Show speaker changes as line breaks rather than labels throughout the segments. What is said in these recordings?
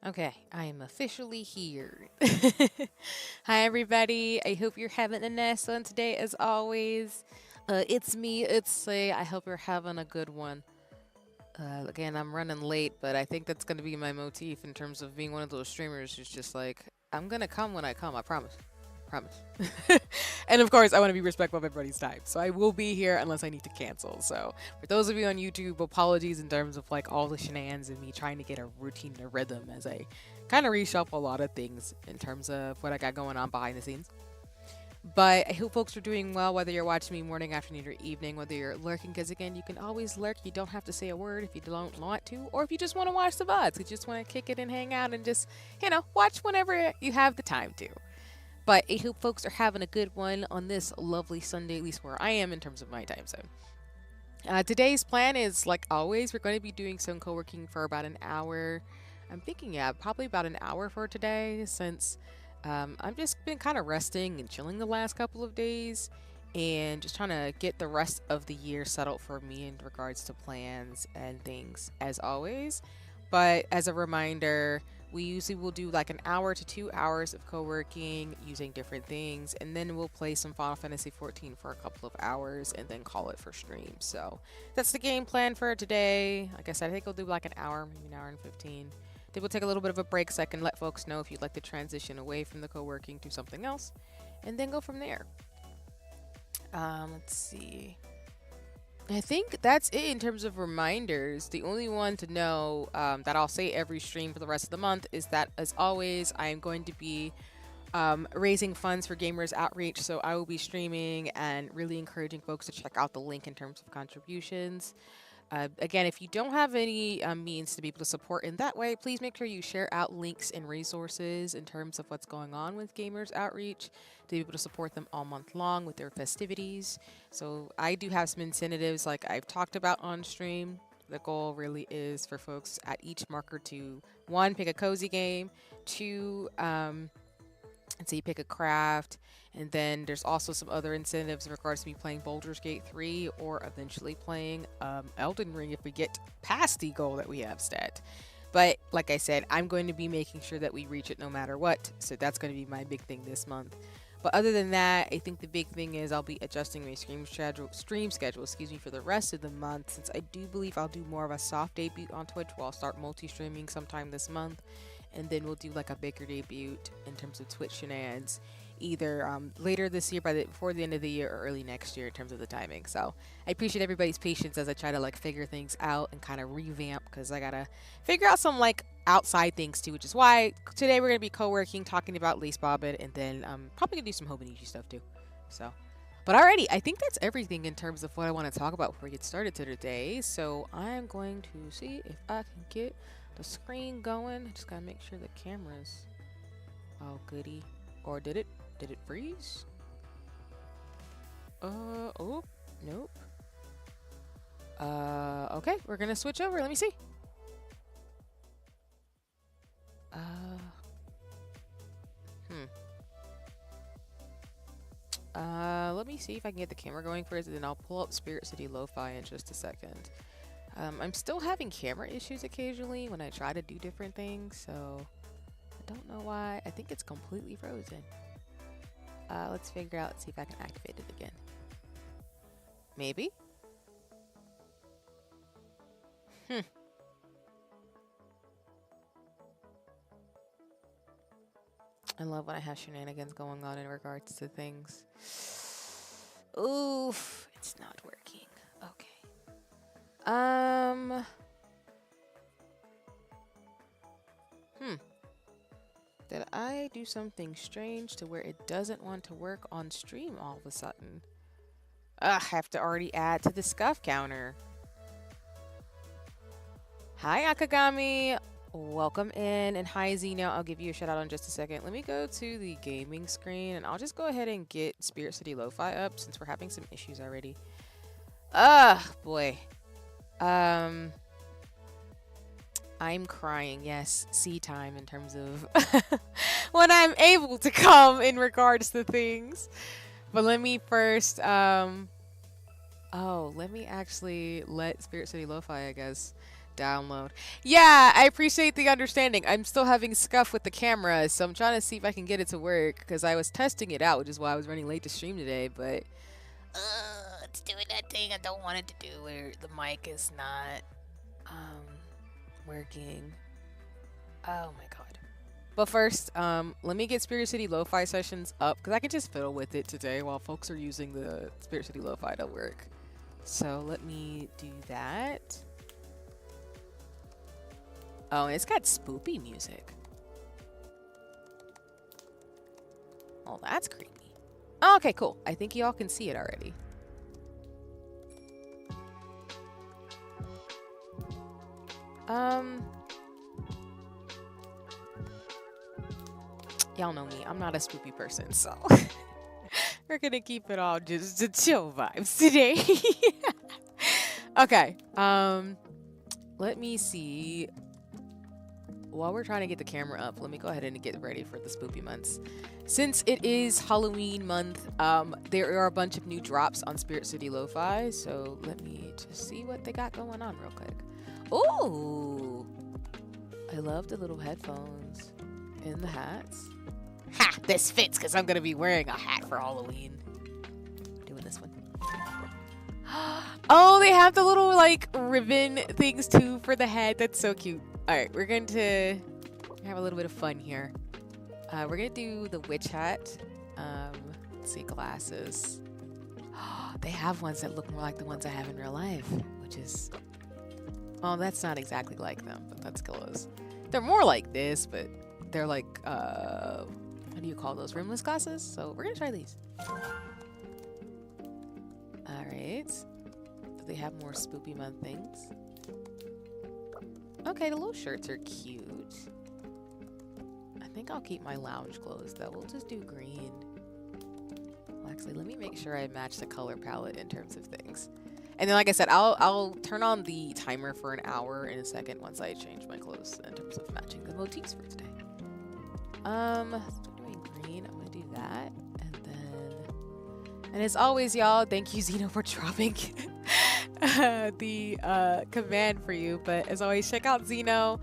Okay, I am officially here. Hi, everybody. I hope you're having a nice one today, as always. It's me, it's Say. I hope you're having a good one. Again, I'm running late, but I think that's going to be my motif in terms of being one of those streamers who's just like, I'm going to come when I come, I promise. Promise. And of course, I want to be respectful of everybody's time. So I will be here unless I need to cancel. So for those of you on YouTube, apologies in terms of like all the shenanigans and me trying to get a routine and a rhythm as I kind of reshuffle a lot of things in terms of what I got going on behind the scenes. But I hope folks are doing well, whether you're watching me morning, afternoon, or evening, whether you're lurking, because again, you can always lurk. You don't have to say a word if you don't want to, or if you just want to watch the VODs, you just want to kick it and hang out and just, watch whenever you have the time to. But I hope folks are having a good one on this lovely Sunday, at least where I am in terms of my time zone. Today's plan is, like always, we're going to be doing some co working for about an hour. I'm thinking, yeah, probably about an hour for today since I've just been kind of resting and chilling the last couple of days and just trying to get the rest of the year settled for me in regards to plans and things, as always. But as a reminder, we usually will do like an hour to 2 hours of co-working using different things, and then we'll play some Final Fantasy 14 for a couple of hours and then call it for stream. So that's the game plan for today. Like I said, I think we'll do like an hour, maybe an hour and 15. Then we'll take a little bit of a break so I can let folks know if you'd like to transition away from the co-working to something else, and then go from there. Let's see. I think that's it in terms of reminders. The only one to know that I'll say every stream for the rest of the month is that, as always, I am going to be raising funds for Gamers Outreach. So I will be streaming and really encouraging folks to check out the link in terms of contributions. Again, if you don't have any means to be able to support in that way, please make sure you share out links and resources in terms of what's going on with Gamers Outreach to be able to support them all month long with their festivities. So I do have some incentives like I've talked about on stream. The goal really is for folks at each marker to one, pick a cozy game, two, and so you pick a craft, and then there's also some other incentives in regards to me playing Baldur's Gate 3 or eventually playing Elden Ring if we get past the goal that we have set. But like I said, I'm going to be making sure that we reach it no matter what. So that's going to be my big thing this month. But other than that, I think the big thing is I'll be adjusting my stream schedule, for the rest of the month, since I do believe I'll do more of a soft debut on Twitch where I'll start multi-streaming sometime this month, and then we'll do like a bigger debut in terms of Twitch shenanigans, either later this year before the end of the year or early next year in terms of the timing. So I appreciate everybody's patience as I try to like figure things out and kind of revamp, because I gotta figure out some like outside things too, which is why today we're gonna be co-working, talking about lace bobbin, and then probably gonna do some Hobonichi stuff too. So, but alrighty, I think that's everything in terms of what I want to talk about before we get started today. So I'm going to see if I can get the screen going. I just gotta make sure the camera's all goody. Or did it? Did it freeze? Oh, nope. Okay, we're gonna switch over. Let me see. Hmm. Let me see if I can get the camera going first, and then I'll pull up Spirit City Lo-Fi in just a second. I'm still having camera issues occasionally when I try to do different things, so I don't know why. I think it's completely frozen. Let's figure out, see if I can activate it again. Maybe? I love when I have shenanigans going on in regards to things. Oof, it's not working. Okay. Did I do something strange to where it doesn't want to work on stream all of a sudden? I have to already add to the scuff counter. Hi, Akagami. Welcome in. And hi, Zeno. I'll give you a shout out in just a second. Let me go to the gaming screen, and I'll just go ahead and get Spirit City Lo-Fi up since we're having some issues already. Boy. I'm crying. Yes, sea time in terms of when I'm able to come in regards to things. But let me first, let me actually let Spirit City Lo-Fi, I guess, download. Yeah, I appreciate the understanding. I'm still having scuff with the camera, so I'm trying to see if I can get it to work because I was testing it out, which is why I was running late to stream today, but it's doing that thing I don't want it to do where the mic is not working. Oh my god. But first, let me get Spirit City Lo-Fi sessions up because I can just fiddle with it today while folks are using the Spirit City Lo-Fi to work. So let me do that. Oh, and it's got spoopy music. Oh, that's creepy. Oh, okay, cool. I think y'all can see it already. Y'all know me. I'm not a spoopy person, so we're gonna keep it all just the chill vibes today. Okay. Let me see. While we're trying to get the camera up, let me go ahead and get ready for the spoopy months. Since it is Halloween month, there are a bunch of new drops on Spirit City Lo-Fi, so let me just see what they got going on real quick. Ooh! I love the little headphones and the hats. Ha! This fits because I'm going to be wearing a hat for Halloween. Doing this one. Oh, they have the little, like, ribbon things, too, for the head. That's so cute. All right, we're going to have a little bit of fun here. We're going to do the witch hat. Let's see, glasses. They have ones that look more like the ones I have in real life, which is... Oh, that's not exactly like them, but that's close. They're more like this, but they're like, what do you call those? Rimless glasses? So we're going to try these. All right. Do they have more spoopy month things? Okay, the little shirts are cute. I think I'll keep my lounge clothes though. We'll just do green. Well, actually, let me make sure I match the color palette in terms of things. And then, like I said, I'll turn on the timer for an hour in a second once I change my clothes in terms of matching the motifs for today. So doing green, I'm gonna do that, and then, and as always, y'all, thank you, Zeno, for dropping the command for you. But as always, check out Zeno.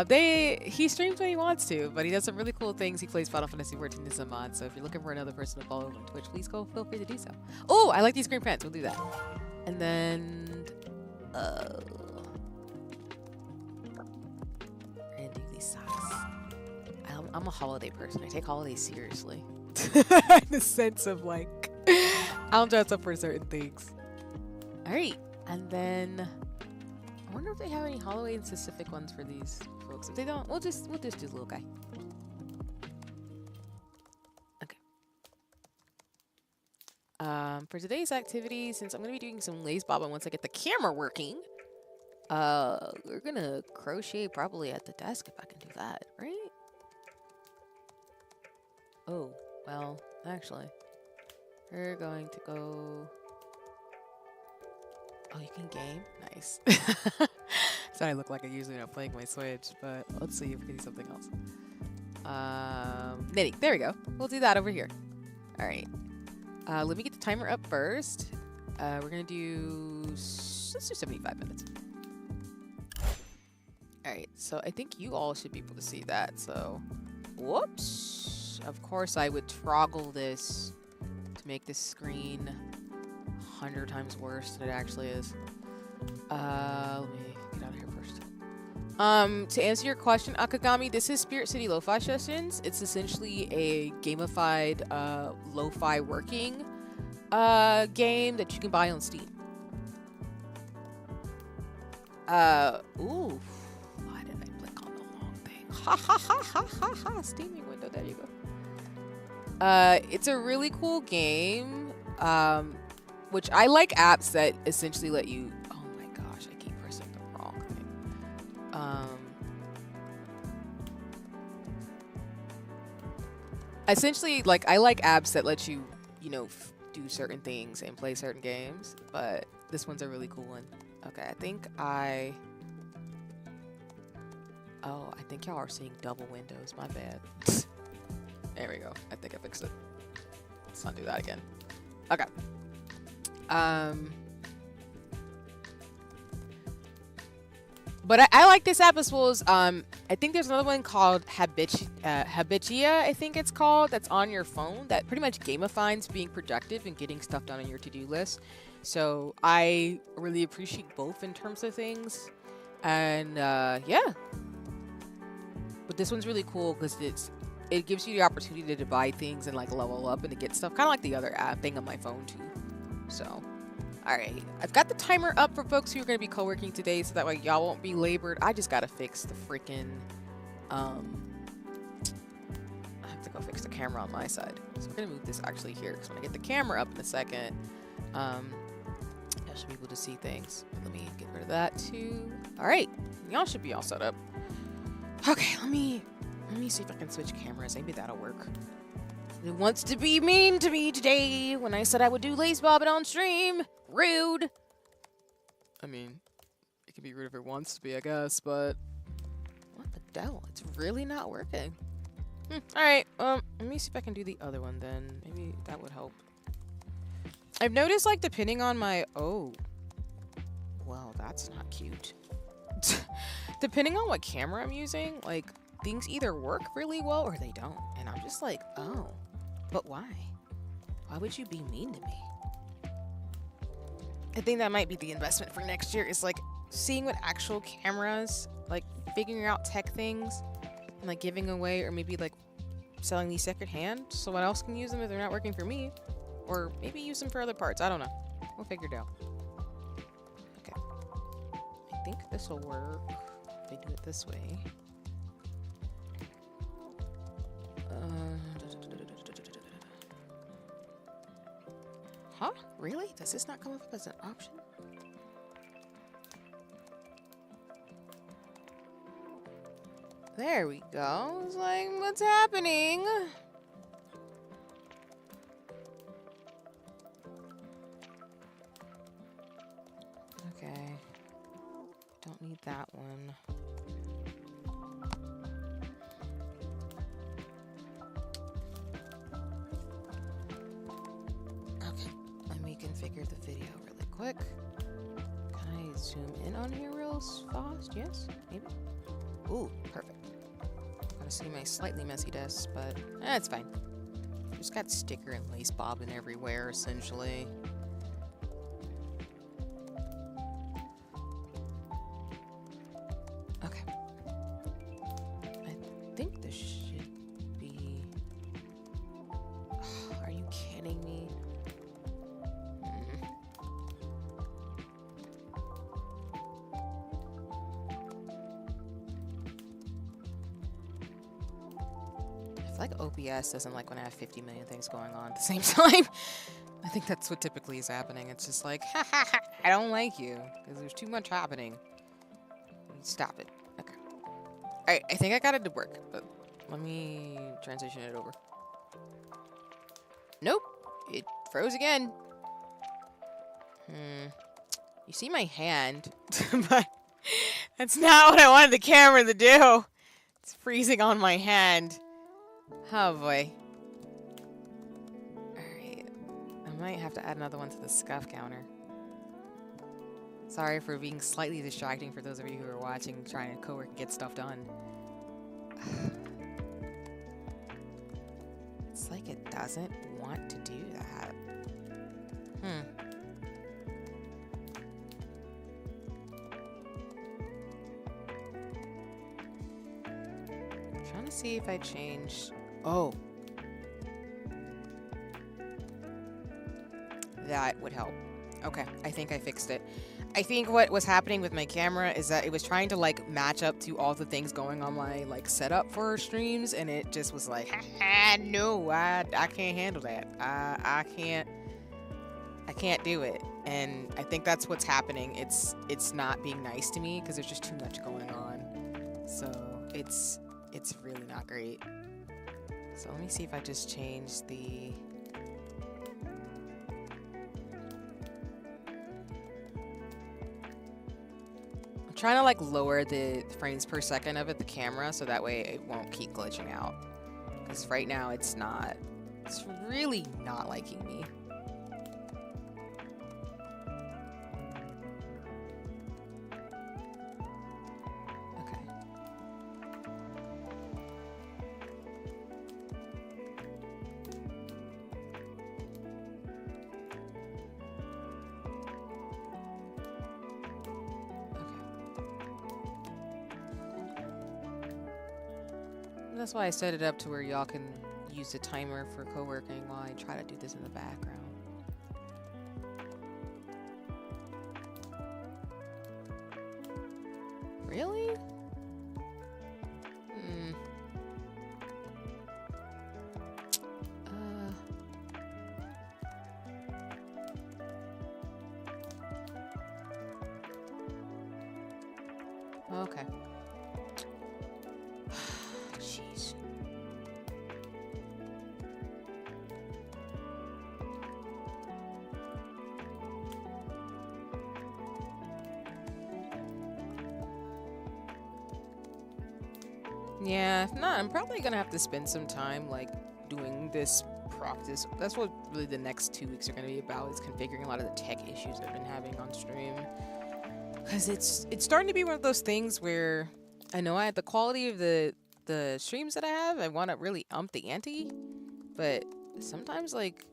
He streams when he wants to, but he does some really cool things. He plays Final Fantasy 14 as a mod, so if you're looking for another person to follow on Twitch, please feel free to do so. Oh, I like these green pants. We'll do that. And then, we're gonna do these socks. I'm a holiday person. I take holidays seriously. In the sense of like, I'll dress up for certain things. All right, and then I wonder if they have any Halloween specific ones for these folks. If they don't, we'll just do the little guy. Okay. For today's activity, since I'm gonna be doing some lace bobbin once I get the camera working, we're gonna crochet probably at the desk if I can do that, right? Oh, well, actually, we're going to go. Oh, you can game? Nice. So I look like I usually am playing my Switch, but let's see if we can do something else. Knitting. There we go. We'll do that over here. All right. Let me get the timer up first. We're going to do... Let's do 75 minutes. All right. So I think you all should be able to see that. So, whoops. Of course, I would toggle this to make this screen 100 times worse than it actually is. Let me get out of here first. To answer your question, Akagami, this is Spirit City Lo-Fi Sessions. It's essentially a gamified lo-fi working game that you can buy on Steam. Ooh. Why did I click on the wrong thing? Ha ha ha ha ha ha. Steaming window, there you go. It's a really cool game. Which I like apps that essentially let you... Oh my gosh, I keep pressing the wrong thing. Essentially, like, I like apps that let you, you know, do certain things and play certain games, but this one's a really cool one. Okay, I think Oh, I think y'all are seeing double windows. My bad. There we go. I think I fixed it. Let's not do that again. Okay. But I like this app as well as I think there's another one called Habitia, I think it's called, that's on your phone that pretty much gamifies being productive and getting stuff done on your to-do list. So I really appreciate both in terms of things. And yeah. But this one's really cool because it gives you the opportunity to buy things and like level up and to get stuff, kind of like the other app thing on my phone too. So. Alright, I've got the timer up for folks who are going to be co-working today so that way y'all won't be labored. I just got to fix the freaking, I have to go fix the camera on my side. So we're going to move this actually here because when I get the camera up in a second, I should be able to see things. Let me get rid of that too. Alright, y'all should be all set up. Okay, let me see if I can switch cameras. Maybe that'll work. It wants to be mean to me today when I said I would do lace bobbin on stream. Rude. I mean, it can be rude if it wants to be, I guess, but what the devil? It's really not working. Alright, let me see if I can do the other one then. Maybe that would help. I've noticed, like, depending on my... Oh. Well, that's not cute. Depending on what camera I'm using, like, things either work really well or they don't. And I'm just like, oh. But why? Why would you be mean to me? I think that might be the investment for next year is like seeing what actual cameras, like figuring out tech things and like giving away or maybe like selling these secondhand so someone else can use them if they're not working for me, or maybe use them for other parts. I don't know. We'll figure it out. Okay. I think this will work if I do it this way. Huh? Really? Does this not come up as an option? There we go. It's like, what's happening? Okay. Don't need that one. Configure the video really quick. Can I zoom in on here real fast? Yes? Maybe? Ooh, perfect. Gotta see my slightly messy desk, but it's fine. Just got sticker and lace bobbin everywhere, essentially. Okay. I think this should be... Oh, are you kidding me? Like OBS doesn't like when I have 50 million things going on at the same time. I think that's what typically is happening. It's just like, ha ha ha, I don't like you because there's too much happening. Stop it. Okay. Alright, I think I got it to work, but let me transition it over. Nope, it froze again. You see my hand, but that's not what I wanted the camera to do. It's freezing on my hand. Oh boy. Alright. I might have to add another one to the scuff counter. Sorry for being slightly distracting for those of you who are watching, trying to co-work and get stuff done. It's like it doesn't want to do that. I'm trying to see if I change... Oh. That would help. Okay, I think I fixed it. I think what was happening with my camera is that it was trying to like match up to all the things going on my like setup for streams, and it just was like, no, I can't handle that. I can't do it. And I think that's what's happening. It's not being nice to me because there's just too much going on. So it's really not great. So let me see if I just change the... I'm trying to like lower the frames per second of it, the camera, so that way it won't keep glitching out. Because right now it's not. It's really not liking me. That's why I set it up to where y'all can use the timer for co-working while I try to do this in the background. Really? Okay. Jeez. Yeah, if not, I'm probably gonna have to spend some time like doing this practice. That's what really the next 2 weeks are gonna be about, is configuring a lot of the tech issues I've been having on stream. Because it's starting to be one of those things where I know I have the quality of the streams that I want to really ump the ante, but sometimes like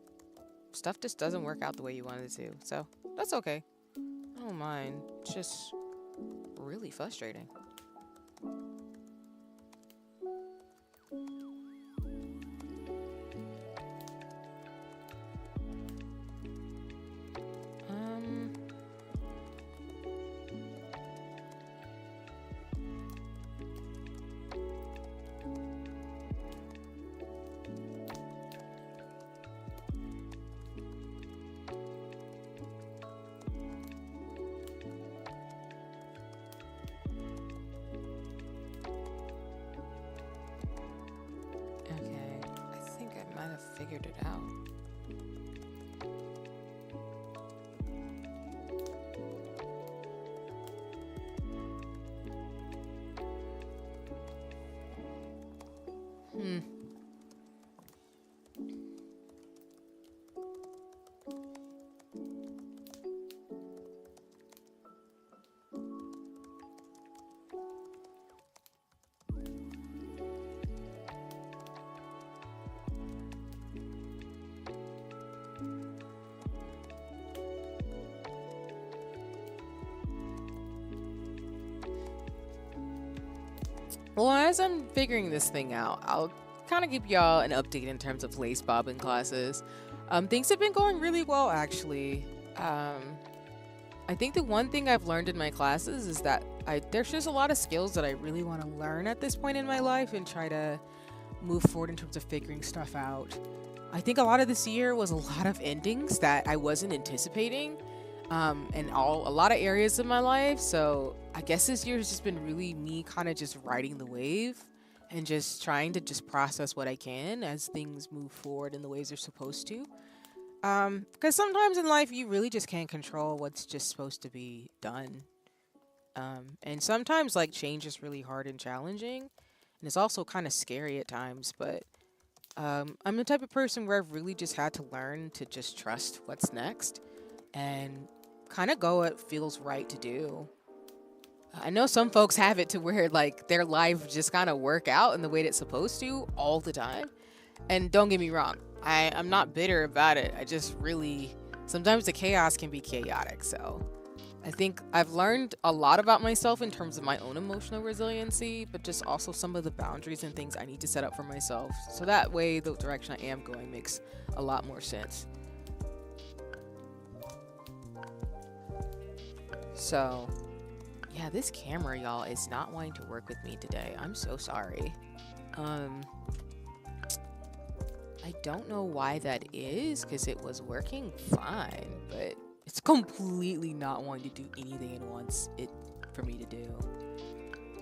stuff just doesn't work out the way you wanted it to. So that's okay. I don't mind. It's just really frustrating. Figured it out. Well, as I'm figuring this thing out, I'll kind of give y'all an update in terms of lace bobbin classes. Things have been going really well, actually. I think the one thing I've learned in my classes is that there's just a lot of skills that I really want to learn at this point in my life and try to move forward in terms of figuring stuff out. I think a lot of this year was a lot of endings that I wasn't anticipating. In a lot of areas of my life. So I guess this year has just been really me kind of just riding the wave and just trying to just process what I can as things move forward in the ways they're supposed to. Because sometimes in life you really just can't control what's just supposed to be done. And sometimes like change is really hard and challenging, and it's also kind of scary at times. But I'm the type of person where I've really just had to learn to just trust what's next and kind of go what feels right to do. I know some folks have it to where like their life just kind of work out in the way that it's supposed to all the time. And don't get me wrong, I'm not bitter about it. I just really, sometimes the chaos can be chaotic. So I think I've learned a lot about myself in terms of my own emotional resiliency, but just also some of the boundaries and things I need to set up for myself. So that way the direction I am going makes a lot more sense. So, yeah, this camera, y'all, is not wanting to work with me today. I'm so sorry. I don't know why that is, because it was working fine, but it's completely not wanting to do anything it wants it for me to do.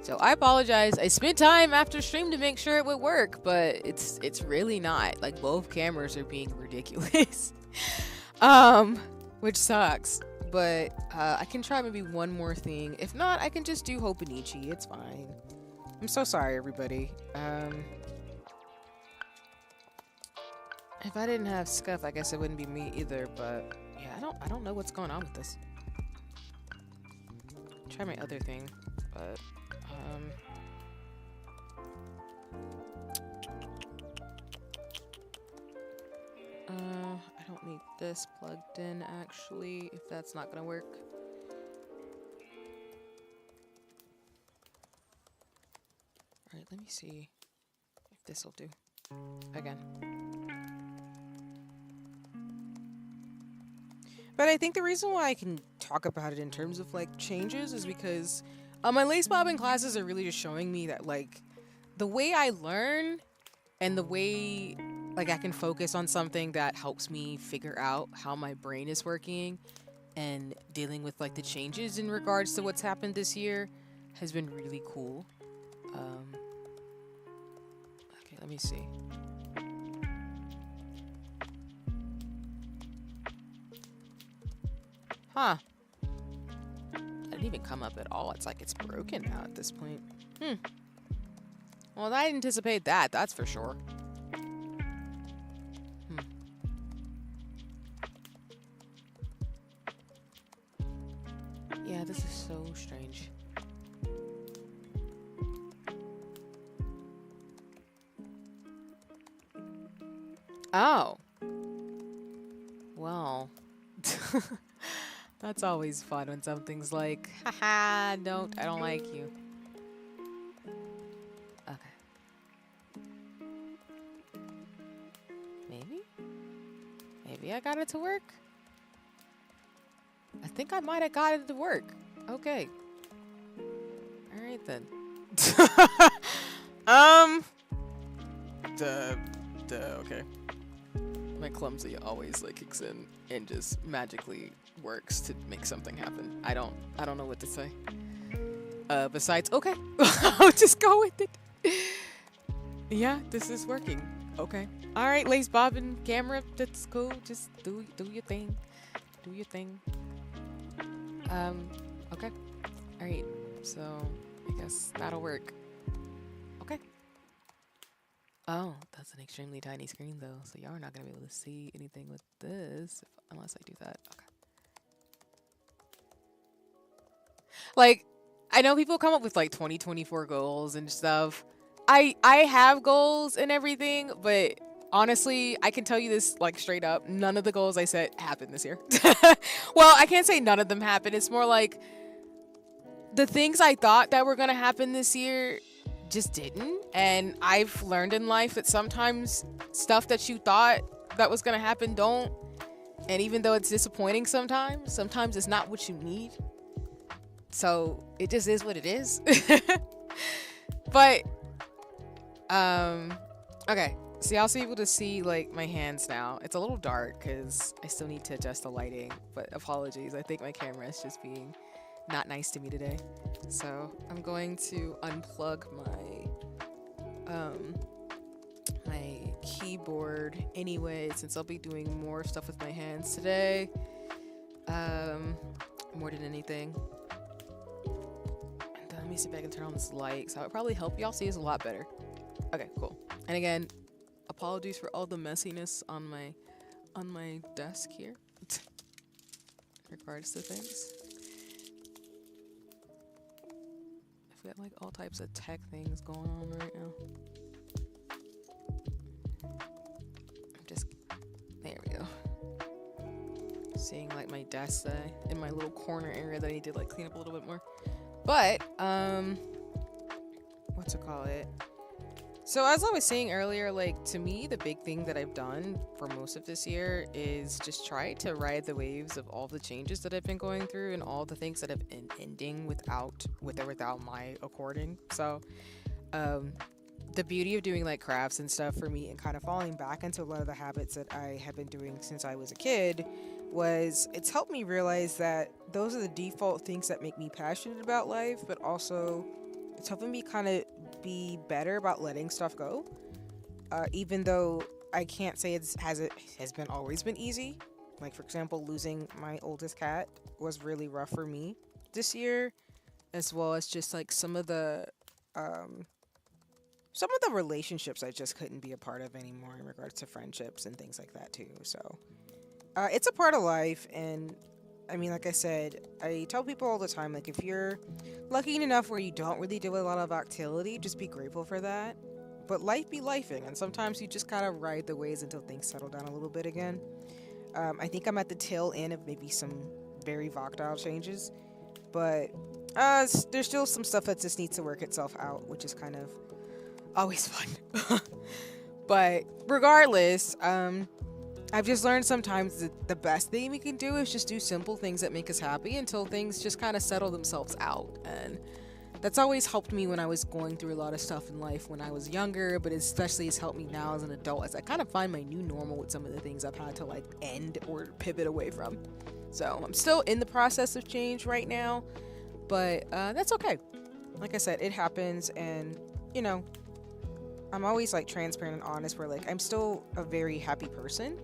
So I apologize. I spent time after stream to make sure it would work, but it's really not. Like, both cameras are being ridiculous. Which sucks. But I can try maybe one more thing. If not, I can just do Hopinichi. It's fine. I'm so sorry, everybody. If I didn't have scuff, I guess it wouldn't be me either. But yeah, I don't know what's going on with this. Try my other thing, but I don't need this plugged in, actually, if that's not gonna work. Alright, let me see. this'll do. Again. But I think the reason why I can talk about it in terms of like changes is because my lace bobbin classes are really just showing me that like the way I learn and the way like I can focus on something that helps me figure out how my brain is working and dealing with like the changes in regards to what's happened this year has been really cool. Okay, let me see. Huh. That didn't even come up at all. It's like it's broken now at this point. Well, I didn't anticipate that, that's for sure. Yeah, this is so strange. Oh. Well. That's always fun when something's like, haha, I don't like you. Okay. Maybe I got it to work? I think I might have got it to work. Okay. Alright then. Okay. My clumsy always like kicks in and just magically works to make something happen. I don't know what to say. Besides, okay. I'll just go with it. Yeah, this is working. Okay. Alright, lace bobbin camera, that's cool. Just do your thing. Do your thing. Okay. Alright, so I guess that'll work. Okay. Oh, that's an extremely tiny screen though, so y'all are not gonna be able to see anything with this unless I do that. Okay. Like, I know people come up with like 2024 goals and stuff. I have goals and everything, but honestly, I can tell you this like straight up, none of the goals I set happened this year. Well, I can't say none of them happened. It's more like the things I thought that were gonna happen this year just didn't. And I've learned in life that sometimes stuff that you thought that was gonna happen don't. And even though it's disappointing sometimes it's not what you need. So it just is what it is. But okay, so y'all be able to see like my hands now. It's a little dark because I still need to adjust the lighting, but apologies, I think my camera is just being not nice to me today. So I'm going to unplug my keyboard anyway, since I'll be doing more stuff with my hands today, more than anything. And let me see if I can turn on this light, so it would probably help y'all see us a lot better. Okay, cool. And again, apologies for all the messiness on my desk here in regards to things. I've got like all types of tech things going on right now. There we go. Seeing like my desk in my little corner area that I need to like clean up a little bit more. But what's it called? So as I was saying earlier, like to me, the big thing that I've done for most of this year is just try to ride the waves of all the changes that I've been going through and all the things that have been ending without my according. So the beauty of doing like crafts and stuff for me and kind of falling back into a lot of the habits that I have been doing since I was a kid was it's helped me realize that those are the default things that make me passionate about life, but also it's helping me kind of be better about letting stuff go. Even though I can't say it has always been easy. Like for example, losing my oldest cat was really rough for me this year, as well as just like some of the relationships I just couldn't be a part of anymore in regards to friendships and things like that too. So it's a part of life, and I mean, like I said, I tell people all the time, like if you're lucky enough where you don't really do a lot of activity, just be grateful for that. But life be lifing, and sometimes you just gotta ride the waves until things settle down a little bit again. I think I'm at the tail end of maybe some very volatile changes, but there's still some stuff that just needs to work itself out, which is kind of Always fun. But regardless, I've just learned sometimes that the best thing we can do is just do simple things that make us happy until things just kind of settle themselves out. And that's always helped me when I was going through a lot of stuff in life when I was younger, but especially has helped me now as an adult as I kind of find my new normal with some of the things I've had to like end or pivot away from. So I'm still in the process of change right now, but that's okay. Like I said, it happens, and you know, I'm always like transparent and honest where like I'm still a very happy person.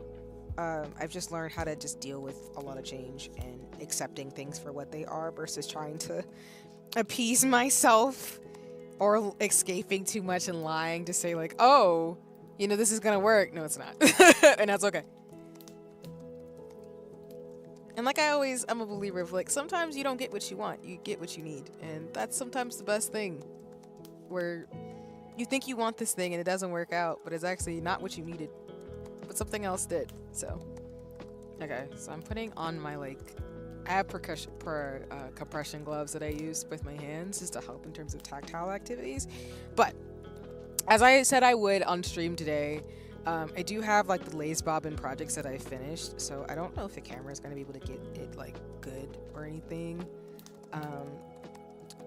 I've just learned how to just deal with a lot of change and accepting things for what they are versus trying to appease myself or escaping too much and lying to say like, oh, you know, this is gonna work. No, it's not. And that's okay. And like I'm a believer of like, sometimes you don't get what you want, you get what you need. And that's sometimes the best thing, where you think you want this thing and it doesn't work out, but it's actually not what you needed, but something else did. So, okay, so I'm putting on my I have compression gloves that I use with my hands just to help in terms of tactile activities. But as I said I would on stream today, I do have like the lace bobbin projects that I finished, so I don't know if the camera is going to be able to get it like good or anything.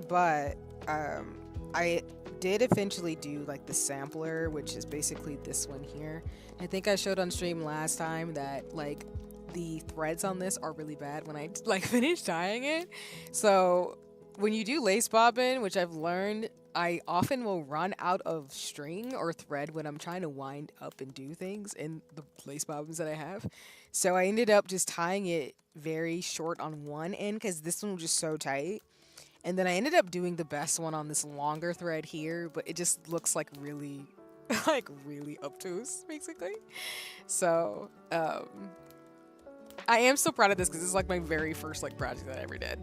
But I did eventually do like the sampler, which is basically this one here. I think I showed on stream last time that like the threads on this are really bad when I like finish tying it. So when you do lace bobbin, which I've learned, I often will run out of string or thread when I'm trying to wind up and do things in the lace bobbins that I have. So I ended up just tying it very short on one end because this one was just so tight. And then I ended up doing the best one on this longer thread here, but it just looks like really, like really obtuse, basically. So, I am so proud of this because this is like my very first like project that I ever did.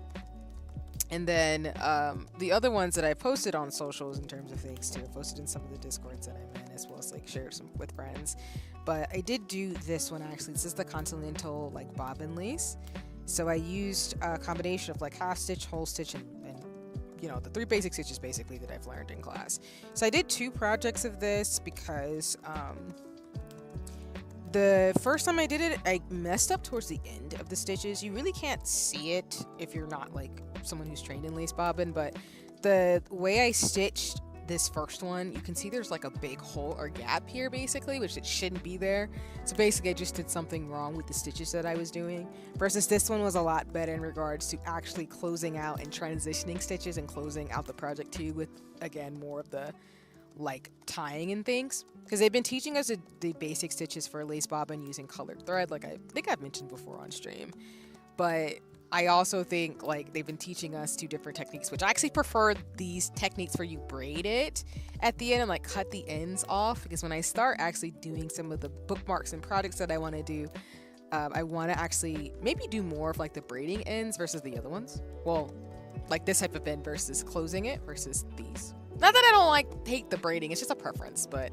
And then the other ones that I posted on socials in terms of things too, I posted in some of the Discords that I'm in, as well as like shared some with friends. But I did do this one actually. This is the Continental like bobbin lace. So I used a combination of like half stitch, whole stitch, and you know, the 3 basic stitches basically that I've learned in class. So I did 2 projects of this because the first time I did it, I messed up towards the end of the stitches. You really can't see it if you're not like someone who's trained in lace bobbin, but the way I stitched this first one, you can see there's like a big hole or gap here basically, which it shouldn't be there. So basically I just did something wrong with the stitches that I was doing, versus this one was a lot better in regards to actually closing out and transitioning stitches and closing out the project too, with again more of the like tying and things, because they've been teaching us the basic stitches for lace bobbin using colored thread, like I think I've mentioned before on stream. But I also think like they've been teaching us 2 different techniques, which I actually prefer these techniques where you braid it at the end and like cut the ends off, because when I start actually doing some of the bookmarks and projects that I want to do, I want to actually maybe do more of like the braiding ends versus the other ones. Well, like this type of end versus closing it versus these. Not that I don't like hate the braiding, it's just a preference, but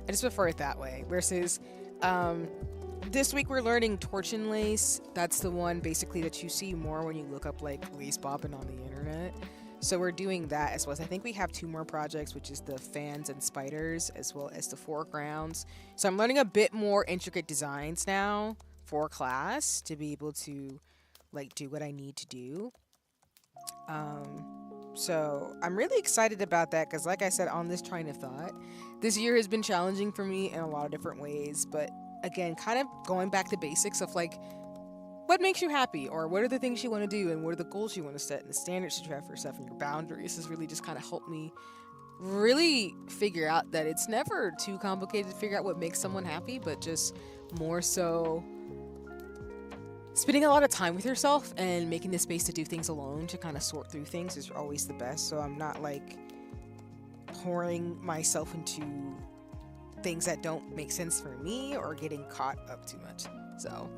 I just prefer it that way. Versus this week we're learning torsion lace. That's the one basically that you see more when you look up like lace bobbin on the internet. So we're doing that as well. I think we have 2 more projects, which is the fans and spiders as well as the foregrounds. So I'm learning a bit more intricate designs now for class to be able to like do what I need to do. So I'm really excited about that because like I said on this train of thought, this year has been challenging for me in a lot of different ways, but again, kind of going back to basics of like, what makes you happy, or what are the things you want to do, and what are the goals you want to set, and the standards that you have for yourself and your boundaries has really just kind of helped me really figure out that it's never too complicated to figure out what makes someone happy, but just more so spending a lot of time with yourself and making the space to do things alone to kind of sort through things is always the best. So I'm not like pouring myself into things that don't make sense for me or getting caught up too much. So,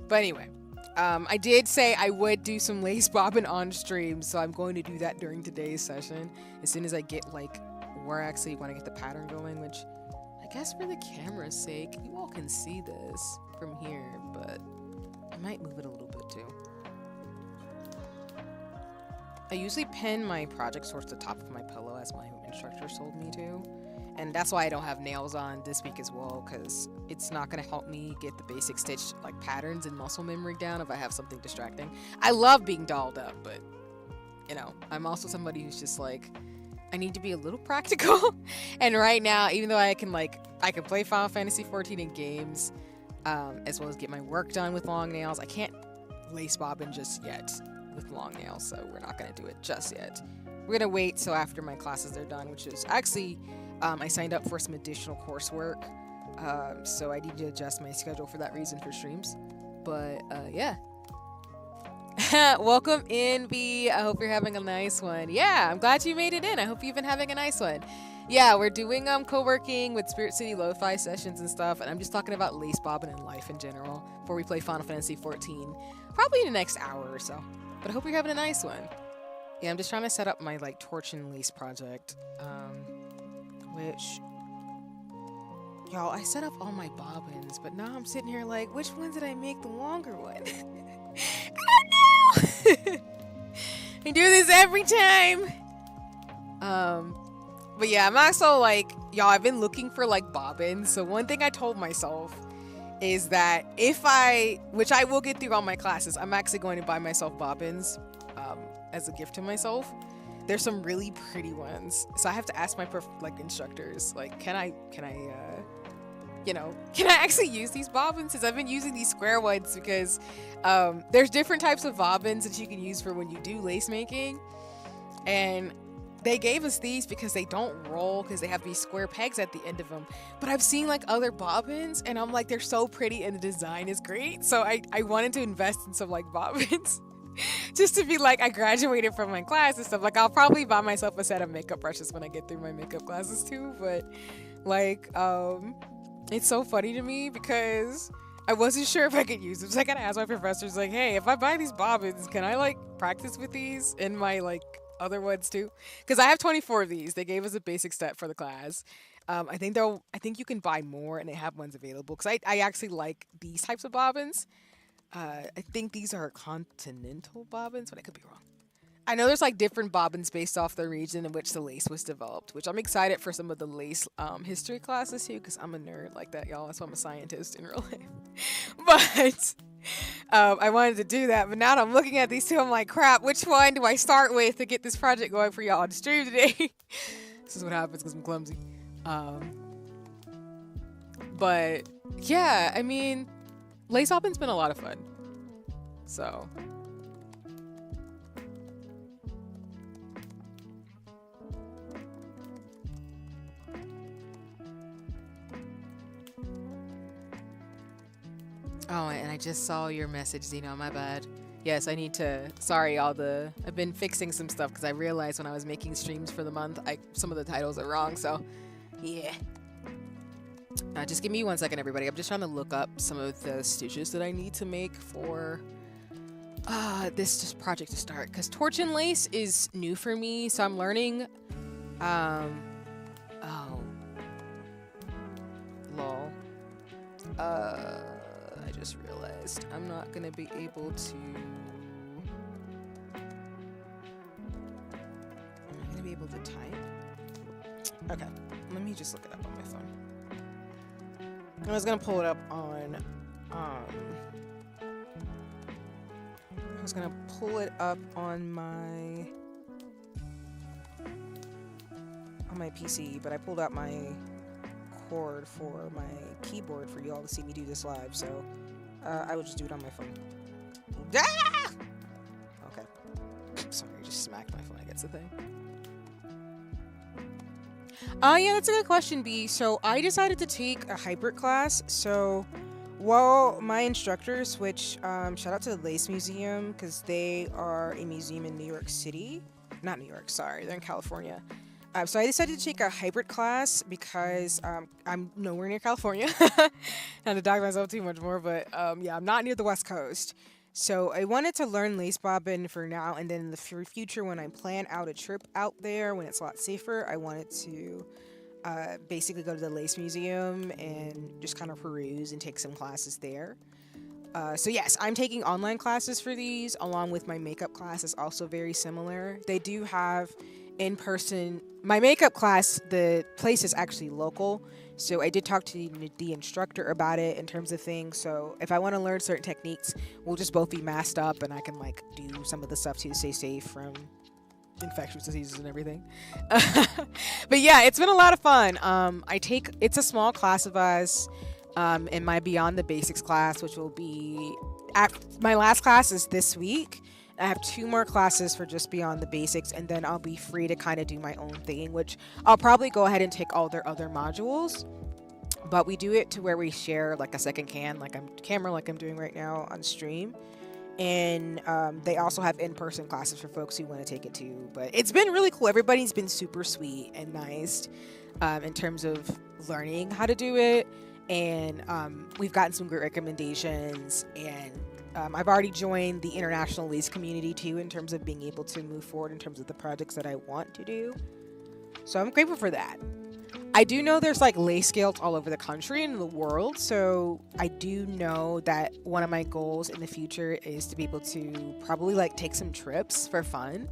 but anyway, I did say I would do some lace bobbin on stream, so I'm going to do that during today's session as soon as I get like where I actually want to get the pattern going, which I guess for the camera's sake, you all can see this from here, but I might move it a little bit too. I usually pin my projects towards the top of my pillow as my instructor told me to. And that's why I don't have nails on this week as well, because it's not going to help me get the basic stitch like patterns and muscle memory down if I have something distracting. I love being dolled up, but you know, I'm also somebody who's just like, I need to be a little practical. And right now, even though I can play Final Fantasy 14 in games, as well as get my work done with long nails, I can't lace bobbin just yet with long nails, so we're not going to do it just yet. We're going to wait till after my classes are done, which is actually, I signed up for some additional coursework, so I need to adjust my schedule for that reason for streams. But yeah. Welcome in, B. I hope you're having a nice one. Yeah, I'm glad you made it in. I hope you've been having a nice one. Yeah, we're doing co-working with Spirit City Lo-Fi sessions and stuff, and I'm just talking about lace bobbin and life in general before we play Final Fantasy 14, probably in the next hour or so. But I hope you're having a nice one. Yeah, I'm just trying to set up my like torch and lace project, which, y'all, I set up all my bobbins, but now I'm sitting here like, which one did I make the longer one? I don't know. I do this every time. But yeah, I'm also like, y'all, I've been looking for like bobbins. So one thing I told myself is that which I will get through all my classes, I'm actually going to buy myself bobbins as a gift to myself. There's some really pretty ones. So I have to ask my instructors, like, can I actually use these bobbins? Because I've been using these square ones because there's different types of bobbins that you can use for when you do lace making. And they gave us these because they don't roll, because they have these square pegs at the end of them. But I've seen like other bobbins and I'm like, they're so pretty and the design is great. So I wanted to invest in some like bobbins just to be like, I graduated from my class and stuff. Like, I'll probably buy myself a set of makeup brushes when I get through my makeup classes too. But like, it's so funny to me because I wasn't sure if I could use them. So I gotta ask my professors, like, hey, if I buy these bobbins, can I like practice with these in my like other ones too? Because I have 24 of these. They gave us a basic set for the class. I think you can buy more and they have ones available. Because I actually like these types of bobbins. I think these are continental bobbins, but I could be wrong. I know there's like different bobbins based off the region in which the lace was developed, which I'm excited for some of the lace history classes too, because I'm a nerd like that, y'all. That's why I'm a scientist in real life. But I wanted to do that, but now that I'm looking at these two, I'm like, crap, which one do I start with to get this project going for y'all on stream today? This is what happens because I'm clumsy. But yeah, I mean, lace bobbin's been a lot of fun. So oh, and I just saw your message, Zeno. My bad. Yes, I need to. Sorry, I've been fixing some stuff because I realized when I was making streams for the month, some of the titles are wrong. So, yeah. Just give me 1 second, everybody. I'm just trying to look up some of the stitches that I need to make for this project to start. Because torch and lace is new for me, so I'm learning. Oh, lol. I just realized I'm not gonna be able to. Am I gonna be able to type? Okay, let me just look it up on my phone. I was gonna pull it up on. I was gonna pull it up on my PC, but I pulled out my cord for my keyboard for y'all to see me do this live, so I will just do it on my phone. Ah! Okay. Sorry, I just smacked my phone. I guess the thing. Yeah, that's a good question, B. So I decided to take a hybrid class. So while my instructors, which shout out to the Lace Museum because they are a museum in New York City. Not New York, sorry, they're in California. So I decided to take a hybrid class because I'm nowhere near California. Not to dog myself too much more, but yeah, I'm not near the West Coast. So I wanted to learn lace bobbin for now, and then in the future when I plan out a trip out there, when it's a lot safer, I wanted to basically go to the Lace Museum and just kind of peruse and take some classes there. So yes, I'm taking online classes for these, along with my makeup class is also very similar. They do have
in person. My makeup class, the place is actually local. So I did talk to the instructor about it in terms of things. So if I want to learn certain techniques, we'll just both be masked up and I can like do some of the stuff to stay safe from infectious diseases and everything. But yeah, it's been a lot of fun. It's a small class of us in my Beyond the Basics class, which will be my last class is this week. I have 2 more classes for just Beyond the Basics, and then I'll be free to kind of do my own thing, which I'll probably go ahead and take all their other modules. But we do it to where we share like a second camera, like I'm doing right now on stream. And they also have in-person classes for folks who want to take it too. But it's been really cool. Everybody's been super sweet and nice in terms of learning how to do it. And we've gotten some great recommendations. And I've already joined the international lace community too in terms of being able to move forward in terms of the projects that I want to do. So I'm grateful for that. I do know there's like lace guilds all over the country and the world, so I do know that one of my goals in the future is to be able to probably like take some trips for fun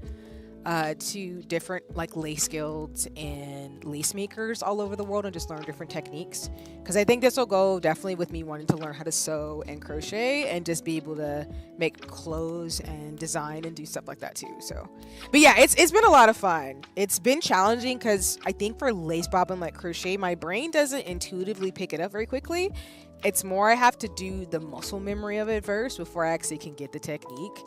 to different like lace guilds and lace makers all over the world and just learn different techniques, because I think this will go definitely with me wanting to learn how to sew and crochet and just be able to make clothes and design and do stuff like that too. So but yeah, it's been a lot of fun. It's been challenging because I think for lace bobbin like crochet, my brain doesn't intuitively pick it up very quickly. It's more I have to do the muscle memory of it first before I actually can get the technique.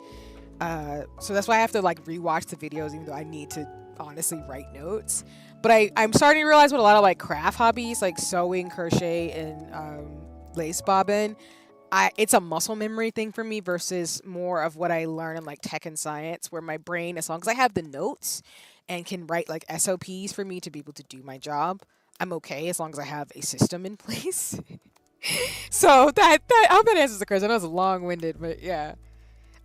So that's why I have to like rewatch the videos, even though I need to honestly write notes. But I'm starting to realize with a lot of like craft hobbies, like sewing, crochet, and lace bobbin, it's a muscle memory thing for me versus more of what I learn in like tech and science, where my brain, as long as I have the notes and can write like SOPs for me to be able to do my job, I'm okay as long as I have a system in place. So that I hope that answers the question. I know it's long-winded, but yeah.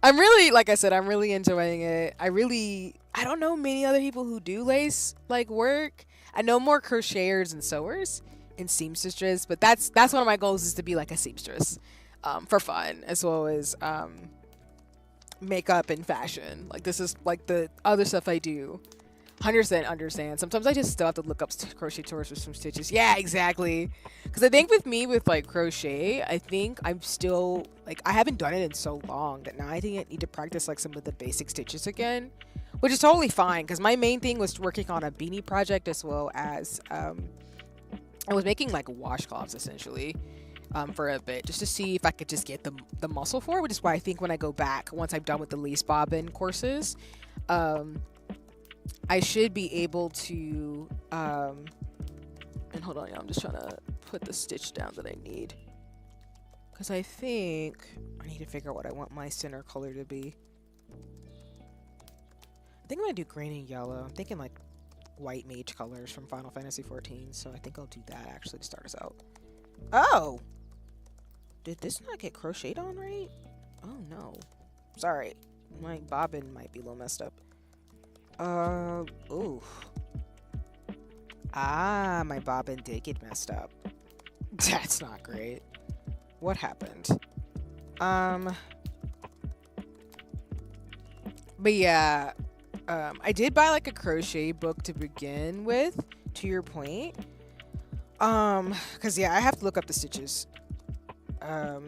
I'm really, like I said, I'm really enjoying it. I don't know many other people who do lace like work. I know more crocheters and sewers and seamstresses, but that's one of my goals is to be like a seamstress, for fun, as well as makeup and fashion. Like this is like the other stuff I do. 100% understand. Sometimes I just still have to look up crochet tutorials for some stitches. Yeah, exactly. Because I think with me, with like crochet, I think I'm still like I haven't done it in so long that now I think I need to practice like some of the basic stitches again, which is totally fine. Because my main thing was working on a beanie project, as well as I was making like washcloths essentially for a bit, just to see if I could just get the muscle for it. Which is why I think when I go back once I'm done with the lace bobbin courses, I should be able to, and hold on, I'm just trying to put the stitch down that I need. Because I think I need to figure out what I want my center color to be. I think I'm going to do green and yellow. I'm thinking like white mage colors from Final Fantasy XIV. So I think I'll do that actually to start us out. Oh! Did this not get crocheted on right? Oh no. Sorry. My bobbin might be a little messed up. Ooh. Ah, my bobbin did get messed up. That's not great. What happened? But yeah, I did buy like a crochet book to begin with, to your point. Cause yeah, I have to look up the stitches. I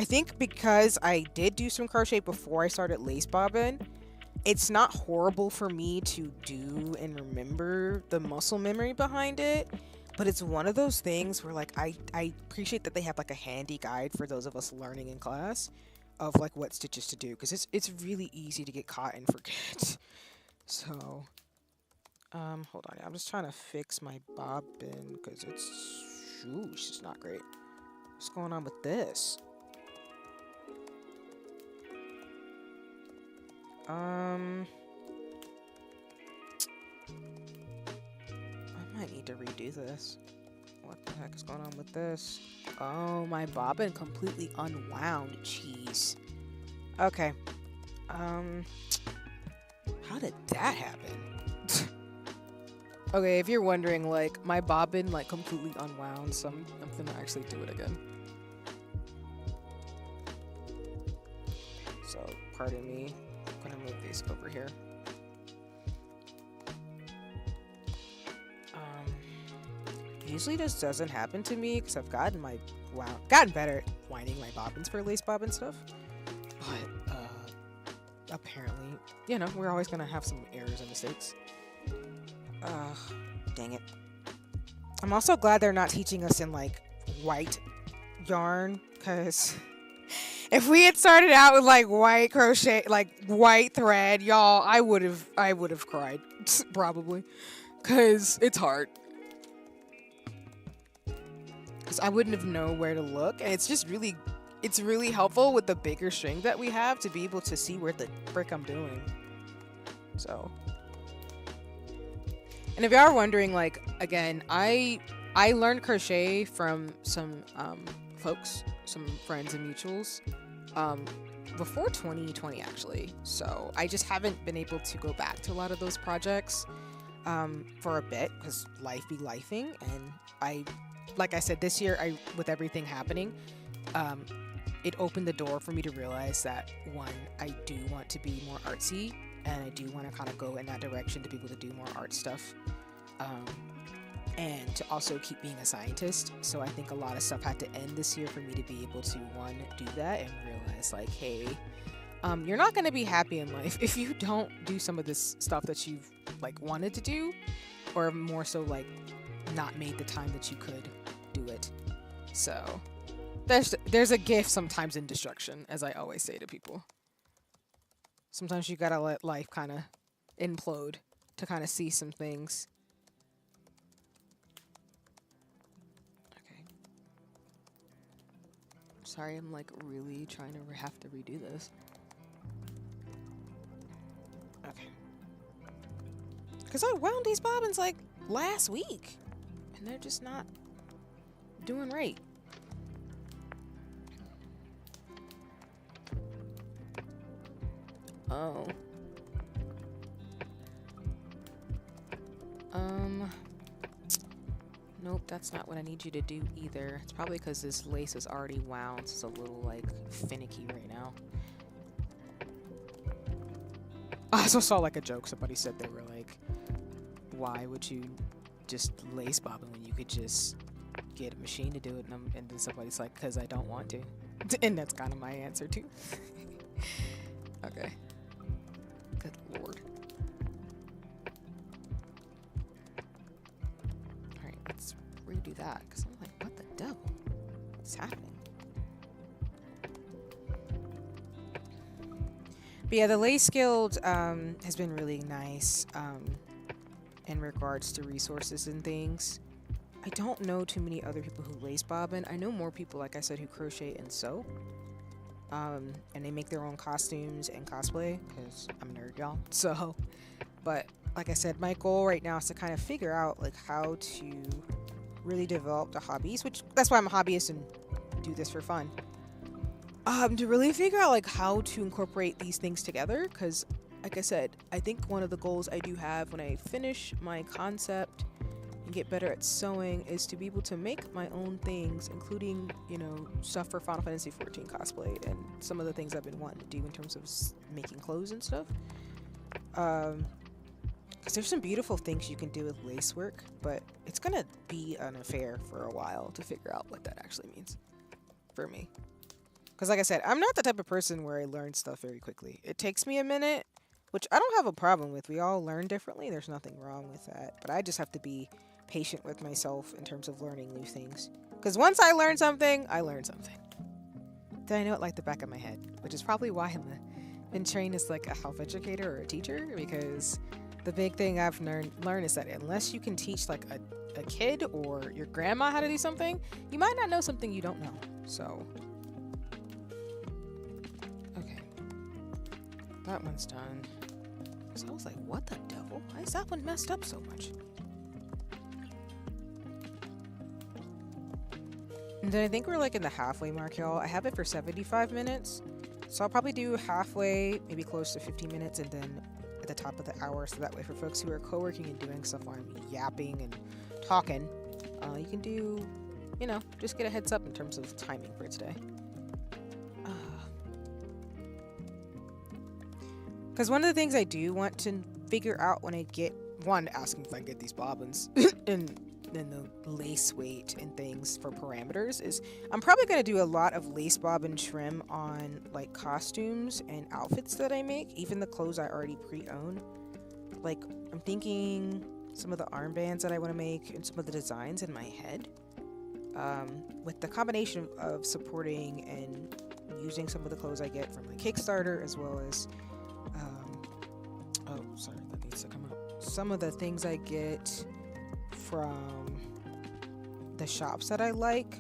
think because I did do some crochet before I started lace bobbin, it's not horrible for me to do and remember the muscle memory behind it, but it's one of those things where like I appreciate that they have like a handy guide for those of us learning in class of like what stitches to do, because it's really easy to get caught and forget. So hold on, I'm just trying to fix my bobbin because it's just not great. What's going on with this? I might need to redo this. What the heck is going on with this? Oh, my bobbin completely unwound. Jeez. Okay. How did that happen? Okay, if you're wondering, like, my bobbin, like, completely unwound, so I'm gonna actually do it again. So, pardon me. I'm gonna move these over here. usually this doesn't happen to me because I've gotten better at winding my bobbins for lace bobbin stuff. But apparently, we're always gonna have some errors and mistakes. Dang it. I'm also glad they're not teaching us in like white yarn, because if we had started out with like white crochet, like white thread, y'all, I would have cried probably, because it's hard. Because I wouldn't have known where to look, and it's really helpful with the bigger string that we have to be able to see where the frick I'm doing. So, and if y'all are wondering, like, again, I learned crochet from some folks, some friends and mutuals, before 2020 actually. So I just haven't been able to go back to a lot of those projects for a bit because life be lifing, and like I said, this year, with everything happening, it opened the door for me to realize that, one, I do want to be more artsy, and I do want to kind of go in that direction to be able to do more art stuff, and to also keep being a scientist. So I think a lot of stuff had to end this year for me to be able to, one, do that and realize, like, hey, you're not going to be happy in life if you don't do some of this stuff that you've, like, wanted to do, or more so, like, not made the time that you could do it. So there's a gift sometimes in destruction, as I always say to people. Sometimes you gotta let life kind of implode to kind of see some things. Okay. Sorry, I'm like really trying to have to redo this. Okay. Because I wound these bobbins like last week, and they're just not doing right. Oh. Nope, that's not what I need you to do either. It's probably because this lace is already wound, so it's a little, like, finicky right now. I also saw, like, a joke. Somebody said they were like, why would you just lace bobbin when you could just get a machine to do it? And then somebody's like, because I don't want to. And that's kind of my answer, too. Okay. Good lord. Alright, let's redo that, because I'm like, what the devil? What's happening? But yeah, the Lace Guild has been really nice in regards to resources and things. I don't know too many other people who lace bobbin. I know more people, like I said, who crochet and sew. And they make their own costumes and cosplay, because I'm a nerd, y'all. So, but like I said, my goal right now is to kind of figure out like how to really develop the hobbies, which that's why I'm a hobbyist and do this for fun. To really figure out like how to incorporate these things together, because like I said, I think one of the goals I do have when I finish my concept and get better at sewing is to be able to make my own things, including, you know, stuff for Final Fantasy XIV cosplay and some of the things I've been wanting to do in terms of making clothes and stuff. Because there's some beautiful things you can do with lace work, but it's gonna be an affair for a while to figure out what that actually means for me. Because like I said, I'm not the type of person where I learn stuff very quickly. It takes me a minute, which I don't have a problem with. We all learn differently. There's nothing wrong with that. But I just have to be patient with myself in terms of learning new things. Because once I learn something, I learn something. Then I know it like the back of my head, which is probably why I've been trained as like a health educator or a teacher, because the big thing I've learned is that unless you can teach like a kid or your grandma how to do something, you might not know something you don't know. So, okay. That one's done. So I was like, what the devil? Why is that one messed up so much? And then I think we're like in the halfway mark, y'all. I have it for 75 minutes. So I'll probably do halfway, maybe close to 50 minutes, and then at the top of the hour. So that way for folks who are co-working and doing stuff while I'm yapping and talking, you can do, you know, just get a heads up in terms of timing for today. Because one of the things I do want to figure out when I get, one, asking if I can get these bobbins, and the lace weight and things for parameters is I'm probably going to do a lot of lace bobbin trim on like costumes and outfits that I make, even the clothes I already pre-own. Like I'm thinking some of the armbands that I want to make and some of the designs in my head. With the combination of supporting and using some of the clothes I get from my Kickstarter, as well as oh sorry, that needs to come up. Some of the things I get from the shops that I like,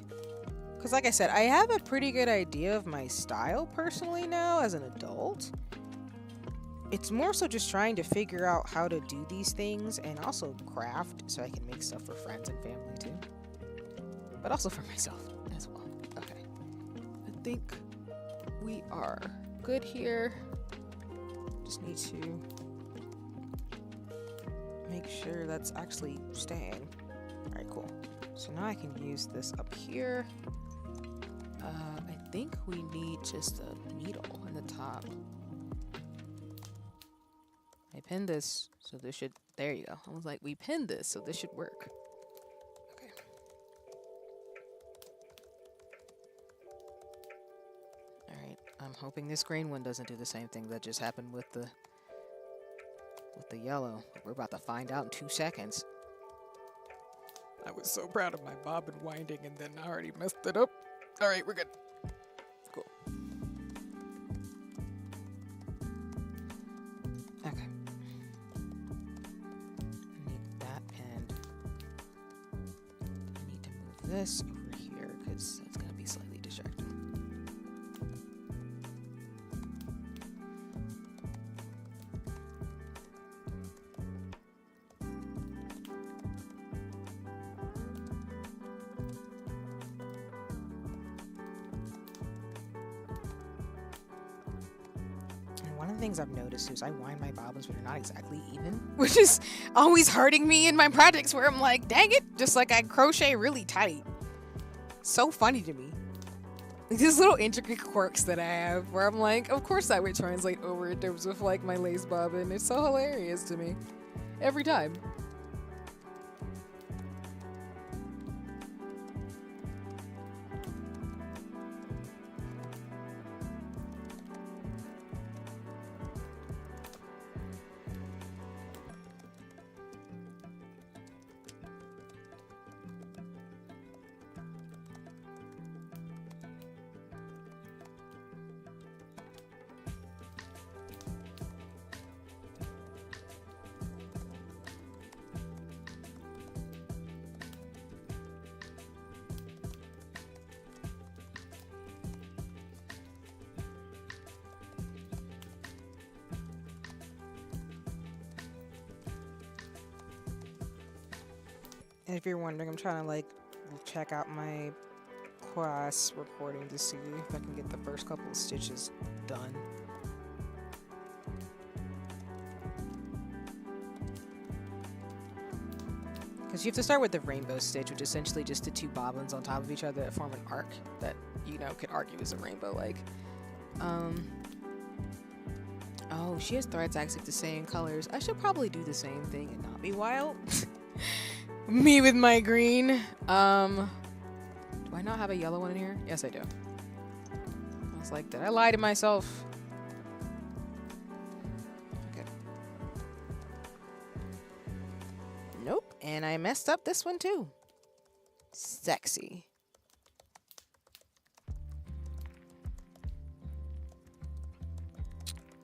because like I said, I have a pretty good idea of my style personally now as an adult. It's more so just trying to figure out how to do these things and also craft so I can make stuff for friends and family too, but also for myself as well. Okay, I think we are good here. Just need to make sure that's actually staying. All right, cool. So now I can use this up here. I think we need just a needle in the top. I pinned this, so this should, there you go. I was like, we pinned this, so this should work. Okay. All right, I'm hoping this green one doesn't do the same thing that just happened with the yellow. We're about to find out in 2 seconds. I was so proud of my bobbin winding and then I already messed it up. All right, we're good. Cool. Okay. Need that, and I need to move this over here because it's gonna be slightly distracting. One of the things I've noticed is I wind my bobbins but they're not exactly even, which is always hurting me in my projects where I'm like, dang it, just like I crochet really tight. So funny to me. Like these little intricate quirks that I have where I'm like, of course that would translate over in terms of like my lace bobbin. It's so hilarious to me. Every time. And if you're wondering, I'm trying to like check out my class recording to see if I can get the first couple of stitches done. Because you have to start with the rainbow stitch, which is essentially just the two bobbins on top of each other that form an arc that, you know, could argue is a rainbow. Like, oh, she has threads actually the same colors. I should probably do the same thing and not be wild. Me with my green. Do I not have a yellow one in here? Yes, I do. I was like, did I lie to myself? Okay. Nope. And I messed up this one too. Sexy.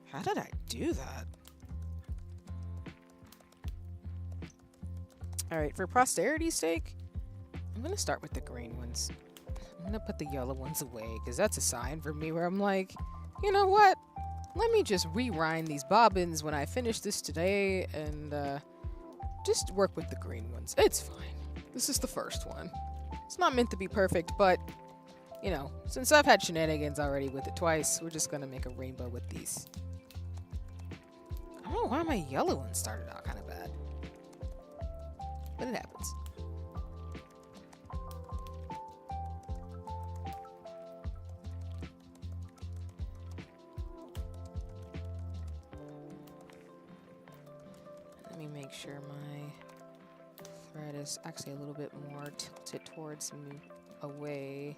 How did I do that? Alright, for posterity's sake, I'm gonna start with the green ones. I'm gonna put the yellow ones away, because that's a sign for me where I'm like, you know what? Let me just rewind these bobbins when I finish this today, and just work with the green ones. It's fine. This is the first one. It's not meant to be perfect, but, you know, since I've had shenanigans already with it twice, we're just gonna make a rainbow with these. I don't know why my yellow one started out kind of bad. But it happens. Let me make sure my thread is actually a little bit more tilted towards me away.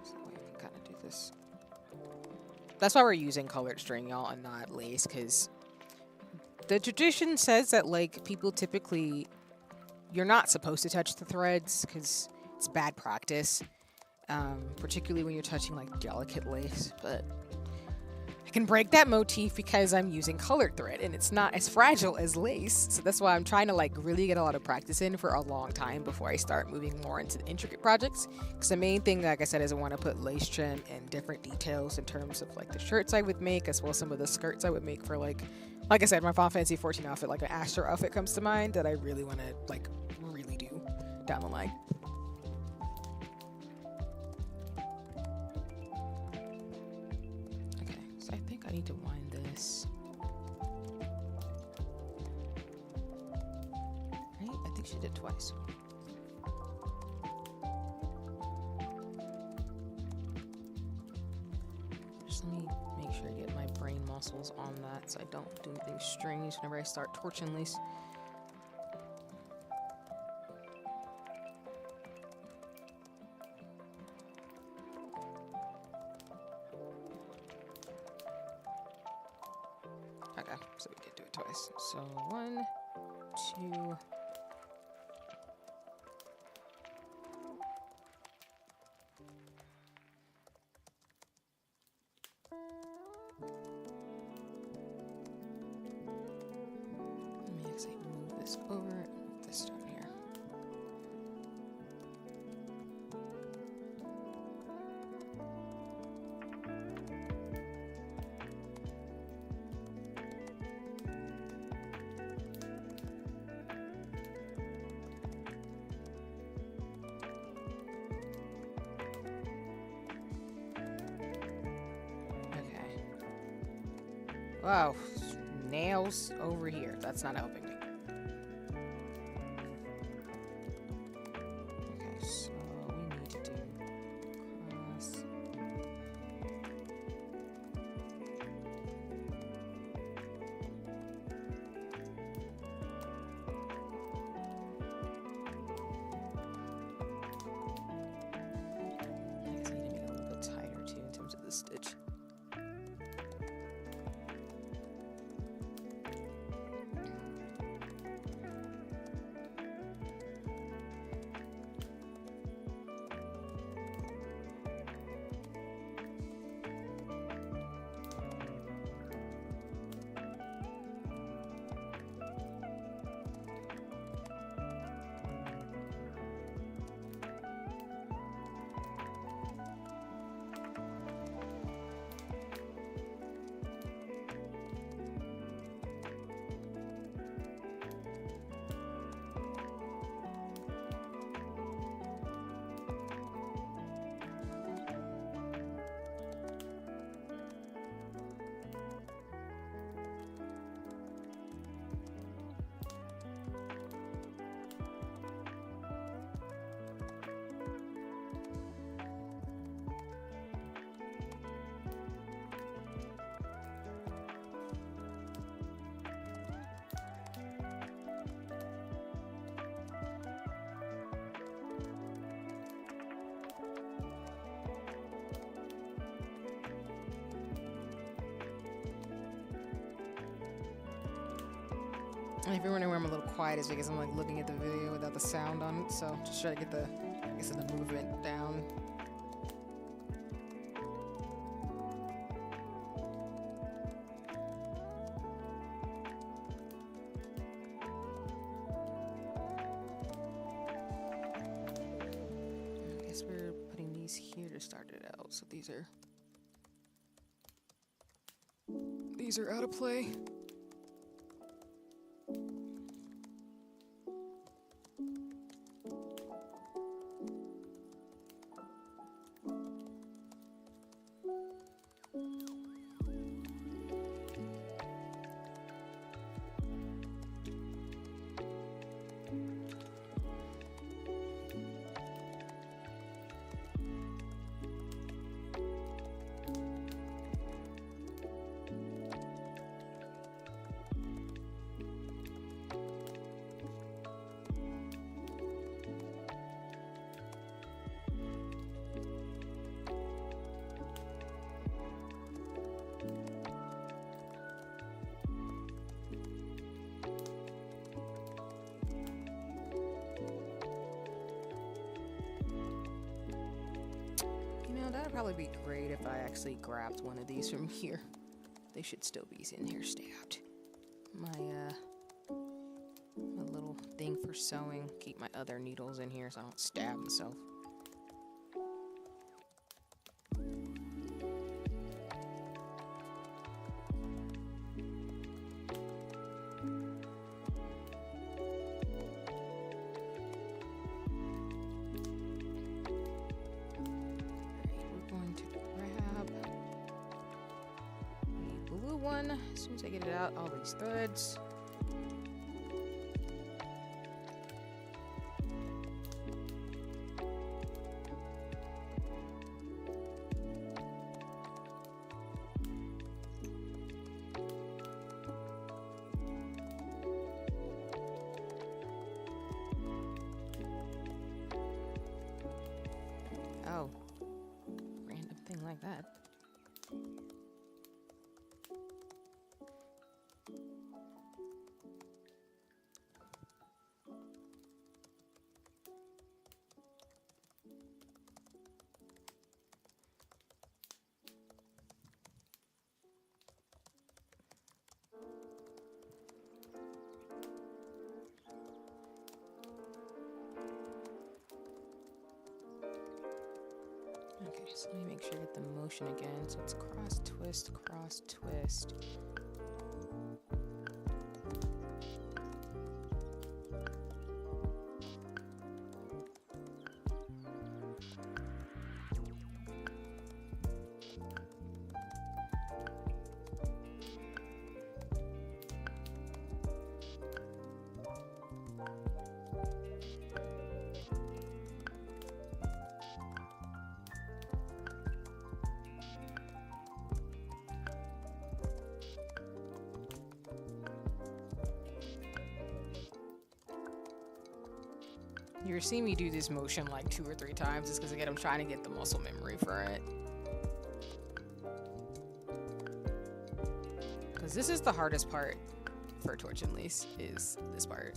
So I can kind of do this. That's why we're using colored string, y'all, and not lace, because the tradition says that, like, people typically, you're not supposed to touch the threads because it's bad practice, particularly when you're touching, like, delicate lace. But I can break that motif because I'm using colored thread, and it's not as fragile as lace. So that's why I'm trying to, like, really get a lot of practice in for a long time before I start moving more into the intricate projects. Because the main thing, like I said, is I want to put lace trim and different details in terms of, like, the shirts I would make, as well as some of the skirts I would make for, like I said, my Final Fantasy 14 outfit, like an Astro outfit comes to mind that I really want to, like, really do down the line. I think I need to wind this. Right? I think she did twice. Just let me make sure I get my brain muscles on that so I don't do anything strange whenever I start torching lace. Okay, so we did do it twice. So 1, 2. Let me actually move this over and move this down here. Wow, nails over here. That's not helping me. Okay, so we need to do cross. I guess I need to make it a little bit tighter too in terms of the stitch. And if you're wondering where I'm a little quiet, is because I'm like looking at the video without the sound on it, so just try to get the, I guess, the movement down. I guess we're putting these here to start it out, so these are out of play. that'd probably be great if I actually grabbed one of these from here. They should still be in here stabbed. My little thing for sewing. Keep my other needles in here so I don't stab myself. As soon as I get it out, all these threads. Oh, random thing like that. Okay, so let me make sure I get the motion again. So it's cross, twist, cross, twist. You're seeing me do this motion like 2 or 3 times just because, again, I'm trying to get the muscle memory for it. Because this is the hardest part for torch and lace, is this part.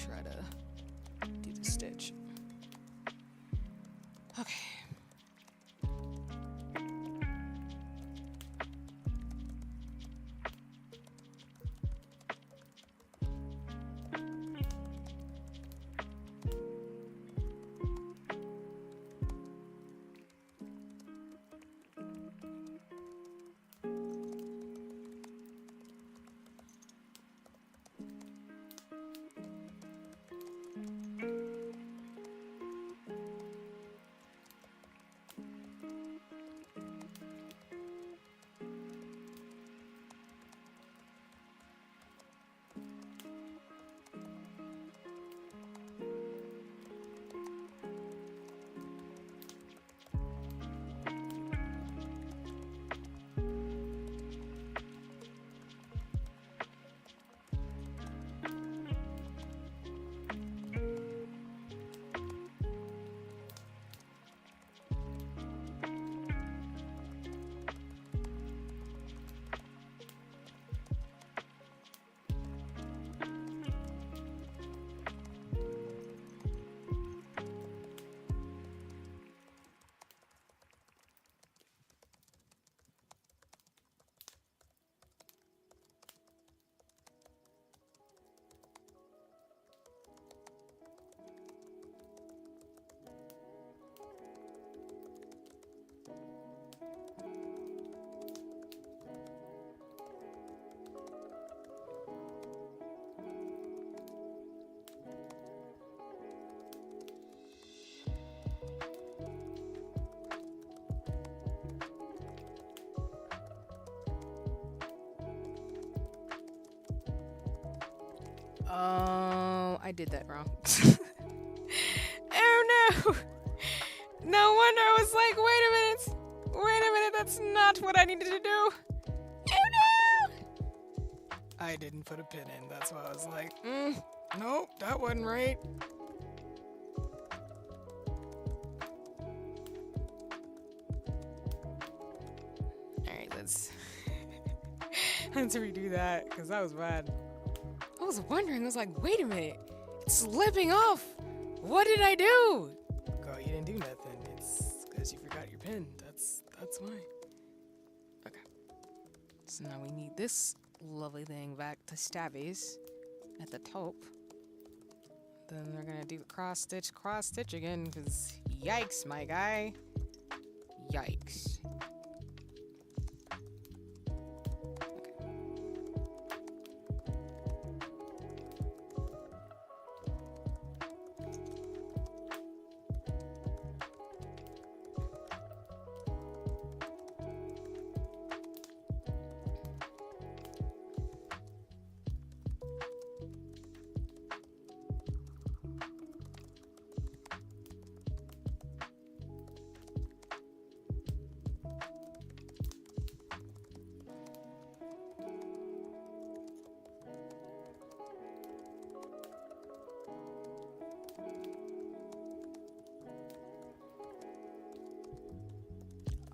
Try to do the stitch. Okay. Oh, I did that wrong. Oh no! No wonder I was like, wait a minute, that's not what I needed to do. Oh no! I didn't put a pin in, that's why I was like, nope, that wasn't right. Alright, let's redo that, because that was bad. I was wondering, I was like, wait a minute, it's slipping off. What did I do? Girl, you didn't do nothing. It's because you forgot your pin. That's why. Okay. So now we need this lovely thing back to stabbies at the top. Then we're gonna do the cross stitch again, because yikes, my guy. Yikes.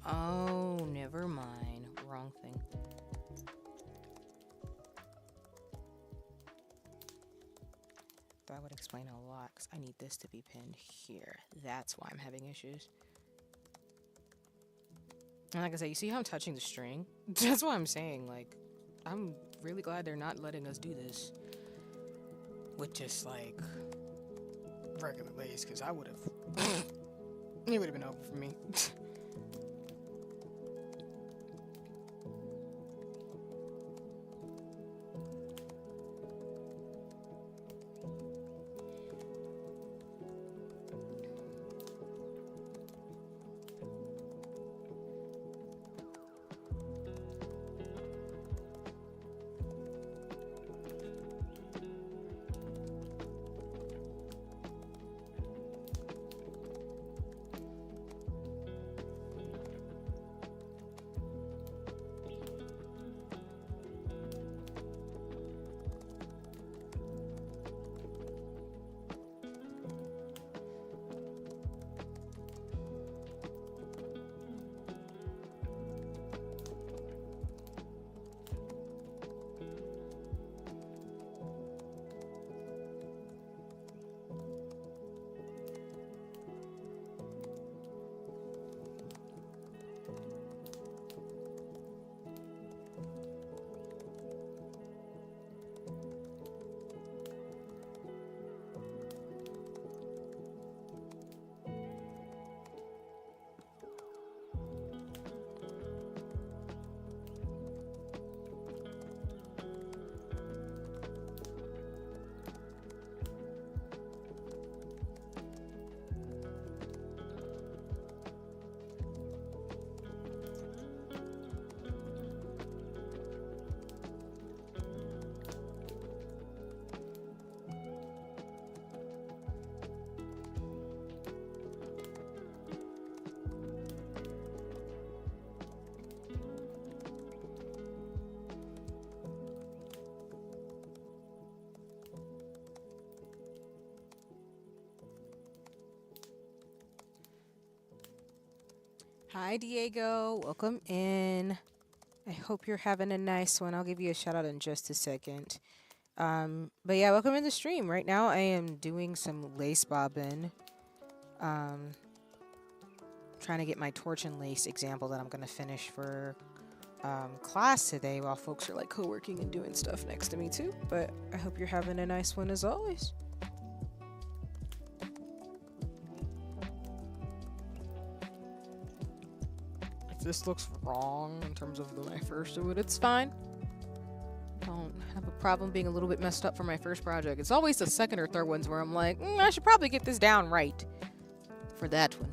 Oh, never mind. Wrong thing. That would explain a lot, because I need this to be pinned here. That's why I'm having issues. And like I said, you see how I'm touching the string? That's what I'm saying. Like, I'm really glad they're not letting us do this with just, like, regular lace, because I would have... it would have been over for me. Hi, Diego. Welcome in. I hope you're having a nice one. I'll give you a shout out in just a second. But yeah, welcome in the stream. Right now, I am doing some lace bobbin. Trying to get my torch and lace example that I'm going to finish for class today while folks are like co-working and doing stuff next to me too. But I hope you're having a nice one as always. This looks wrong in terms of when I first do it, it's fine. Don't have a problem being a little bit messed up for my first project. It's always the second or third ones where I'm like, I should probably get this down right for that one.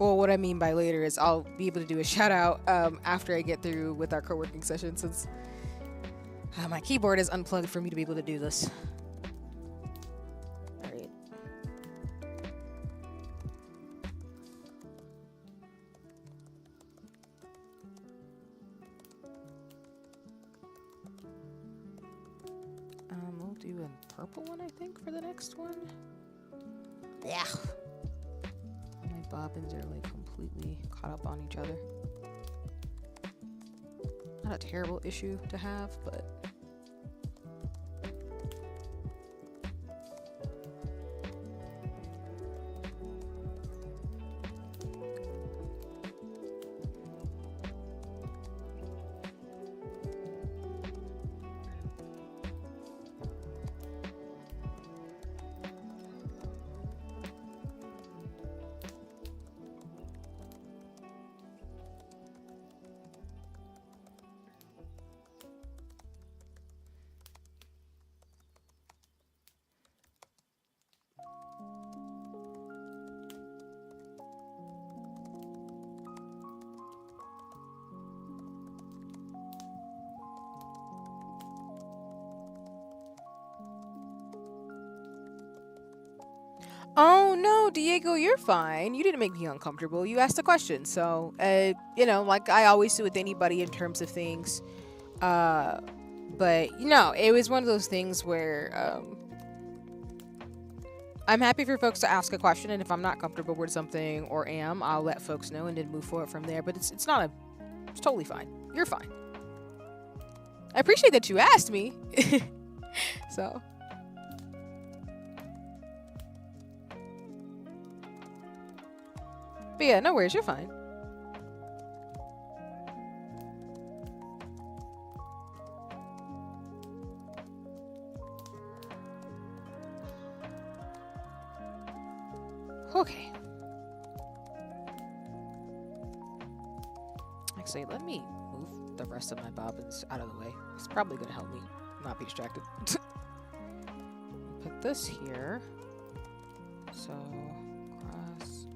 Well, what I mean by later is I'll be able to do a shout out after I get through with our co-working session, since my keyboard is unplugged for me to be able to do this. All right. We'll do a purple one, I think, for the next one. Yeah. My bobbins are like completely caught up on each other. Not a terrible issue to have, but oh no, Diego, you're fine. You didn't make me uncomfortable. You asked a question. So, you know, like I always do with anybody in terms of things. But, you know, it was one of those things where I'm happy for folks to ask a question. And if I'm not comfortable with something or am, I'll let folks know and then move forward from there. But it's totally fine. You're fine. I appreciate that you asked me. So. But yeah, no worries, you're fine. Okay. Actually, let me move the rest of my bobbins out of the way. It's probably going to help me not be distracted. Put this here. So, cross.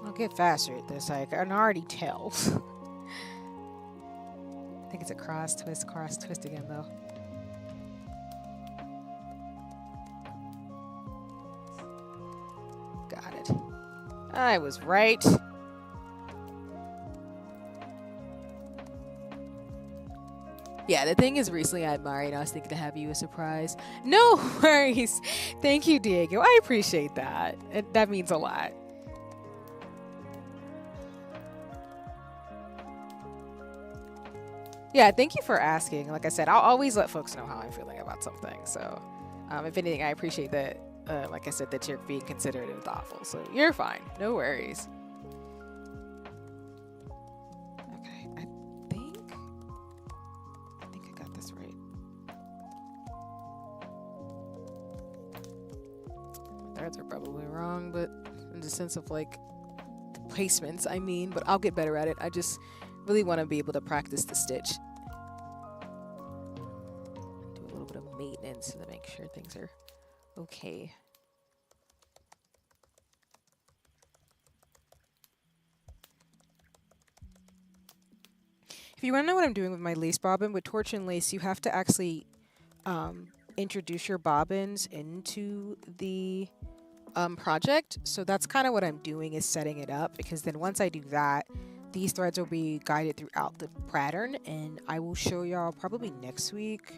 I'll get faster at this. I can already tell. I think it's a cross twist again, though. Got it. I was right. Yeah, the thing is, recently I admired. I was thinking to have you a surprise. No worries. Thank you, Diego. I appreciate that. That means a lot. Yeah, thank you for asking. Like I said, I'll always let folks know how I'm feeling about something. So, if anything, I appreciate that. Like I said, that you're being considerate and thoughtful. So you're fine. No worries. Okay, I think I got this right. My threads are probably wrong, but in the sense of like placements, I mean, but I'll get better at it. I just really want to be able to practice the stitch. Do a little bit of maintenance to make sure things are okay. If you want to know what I'm doing with my lace bobbin, with torch and lace, you have to actually introduce your bobbins into the project. So that's kind of what I'm doing, is setting it up, because then once I do that, these threads will be guided throughout the pattern, and I will show y'all probably next week,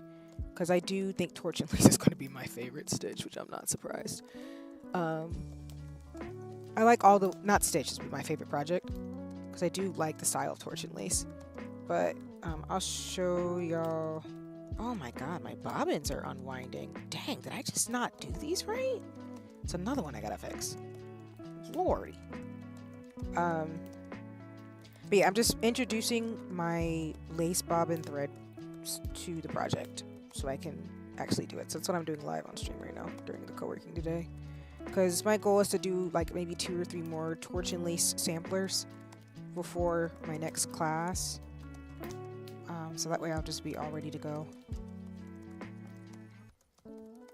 because I do think torch and lace is going to be my favorite stitch, which I'm not surprised. Um, I like all the, not stitches, but my favorite project, because I do like the style of torch and lace. But I'll show y'all. Oh my god, my bobbins are unwinding. Dang, did I just not do these right? It's another one I gotta fix. Lordy. But yeah, I'm just introducing my lace bobbin thread to the project so I can actually do it. So that's what I'm doing live on stream right now during the co-working today. Because my goal is to do like maybe 2 or 3 more torch and lace samplers before my next class. So that way I'll just be all ready to go.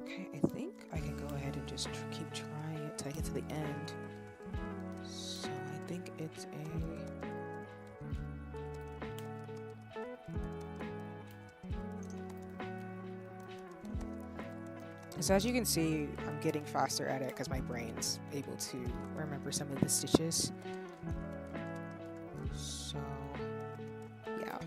Okay, I think I can go ahead and just keep trying it till I get to the end. So I think it's a... So as you can see, I'm getting faster at it because my brain's able to remember some of the stitches. So, yeah.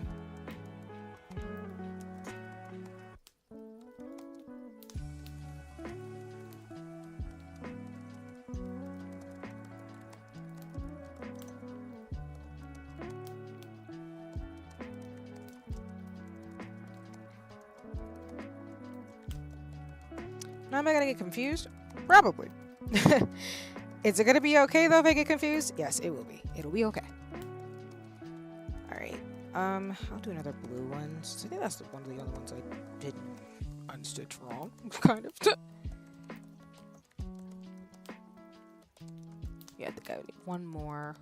Now am I gonna get confused? Probably. Is it gonna be okay though if I get confused? Yes, it will be. It'll be okay. Alright. I'll do another blue one. So I think that's one of the only ones I didn't unstitch wrong. Kind of. Yeah, I think I would need one more.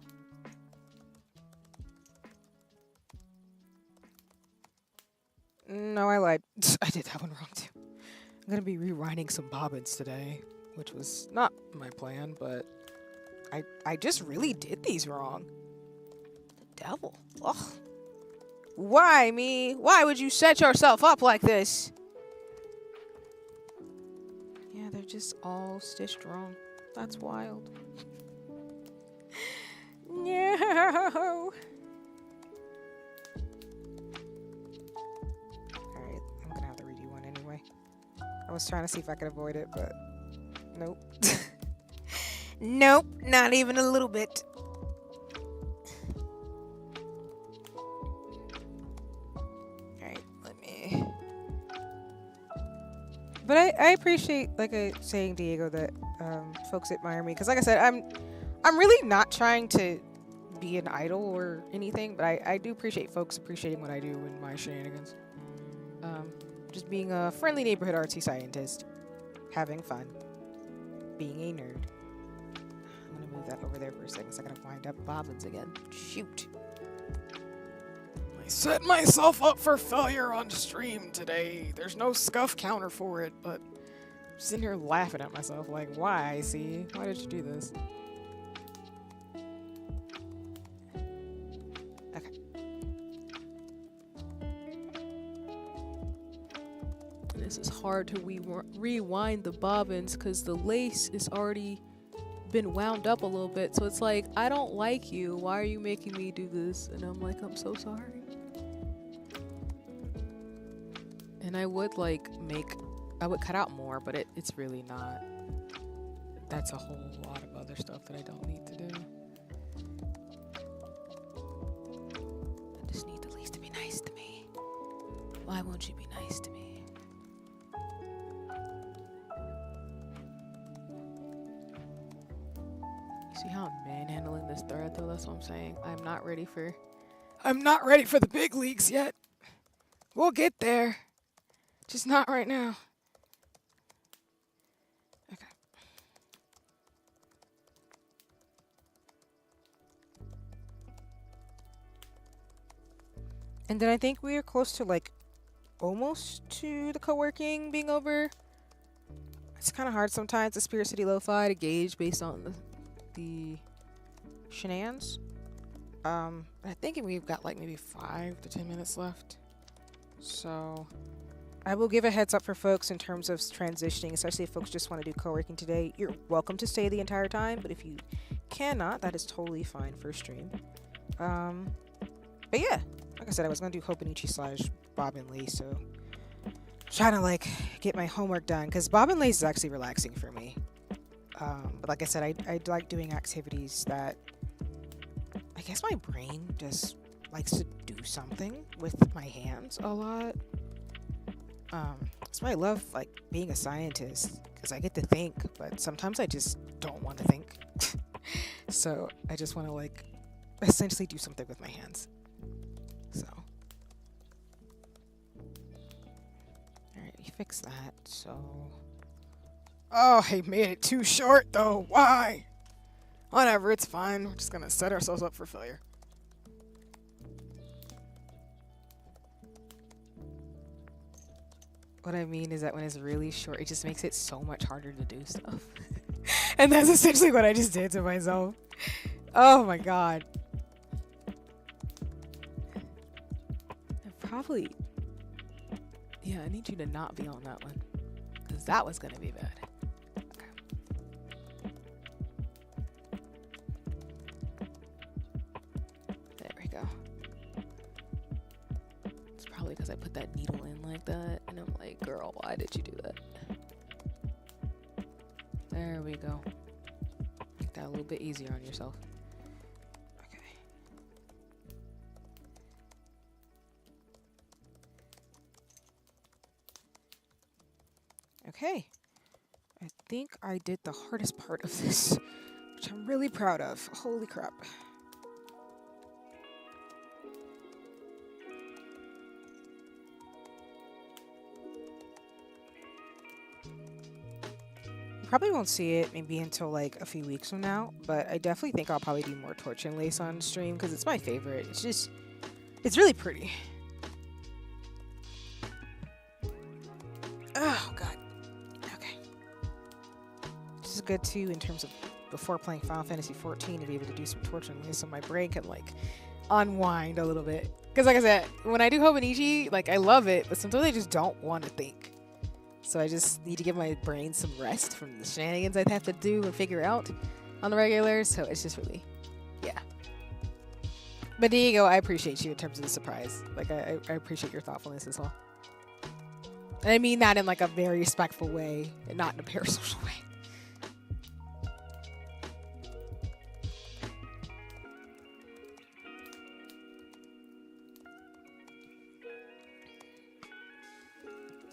No, I lied. I did that one wrong too. I'm gonna be rewinding some bobbins today, which was not my plan, but I just really did these wrong. The devil. Ugh. Why me? Why would you set yourself up like this? Yeah, they're just all stitched wrong. That's wild. No. Alright, I'm gonna have to redo one anyway. I was trying to see if I could avoid it, but nope. Nope, not even a little bit. Alright, let me... But I appreciate, like I was saying, Diego, that folks admire me. Because like I said, I'm really not trying to be an idol or anything, but I do appreciate folks appreciating what I do and my shenanigans. Just being a friendly neighborhood artsy scientist, having fun, being a nerd. I'm gonna move that over there for a second so I gotta wind up bobbins again. Shoot. I set myself up for failure on stream today. There's no scuff counter for it, but I'm sitting here laughing at myself like, why, see? Why did you do this?
This is hard to rewind the bobbins because the lace is already been wound up a little bit. So it's like, I don't like you. Why are you making me do this? And I'm like, I'm so sorry. And I would cut out more, but it's really not. That's a whole lot of other stuff that I don't need to do. I just need the lace to be nice to me. Why won't you be nice to me? See how I'm manhandling this thread though? That's what I'm saying. I'm not ready for the big leagues yet. We'll get there. Just not right now. Okay. And then I think we are close to like almost to the co-working being over. It's kind of hard sometimes, the Spirit City Lo-Fi, to gauge based on the shenanigans. I think we've got like maybe 5 to 10 minutes left. So I will give a heads up for folks in terms of transitioning, especially if folks just want to do co-working today. You're welcome to stay the entire time, but if you cannot, that is totally fine for stream. But yeah, like I said, I was gonna do Kopintea / bobbin lace, so trying to like get my homework done because bobbin lace is actually relaxing for me.
But like I said, I like doing activities that I guess my brain just likes to do something with my hands a lot. That's why I love like being a scientist because I get to think, but sometimes I just don't want to think. So I just want to like essentially do something with my hands. So, all right, we fix that. So, oh, I made it too short though. Why? Whatever, it's fine. We're just gonna set ourselves up for failure. What I mean is that when it's really short, it just makes it so much harder to do stuff. And that's essentially what I just did to myself. Oh my god. Probably. Yeah, I need you to not be on that one. Because that was going to be bad. Okay. There we go. It's probably because I put that needle in like that. And I'm like, girl, why did you do that? There we go. Make that a little bit easier on yourself. Okay, I think I did the hardest part of this, which I'm really proud of. Holy crap. You probably won't see it maybe until like a few weeks from now, but I definitely think I'll probably do more torch and lace on stream because it's my favorite. It's really pretty. Oh, God. Is good too in terms of before playing Final Fantasy 14 to be able to do some torture and lace so my brain can like unwind a little bit. Because like I said, when I do Hobonichi, like I love it, but sometimes I just don't want to think. So I just need to give my brain some rest from the shenanigans I have to do and figure out on the regular. So it's just really, yeah. But Diego, I appreciate you in terms of the surprise. Like I appreciate your thoughtfulness as well. And I mean that in like a very respectful way and not in a parasocial way.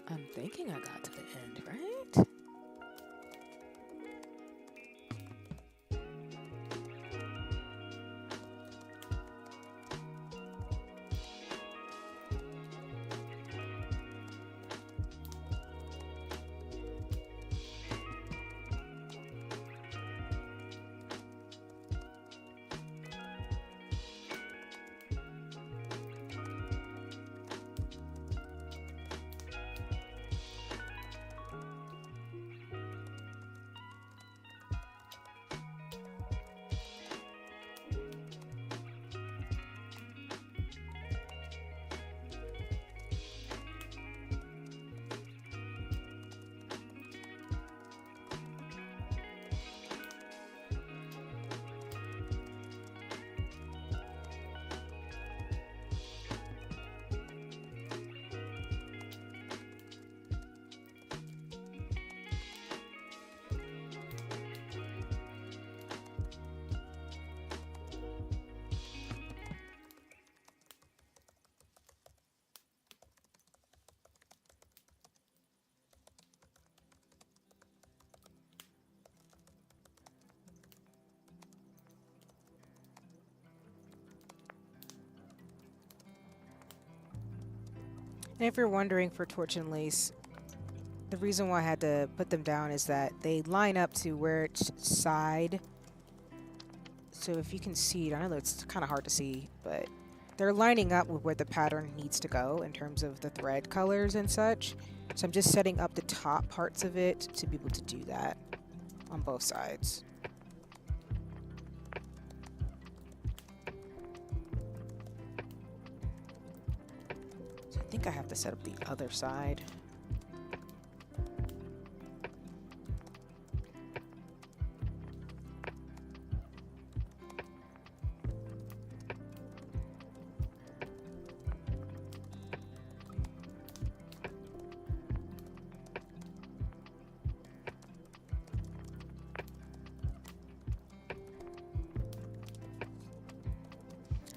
I'm thinking I got to the end, right? And if you're wondering for torch and lace, the reason why I had to put them down is that they line up to where it's side. So if you can see it, I know that it's kind of hard to see, but they're lining up with where the pattern needs to go in terms of the thread colors and such. So I'm just setting up the top parts of it to be able to do that on both sides. So I think I have to set up the other side.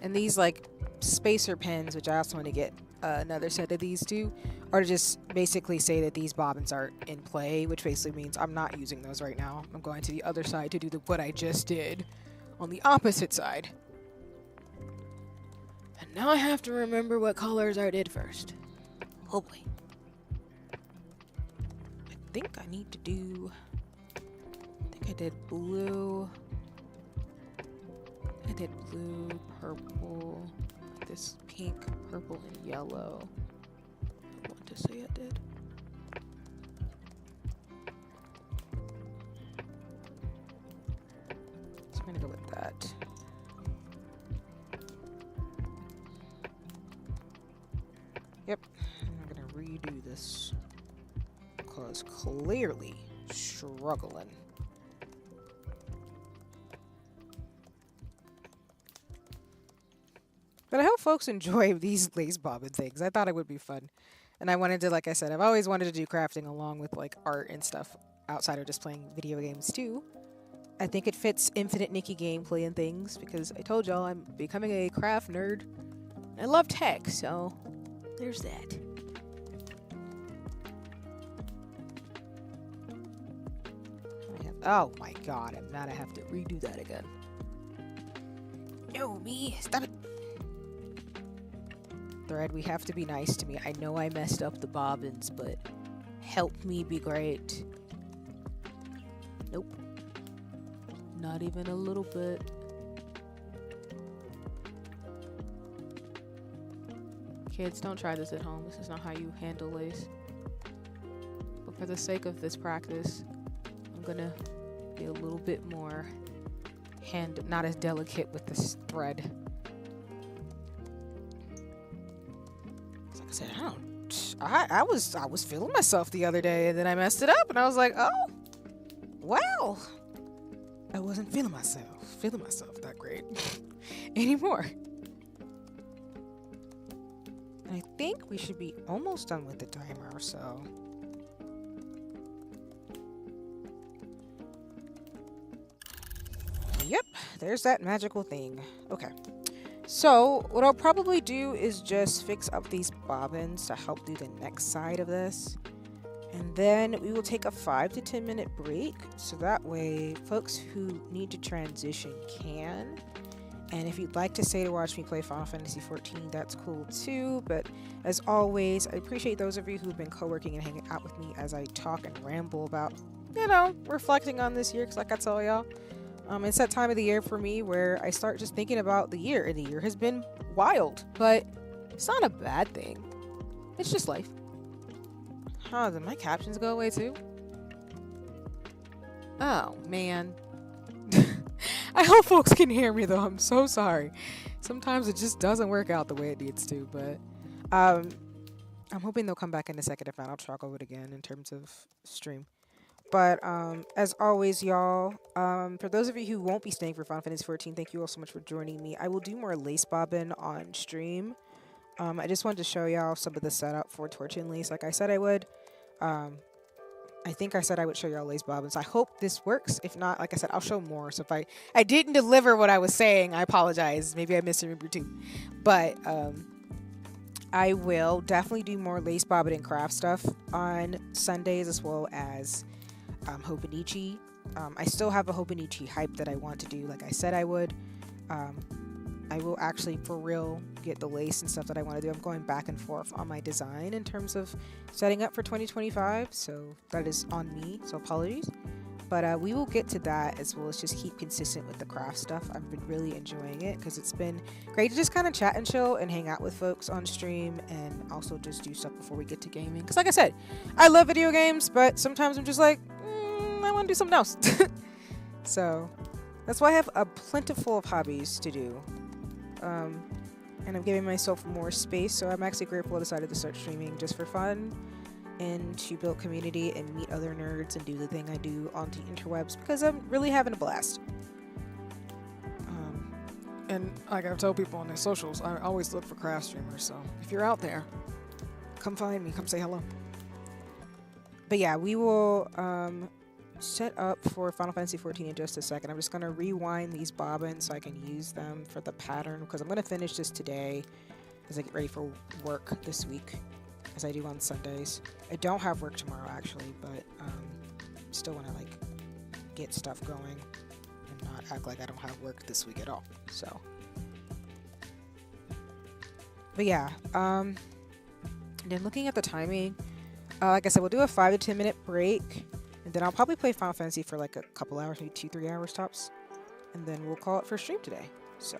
And these like spacer pins, which I also want to get another set of these too, are to just basically say that these bobbins are in play, which basically means I'm not using those right now. I'm going to the other side to do what I just did on the opposite side. And now I have to remember what colors I did first. Oh boy. I think I need to do... I think I did blue. I did blue, purple, this pink, purple, and yellow. I want to say I did. So I'm gonna go with that. Yep, I'm gonna redo this because clearly struggling. But I hope folks enjoy these lace bobbin things. I thought it would be fun. And I wanted to, like I said, I've always wanted to do crafting along with like art and stuff outside of just playing video games too. I think it fits Infinite Nikki gameplay and things because I told y'all I'm becoming a craft nerd. I love tech, so there's that. Oh my god, I'm not. I have to redo that again. No, me. Stop it. Thread, we have to be nice to me. I know I messed up the bobbins, but help me be great. Nope. Not even a little bit. Kids, don't try this at home. This is not how you handle lace. But for the sake of this practice, I'm gonna be a little bit more not as delicate with this thread. Like I said, I was feeling myself the other day, and then I messed it up, and I was like, oh, well, I wasn't feeling myself that great anymore. And I think we should be almost done with the timer, so. Yep, there's that magical thing. Okay. So, what I'll probably do is just fix up these bobbins to help do the next side of this. And then we will take a 5 to 10 minute break. So that way, folks who need to transition can. And if you'd like to stay to watch me play Final Fantasy XIV, that's cool too. But as always, I appreciate those of you who've been co-working and hanging out with me as I talk and ramble about, you know, reflecting on this year. Because like I tell y'all, it's that time of the year for me where I start just thinking about the year, and the year has been wild, but it's not a bad thing. It's just life. Huh, did my captions go away too? Oh, man. I hope folks can hear me though. I'm so sorry. Sometimes it just doesn't work out the way it needs to, but I'm hoping they'll come back in a second. If not, I'll talk over it again in terms of stream. But as always, y'all, for those of you who won't be staying for Final Fantasy XIV, thank you all so much for joining me. I will do more lace bobbin on stream. I just wanted to show y'all some of the setup for Torch and Lace like I said I would. I think I said I would show y'all lace bobbins. I hope this works. If not, like I said, I'll show more. So if I didn't deliver what I was saying, I apologize. Maybe I misremembered too. But I will definitely do more lace bobbin and craft stuff on Sundays, as well as Hobonichi. I still have a Hobonichi hype that I want to do like I said I would. I will actually for real get the lace and stuff that I want to do. I'm going back and forth on my design in terms of setting up for 2025, so that is on me, so apologies. But we will get to that, as well as just keep consistent with the craft stuff. I've been really enjoying it because it's been great to just kind of chat and chill and hang out with folks on stream, and also just do stuff before we get to gaming. Because like I said, I love video games, but sometimes I'm just like, I want to do something else. So that's why I have a plentiful of hobbies to do. And I'm giving myself more space, so I'm actually grateful I decided to start streaming just for fun and to build community and meet other nerds and do the thing I do on the interwebs, because I'm really having a blast. And like I've told people on their socials, I always look for craft streamers, so if you're out there, come find me, come say hello. But yeah, we will set up for Final Fantasy 14 in just a second. I'm just going to rewind these bobbins so I can use them for the pattern because I'm going to finish this today as I get ready for work this week, as I do on Sundays. I don't have work tomorrow actually, but still want to like get stuff going and not act like I don't have work this week at all. So, but yeah, and then looking at the timing, like I said, we'll do a 5 to 10 minute break, and then I'll probably play Final Fantasy for like a couple hours, maybe 2-3 hours tops, and then we'll call it for stream today. So,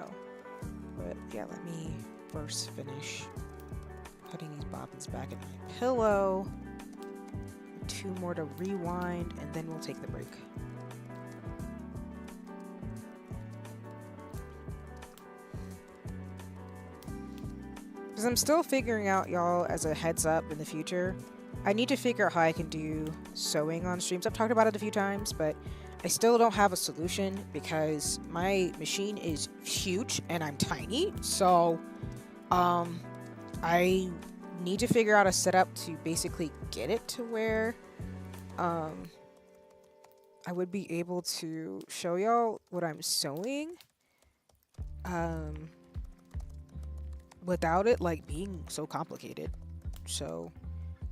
but yeah, let me first finish putting these bobbins back in my pillow. 2 more to rewind, and then we'll take the break. Because I'm still figuring out, y'all, as a heads up in the future, I need to figure out how I can do sewing on streams. I've talked about it a few times, but I still don't have a solution because my machine is huge and I'm tiny. So, I need to figure out a setup to basically get it to where I would be able to show y'all what I'm sewing without it like being so complicated. So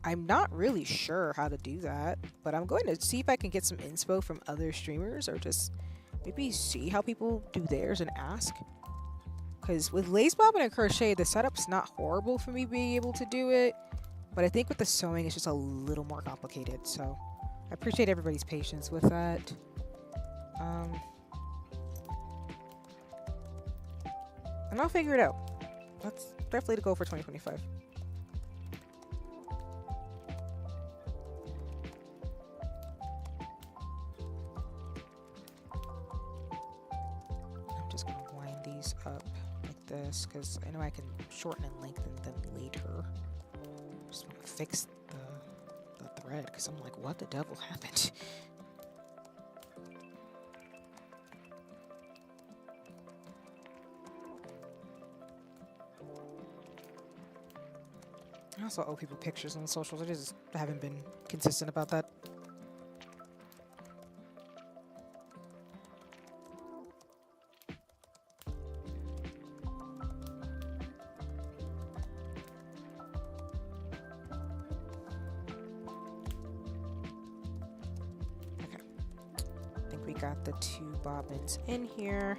I'm not really sure how to do that, but I'm going to see if I can get some inspo from other streamers or just maybe see how people do theirs and ask. Because with lace bobbin and crochet, the setup's not horrible for me being able to do it, but I think with the sewing, it's just a little more complicated. So I appreciate everybody's patience with that. And I'll figure it out. That's definitely the goal for 2025. I'm just going to wind these up like this because I know I can shorten and lengthen them later. Just want to fix the thread because I'm like, what the devil happened? I also owe people pictures on socials. I just haven't been consistent about that. Okay. I think we got the 2 bobbins in here.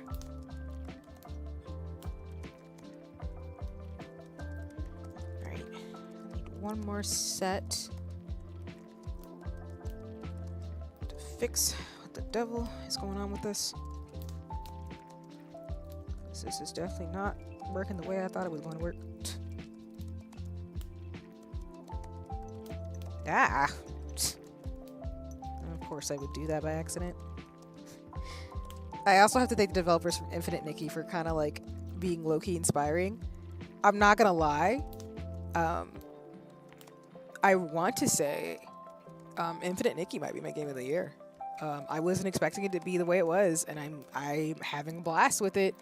One more set to fix what the devil is going on with this. This is definitely not working the way I thought it was going to work. Ah! Of course I would do that by accident. I also have to thank the developers from Infinite Nikki for kind of like being low-key inspiring. I'm not gonna lie. I want to say Infinite Nikki might be my game of the year. I wasn't expecting it to be the way it was, and I'm having a blast with it.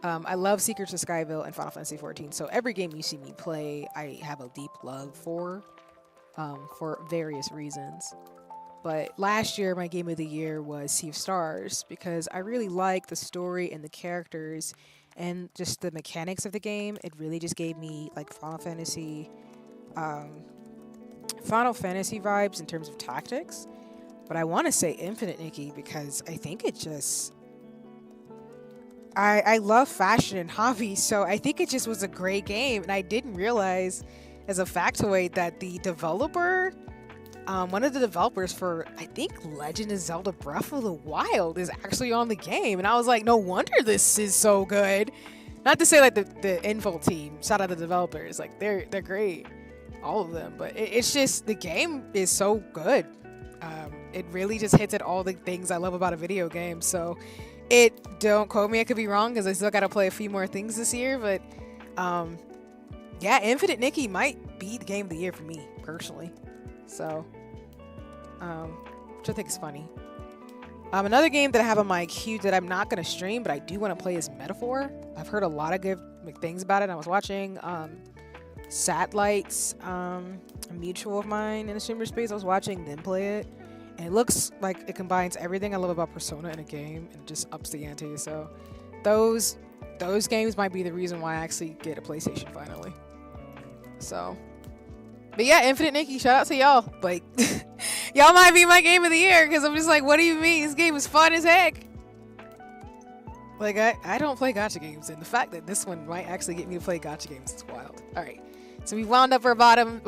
I love Secrets of Skyville and Final Fantasy 14, so every game you see me play, I have a deep love for various reasons. But last year, my game of the year was Sea of Stars because I really liked the story and the characters and just the mechanics of the game. It really just gave me like Final Fantasy vibes in terms of tactics. But I want to say Infinite Nikki because I think it just... I love fashion and hobbies, so I think it just was a great game. And I didn't realize as a factoid that the developer, one of the developers for, I think, Legend of Zelda Breath of the Wild is actually on the game. And I was like, no wonder this is so good. Not to say like the info team, shout out to the developers, like they're great. All of them, but it's just the game is so good. It really just hits at all the things I love about a video game. So don't quote me, I could be wrong because I still got to play a few more things this year, but yeah, Infinite Nikki might be the game of the year for me personally. So which I think is funny. Another game that I have on my queue that I'm not going to stream but I do want to play is Metaphor. I've heard a lot of good things about it. I was watching Satlights, a mutual of mine in the streamer space. I was watching them play it, And it looks like it combines everything I love about Persona in a game and just ups the ante. So those those games might be the reason why I actually get a PlayStation finally. So, but yeah, Infinite Nikki, shout out to y'all. Like, y'all might be my game of the year because I'm just like, what do you mean? This game is fun as heck. Like, I don't play gacha games, and the fact that this one might actually get me to play gacha games is wild. All right, so we wound up our bobbin,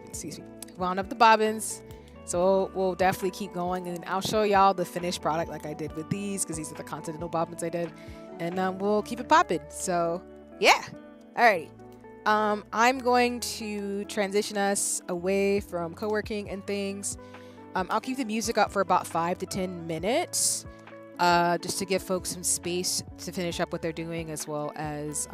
excuse me. Wound up the bobbins. So we'll definitely keep going, and I'll show y'all the finished product like I did with these, because these are the continental bobbins I did, and we'll keep it popping. So yeah, alrighty. I'm going to transition us away from co-working and things. I'll keep the music up for about 5 to 10 minutes, just to give folks some space to finish up what they're doing, as well as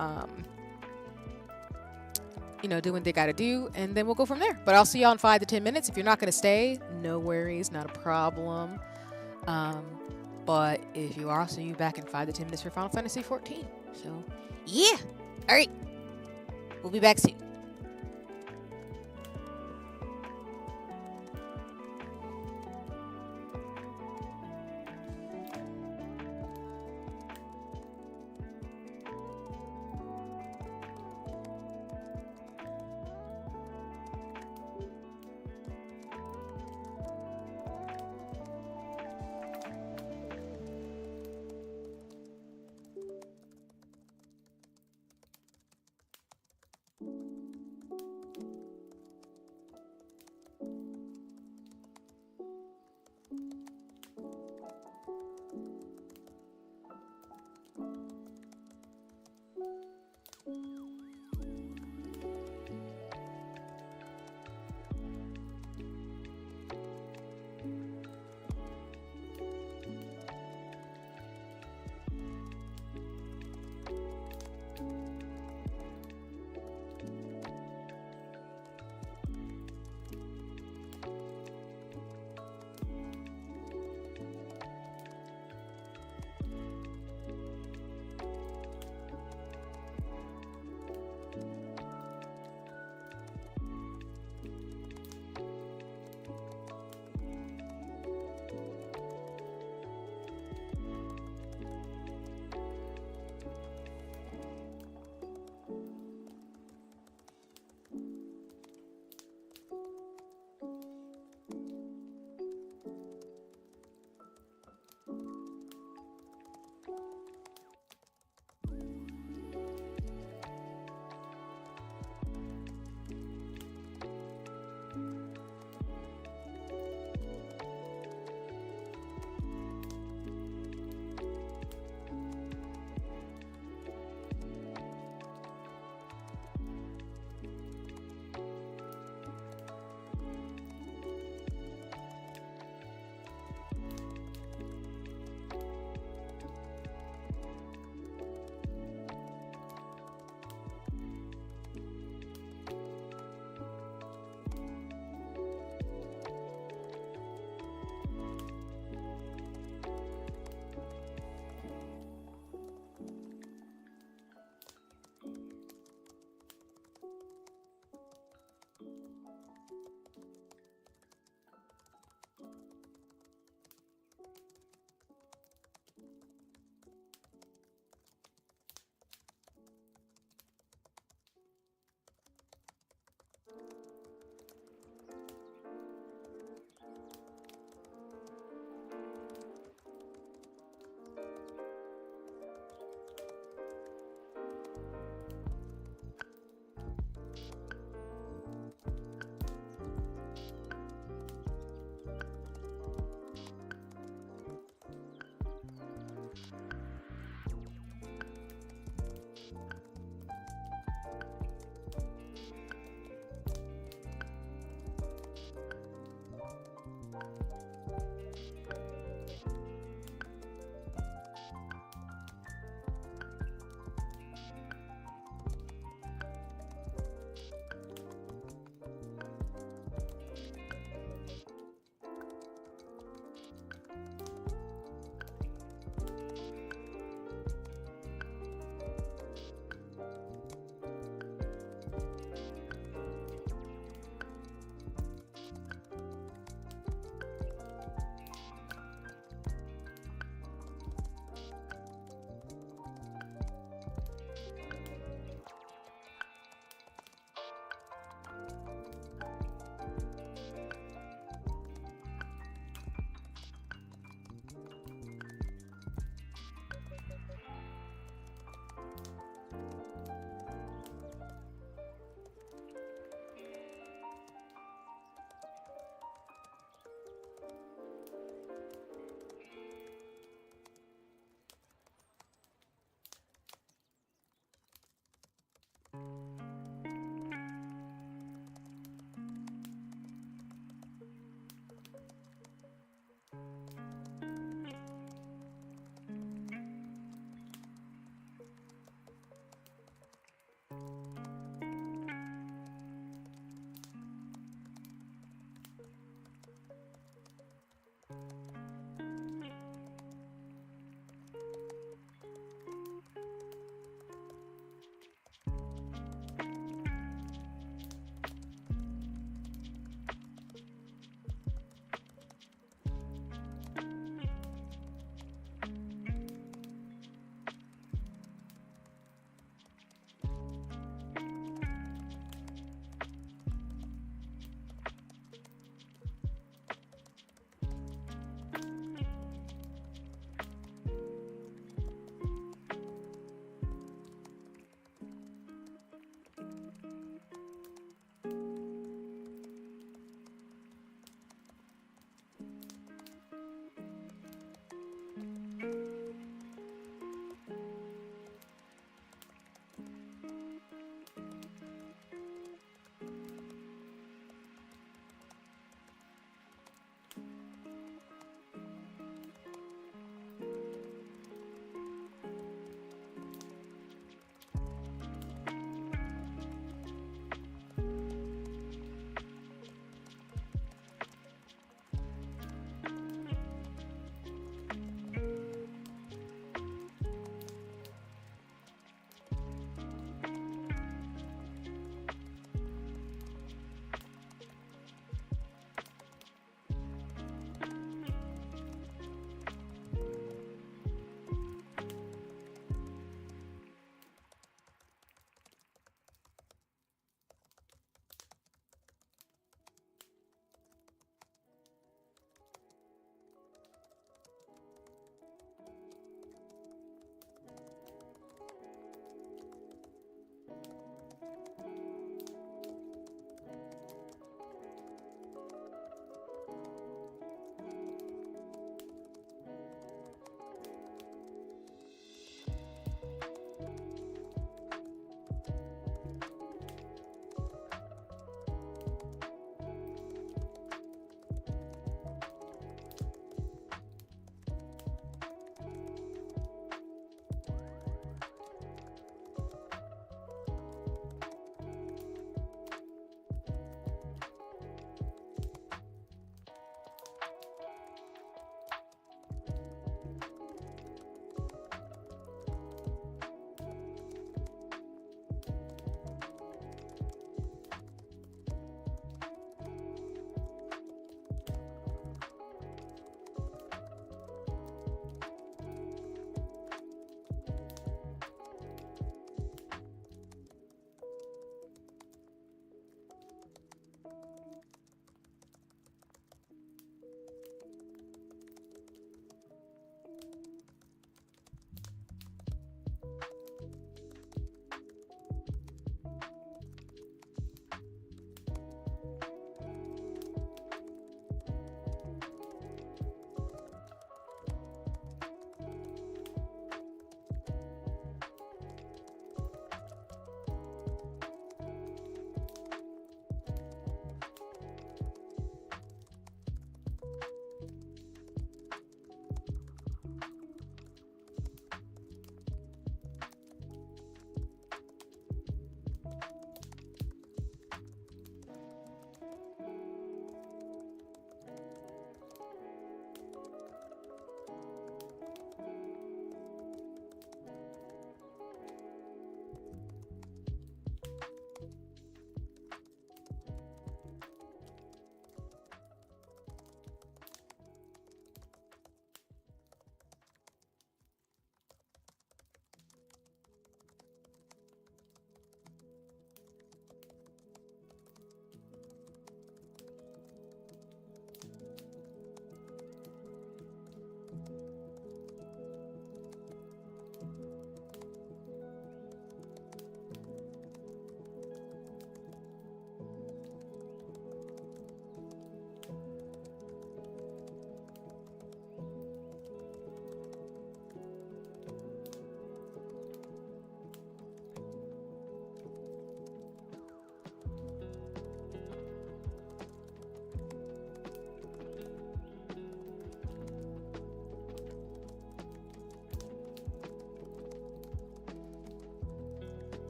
do what they gotta do, and then we'll go from there. But I'll see y'all in 5 to 10 minutes. If you're not gonna stay, no worries, not a problem. But if you are, I'll see you back in 5 to 10 minutes for Final Fantasy 14. So, yeah. All right. We'll be back soon.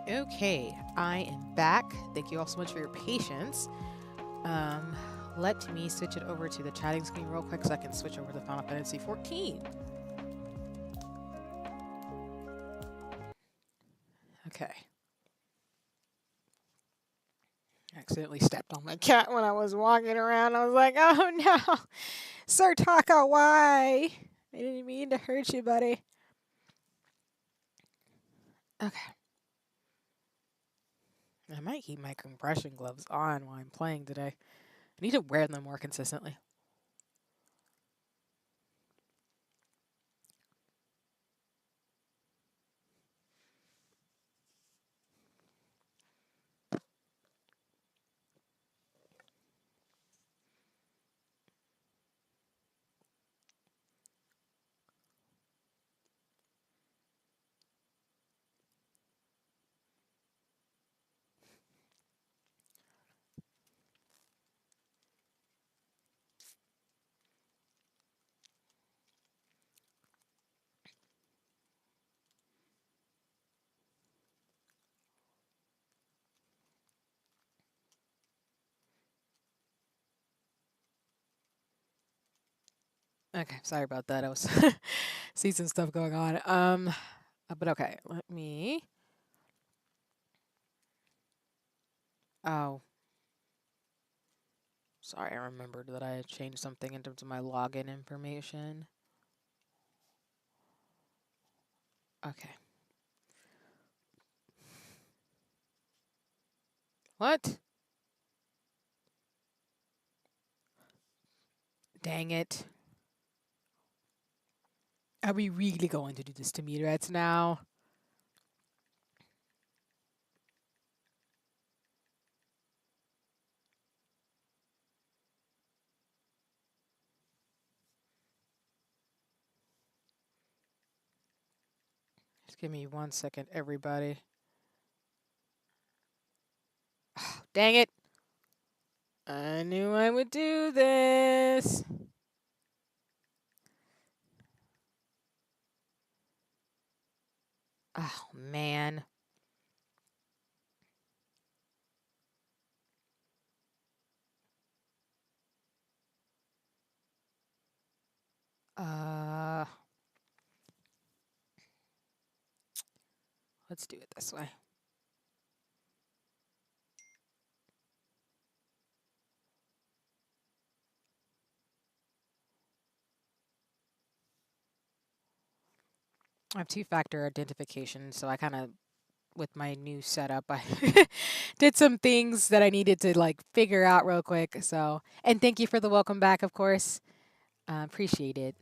Okay, I am back. Thank you all so much for your patience. Let me switch it over to the chatting screen real quick so I can switch over to Final Fantasy 14. Okay. I accidentally stepped on my cat when I was walking around. I was like, oh no. Sir Taka, why? I didn't mean to hurt you, buddy. Okay. I might keep my compression gloves on while I'm playing today. I need to wear them more consistently. Okay, sorry about that. I was see some stuff going on. But okay, let me. Oh, sorry, I remembered that I had changed something in terms of my login information. Okay. What? Dang it. Are we really going to do this to meteorites now? Just give me 1 second, everybody. Dang it. I knew I would do this. Oh, man. Uh, let's do it this way. I have two-factor identification, so I kind of, with my new setup, I did some things that I needed to like figure out real quick. So, and thank you for the welcome back, of course. Appreciate it.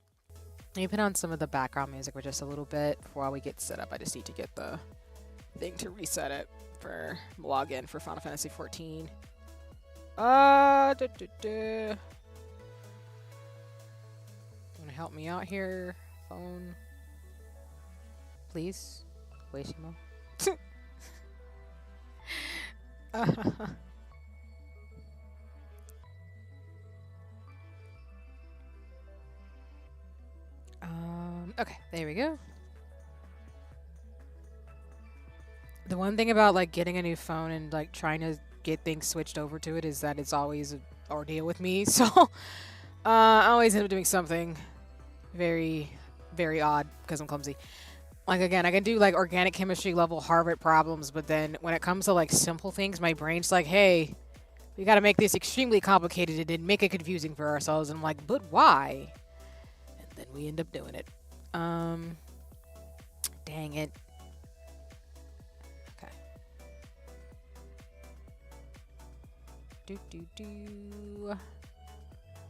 Let me put on some of the background music for just a little bit while we get set up. I just need to get the thing to reset it for login for Final Fantasy 14. Want to help me out here, phone? Please, Washimo. Okay, there we go. The one thing about like getting a new phone and like trying to get things switched over to it is that it's always an ordeal with me. So I always end up doing something very, very odd because I'm clumsy. Like again, I can do like organic chemistry level Harvard problems, but then when it comes to like simple things, my brain's like, hey, we got to make this extremely complicated and then make it confusing for ourselves. And I'm like, but why? And then we end up doing it. Dang it. Okay.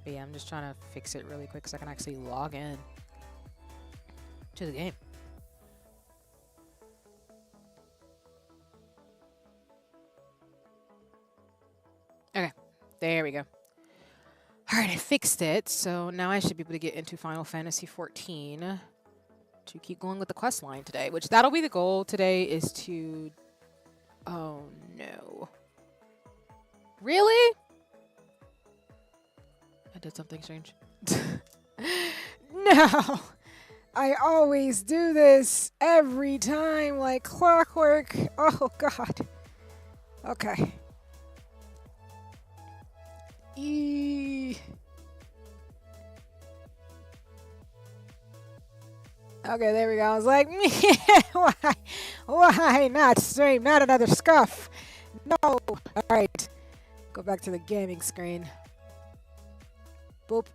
But yeah, I'm just trying to fix it really quick so I can actually log in to the game. Okay, there we go. All right, I fixed it, so now I should be able to get into Final Fantasy 14 to keep going with the quest line today, which that'll be the goal today is to... Oh, no. Really? I did something strange. No! I always do this every time like clockwork. Oh god. Okay. Okay, there we go. I was like, why not stream? Not another scuff. No. All right. Go back to the gaming screen. Boop.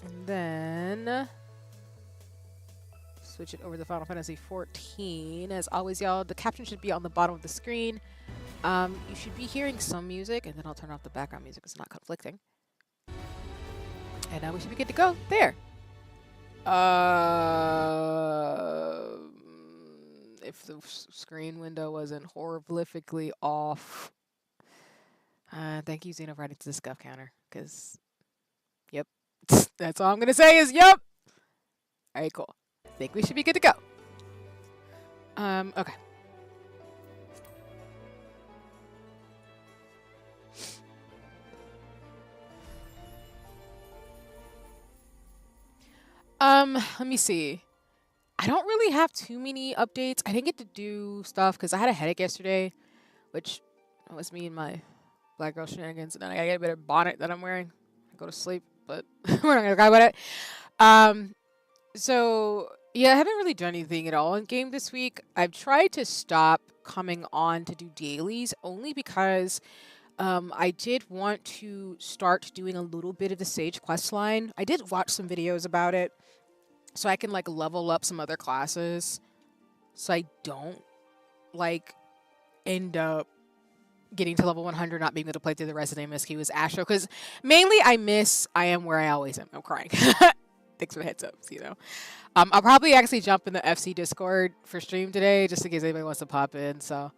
And then switch it over to Final Fantasy 14. As always, y'all, the caption should be on the bottom of the screen. You should be hearing some music, and then I'll turn off the background music. It's not conflicting. And now we should be good to go. There. If the screen window wasn't horrifically off. Thank you, Xeno, for adding to the scuff counter. Because, yep. That's all I'm going to say is, yep. All right, cool. I think we should be good to go. Okay. Let me see. I don't really have too many updates. I didn't get to do stuff because I had a headache yesterday, which was me and my black girl shenanigans, and then I gotta get a better bonnet that I'm wearing. I go to sleep, but we're not gonna talk about it. So yeah, I haven't really done anything at all in game this week. I've tried to stop coming on to do dailies only because I did want to start doing a little bit of the Sage quest line. I did watch some videos about it, so I can like level up some other classes, so I don't like end up getting to level 100, not being able to play through the rest of the MSQ as Astro, because mainly I am where I always am. I'm crying. Thanks for the heads ups, you know. I'll probably actually jump in the FC Discord for stream today, just in case anybody wants to pop in. So,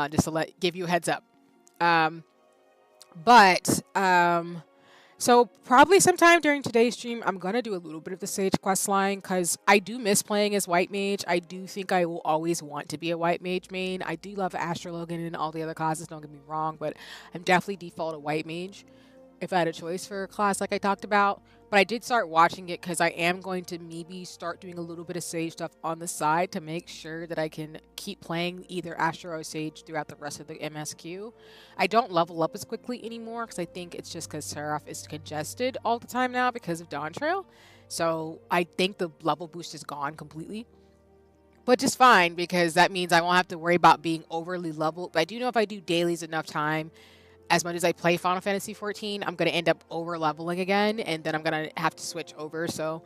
just to give you a heads up. So probably sometime during today's stream, I'm gonna do a little bit of the Sage quest line because I do miss playing as White Mage. I do think I will always want to be a White Mage main. I do love Astro Logan and all the other classes, don't get me wrong, but I'm definitely default a White Mage if I had a choice for a class like I talked about. But I did start watching it because I am going to maybe start doing a little bit of Sage stuff on the side to make sure that I can keep playing either Astro or Sage throughout the rest of the MSQ. I don't level up as quickly anymore because I think it's just because Seraph is congested all the time now because of Dawn Trail. So I think the level boost is gone completely. But just fine because that means I won't have to worry about being overly leveled. But I do know if I do dailies enough time, as much as I play Final Fantasy 14, I'm going to end up over-leveling again, and then I'm going to have to switch over. So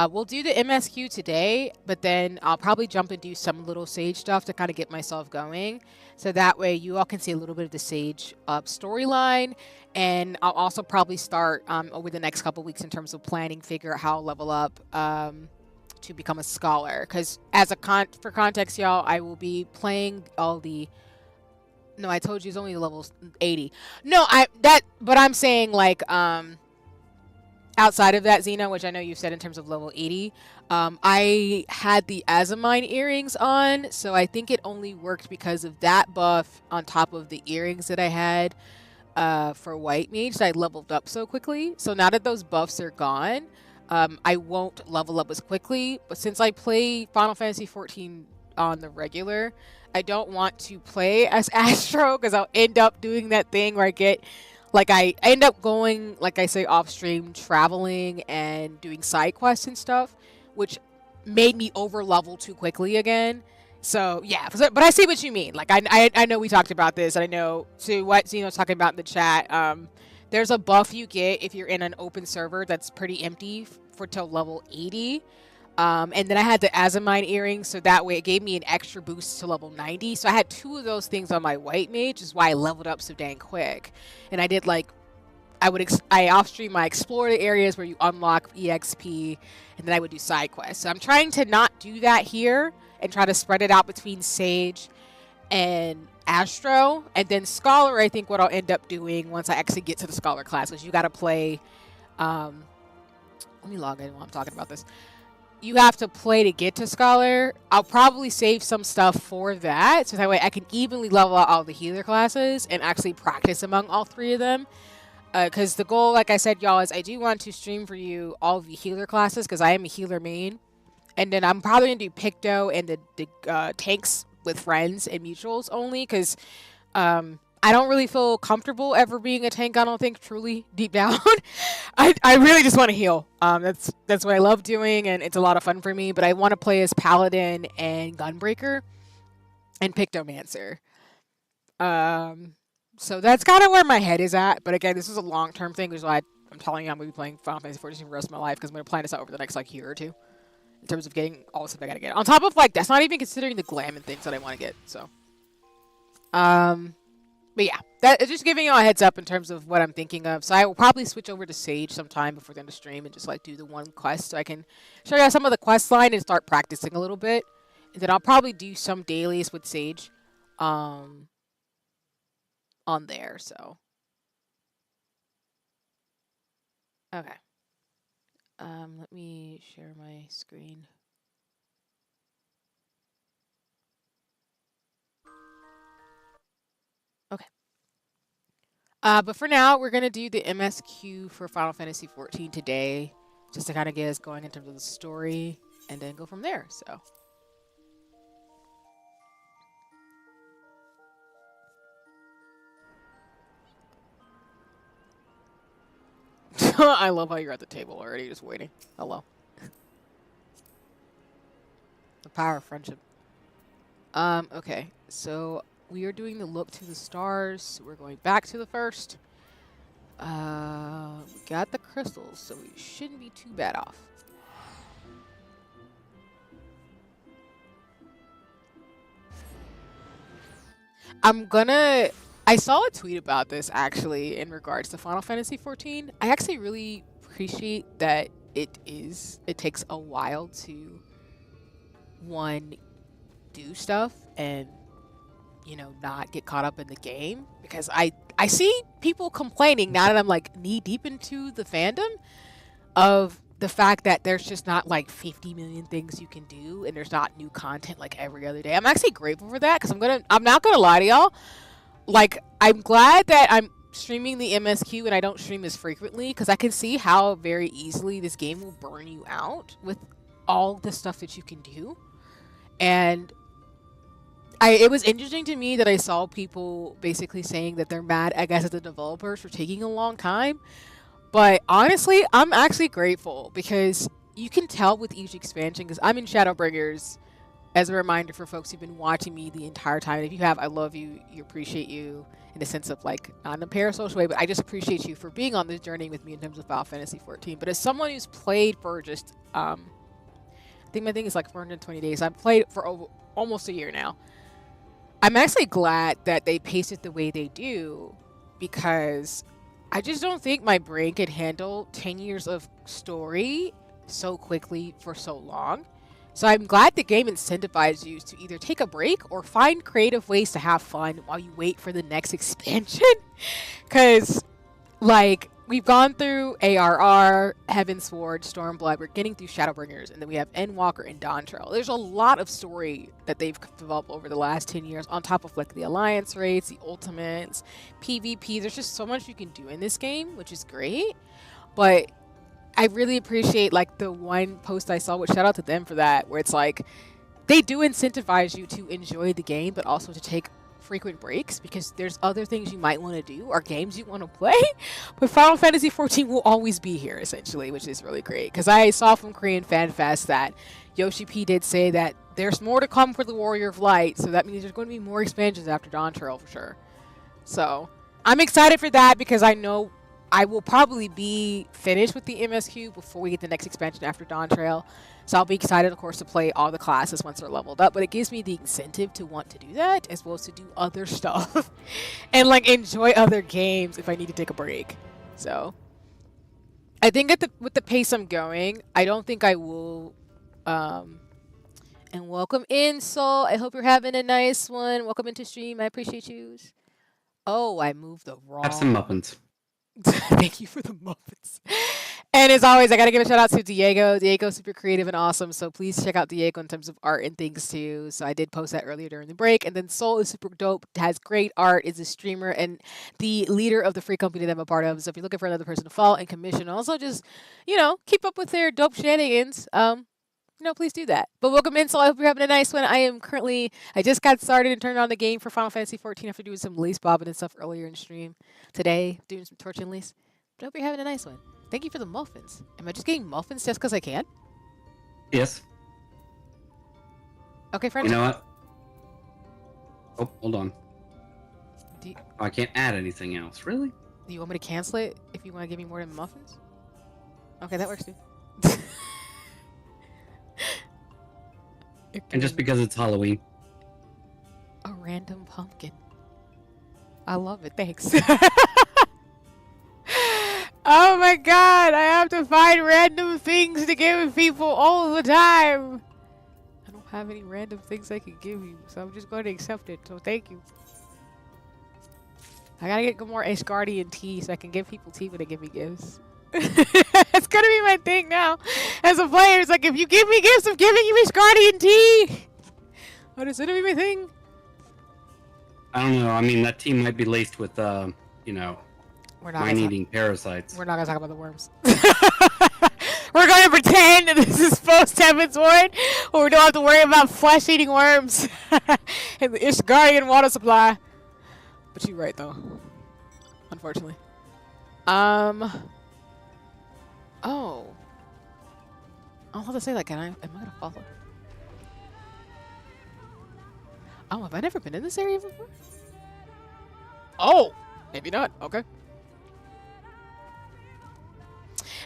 we'll do the MSQ today, but then I'll probably jump and do some little Sage stuff to kind of get myself going. So that way you all can see a little bit of the Sage storyline, and I'll also probably start over the next couple weeks in terms of planning, figure out how I'll level up to become a scholar. Because as for context, y'all, I will be playing all the... No, I told you it's only level 80. No, but I'm saying like outside of that, Xena, which I know you said in terms of level 80, I had the Azamine earrings on, so I think it only worked because of that buff on top of the earrings that I had for White Mage that I leveled up so quickly. So now that those buffs are gone, I won't level up as quickly. But since I play Final Fantasy 14 on the regular, I don't want to play as Astro because I'll end up doing that thing where I end up going, like I say, off stream, traveling and doing side quests and stuff, which made me over level too quickly again. So yeah, but I see what you mean. Like I know we talked about this, and I know to what Xeno's talking about in the chat. There's a buff you get if you're in an open server that's pretty empty for till level 80. And then I had the Azamine earrings, so that way it gave me an extra boost to level 90. So I had 2 of those things on my White Mage, is why I leveled up so dang quick. And I did like, I off stream, I explore the areas where you unlock EXP, and then I would do side quests. So I'm trying to not do that here and try to spread it out between Sage and Astro, and then Scholar. I think what I'll end up doing once I actually get to the Scholar class, because you got to play. Let me log in while I'm talking about this. You have to play to get to Scholar. I'll probably save some stuff for that, so that way I can evenly level out all the healer classes and actually practice among all 3 of them. Because the goal, like I said, y'all, is I do want to stream for you all of the healer classes because I am a healer main. And then I'm probably going to do Picto and the tanks with friends and mutuals only because I don't really feel comfortable ever being a tank. I don't think truly deep down. I really just want to heal. That's what I love doing, and it's a lot of fun for me. But I want to play as Paladin and Gunbreaker and Pictomancer. So that's kind of where my head is at. But again, this is a long term thing, which is why I'm telling you I'm gonna be playing Final Fantasy 14 for the rest of my life because I'm gonna plan this out over the next like year or two in terms of getting all the stuff I gotta get. On top of like that's not even considering the glam and things that I want to get. So, but yeah, that is just giving you a heads up in terms of what I'm thinking of. So I will probably switch over to Sage sometime before the end of stream and just like do the one quest so I can show you some of the quest line and start practicing a little bit. And then I'll probably do some dailies with Sage, on there. So okay. Let me share my screen. Okay. But for now, we're gonna do the MSQ for Final Fantasy 14 today, just to kind of get us going in terms of the story, and then go from there. So. I love how you're at the table already, just waiting. Hello. The power of friendship. Okay. So we are doing the look to the stars. We're going back to the first. We got the crystals, so we shouldn't be too bad off. I saw a tweet about this actually in regards to Final Fantasy 14. I actually really appreciate that it takes a while to one do stuff and not get caught up in the game because I see people complaining now that I'm like knee deep into the fandom of the fact that there's just not like 50 million things you can do and there's not new content like every other day. I'm actually grateful for that because I'm not gonna lie to y'all. Like I'm glad that I'm streaming the MSQ and I don't stream as frequently because I can see how very easily this game will burn you out with all the stuff that you can do. And it was interesting to me that I saw people basically saying that they're mad, I guess, at the developers for taking a long time. But honestly, I'm actually grateful because you can tell with each expansion, because I'm in Shadowbringers as a reminder for folks who've been watching me the entire time. And if you have, I love you, appreciate you in the sense of like, not in a parasocial way, but I just appreciate you for being on this journey with me in terms of Final Fantasy 14. But as someone who's played for just, I think my thing is like 420 days. I've played for almost a year now. I'm actually glad that they paced it the way they do because I just don't think my brain could handle 10 years of story so quickly for so long. So I'm glad the game incentivizes you to either take a break or find creative ways to have fun while you wait for the next expansion. Because, like, we've gone through ARR, Heavensward, Stormblood, we're getting through Shadowbringers, and then we have Endwalker and Dawntrail. There's a lot of story that they've developed over the last 10 years on top of like the alliance raids, the ultimates, PvP. There's just so much you can do in this game, which is great. But I really appreciate like the one post I saw, which shout out to them for that, where it's like they do incentivize you to enjoy the game, but also to take frequent breaks because there's other things you might want to do or games you want to play. But Final Fantasy 14 will always be here essentially, which is really great. Because I saw from Korean Fan Fest that Yoshi P did say that there's more to come for the Warrior of Light, so that means there's going to be more expansions after Dawntrail for sure. So I'm excited for that because I know I will probably be finished with the MSQ before we get the next expansion after Dawntrail. So I'll be excited, of course, to play all the classes once they're leveled up. But it gives me the incentive to want to do that, as well as to do other stuff and like enjoy other games if I need to take a break. So I think with the pace I'm going, I don't think I will. And welcome in, Soul. I hope you're having a nice one. Welcome into stream. I appreciate you. Oh, I moved the wrong.
Have some muffins.
Thank you for the muffins. And as always, I gotta give a shout out to Diego. Diego's super creative and awesome, so please check out Diego in terms of art and things too. So I did post that earlier during the break. And then Soul is super dope, has great art, is a streamer and the leader of the free company that I'm a part of. So if you're looking for another person to follow and commission, also just, keep up with their dope shenanigans, please do that. But welcome in, Soul. I hope you're having a nice one. I just got started and turned on the game for Final Fantasy 14 after doing some lace bobbing and stuff earlier in stream today, doing some torch and lace. But I hope you're having a nice one. Thank you for the muffins. Am I just getting muffins just because I can?
Yes.
Okay, friend.
You know what? Oh, hold on. I can't add anything else. Really?
Do you want me to cancel it if you want to give me more than muffins? Okay, that works too.
And just because it's Halloween.
A random pumpkin. I love it. Thanks. Oh my god, I have to find random things to give people all the time. I don't have any random things I can give you, so I'm just going to accept it, so thank you. I gotta get more Guardian tea so I can give people tea when they give me gifts. It's gonna be my thing now. As a player, it's like, if you give me gifts, I'm giving you Guardian tea. What is gonna be my thing?
I don't know. I mean, that tea might be laced with, mind-eating parasites.
We're not gonna talk about the worms. We're gonna pretend that this is post-Heaven's Ward, where we don't have to worry about flesh-eating worms and the Ishgarian water supply. But you're right, though. Unfortunately. Oh. I'll have to say that. Am I gonna follow? Oh, have I never been in this area before? Oh, maybe not. Okay.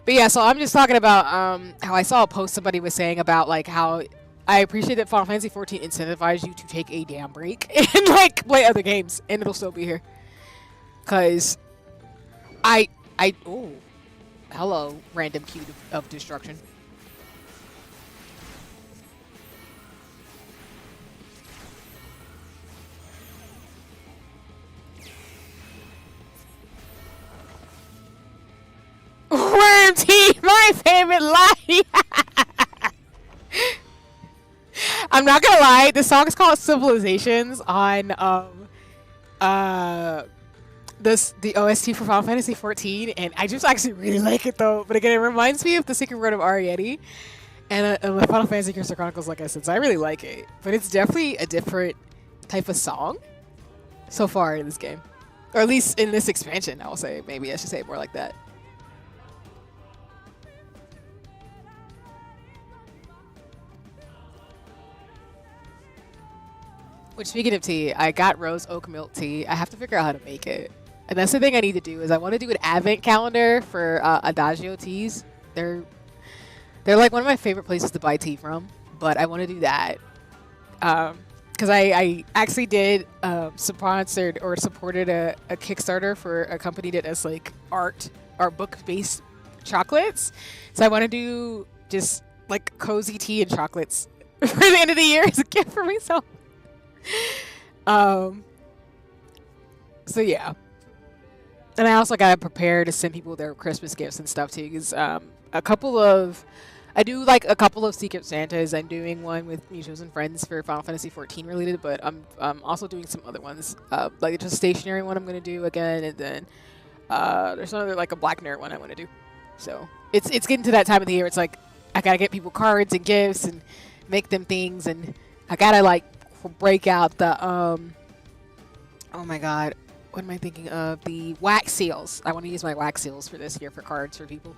But yeah, so I'm just talking about how I saw a post somebody was saying about like how I appreciate that Final Fantasy 14 incentivized you to take a damn break and like play other games, and it'll still be here. Cause oh, hello, random cube of destruction. Worm tea, my favorite lie. I'm not gonna lie, the song is called Civilizations on the OST for Final Fantasy 14, and I just actually really like it though. But again, it reminds me of the Secret Road of Ariete and Final Fantasy Crystal Chronicles, like I said, so I really like it. But it's definitely a different type of song so far in this game, or at least in this expansion. I will say, maybe I should say it more like that. Which, speaking of tea, I got rose oak milk tea. I have to figure out how to make it. And that's the thing I need to do is I want to do an advent calendar for Adagio teas. They're like one of my favorite places to buy tea from. But I want to do that. Because I actually did sponsored or supported a Kickstarter for a company that does like art or book-based chocolates. So I want to do just like cozy tea and chocolates for the end of the year as a gift for myself. So yeah, and I also got prepared to send people their Christmas gifts and stuff too, because I do like a couple of Secret Santas. I'm doing one with Mutuals and Friends for Final Fantasy 14 related, but I'm also doing some other ones, like just a stationary one I'm gonna do again, and then there's another like a Black Nerd one I want to do. So it's getting to that time of the year. It's like I gotta get people cards and gifts and make them things, and I gotta like break out the oh my god, what am I thinking of? The wax seals. I want to use my wax seals for this year for cards for people.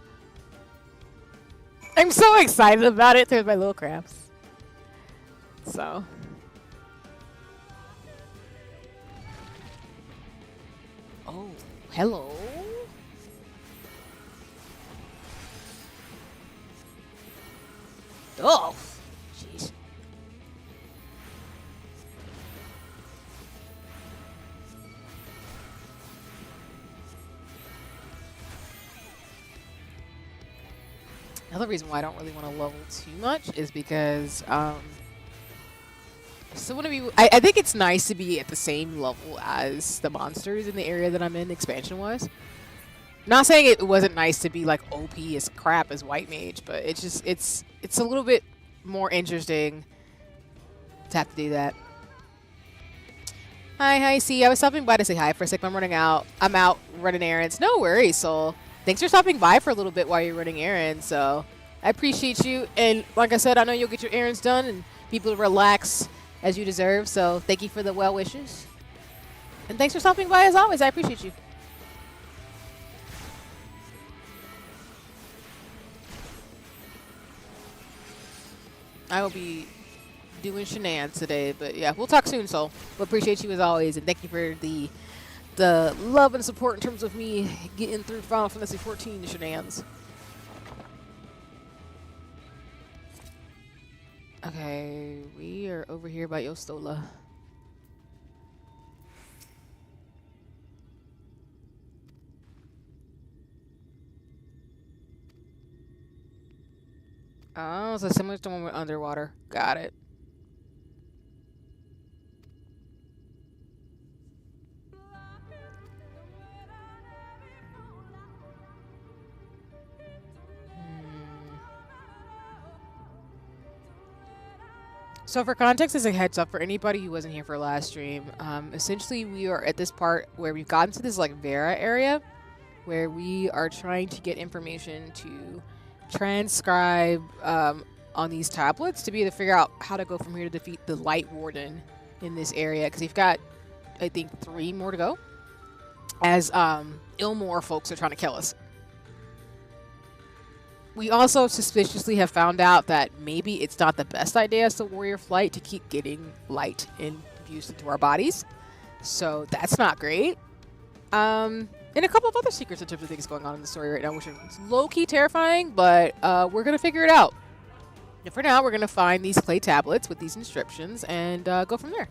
I'm so excited about it through my little crafts. So oh, hello. Oh, jeez. Another reason why I don't really want to level too much is because I think it's nice to be at the same level as the monsters in the area that I'm in expansion-wise. Not saying it wasn't nice to be like OP as crap as white mage, but it's just it's a little bit more interesting to have to do that. Hi, see, I was stopping by to say hi for a sec. I'm running out. I'm out running errands. No worries, Soul. Thanks for stopping by for a little bit while you're running errands. So I appreciate you. And like I said, I know you'll get your errands done and be able to relax as you deserve. So thank you for the well wishes. And thanks for stopping by as always. I appreciate you. I will be doing shenanigans today, but yeah, we'll talk soon, Soul. We'll appreciate you as always, and thank you for the love and support in terms of me getting through Final Fantasy 14 shenanigans. Okay, we are over here by Yostola. Oh, so similar to one with underwater. Got it. So for context, as a heads up for anybody who wasn't here for last stream, essentially we are at this part where we've gotten to this like Vera area where we are trying to get information to transcribe on these tablets to be able to figure out how to go from here to defeat the Light Warden in this area, because we've got, I think, 3 more to go as Ilmore folks are trying to kill us. We also suspiciously have found out that maybe it's not the best idea as a warrior flight to keep getting light infused into our bodies. So that's not great. And a couple of other secrets in terms of things going on in the story right now, which are low-key terrifying, but we're going to figure it out. And for now, we're going to find these clay tablets with these inscriptions and go from there.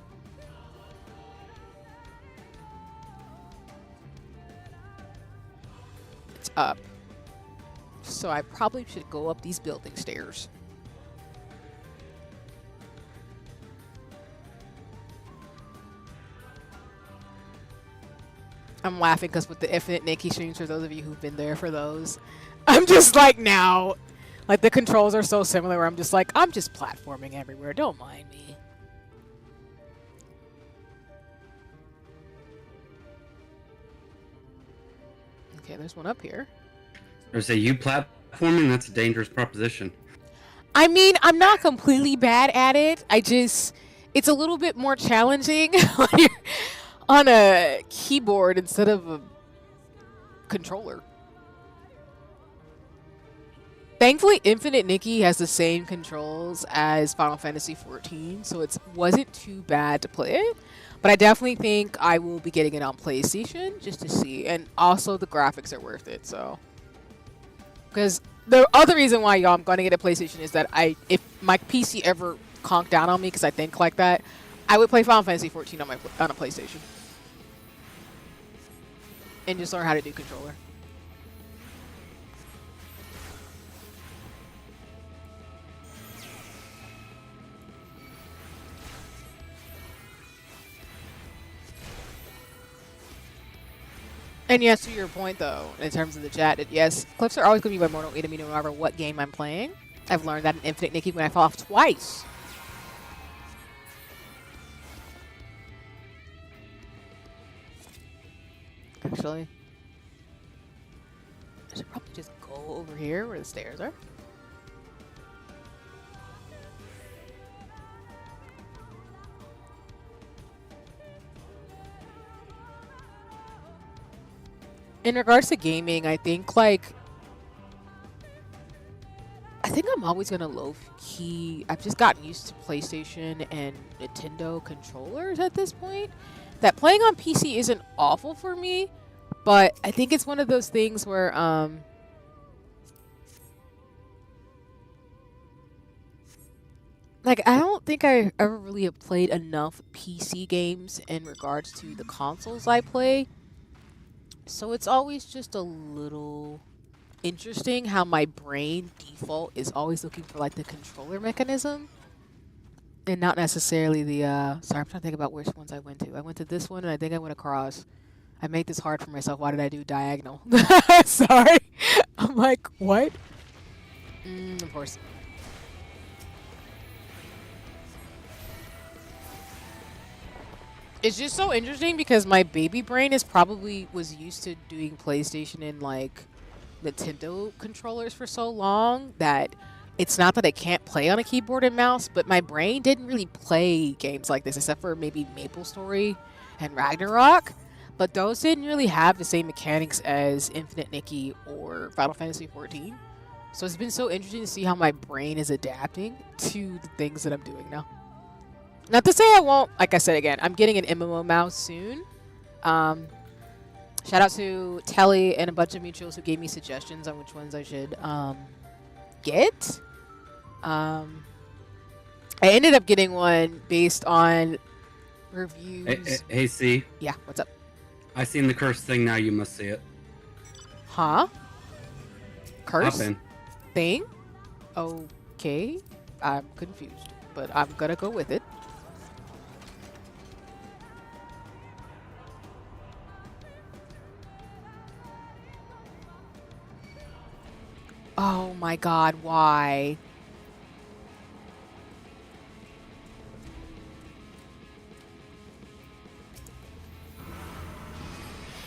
It's up. So I probably should go up these building stairs. I'm laughing because with the Infinite Nikki streams, for those of you who've been there for those, I'm just like now, like the controls are so similar where I'm just like, I'm just platforming everywhere. Don't mind me. Okay, there's one up here.
Or say you platforming, that's a dangerous proposition.
I mean, I'm not completely bad at it. It's a little bit more challenging when you're on a keyboard instead of a controller. Thankfully, Infinite Nikki has the same controls as Final Fantasy 14, so it wasn't too bad to play it. But I definitely think I will be getting it on PlayStation just to see. And also, the graphics are worth it, so... Because the other reason why, y'all, I'm going to get a PlayStation is that if my PC ever conked down on me, because I think like that, I would play Final Fantasy 14 on a PlayStation. And just learn how to do controller. And yes, to your point, though, in terms of the chat, yes, clips are always going to be my mortal enemy no matter what game I'm playing. I've learned that in Infinite Nikki when I fell off twice. Actually, I should probably just go over here where the stairs are. In regards to gaming, I think I'm always gonna low-key. I've just gotten used to PlayStation and Nintendo controllers at this point. That playing on PC isn't awful for me, but I think it's one of those things where like I don't think I ever really have played enough PC games in regards to the consoles I play. So it's always just a little interesting how my brain default is always looking for like the controller mechanism and not necessarily the sorry, I'm trying to think about which ones I went to. I went to this one and I think I went across. I made this hard for myself. Why did I do diagonal? Sorry. I'm like, what? Of course. It's just so interesting because my baby brain was used to doing PlayStation and like Nintendo controllers for so long that it's not that I can't play on a keyboard and mouse, but my brain didn't really play games like this except for maybe MapleStory and Ragnarok. But those didn't really have the same mechanics as Infinite Nikki or Final Fantasy XIV. So it's been so interesting to see how my brain is adapting to the things that I'm doing now. Not to say I won't, like I said again, I'm getting an MMO mouse soon. Shout out to Telly and a bunch of mutuals who gave me suggestions on which ones I should get. I ended up getting one based on reviews.
Hey, C.
Yeah, what's up?
I seen the curse thing, now you must see it.
Huh? Curse
Hop in.
thing? Okay. I'm confused, but I'm gonna go with it. Oh my god, why?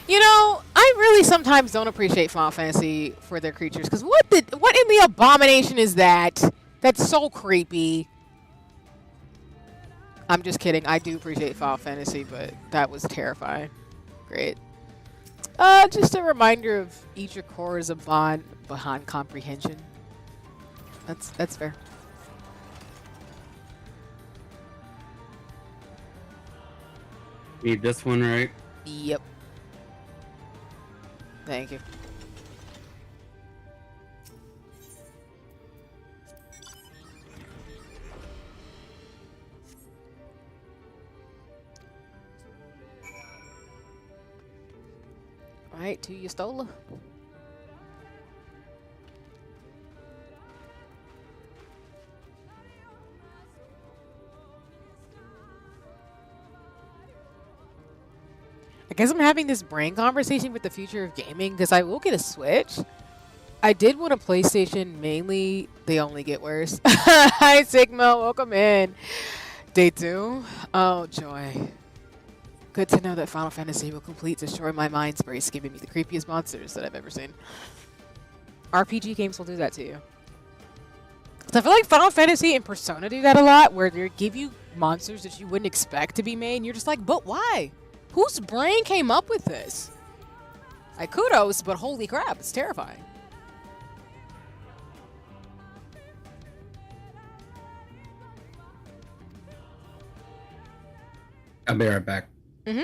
You know, I really sometimes don't appreciate Final Fantasy for their creatures, because what in the abomination is that? That's so creepy. I'm just kidding. I do appreciate Final Fantasy, but that was terrifying. Great. Just a reminder of each core is a bond behind comprehension. That's fair.
Need this one, right?
Yep. Thank you. Alright, to Yastola. I guess I'm having this brain conversation with the future of gaming because I will get a Switch. I did want a PlayStation, mainly they only get worse. Hi Sigma, welcome in. Day 2. Oh joy. Good to know that Final Fantasy will completely destroy my mind space, giving me the creepiest monsters that I've ever seen. RPG games will do that to you. So I feel like Final Fantasy and Persona do that a lot, where they give you monsters that you wouldn't expect to be made, and you're just like, but why? Whose brain came up with this? Like, kudos, but holy crap, it's terrifying.
I'll be right back.
Mm-hmm.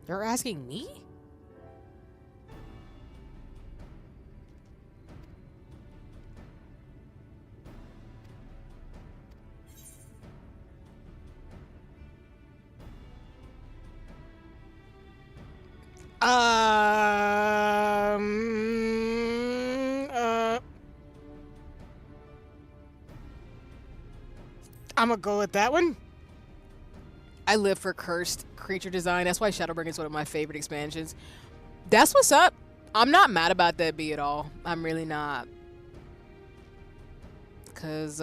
You're asking me? I'm gonna go with that one. I live for cursed creature design. That's why Shadowbring is one of my favorite expansions. That's what's up. I'm not mad about that B at all. I'm really not. Cause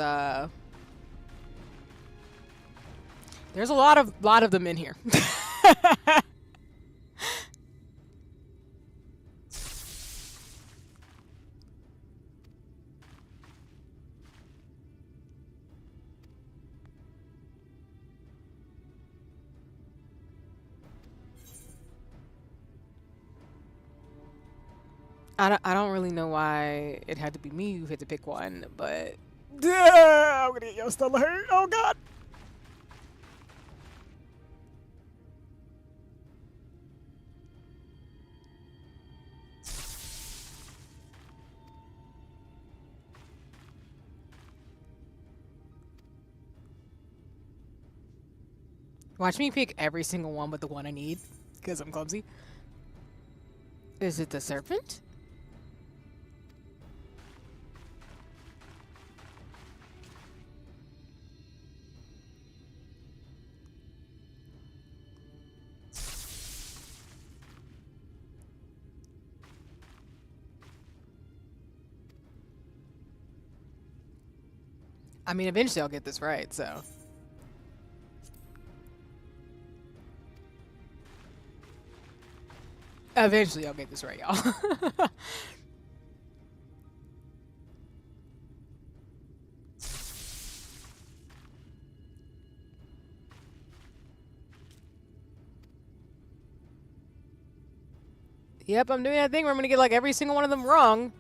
there's a lot of them in here. I don't really know why it had to be me who had to pick one, but I'm gonna get Yoya hurt. Oh god. Watch me pick every single one but the one I need, because I'm clumsy. Is it the serpent? I mean, eventually I'll get this right, so. Eventually I'll get this right, y'all. Yep, I'm doing that thing where I'm gonna get like every single one of them wrong.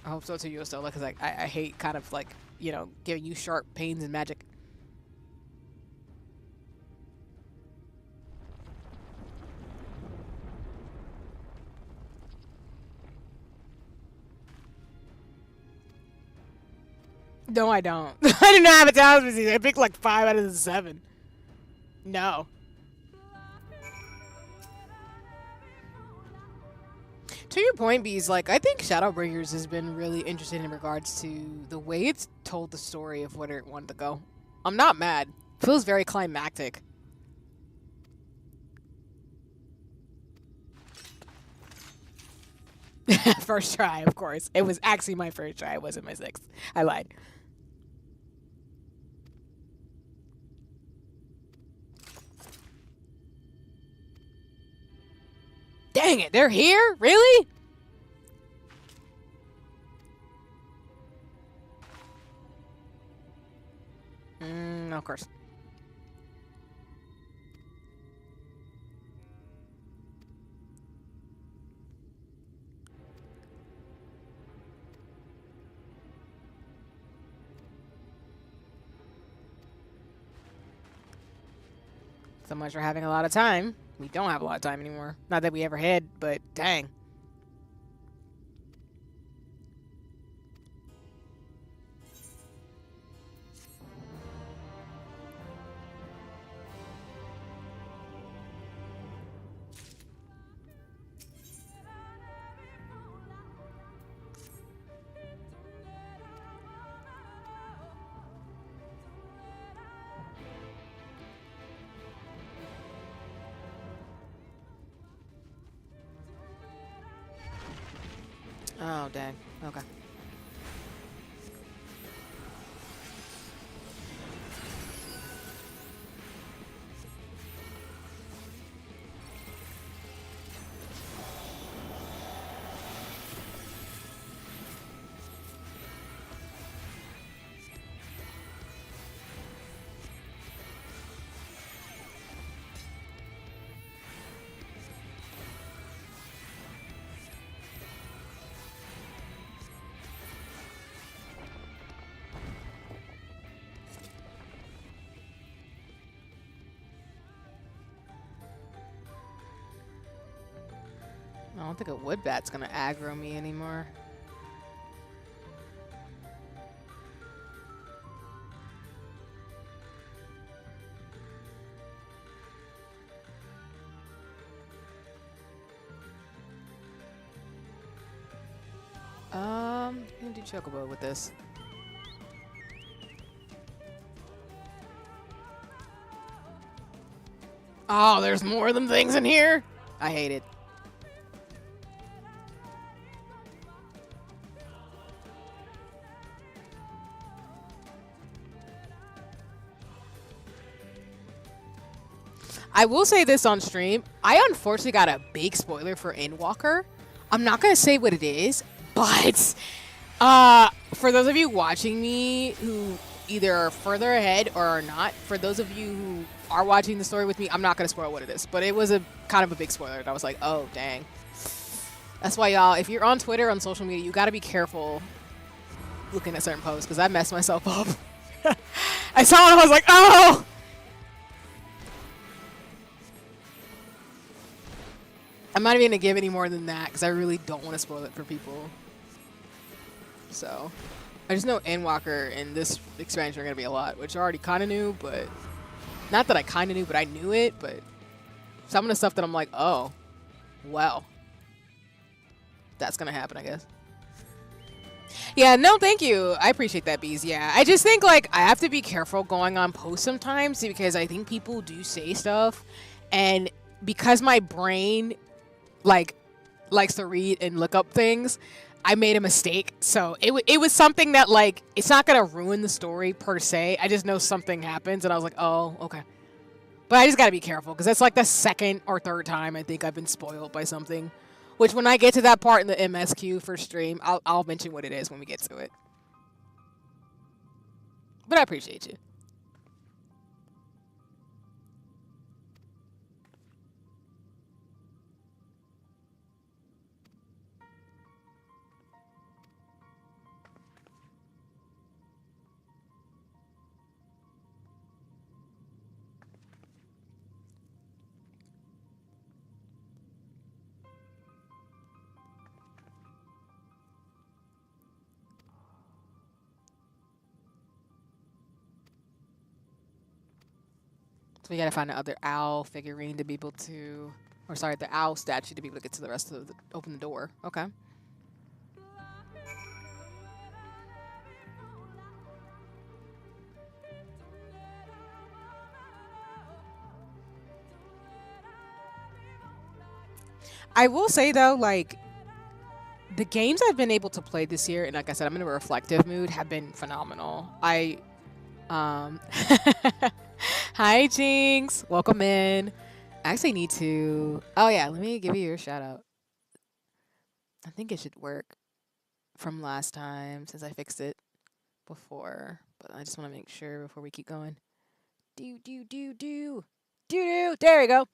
I hope so too, Yoya, because like I hate kind of like, you know, giving you sharp pains and magic. No, I don't. I do not have a talisman disease. I picked like 5 out of the 7. No. To your point, Bees, like, I think Shadowbringers has been really interesting in regards to the way it's told the story of where it wanted to go. I'm not mad. Feels very climactic. First try, of course. It was actually my first try. It wasn't my 6th. I lied. Dang it, they're here? Really? Of course. So much for having a lot of time. We don't have a lot of time anymore. Not that we ever had, but dang. Oh, dang. Okay. I don't think a wood bat's gonna aggro me anymore. I'm gonna do Chocobo with this. Oh, there's more of them things in here? I hate it. I will say this on stream. I unfortunately got a big spoiler for Endwalker. I'm not going to say what it is, but for those of you watching me who either further ahead or are not. For those of you who are watching the story with me, I'm not going to spoil what it is, but it was a kind of a big spoiler. And I was like, oh, dang. That's why, y'all, if you're on Twitter, on social media, you got to be careful looking at certain posts, because I messed myself up. I saw it and I was like, oh! I'm not even going to give any more than that, because I really don't want to spoil it for people. So, I just know Endwalker and this expansion are going to be a lot, which I already kind of knew, but... Not that I kind of knew, but I knew it, but... Some of the stuff that I'm like, oh, well. That's going to happen, I guess. Yeah, no, thank you. I appreciate that, Bees. Yeah, I just think, like, I have to be careful going on posts sometimes because I think people do say stuff. And because my brain, like, likes to read and look up things, I made a mistake. So it was something that, like, it's not going to ruin the story per se. I just know something happens, and I was like, oh, okay. But I just got to be careful because that's, like, the second or third time I think I've been spoiled by something. Which, when I get to that part in the MSQ for stream, I'll mention what it is when we get to it. But I appreciate you. So we gotta find the other owl figurine to be able to, or sorry, the owl statue to be able to get to the rest of the, open the door. Okay. I will say though, like, the games I've been able to play this year, and like I said, I'm in a reflective mood, have been phenomenal. Hi, Jinx. Welcome in. I actually need to... Oh, yeah. Let me give you your shout out. I think it should work from last time since I fixed it before. But I just want to make sure before we keep going. Do. There we go.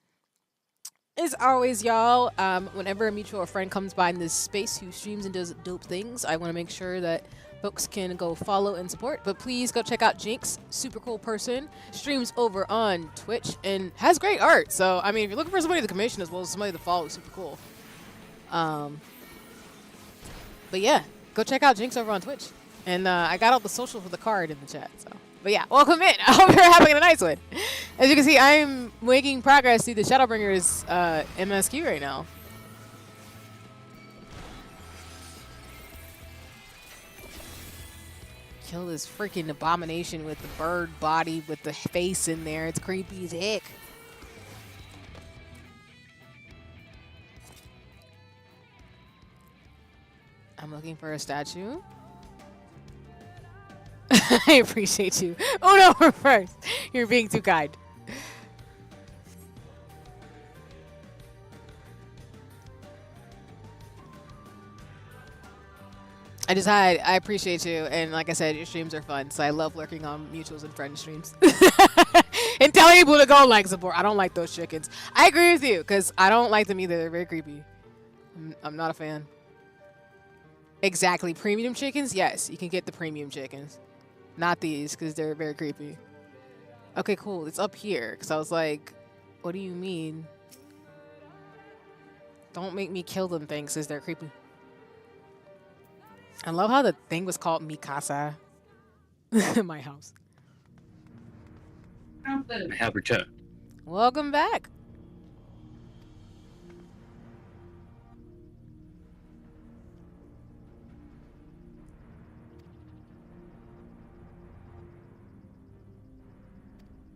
As always, y'all, whenever a mutual friend comes by in this space who streams and does dope things, I want to make sure that folks can go follow and support. But please go check out Jinx, super cool person, streams over on Twitch and has great art. So, I mean, if you're looking for somebody to commission as well as somebody to follow, super cool. But yeah, go check out Jinx over on Twitch. And I got all the social for the card in the chat, so. But yeah, welcome in. I hope you're having a nice one. As you can see, I'm making progress through the Shadowbringers MSQ right now. Kill this freaking abomination with the bird body with the face in there. It's creepy as heck. I'm looking for a statue. I appreciate you. Oh no, we're first. You're being too kind. I appreciate you, and like I said, your streams are fun, so I love lurking on mutuals and friend streams. And telling people to go like support. I don't like those chickens. I agree with you, because I don't like them either. They're very creepy. I'm not a fan. Exactly. Premium chickens? Yes, you can get the premium chickens. Not these, because they're very creepy. Okay, cool. It's up here, because I was like, what do you mean? Don't make me kill them things, because they're creepy. I love how the thing was called Mikasa. My house.
I have returned.
Welcome back.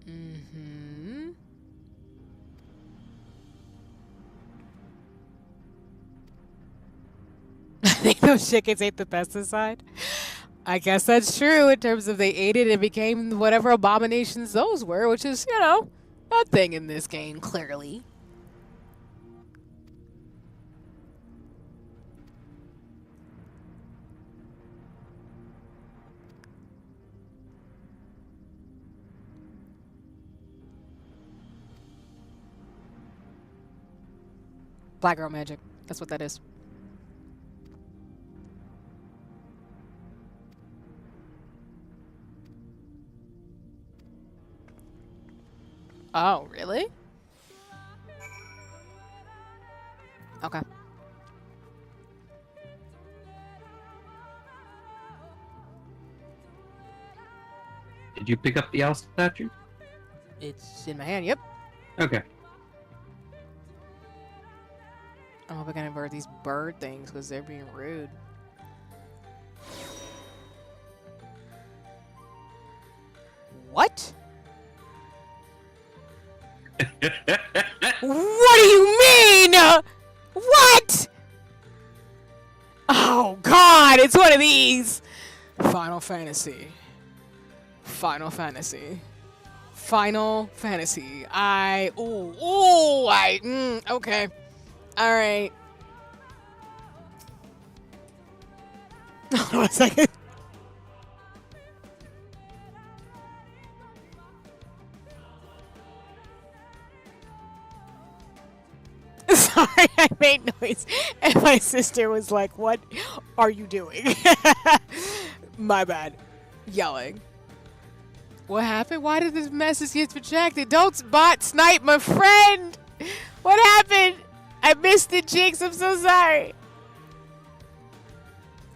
Mm-hmm. I think those chickens ate the pesticide. I guess that's true in terms of they ate it and became whatever abominations those were, which is, you know, a thing in this game, clearly. Black girl magic. That's what that is. Oh, really? Okay.
Did you pick up the owl statue?
It's in my hand, yep.
Okay.
I hope I can invert these bird things because they're being rude. What? What do you mean? What? Oh God, it's one of these. Final Fantasy. Final Fantasy. Final Fantasy. Okay. All right. Hold on a second. Sorry, I made noise. And my sister was like, what are you doing? My bad. Yelling. What happened? Why did this message get projected? Don't bot snipe my friend. What happened? I missed it, Jinx. I'm so sorry.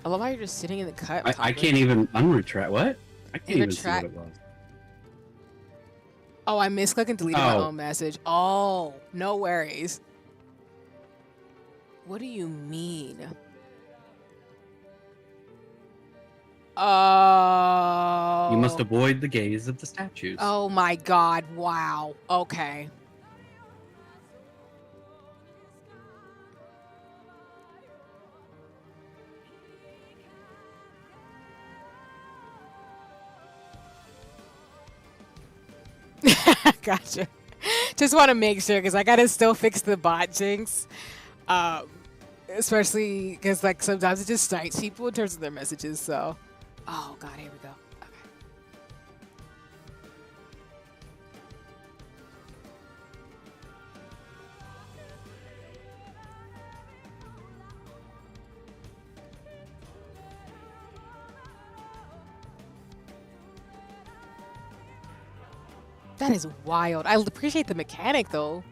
I love how you're just sitting in the cut.
I can't even unretract. What? I can't even see what
Retract.
it was.
Oh, I misclicked and deleted my own message. Oh, no worries. What do you mean? Oh.
You must avoid the gaze of the statues.
Oh my God. Wow. Okay. Gotcha. Just want to make sure because I gotta still fix the bot, Jinx. Especially because like sometimes it just snipes people in terms of their messages. So, oh God, here we go. Okay. That is wild. I appreciate the mechanic though.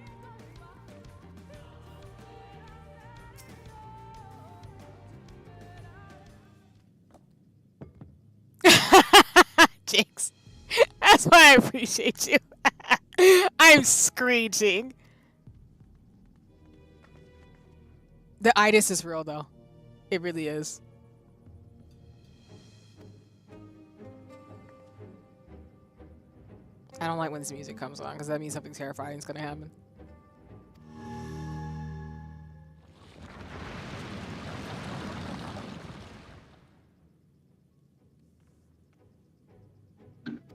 Jinx. That's why I appreciate you. I'm screeching. The itis is real though. It really is. I don't like when this music comes on because that means something terrifying is gonna happen.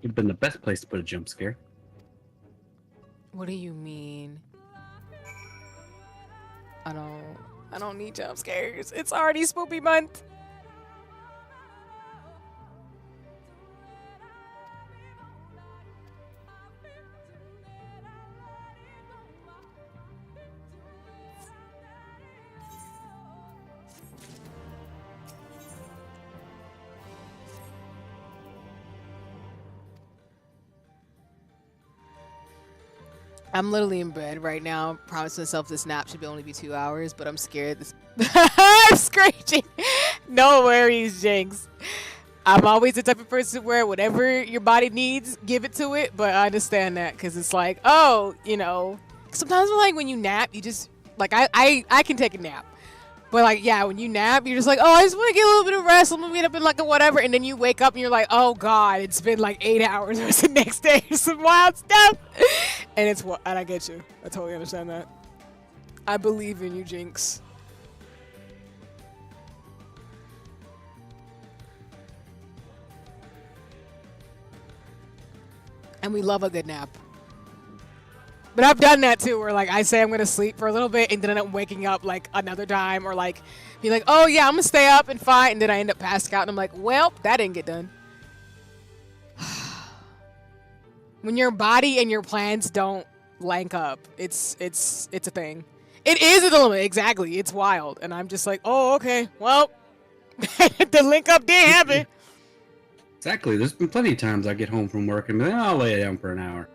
You've been the best place to put a jump scare.
What do you mean? I don't need jump scares. It's already spoopy month. I'm literally in bed right now. Promised myself this nap should only be 2 hours, but I'm scared. I'm screeching. No worries, Jinx. I'm always the type of person where whatever your body needs, give it to it. But I understand that because it's like, oh, you know, sometimes like when you nap, you just like I can take a nap. But like, yeah, when you nap, you're just like, oh, I just want to get a little bit of rest. I'm gonna get up in like a whatever, and then you wake up and you're like, oh God, it's been like 8 hours. Or the next day, or some wild stuff. And it's what, and I get you. I totally understand that. I believe in you, Jinx. And we love a good nap. But I've done that too, where like I say I'm gonna sleep for a little bit and then I'm waking up like another time, or like be like, oh yeah, I'm gonna stay up and fight, and then I end up passing out and I'm like, well, that didn't get done. When your body and your plans don't link up, it's a thing. It is a dilemma, exactly. It's wild, and I'm just like, oh, okay, well, the link up didn't happen.
Exactly. There's been plenty of times I get home from work and be like, I'll lay down for an hour.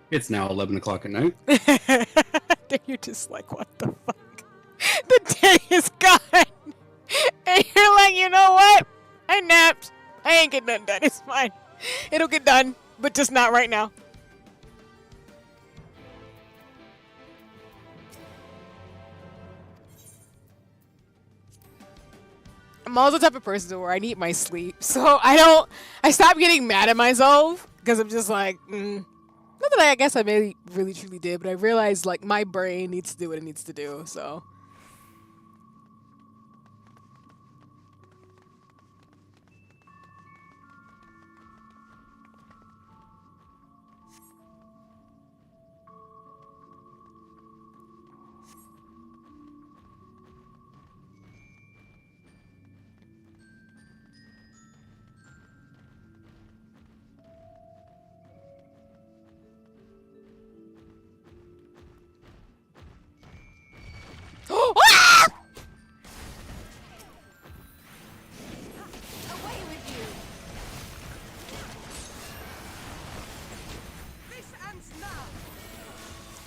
It's now 11 o'clock at night.
Then you're just like, what the fuck? The day is gone. And you're like, you know what? I napped. I ain't getting nothing done. It's fine. It'll get done, but just not right now. I'm also the type of person where I need my sleep. So I stop getting mad at myself because I'm just like, not that I guess I maybe really truly did, but I realized like my brain needs to do what it needs to do, so.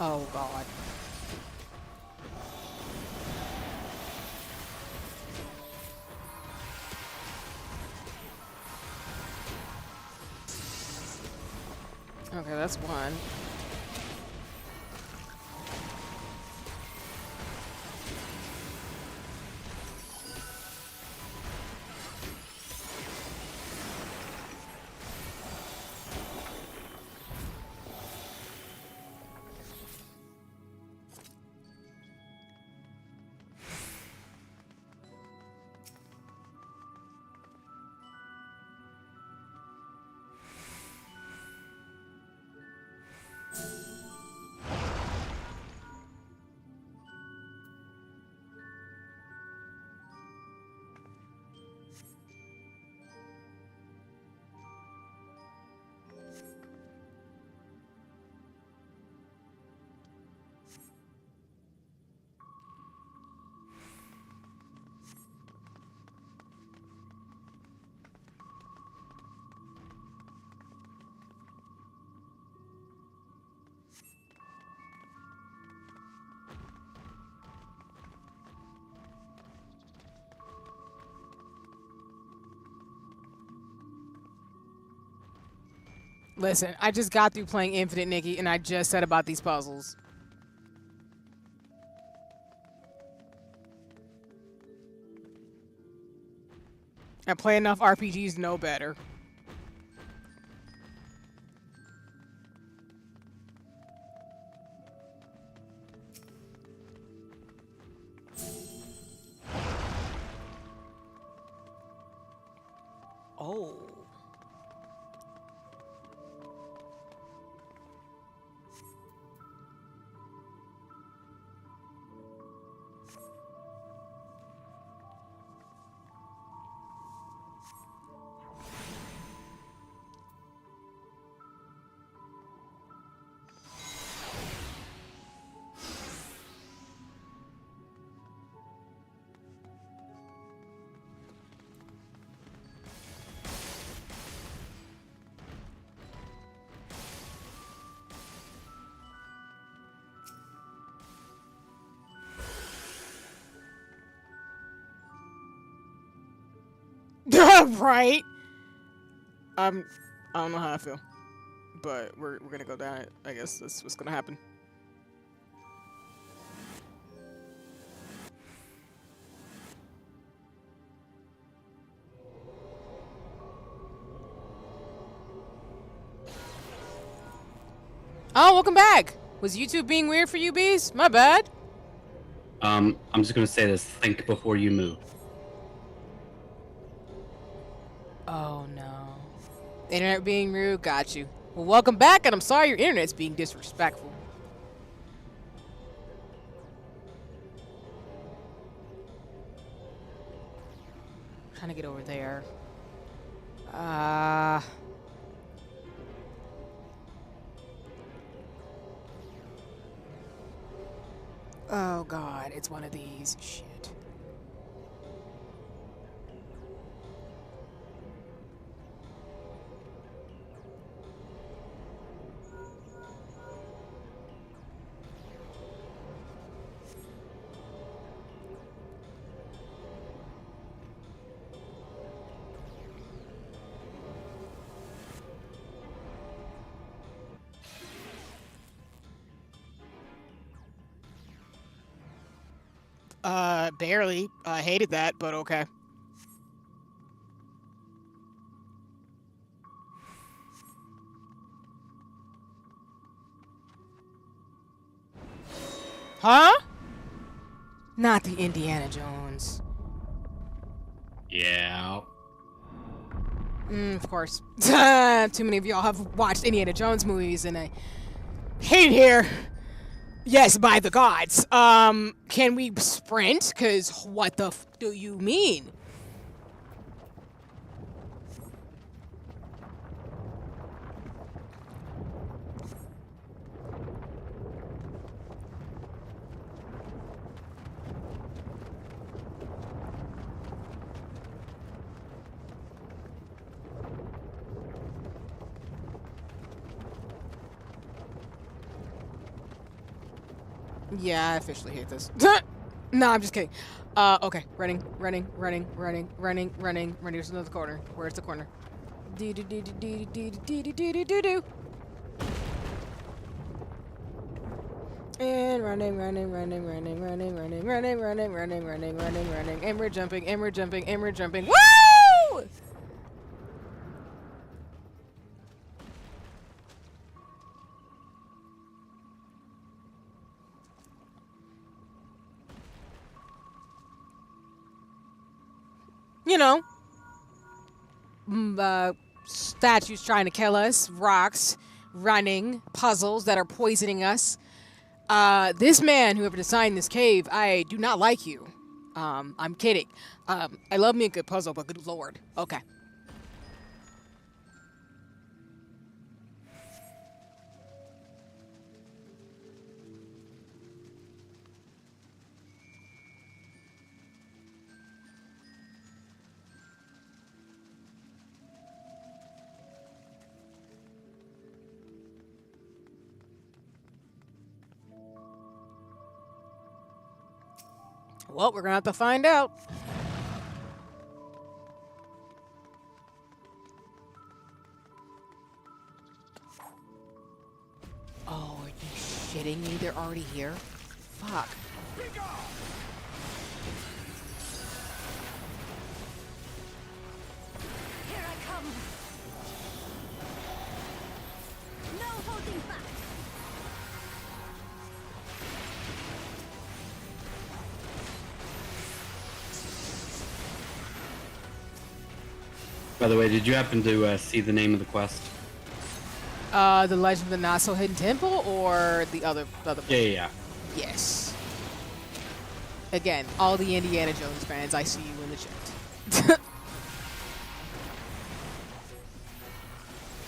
Oh god. Okay, that's one. Listen, I just got through playing Infinite Nikki, and I just said about these puzzles. I play enough RPGs to know better. Oh. Right? I don't know how I feel, but we're gonna go down it. I guess that's what's gonna happen. Oh, welcome back. Was YouTube being weird for you, bees? My bad.
I'm just gonna say this: think before you move.
Oh no. Internet being rude, got you. Well, welcome back, and I'm sorry your internet's being disrespectful. Trying to get over there. Oh god, it's one of these. Shit. Barely. I hated that, but okay. Huh? Not the Indiana Jones.
Yeah.
Of course. Too many of y'all have watched Indiana Jones movies, and I hate it here. Yes, by the gods. Can we sprint? Cause what the f do you mean? Yeah, I officially hate this. No, I'm just kidding. Okay. Running. There's another corner. Where's the corner? Do. And running. And we're jumping. Woo! You know, statues trying to kill us, rocks, running, puzzles that are poisoning us. This man, whoever designed this cave, I do not like you. I'm kidding. I love me a good puzzle, but good lord. Okay. Well, we're gonna have to find out. Oh, are you shitting me? They're already here? Fuck.
Here I come. No holding back.
By the way, did you happen to see the name of the quest?
The Legend of the Not So Hidden Temple or the other
Yeah.
Yes. Again, all the Indiana Jones fans, I see you in the chat.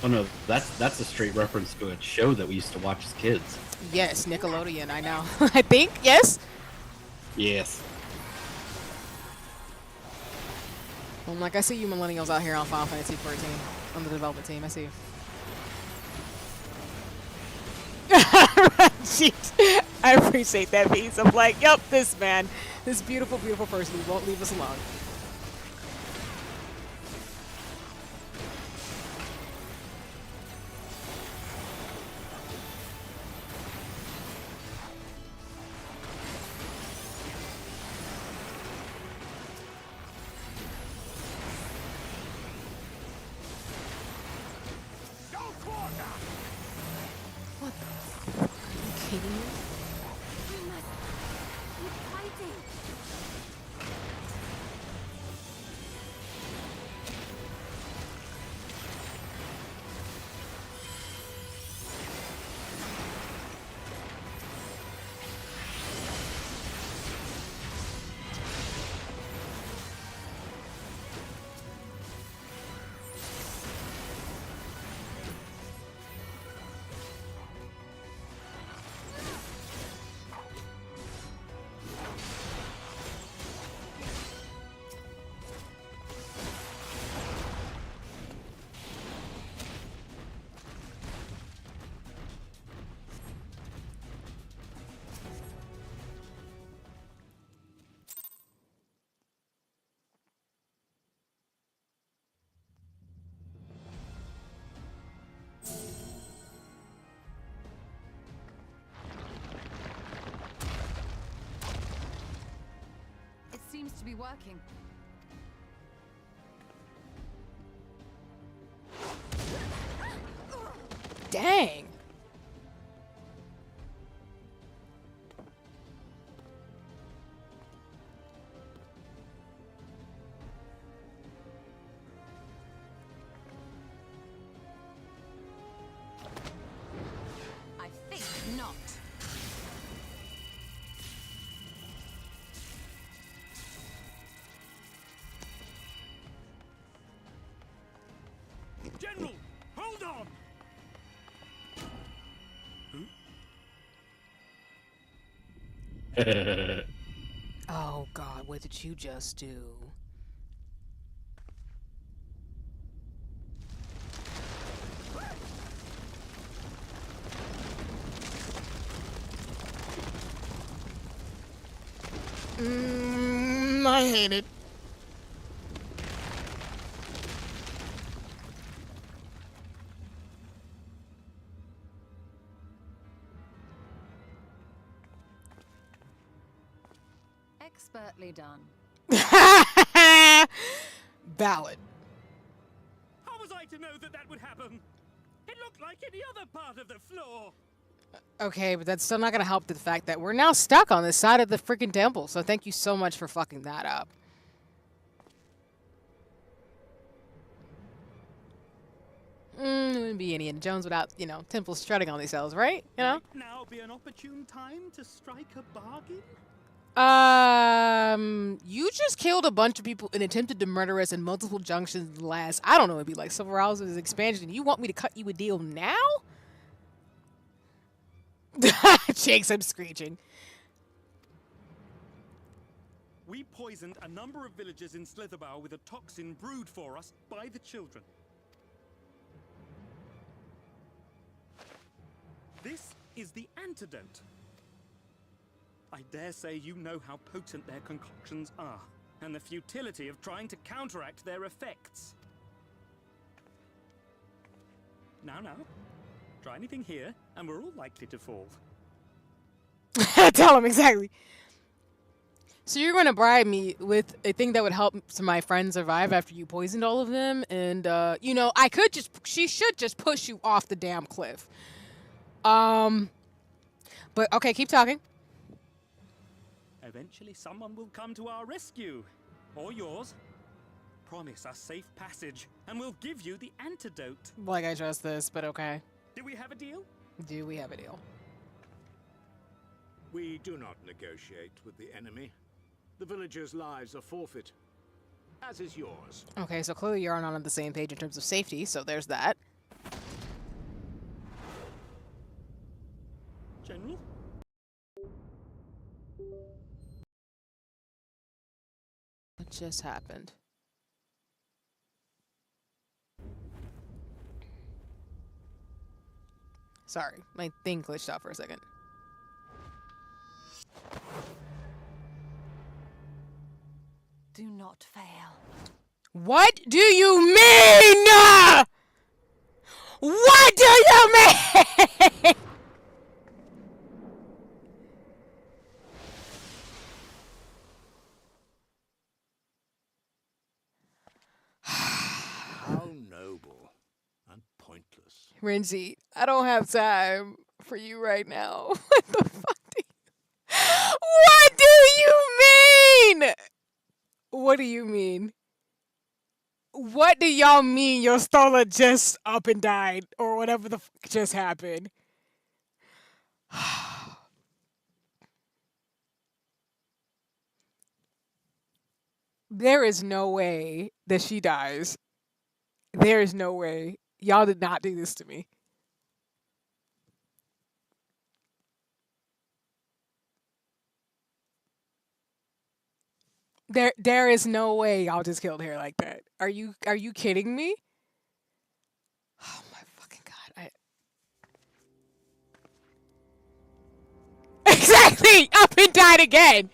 Oh no, that's a straight reference to a show that we used to watch as kids.
Yes, Nickelodeon, I know. I think, yes?
Yes.
Well, like, I see you millennials out here on Final Fantasy 14 on the development team. I see you. Jeez. I appreciate that piece. I'm like, yep, this man, this beautiful, beautiful person who won't leave us alone. What the fuck? Are you kidding me?
We must keep fighting.
be working.
Dang.
I think not.
General, hold on!
Oh God, what did you just do? I hate it.
Expertly done.
Valid.
How was I to know that that would happen? It looked like any other part of the floor.
Okay, but that's still not gonna help the fact that we're now stuck on this side of the freaking temple. So thank you so much for fucking that up. It wouldn't be Indiana Jones without, you know, temples strutting on themselves, right? You know?
Might now be an opportune time to strike a bargain?
You just killed a bunch of people and attempted to murder us in multiple junctions in the last, I don't know, it'd be like several hours of this expansion. You want me to cut you a deal now? Jakes, I'm screeching.
We poisoned a number of villagers in Slitherbow with a toxin brewed for us by the children. This is the antidote. I dare say you know how potent their concoctions are, and the futility of trying to counteract their effects. Now, try anything here, and we're all likely to fall.
Tell him exactly. So you're going to bribe me with a thing that would help my friends survive after you poisoned all of them, and you know, she should just push you off the damn cliff. But okay, keep talking.
Eventually someone will come to our rescue. Or yours. Promise us safe passage, and we'll give you the antidote.
Like I trust this, but okay.
Do we have a deal?
Do we have a deal?
We do not negotiate with the enemy. The villagers' lives are forfeit, as is yours.
Okay, so clearly you're not on the same page in terms of safety, so there's that.
General?
What just happened? Sorry, my thing glitched out for a second.
Do not fail.
What do you mean? What do you mean?
How noble and pointless.
Renzi, I don't have time for you right now. What the fuck do you... What do you mean? What do you mean? What do y'all mean your Stola just up and died? Or whatever the fuck just happened? There is no way that she dies. There is no way. Y'all did not do this to me. There is no way y'all just killed her like that. Are you kidding me? Oh my fucking god. Exactly! Up and died again!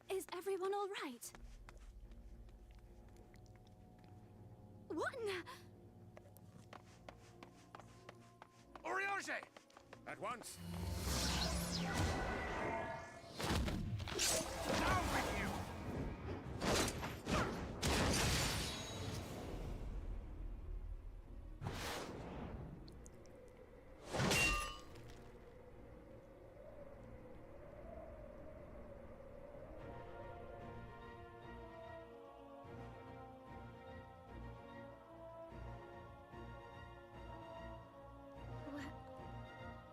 Is everyone all right? What in the...
Oriage! At once.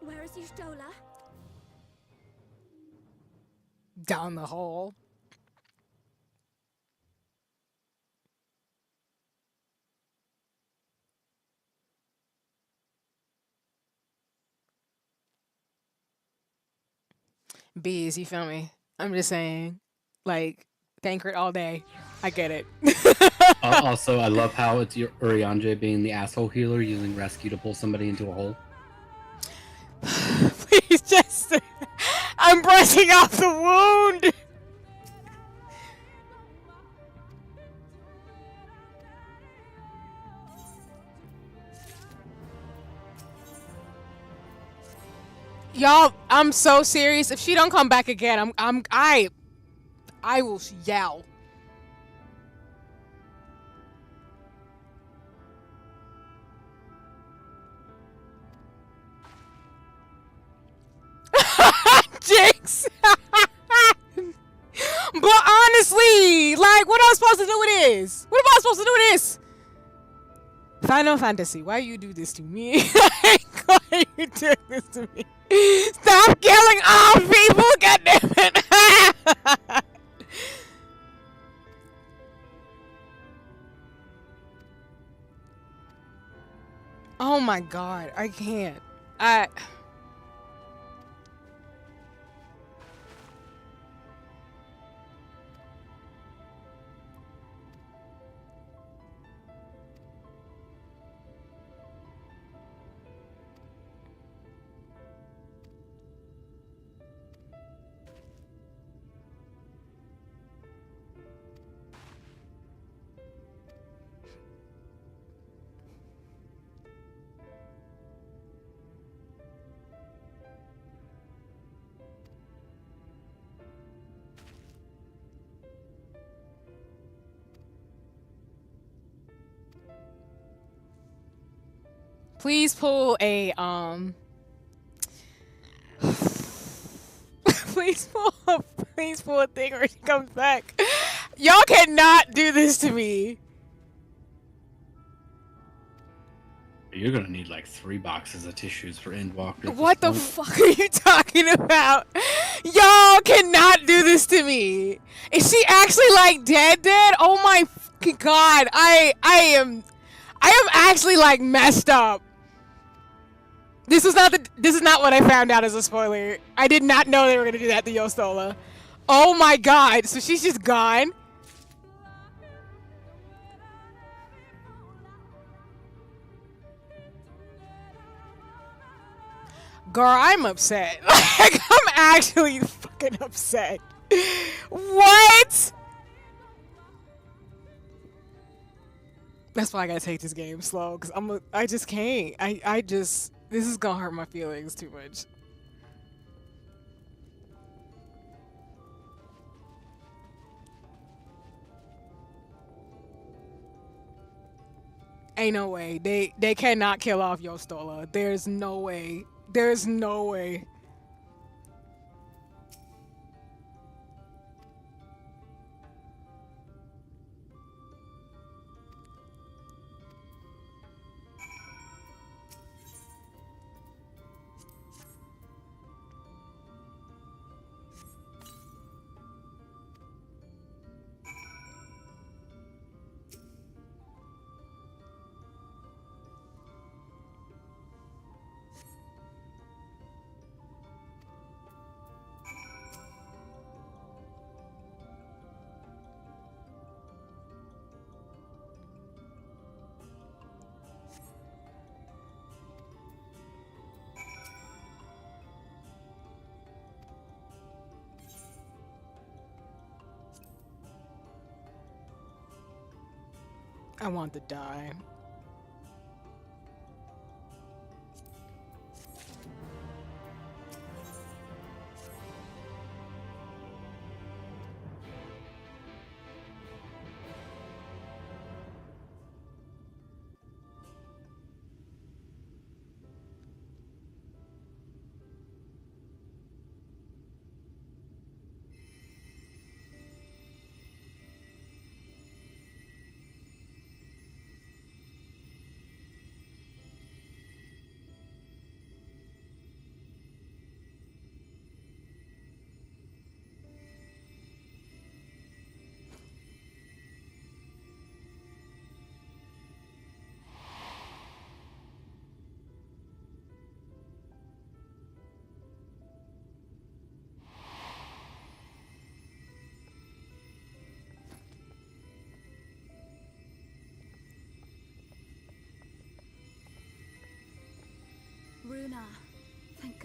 Where is Y'shtola?
Down the hole. Bees, you feel me? I'm just saying, like, Thancred all day. I get it.
Also, I love how it's your Urianger being the asshole healer using rescue to pull somebody into a hole.
Please just. I'm brushing off the wound! Y'all, I'm so serious. If she don't come back again, I will yell. Jinx. But honestly, like, what am I supposed to do with this? What am I supposed to do with this? Final Fantasy, why you do this to me? Like, why you do this to me? Stop killing all people, goddammit! Oh my god, I can't. Please pull a please pull a thing or she comes back. Y'all cannot do this to me.
You're gonna need like 3 boxes of tissues for Endwalker.
What the fuck are you talking about? Y'all cannot do this to me. Is she actually like dead? Oh my fucking god. I am actually like messed up. This is not what I found out as a spoiler. I did not know they were gonna do that to Y'shtola. Oh my god. So she's just gone? Girl, I'm upset. Like, I'm actually fucking upset. What? That's why I gotta take this game slow, because I just can't. This is gonna hurt my feelings too much. Ain't no way. They cannot kill off Y'shtola. There's no way. There's no way. I want to die.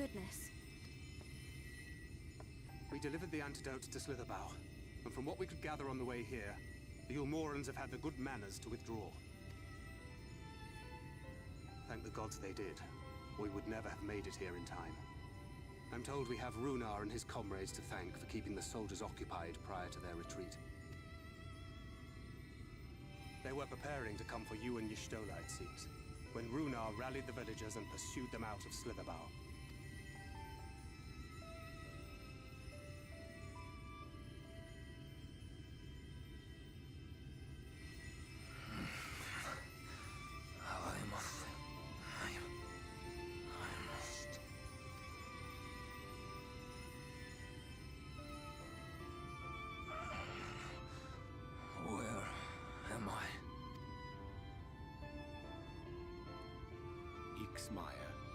goodness.
We delivered the antidote to Slitherbow, and from what we could gather on the way here, the Ulmorans have had the good manners to withdraw. Thank the gods they did. We would never have made it here in time. I'm told we have Runar and his comrades to thank for keeping the soldiers occupied prior to their retreat. They were preparing to come for you and Y'shtola, it seems, when Runar rallied the villagers and pursued them out of Slitherbow.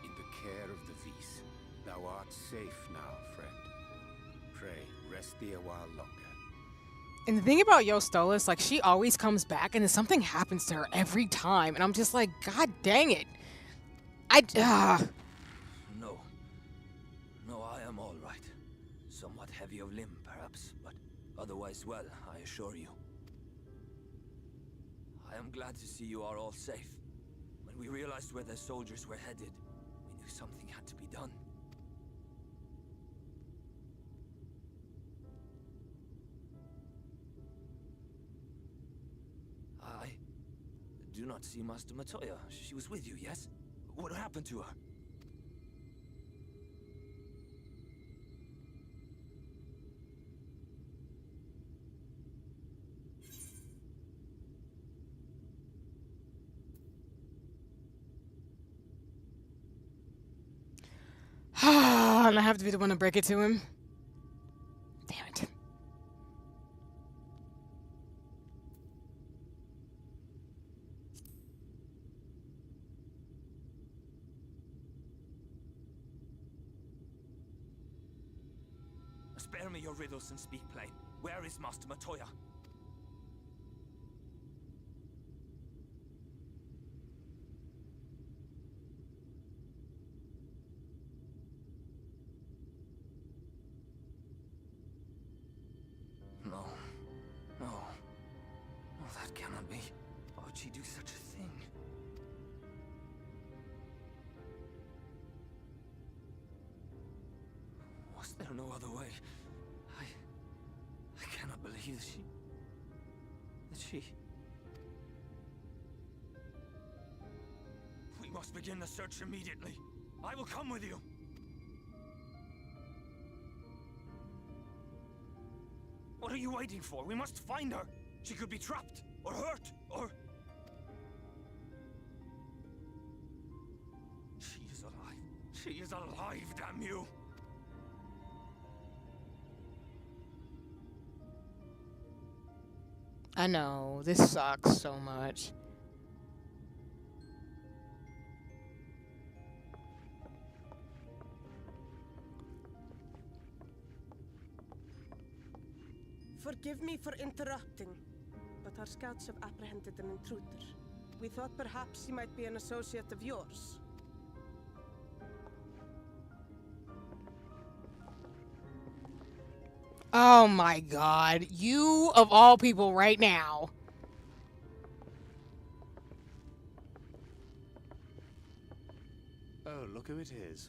In the care of the Vis. Thou art safe now, friend. Pray, rest thee a while longer.
And the thing about Y'shtola is, like, she always comes back and then something happens to her every time. And I'm just like, God dang it.
No. No, I am all right. Somewhat heavy of limb, perhaps, but otherwise well, I assure you. I am glad to see you are all safe. When we realized where the soldiers were headed, we knew something had to be done. I do not see Master Matoya. She was with you, yes? What happened to her?
And I have to be the one to break it to him. Damn it.
Spare me your riddles and speak plain. Where is Master Matoya? No. No. No, that cannot be. Why would she do such a thing? Was there no other way? I cannot believe that she... We must begin the search immediately. I will come with you. What are you waiting for? We must find her. She could be trapped, or hurt, or... She is alive. She is alive, damn you!
I know, this sucks so much.
Forgive me for interrupting, but our scouts have apprehended an intruder. We thought perhaps he might be an associate of yours.
Oh my god. You, of all people, right now.
Oh, look who it is.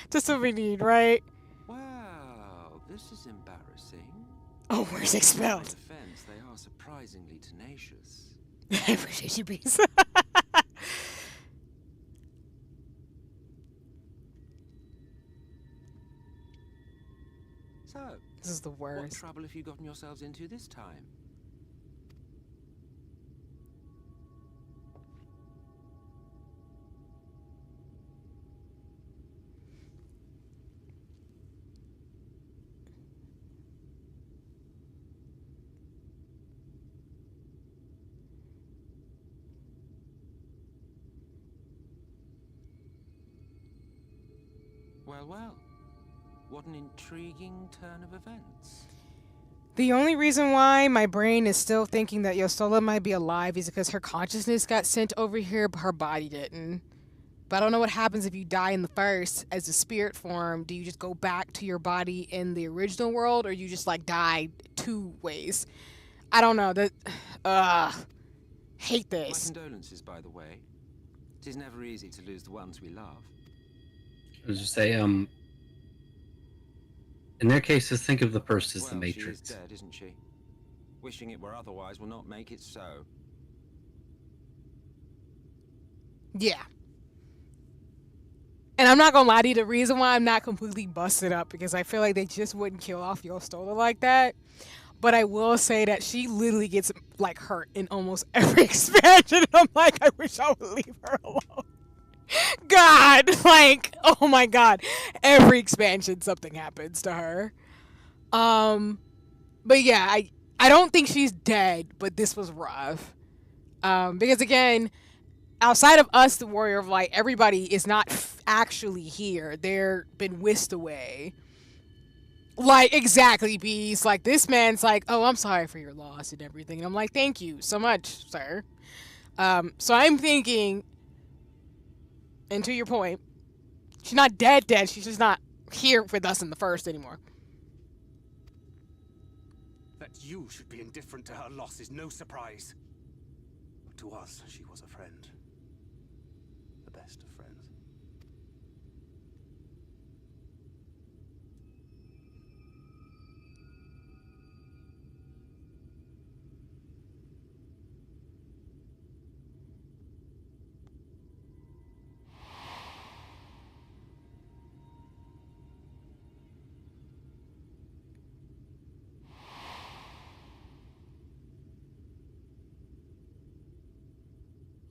Just what we need, right?
Wow, this is embarrassing.
Oh, where's expelled?
In defense, they are surprisingly tenacious.
I appreciate you, Breeze.
So,
this is the worst.
What trouble have you gotten yourselves into this time? Well, well. What an intriguing turn of events.
The only reason why my brain is still thinking that Y'shtola might be alive is because her consciousness got sent over here, but her body didn't. But I don't know what happens if you die in the first as a spirit form. Do you just go back to your body in the original world, or you just like die 2 ways? I don't know. That hate this.
My condolences, by the way. It is never easy to lose the ones we love.
I was just say, in their case, just think of the first as the Matrix.
She is dead, isn't she? Wishing it were otherwise will not make it so.
Yeah. And I'm not gonna lie to you, the reason why I'm not completely busted up, because I feel like they just wouldn't kill off Yostola like that. But I will say that she literally gets like hurt in almost every expansion. I'm like, I wish I would leave her alone. God, like, oh my God, every expansion something happens to her. But yeah, I don't think she's dead, but this was rough. Because again, outside of us, the Warrior of Light, everybody is not actually here. They're been whisked away. Like, exactly, Beast. Like, this man's like, oh, I'm sorry for your loss and everything. And I'm like, thank you so much, sir. So I'm thinking, and to your point, she's not dead, she's just not here with us in the first anymore.
That you should be indifferent to her loss is no surprise. But to us, she was a friend. The best of friends.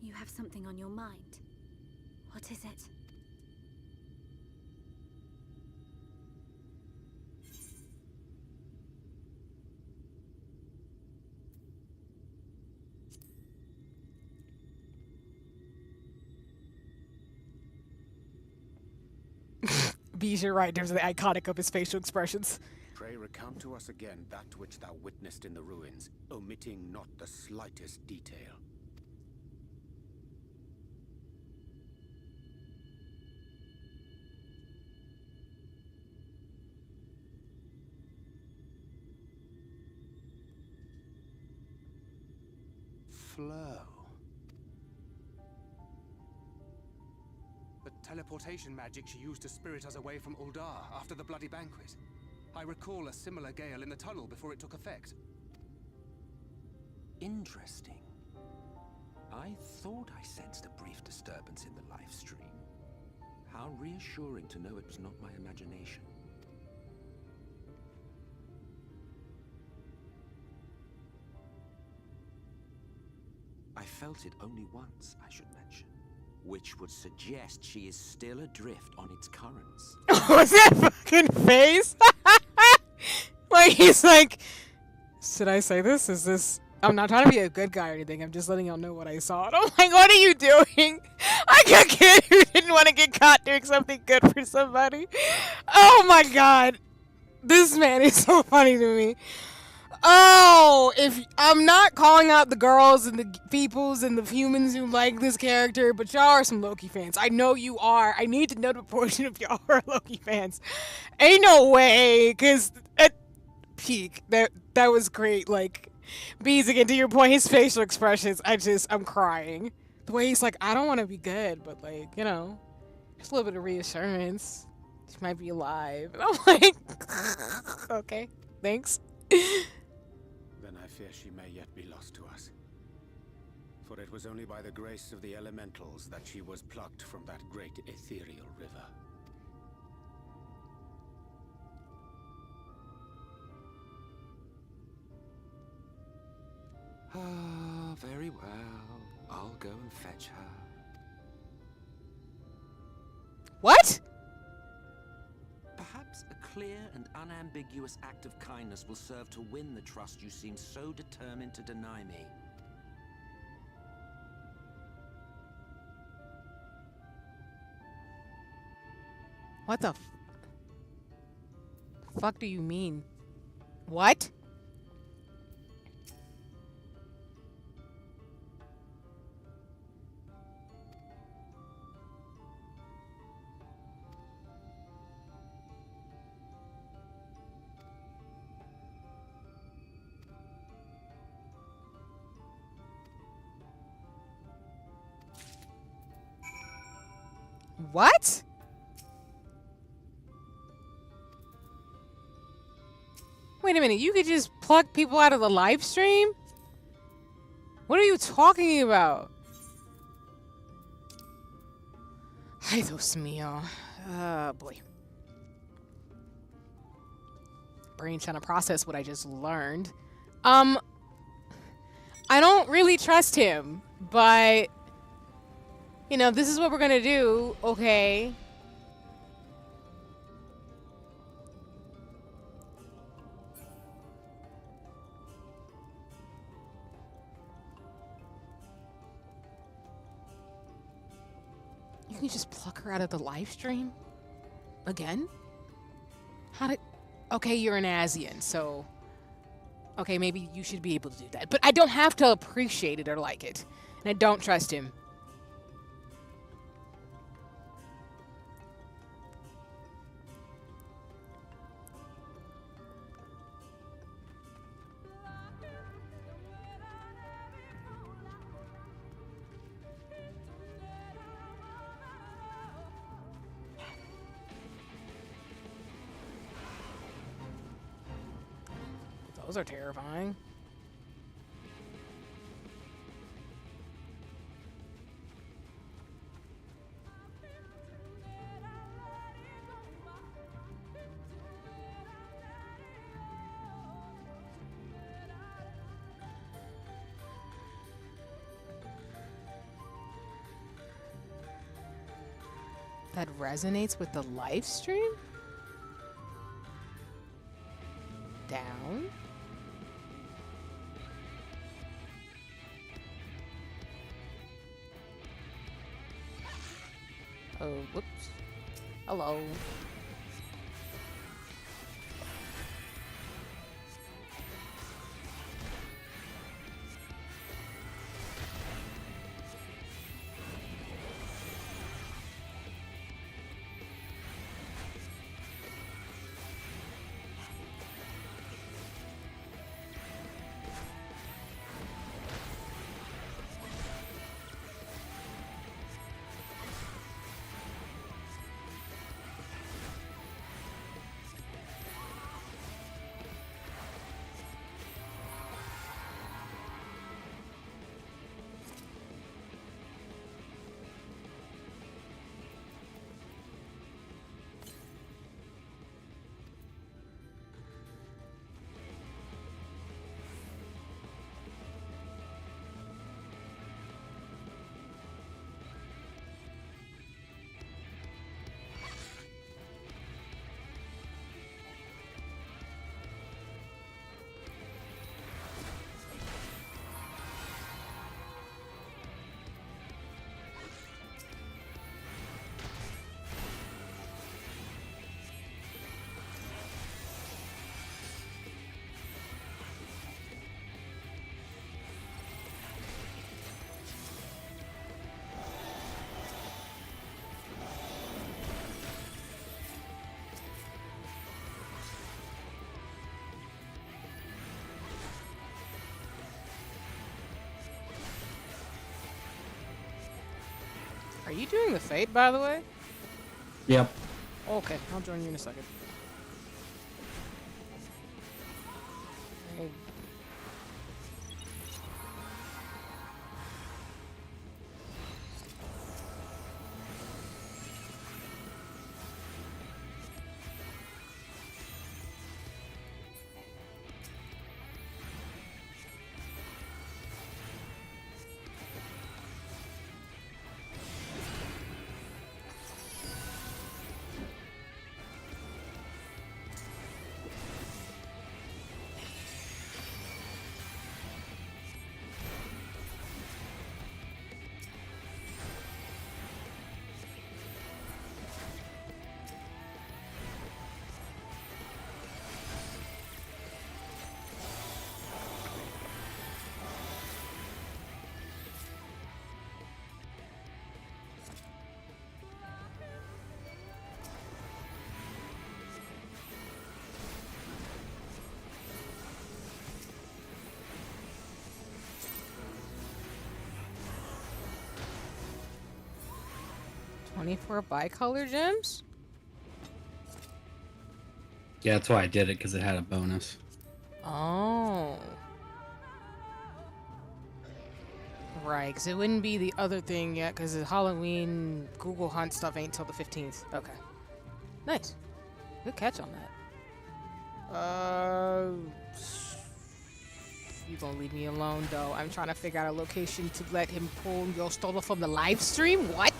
You have something on your mind. What is it?
Bees, you're right. There's the iconic of his facial expressions.
Pray recount to us again that which thou witnessed in the ruins, omitting not the slightest detail.
Flow. The teleportation magic she used to spirit us away from Uldar after the bloody banquet. I recall a similar gale in the tunnel before it took effect.
Interesting. I thought I sensed a brief disturbance in the live stream. How reassuring to know it was not my imagination. I felt it only once, I should mention, which would suggest she is still adrift on its currents.
What's that fucking face? Like, he's like, should I say this? Is this... I'm not trying to be a good guy or anything. I'm just letting y'all know what I saw. And I'm like, what are you doing? Like a kid who didn't want to get caught doing something good for somebody. Oh my God. This man is so funny to me. Oh, if I'm not calling out the girls and the peoples and the humans who like this character, but y'all are some Loki fans. I know you are. I need to know the portion of y'all are Loki fans. Ain't no way, because at peak, that was great. Like, Bees, again, to your point, his facial expressions, I'm crying. The way he's like, I don't want to be good, but like, you know, just a little bit of reassurance. She might be alive. And I'm like, okay, thanks.
Then I fear she may yet be lost to us. For it was only by the grace of the elementals that she was plucked from that great ethereal river.
Ah, very well. I'll go and fetch her.
What?
Perhaps a clear and unambiguous act of kindness will serve to win the trust you seem so determined to deny me.
What the fuck do you mean? What? What? Wait a minute, you could just pluck people out of the live stream? What are you talking about? Ay, Dios mío. Oh, boy. Brain trying to process what I just learned. I don't really trust him, but, you know, this is what we're gonna do, okay? You can just pluck her out of the live stream? Again? How did... Okay, you're an Asian, so... Okay, maybe you should be able to do that. But I don't have to appreciate it or like it. And I don't trust him. Those are terrifying. That resonates with the live stream? Down. Oh, whoops. Hello. Are you doing the Fate, by the way?
Yep.
Okay, I'll join you in a second. Hey. 24 bicolor gems?
Yeah, that's why I did it, because it had a bonus.
Oh. Right, because it wouldn't be the other thing yet, because the Halloween Google Hunt stuff ain't till the 15th. Okay. Nice. Good catch on that. You gonna leave me alone, though. I'm trying to figure out a location to let him pull your stolen from the live stream? What?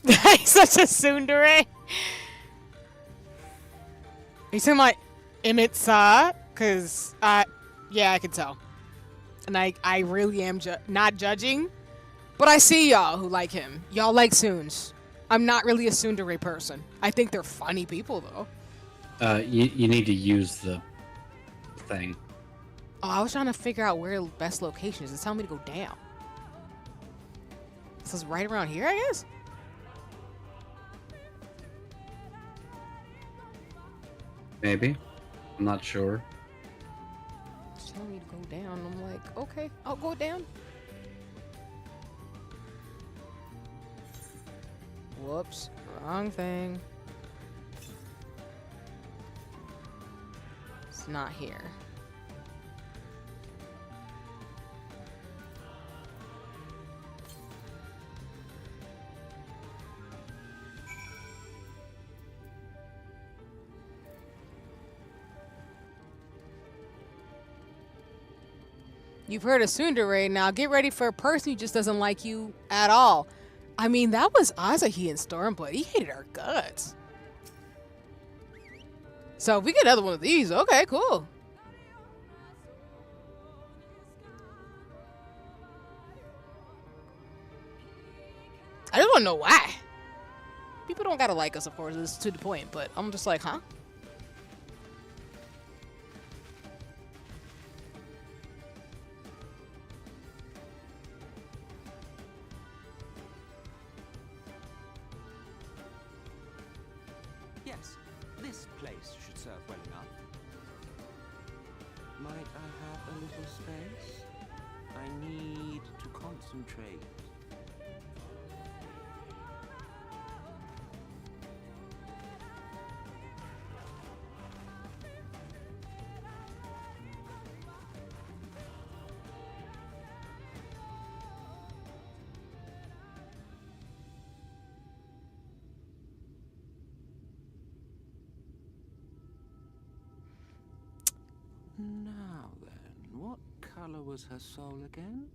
He's such a tsundere. You talking about Emmett Sa? Cause yeah, I can tell. And I really am not judging, but I see y'all who like him. Y'all like Soons. I'm not really a tsundere person. I think they're funny people though.
You need to use the thing.
Oh, I was trying to figure out where the best location is. It's telling me to go down. So it's right around here, I guess.
Maybe. I'm not sure.
It's telling me to go down. I'm like, okay, I'll go down. Whoops, wrong thing. It's not here. You've heard of tsundere, now get ready for a person who just doesn't like you at all. I mean, that was Asahi in Stormblood. He hated our guts. So if we get another one of these, okay, cool. I just want to know why. People don't gotta like us, of course, it's to the point, but I'm just like, huh?
Yes, this place should serve well enough. Might I have a little space? I need to concentrate. Now then, what color was her soul again?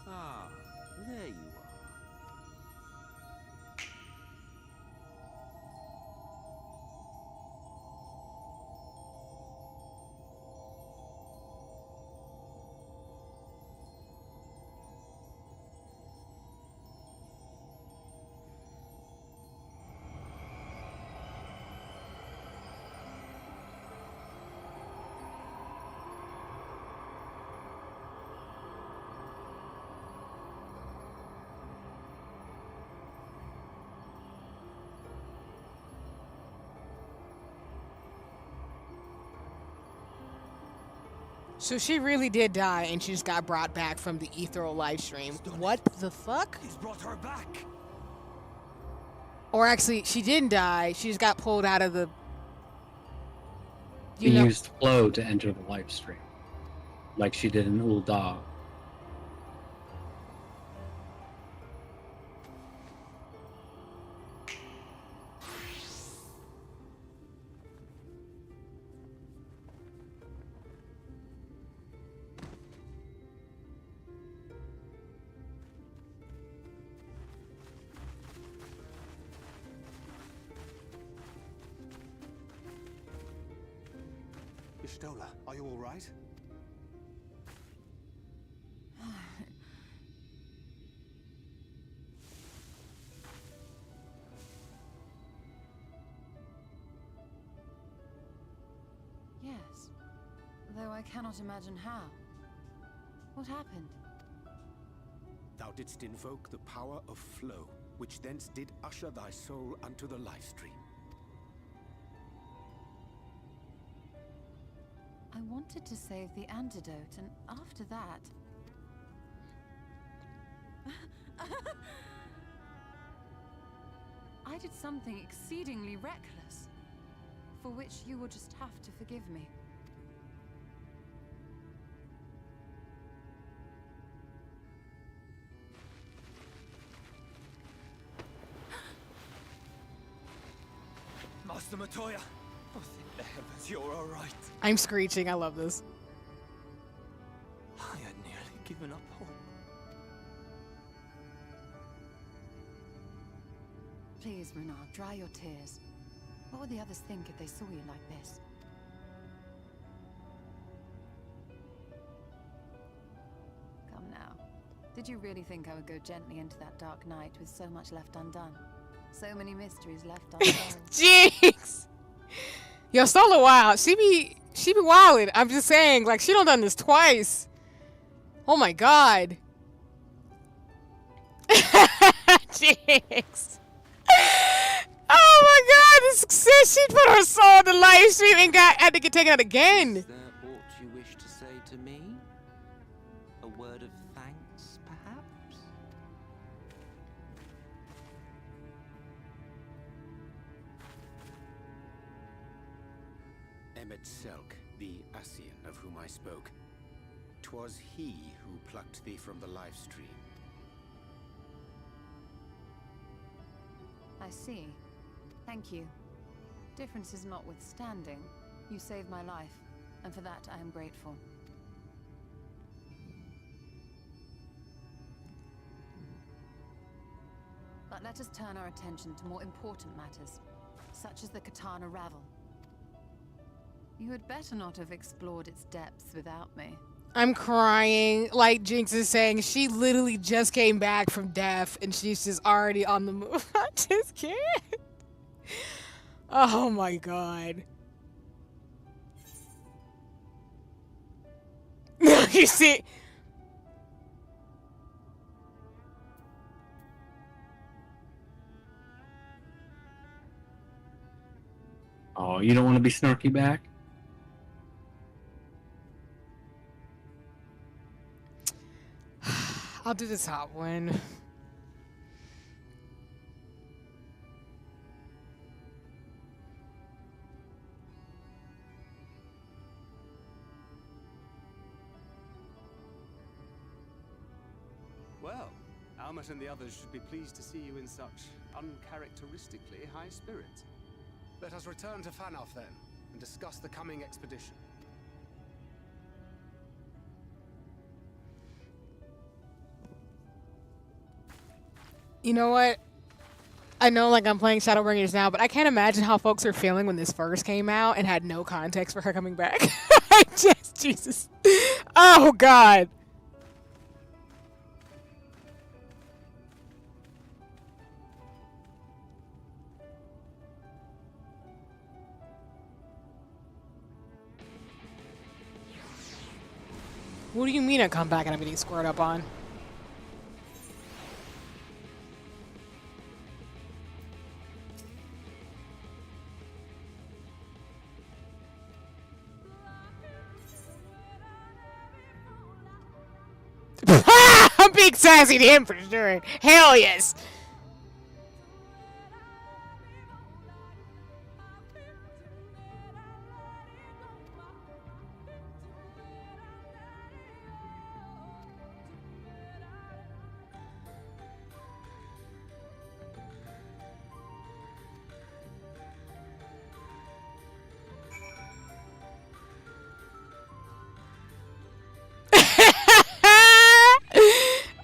Ah, there you are.
So she really did die, and she just got brought back from the ethereal live stream. What the fuck?
He's brought her back.
Or actually, she didn't die. She just got pulled out of the.
You used flow to enter the live stream, like she did in Ul'dah.
Ishtola, are you all right?
Yes, though I cannot imagine how. What happened?
Thou didst invoke the power of flow, which thence did usher thy soul unto the life stream.
I wanted to save the antidote, and after that... I did something exceedingly reckless, for which you will just have to forgive me.
Master Matoya! Oh, thank the heavens you're alright.
I'm screeching. I love this.
I had nearly given up hope.
Please, Runar, dry your tears. What would the others think if they saw you like this? Come now. Did you really think I would go gently into that dark night with so much left undone? So many mysteries left unsolved.
Jinx! Yo, Stola wild. She be wildin'. I'm just saying, like, she done this twice. Oh my god. Jinx. Oh my god, this success. She put her soul on the live stream and had to get taken out again.
Is there aught you wish to say to me? A word of thanks, perhaps?
Emmet Selk, the Ascian of whom I spoke. 'Twas he who plucked thee from the life stream.
I see. Thank you. Differences notwithstanding, you saved my life, and for that I am grateful. But let us turn our attention to more important matters, such as the Katana Ravel. You had better not have explored its depths without me.
I'm crying. Like Jinx is saying, she literally just came back from death and she's just already on the move. I just can't. Oh my god. You see?
Oh, you don't want to be snarky back?
I'll do the top one.
Well, Almet and the others should be pleased to see you in such uncharacteristically high spirits. Let us return to Fanoff then, and discuss the coming expedition.
You know what? I know, like, I'm playing Shadowbringers now, but I can't imagine how folks are feeling when this first came out and had no context for her coming back. Jesus. Oh, God. What do you mean I come back and I'm getting squared up on? I'm being sassy to him for sure. Hell yes.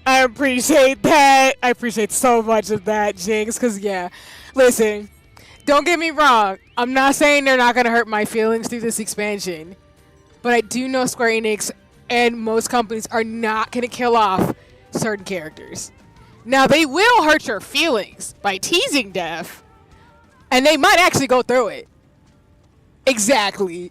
I appreciate that. I appreciate so much of that, Jinx. Because, yeah, listen, don't get me wrong. I'm not saying they're not going to hurt my feelings through this expansion. But I do know Square Enix and most companies are not going to kill off certain characters. Now, they will hurt your feelings by teasing death. And they might actually go through it. Exactly,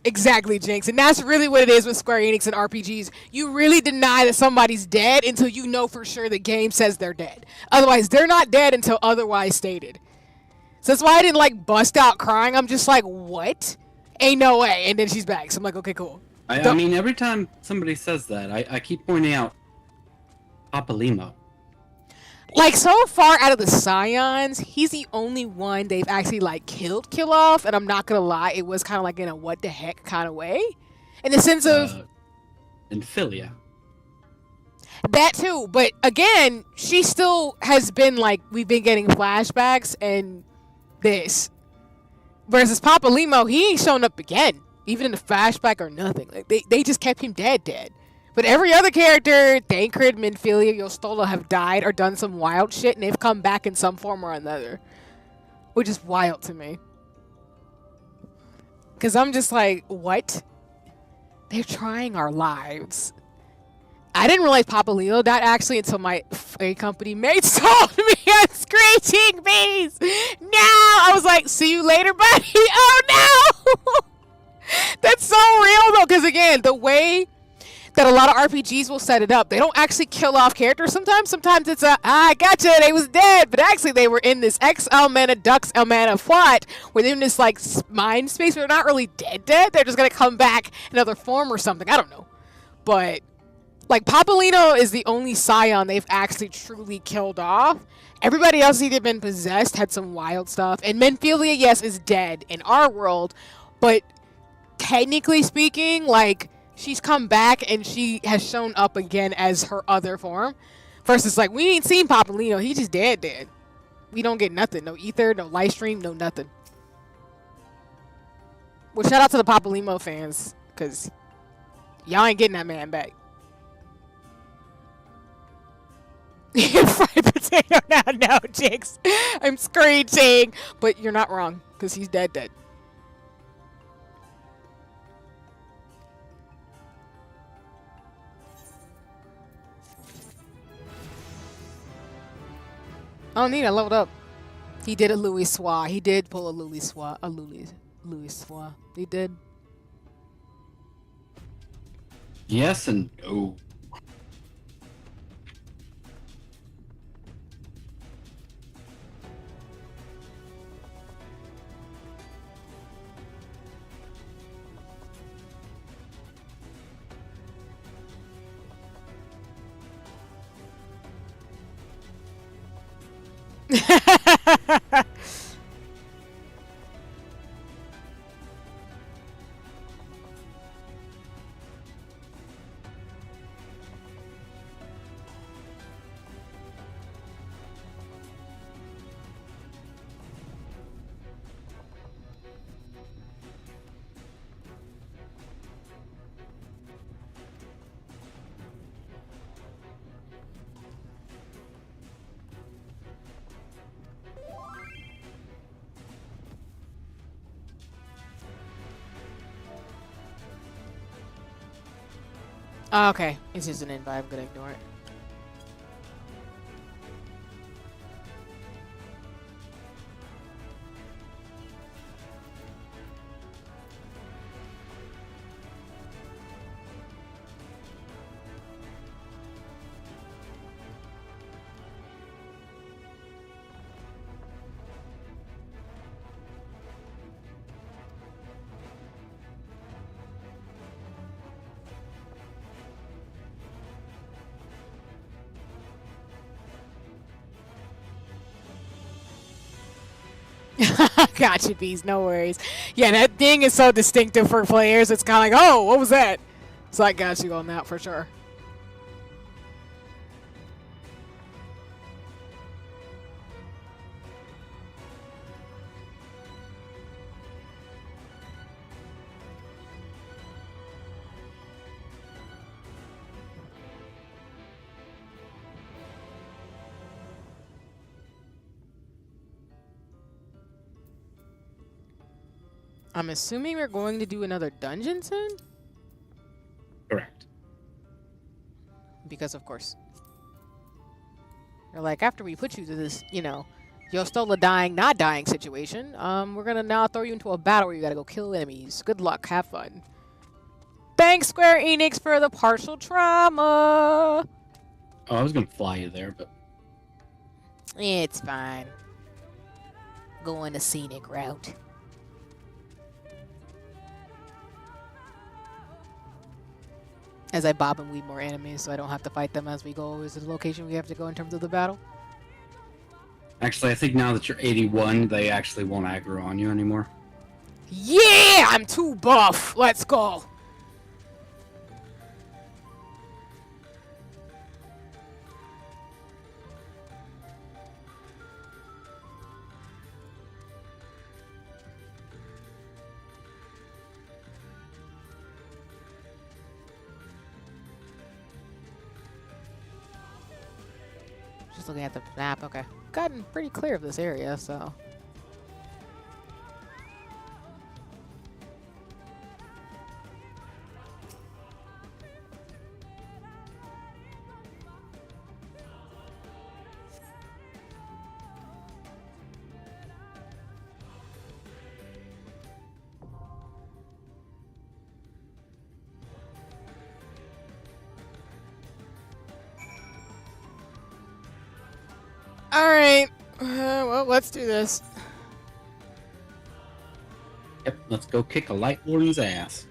Jinx. And that's really what it is with Square Enix and RPGs. You really deny that somebody's dead until you know for sure the game says they're dead. Otherwise, they're not dead until otherwise stated. So that's why I didn't like bust out crying. I'm just like, what? Ain't no way. And then she's back. So I'm like, okay, cool.
I mean, every time somebody says that, I keep pointing out Papa Limo.
Like, so far out of the Scions, he's the only one they've actually, like, kill off. And I'm not gonna lie, it was kind of like in a what the heck kind of way. In the sense of...
And Philia.
That too. But, again, she still has been, like, we've been getting flashbacks and this. Versus Papa Limo, he ain't shown up again. Even in the flashback or nothing. Like, they just kept him dead. But every other character, Thancred, Minfilia, Yostola have died or done some wild shit, and they've come back in some form or another. Which is wild to me. Because I'm just like, what? They're trying our lives. I didn't realize Papa Leo died actually until my company mates told me on Screeching Bees. No! I was like, see you later, buddy. Oh, no! That's so real, though, because, again, the way that a lot of RPGs will set it up. They don't actually kill off characters sometimes. Sometimes it's I gotcha, they was dead. But actually they were in this X-Elmana, Dux-Elmana plot where they're in this like mind space where they're not really dead. They're just going to come back in another form or something. I don't know. But like Papolino is the only Scion they've actually truly killed off. Everybody else has either been possessed, had some wild stuff. And Menphilia, yes, is dead in our world. But technically speaking, like... she's come back and she has shown up again as her other form. Versus like, we ain't seen Papolino. He just dead. We don't get nothing. No ether, no live stream, no nothing. Well, shout out to the Papolino fans. Because y'all ain't getting that man back. Fried potato now. No, Jinx. I'm screeching. But you're not wrong. Because he's dead. Oh, neat, I leveled up. He did a Louis Soir. He did pull a Louis Soir. Louis Soir. He did.
Yes and no.
Oh, okay, it's just an invite. I'm gonna ignore it. Gotcha, bees. No worries. Yeah, that thing is so distinctive for players. It's kind of like, oh, what was that? So I got you on that for sure. I'm assuming we're going to do another dungeon soon?
Correct.
Because of course. They're like, after we put you to this, You're still a dying, not dying situation. We're gonna now throw you into a battle where you gotta go kill enemies. Good luck, have fun. Thanks, Square Enix, for the partial trauma.
Oh, I was gonna fly you there, but
It's fine. Going a scenic route. As I bob and weave more enemies, so I don't have to fight them as we go. Is the location we have to go in terms of the battle?
actually, I think now that you're 81, they actually won't aggro on you anymore.
Yeah, I'm too buff. Let's go. Just looking at the map. Okay, gotten pretty clear of this area, so. All right. Well, let's do this.
Yep, let's go kick a light warden's ass.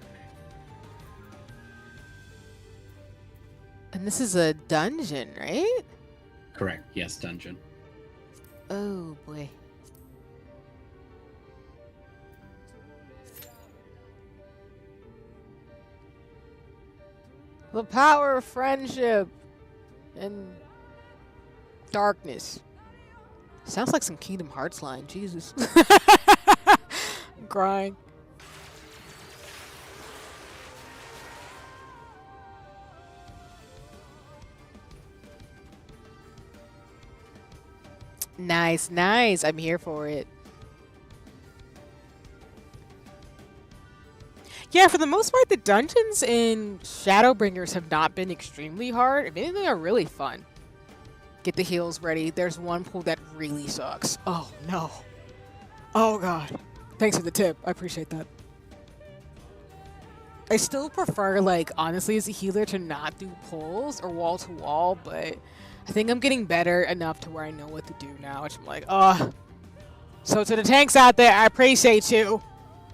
And this is a dungeon, right?
Correct. Yes, dungeon.
Oh boy. The power of friendship and darkness. Sounds like some Kingdom Hearts line. Jesus. I'm crying. Nice, nice. I'm here for it. Yeah, for the most part, the dungeons in Shadowbringers have not been extremely hard. If anything, are really fun. Get the heals ready. There's one pool that really sucks. Oh, no. Oh, God. Thanks for the tip. I appreciate that. I still prefer, like, honestly, as a healer to not do pulls or wall-to-wall, but I think I'm getting better enough to where I know what to do now, which I'm like, So to the tanks out there, I appreciate you,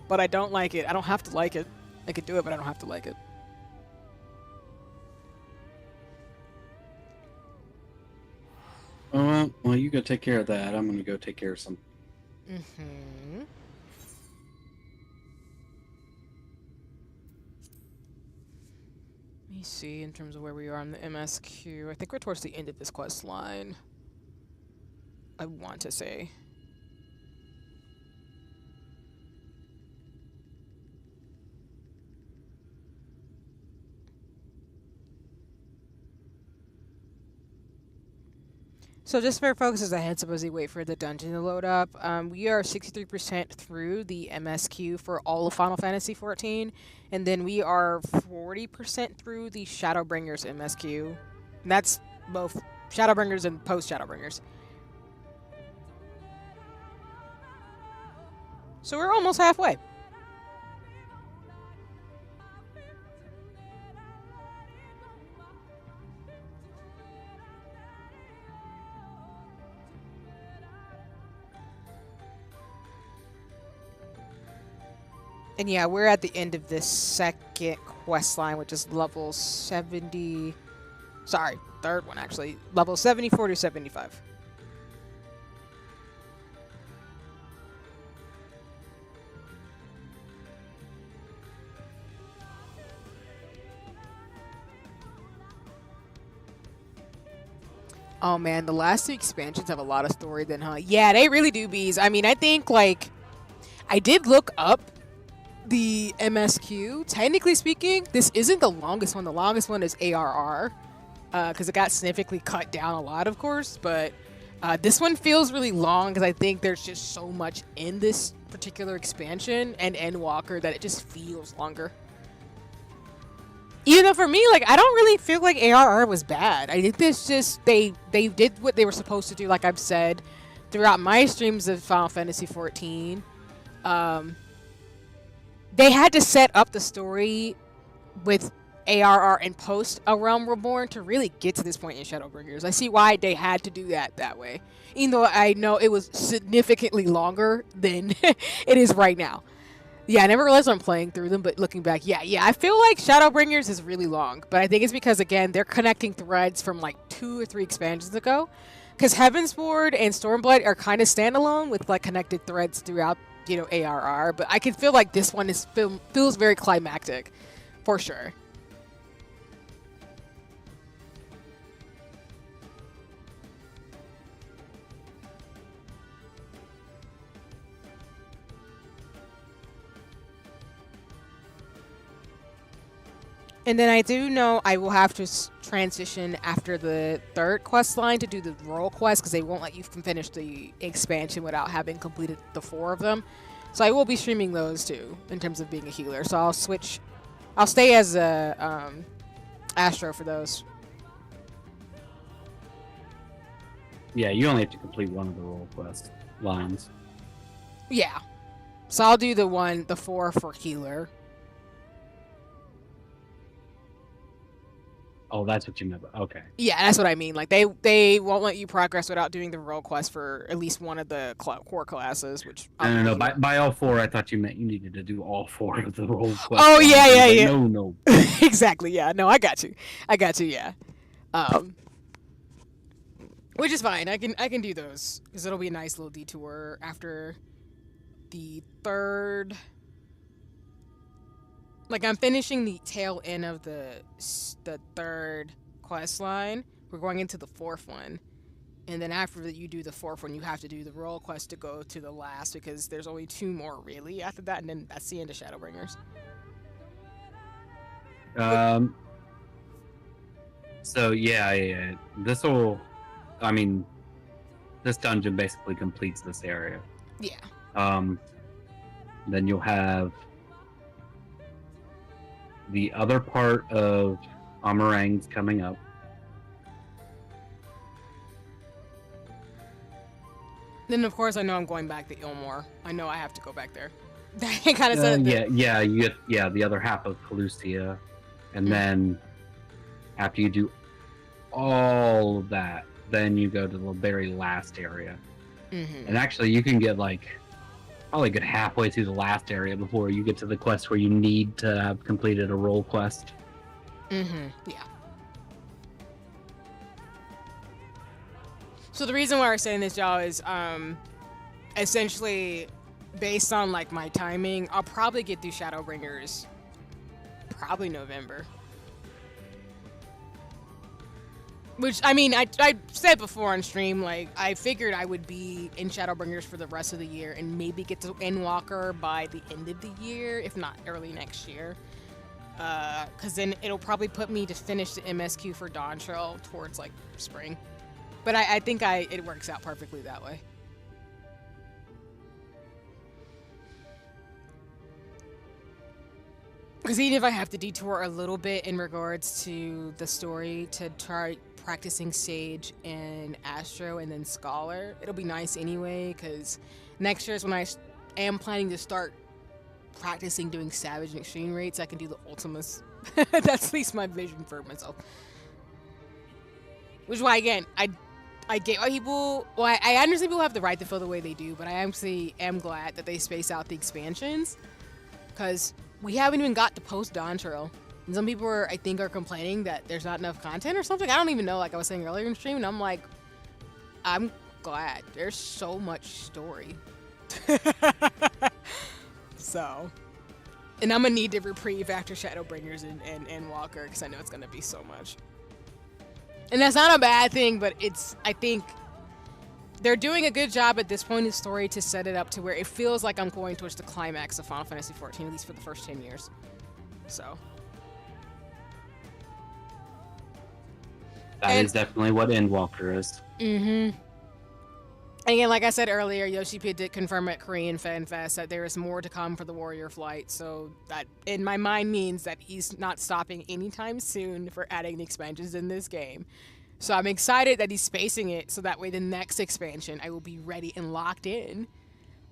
but I don't like it. I don't have to like it. I could do it, but I don't have to like it.
Well, you go take care of that. I'm gonna go take care of some.
Mm-hmm. Let me see in terms of where we are on the MSQ. I think we're towards the end of this quest line. I want to say. So just for folks as a heads up as we wait for the dungeon to load up, we are 63% through the MSQ for all of Final Fantasy XIV, and then we are 40% through the Shadowbringers MSQ. And that's both Shadowbringers and post-Shadowbringers. So we're almost halfway. And yeah, we're at the end of this second quest line, which is level 70... Sorry, third one actually. Level 74 to 75. Oh man, the last two expansions have a lot of story then, huh? Yeah, they really do, bees. I mean, I think, like... I did look up the MSQ. Technically speaking, this isn't the longest one. The longest one is ARR, because it got significantly cut down a lot, of course. But this one feels really long because I think there's just so much in this particular expansion and Endwalker that it just feels longer. Even though for me, like, I don't really feel like ARR was bad. I think this just they did what they were supposed to do, like I've said. throughout my streams of Final Fantasy 14, they had to set up the story with ARR and post A Realm Reborn to really get to this point in Shadowbringers. I see why they had to do that way, even though I know it was significantly longer than it is right now. Yeah, I never realized I'm playing through them, but looking back, yeah, I feel like Shadowbringers is really long, but I think it's because, again, they're connecting threads from like 2 or 3 expansions ago, because Heavensward and Stormblight are kind of standalone with like connected threads throughout, you know, ARR, but I can feel like this one feels very climactic, for sure. And then I do know I will have to transition after the 3rd quest line to do the role quest, because they won't let you finish the expansion without having completed the 4 of them. So I will be streaming those too, in terms of being a healer. So I'll stay as a Astro for those.
Yeah, you only have to complete one of the role quest lines.
Yeah. So I'll do the 4 for healer.
Oh, that's what you meant. Okay.
Yeah, that's what I mean. Like they won't let you progress without doing the role quest for at least one of the core classes. Which
No. By all 4, I thought you meant you needed to do all 4 of the role quests.
Oh yeah.
No.
Exactly. Yeah. No, I got you. Yeah. Which is fine. I can do those because it'll be a nice little detour after the 3rd. Like, I'm finishing the tail end of the 3rd quest line. We're going into the 4th one. And then after you do the 4th one, you have to do the role quest to go to the last, because there's only 2 more, really, after that. And then that's the end of Shadowbringers.
So, yeah. This dungeon basically completes this area.
Yeah.
Then you'll have the other part of Amarang's coming up.
Then, of course, I know I'm going back to Ilmore. I know I have to go back there. That kind of said it.
You get the other half of Kopintea. And then, after you do all of that, then you go to the very last area.
Mm-hmm.
And actually, you can get, like, probably a good halfway through the last area before you get to the quest where you need to have completed a role quest.
Mm-hmm. Yeah. So the reason why we're saying this, y'all, is essentially based on like my timing. I'll probably get through Shadowbringers probably November. Which, I mean, I said before on stream, like, I figured I would be in Shadowbringers for the rest of the year and maybe get to Endwalker by the end of the year, if not early next year. Because then it'll probably put me to finish the MSQ for Dawn Trail towards, like, spring. But I think it works out perfectly that way. Because even if I have to detour a little bit in regards to the story to try practicing Sage and Astro and then Scholar, it'll be nice anyway, because next year is when I am planning to start practicing doing Savage and Extreme rates. I can do the Ultimas. That's at least my vision for myself. Which is why, again, I get why people... Well, I understand people have the right to feel the way they do, but I actually am glad that they space out the expansions, because we haven't even got to post Dawn Trail. And some people I think are complaining that there's not enough content or something. I don't even know, like I was saying earlier in stream, and I'm like, I'm glad. There's so much story. So, and I'm gonna need to reprieve after Shadowbringers and Walker, because I know it's gonna be so much. And that's not a bad thing, but I think they're doing a good job at this point in the story to set it up to where it feels like I'm going towards the climax of Final Fantasy XIV, at least for the first 10 years. So.
That is definitely what Endwalker is.
Mm-hmm. And again, like I said earlier, Yoshi P did confirm at Korean Fan Fest that there is more to come for the Warrior Flight, so that, in my mind, means that he's not stopping anytime soon for adding the expansions in this game. So I'm excited that he's spacing it so that way the next expansion I will be ready and locked in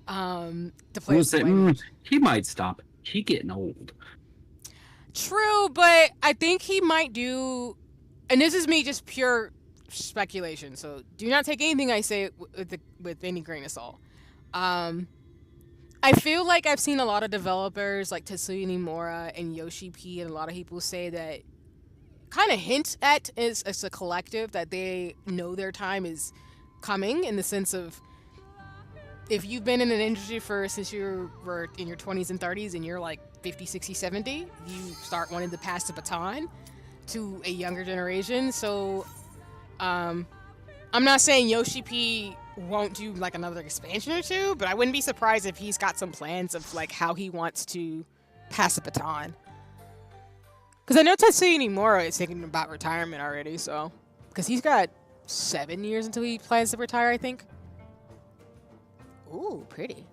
to play
We'll
as
say,
Sway.
he might stop. He getting old.
True, but I think he might do, and this is me just pure speculation, so do not take anything I say with any grain of salt. I feel like I've seen a lot of developers like Tetsuya Nomura and Yoshi P and a lot of people say that kind of hint at as a collective that they know their time is coming, in the sense of, if you've been in an industry since you were in your 20s and 30s and you're like 50, 60, 70, you start wanting to pass the baton to a younger generation. So I'm not saying Yoshi P won't do like another expansion or two, but I wouldn't be surprised if he's got some plans of like how he wants to pass the baton. Because I know Tetsuya Nomura is thinking about retirement already, so. Because he's got 7 years until he plans to retire, I think. Ooh, pretty.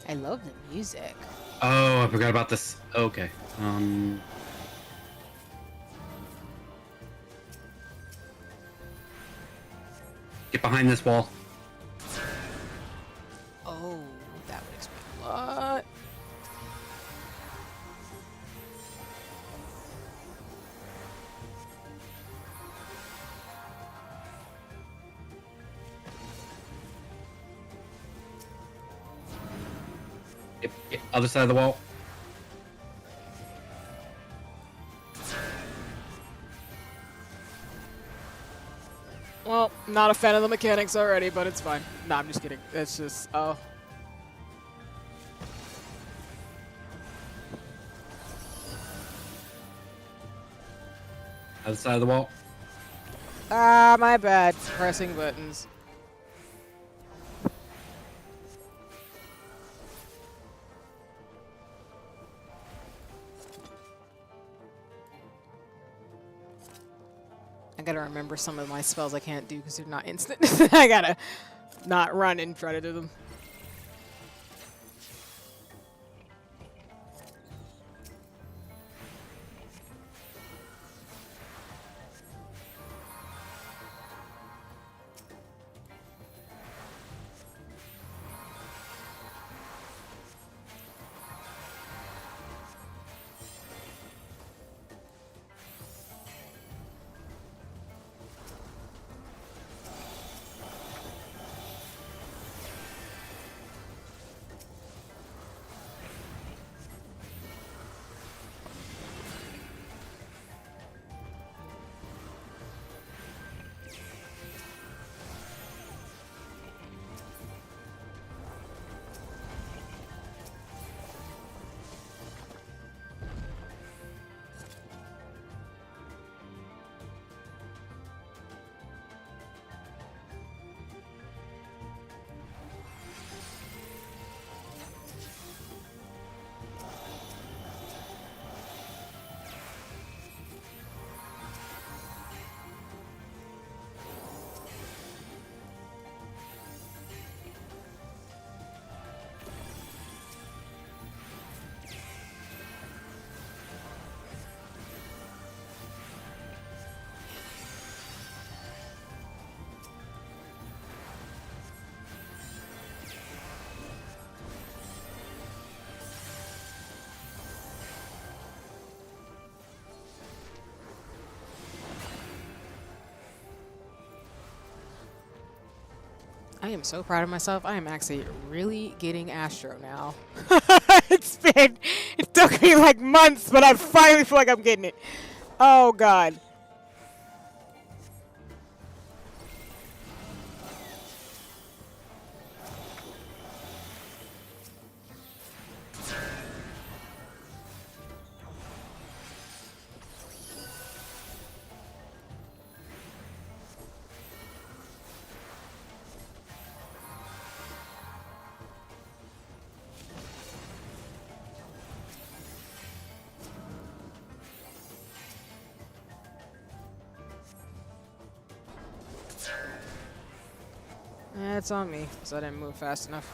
I love the music.
Oh, I forgot about this. Okay. Get behind this wall.
Oh, that would explain a lot.
Yep, other side of the wall.
Well, not a fan of the mechanics already, but it's fine. No, I'm just kidding. It's just, oh.
Other side of the wall.
Ah, my bad. Pressing buttons. I gotta remember some of my spells I can't do because they're not instant. I gotta not run and try to do them. I am so proud of myself. I am actually really getting Astro now. It took me like months, but I finally feel like I'm getting it. Oh God. It's on me, because I didn't move fast enough.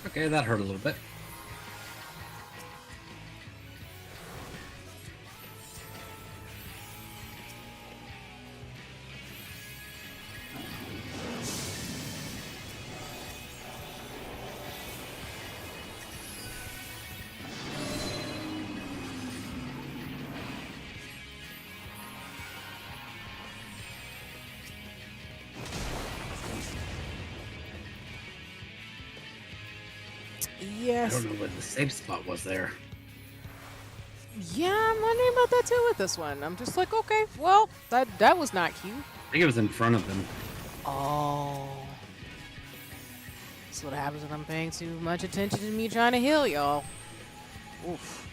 Okay, that hurt a little bit.
Yes.
I don't know what the safe spot was there.
Yeah, I'm wondering about that too with this one. I'm just like, okay, well, that was not cute.
I think it was in front of him.
Oh. That's what happens when I'm paying too much attention to me trying to heal y'all. Oof.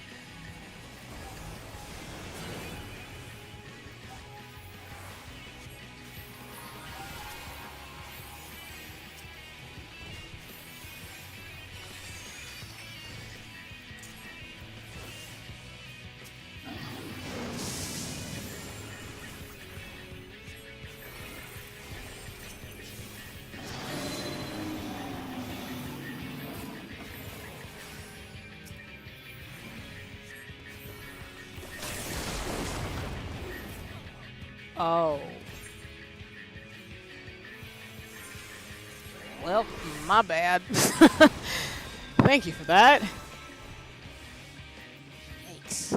Oh. Well, my bad. Thank you for that. Thanks.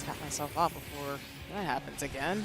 Tap myself off before that happens again.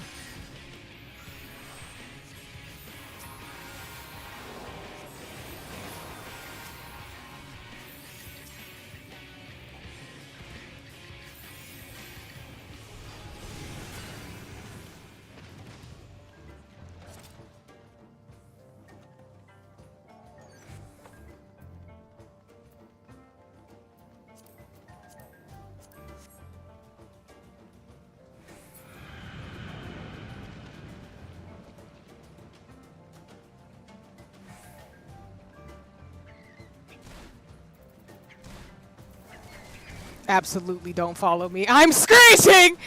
Absolutely don't follow me. I'm screeching!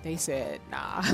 They said, nah.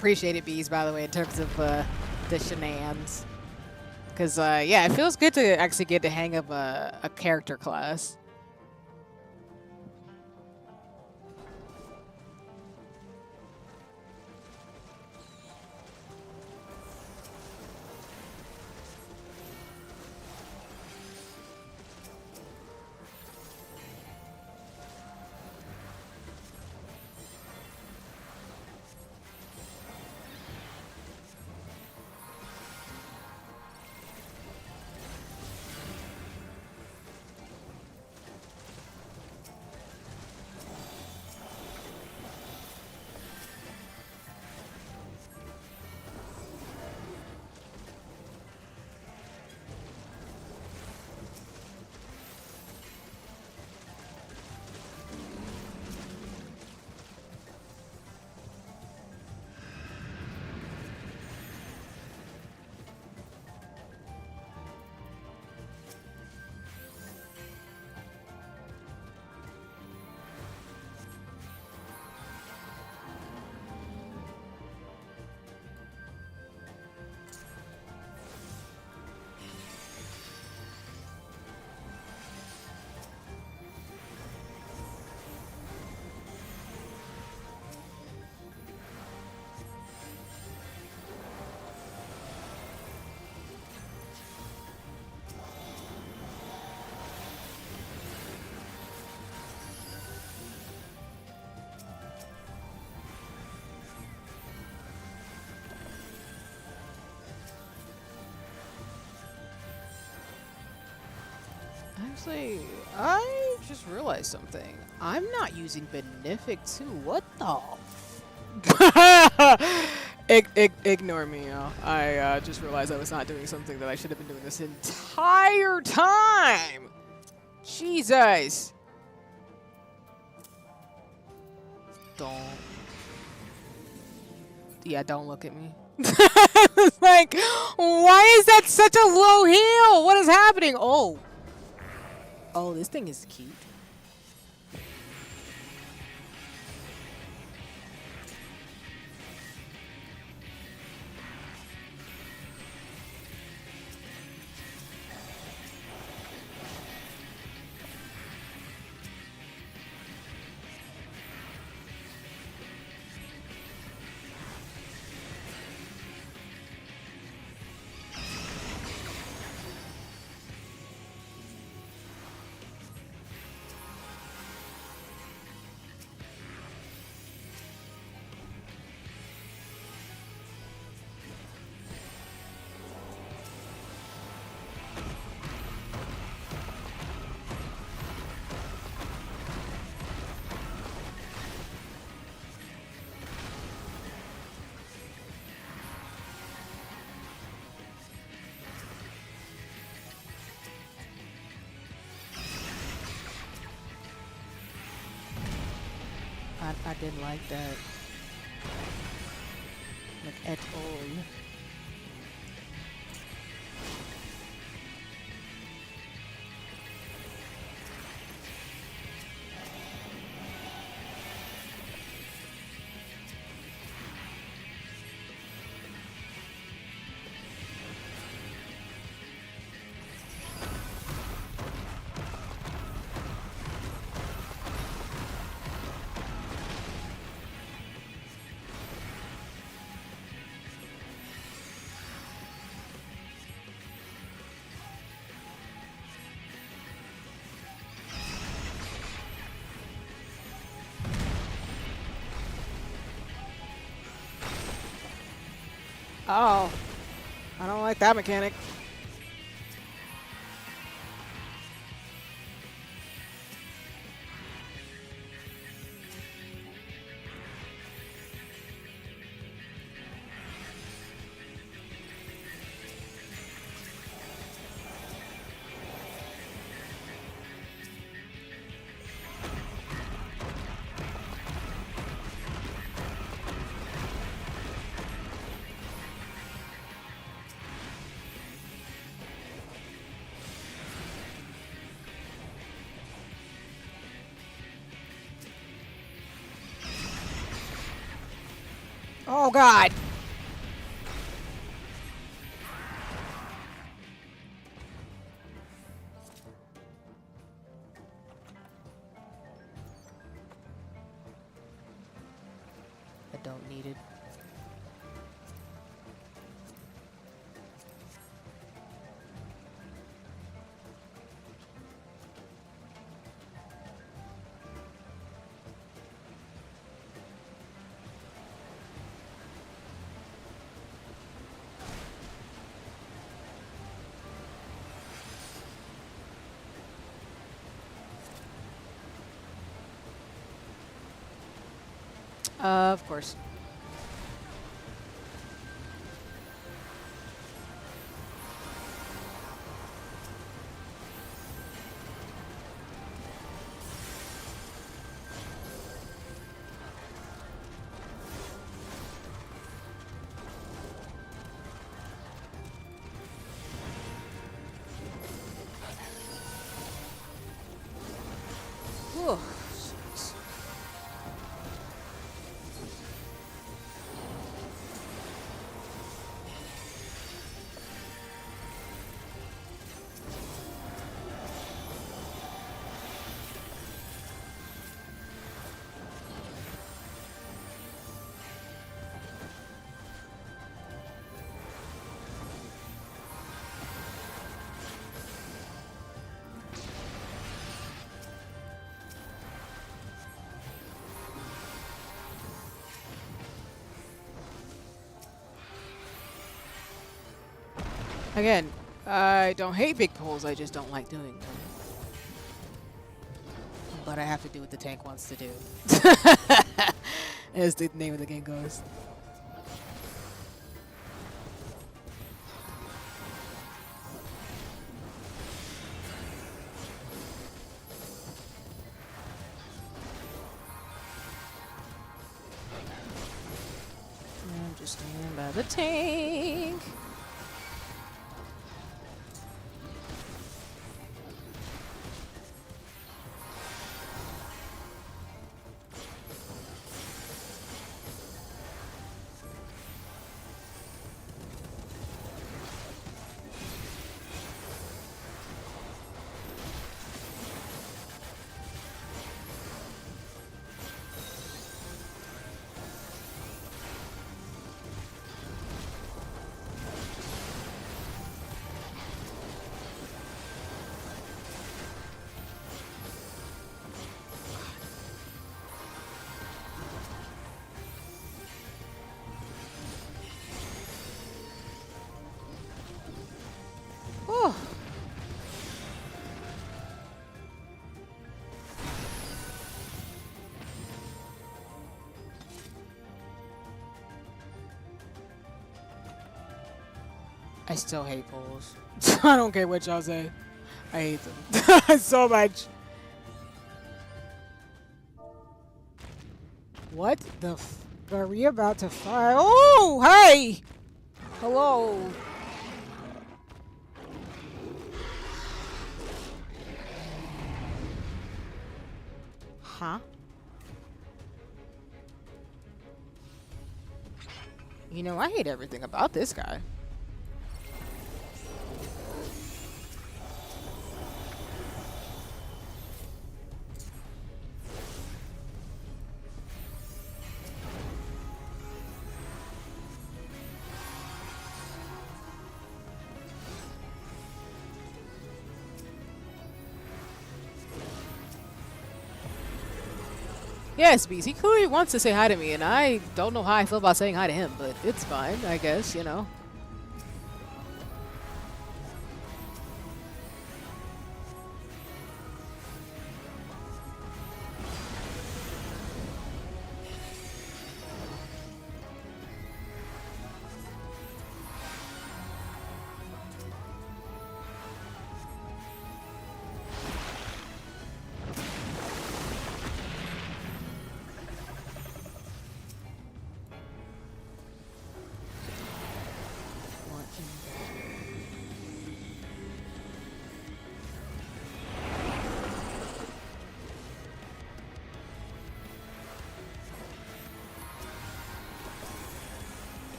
appreciate it, Bees, by the way, in terms of the shenanigans. Because, yeah, it feels good to actually get the hang of a character class. Actually, I just realized something. I'm not using Benefic too. What the? Ignore me, y'all. I just realized I was not doing something that I should have been doing this entire time. Jesus. Don't. Yeah, don't look at me. It's like, why is that such a low heal? What is happening? Oh. Oh, this thing is cute. I didn't like that. Like, at all. Oh, I don't like that mechanic. Oh God.
I don't need it.
Of course. Whew. Again, I don't hate big pulls, I just don't like doing them. But I have to do what the tank wants to do. As the name of the game goes. I'm just standing by the tank. Oh. I still hate pulls. I don't care what y'all say. I hate them so much. What the f- are we about to fire? Oh, hey! Hello. Huh? You know, I hate everything about this guy. Yes, Beast. He clearly wants to say hi to me, and I don't know how I feel about saying hi to him, but it's fine, I guess, you know.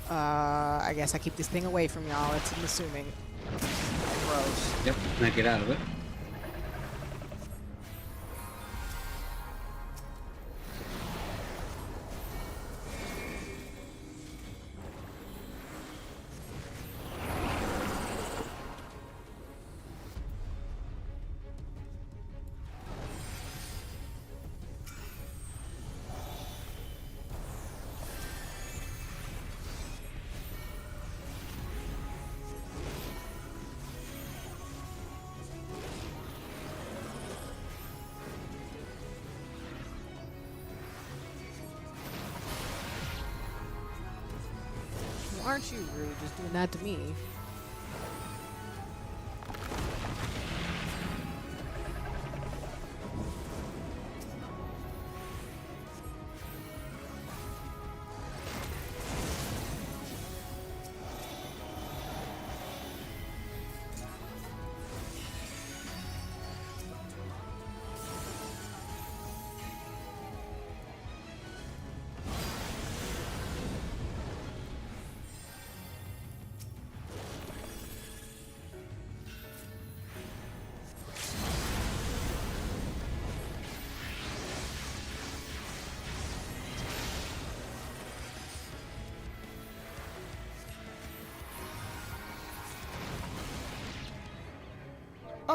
I guess I keep this thing away from y'all. It's unassuming. Gross.
Yep, now get out of it.
Aren't you rude just doing that to me?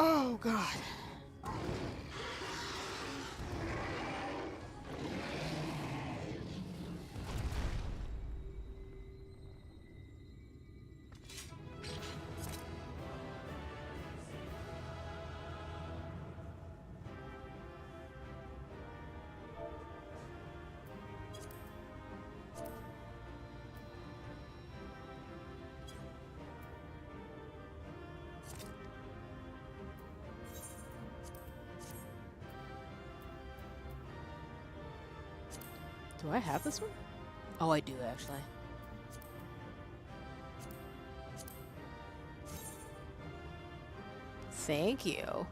Oh, God. Do I have this one? Oh, I do, actually. Thank you.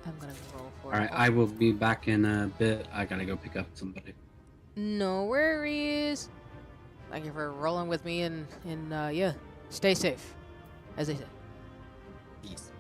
I'm gonna roll for it.
Alright, I will be back in a bit. I gotta go pick up somebody.
No worries. Thank you for rolling with me, and yeah, stay safe, as they say.
Peace.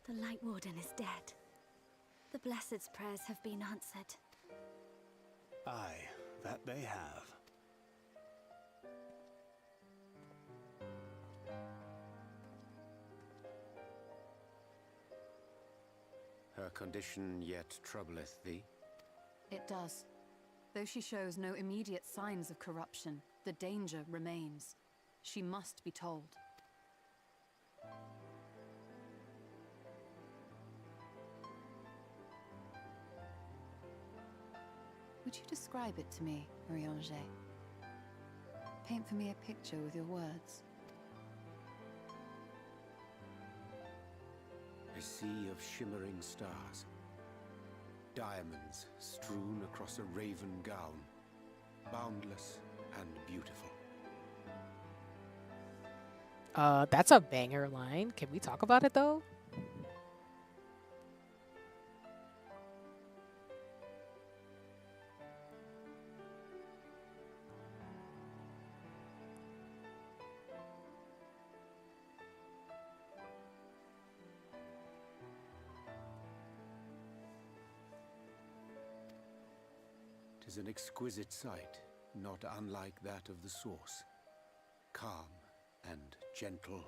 The Light Warden is dead. The Blessed's prayers have been answered.
Aye, that they have. Her condition yet troubleth thee?
It does. Though she shows no immediate signs of corruption, the danger remains. She must be told. Would you describe it to me, Marie-Ange? Paint for me a picture with your words.
A sea of shimmering stars. Diamonds strewn across a raven gown. Boundless and beautiful.
That's a banger line. Can we talk about it though?
Tis an exquisite sight, not unlike that of the source. Calm and gentle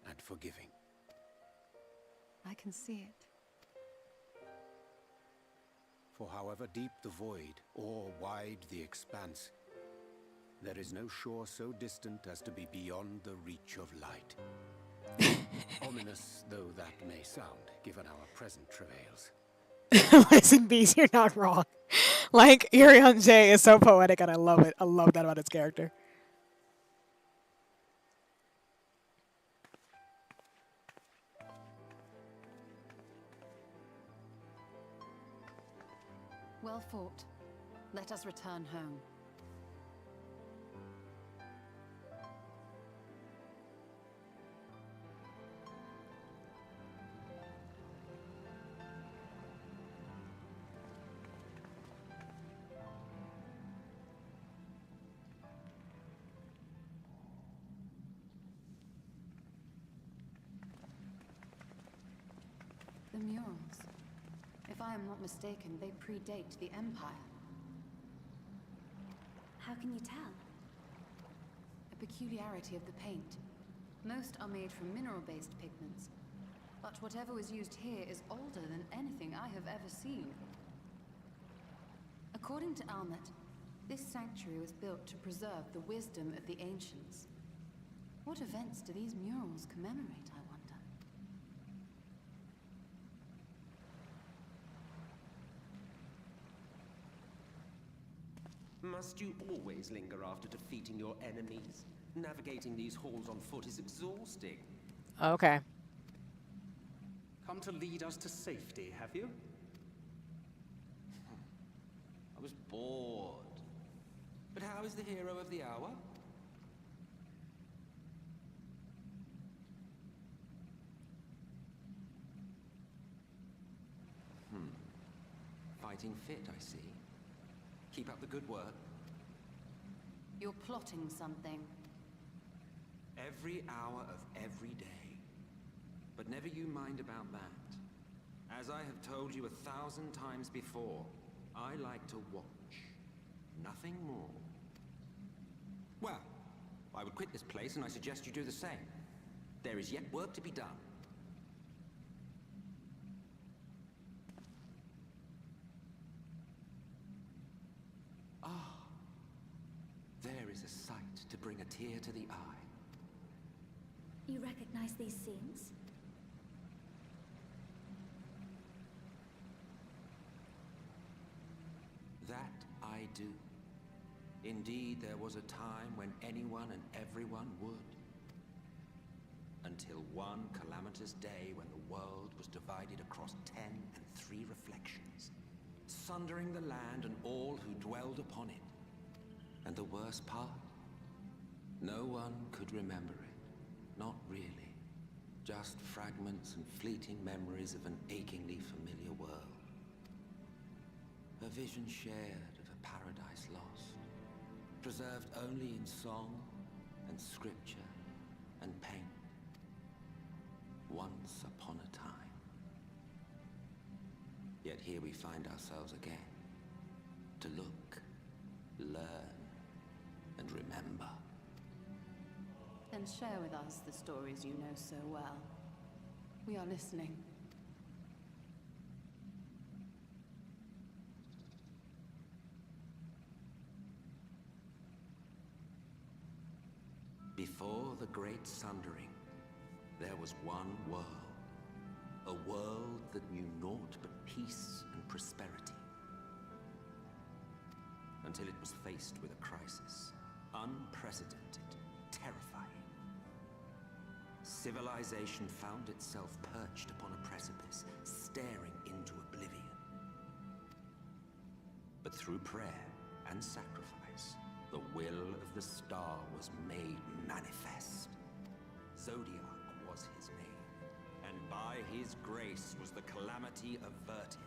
and forgiving.
I can see it.
For however deep the void, or wide the expanse, there is no shore so distant as to be beyond the reach of light. Ominous though that may sound, given our present travails.
Listen, Beast, you're not wrong. Like, Irion J is so poetic and I love it. I love that about his character.
Well fought. Let us return home. The murals. If I am not mistaken, they predate the Empire.
How can you tell?
A peculiarity of the paint. Most are made from mineral-based pigments, but whatever was used here is older than anything I have ever seen. According to Almet, this sanctuary was built to preserve the wisdom of the ancients. What events do these murals commemorate, I wonder?
Must you always linger after defeating your enemies? Navigating these halls on foot is exhausting.
Okay.
Come to lead us to safety, have you?
I was bored. But how is the hero of the hour? Fighting fit, I see. Keep up the good work.
You're plotting something.
Every hour of every day. But never you mind about that. As I have told you 1,000 times before, I like to watch. Nothing more. Well, I would quit this place and I suggest you do the same. There is yet work to be done. There is a sight to bring a tear to the eye.
You recognize these scenes?
That I do. Indeed, there was a time when anyone and everyone would. Until one calamitous day when the world was divided across 10 and 3 reflections, sundering the land and all who dwelled upon it. And the worst part? No one could remember it. Not really. Just fragments and fleeting memories of an achingly familiar world. A vision shared of a paradise lost, preserved only in song and scripture and paint. Once upon a time. Yet here we find ourselves again. To look, learn, and remember.
Then share with us the stories you know so well. We are listening.
Before the Great Sundering, there was one world. A world that knew naught but peace and prosperity. Until it was faced with a crisis. Unprecedented. unprecedented, terrifying. Civilization found itself perched upon a precipice, staring into oblivion. But through prayer and sacrifice, the will of the star was made manifest. Zodiac was his name, and by his grace was the calamity averted.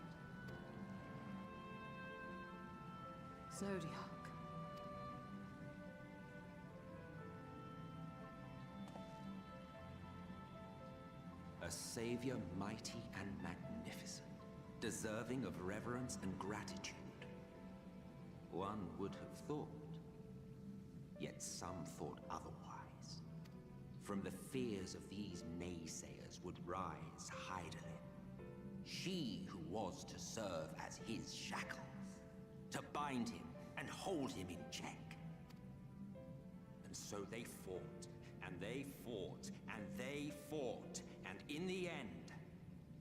Zodiac.
A savior mighty and magnificent, deserving of reverence and gratitude. One would have thought, yet some thought otherwise. From the fears of these naysayers would rise Hydaelyn, she who was to serve as his shackles, to bind him and hold him in check. And so they fought, and they fought, and they fought, and in the end,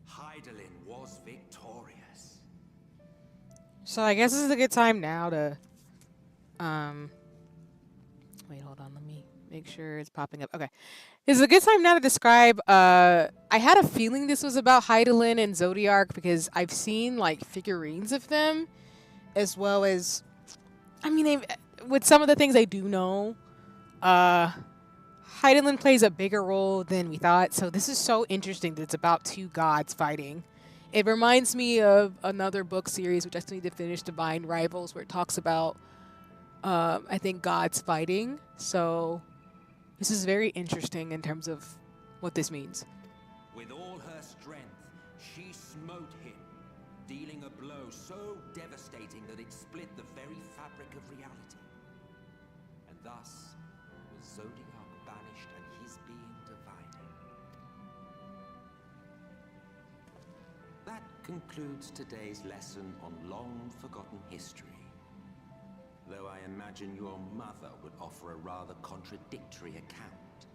Hydaelyn was victorious.
So I guess this is a good time now to, wait, hold on, let me make sure it's popping up. Okay. This is a good time now to describe, I had a feeling this was about Hydaelyn and Zodiac because I've seen, like, figurines of them, as well as, I mean, with some of the things I do know, Hydaelyn plays a bigger role than we thought, so this is so interesting that it's about two gods fighting. It reminds me of another book series, which I still need to finish, Divine Rivals, where it talks about, I think, gods fighting. So this is very interesting in terms of what this means.
With all her strength, she smote him, dealing a blow so devastating that it split the very fabric of reality. And thus was Zodiac banished and his being divided. That concludes today's lesson on long-forgotten history. Though I imagine your mother would offer a rather contradictory account,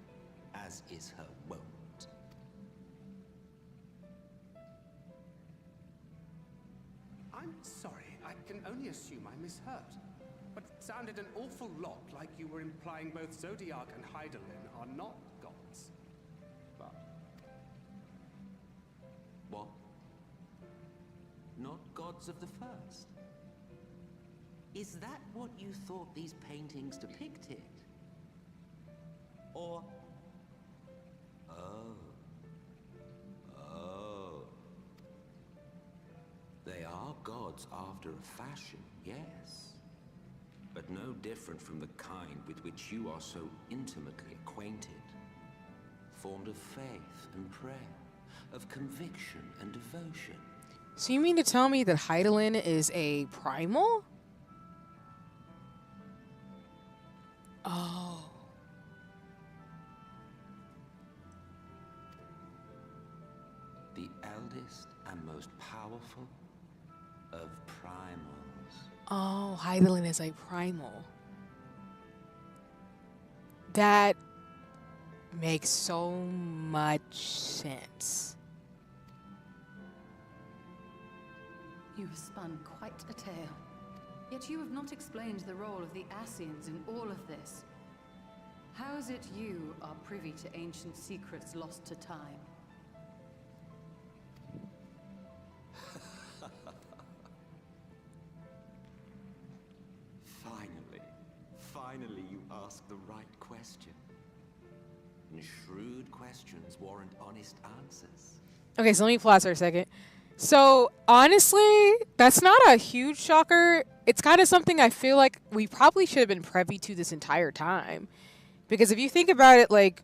as is her wont.
I'm sorry, I can only assume I misheard. But it sounded an awful lot like you were implying both Zodiac and Hydaelyn are not gods. But...
What? Not gods of the first? Is that what you thought these paintings depicted? Or... Oh. They are gods after a fashion, yes. But no different from the kind with which you are so intimately acquainted. Formed of faith and prayer, of conviction and devotion.
So you mean to tell me that Hydaelyn is a primal? Oh.
The eldest and most powerful of primals.
Oh, Hydaelyn is a primal. That makes so much sense.
You have spun quite a tale. Yet you have not explained the role of the Ascians in all of this. How is it you are privy to ancient secrets lost to time?
Finally you ask the right question. And shrewd questions warrant honest answers.
Okay, so let me pause for a second. So, honestly, that's not a huge shocker. It's kind of something I feel like we probably should have been privy to this entire time. Because if you think about it, like...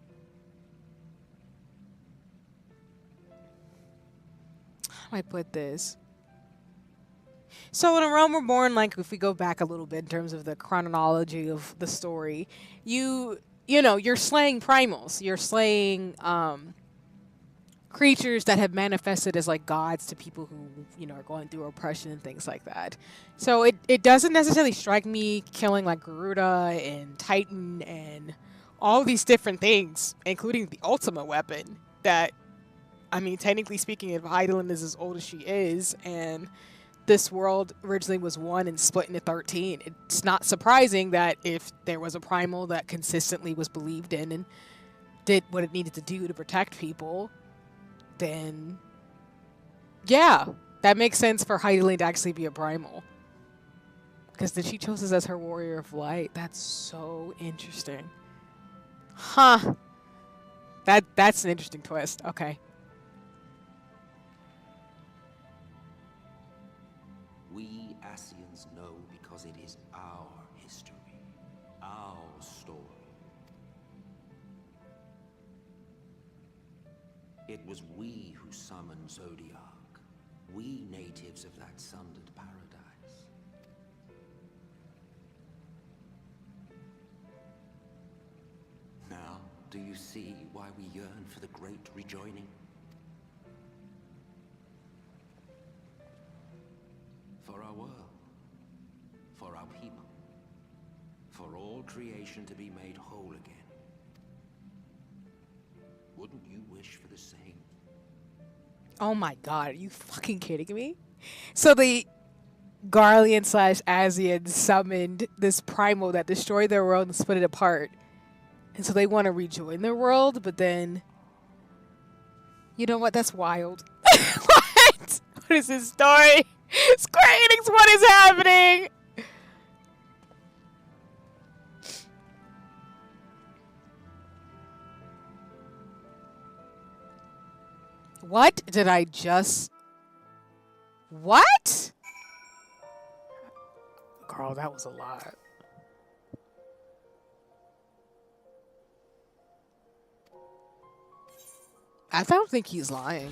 How do I put this? So in A Realm Reborn, like, if we go back a little bit in terms of the chronology of the story, you know, you're slaying primals. You're slaying... creatures that have manifested as like gods to people who, you know, are going through oppression and things like that. So it doesn't necessarily strike me killing like Garuda and Titan and all these different things, including the ultimate weapon that, I mean, technically speaking, if Hydaelyn is as old as she is and this world originally was one and split into 13. It's not surprising that if there was a primal that consistently was believed in and did what it needed to do to protect people, then yeah, that makes sense for Heidelin to actually be a primal. Because then she chose us as her warrior of light. That's so interesting. Huh. That's an interesting twist. Okay.
We Ascians know because it is our history, our story. It was we who summoned Zodiac, we natives of that sundered paradise. Now, do you see why we yearn for the great rejoining? For our world, for our people, for all creation to be made whole again. Wouldn't you wish for the same?
Oh my god, are you fucking kidding me? So the Garlean / Asians summoned this primal that destroyed their world and split it apart. And so they want to rejoin their world, but then... You know what? That's wild. What? What is this story? Square Enix, what is happening? What did I just... What? Girl, that was a lot. I don't think he's lying.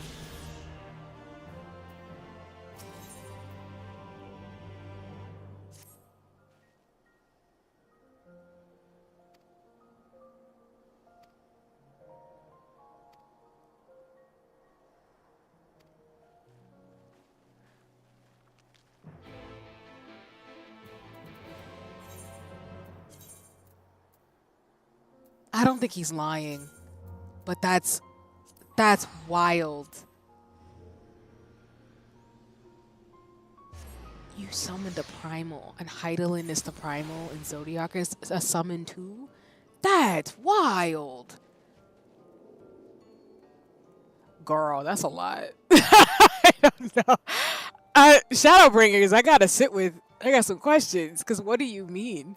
I don't think he's lying, but that's wild. You summoned a primal, and Heidelin is the primal, and Zodiac is a summon too? That's wild. Girl, that's a lot. I don't know. Shadowbringers, I got some questions, because what do you mean?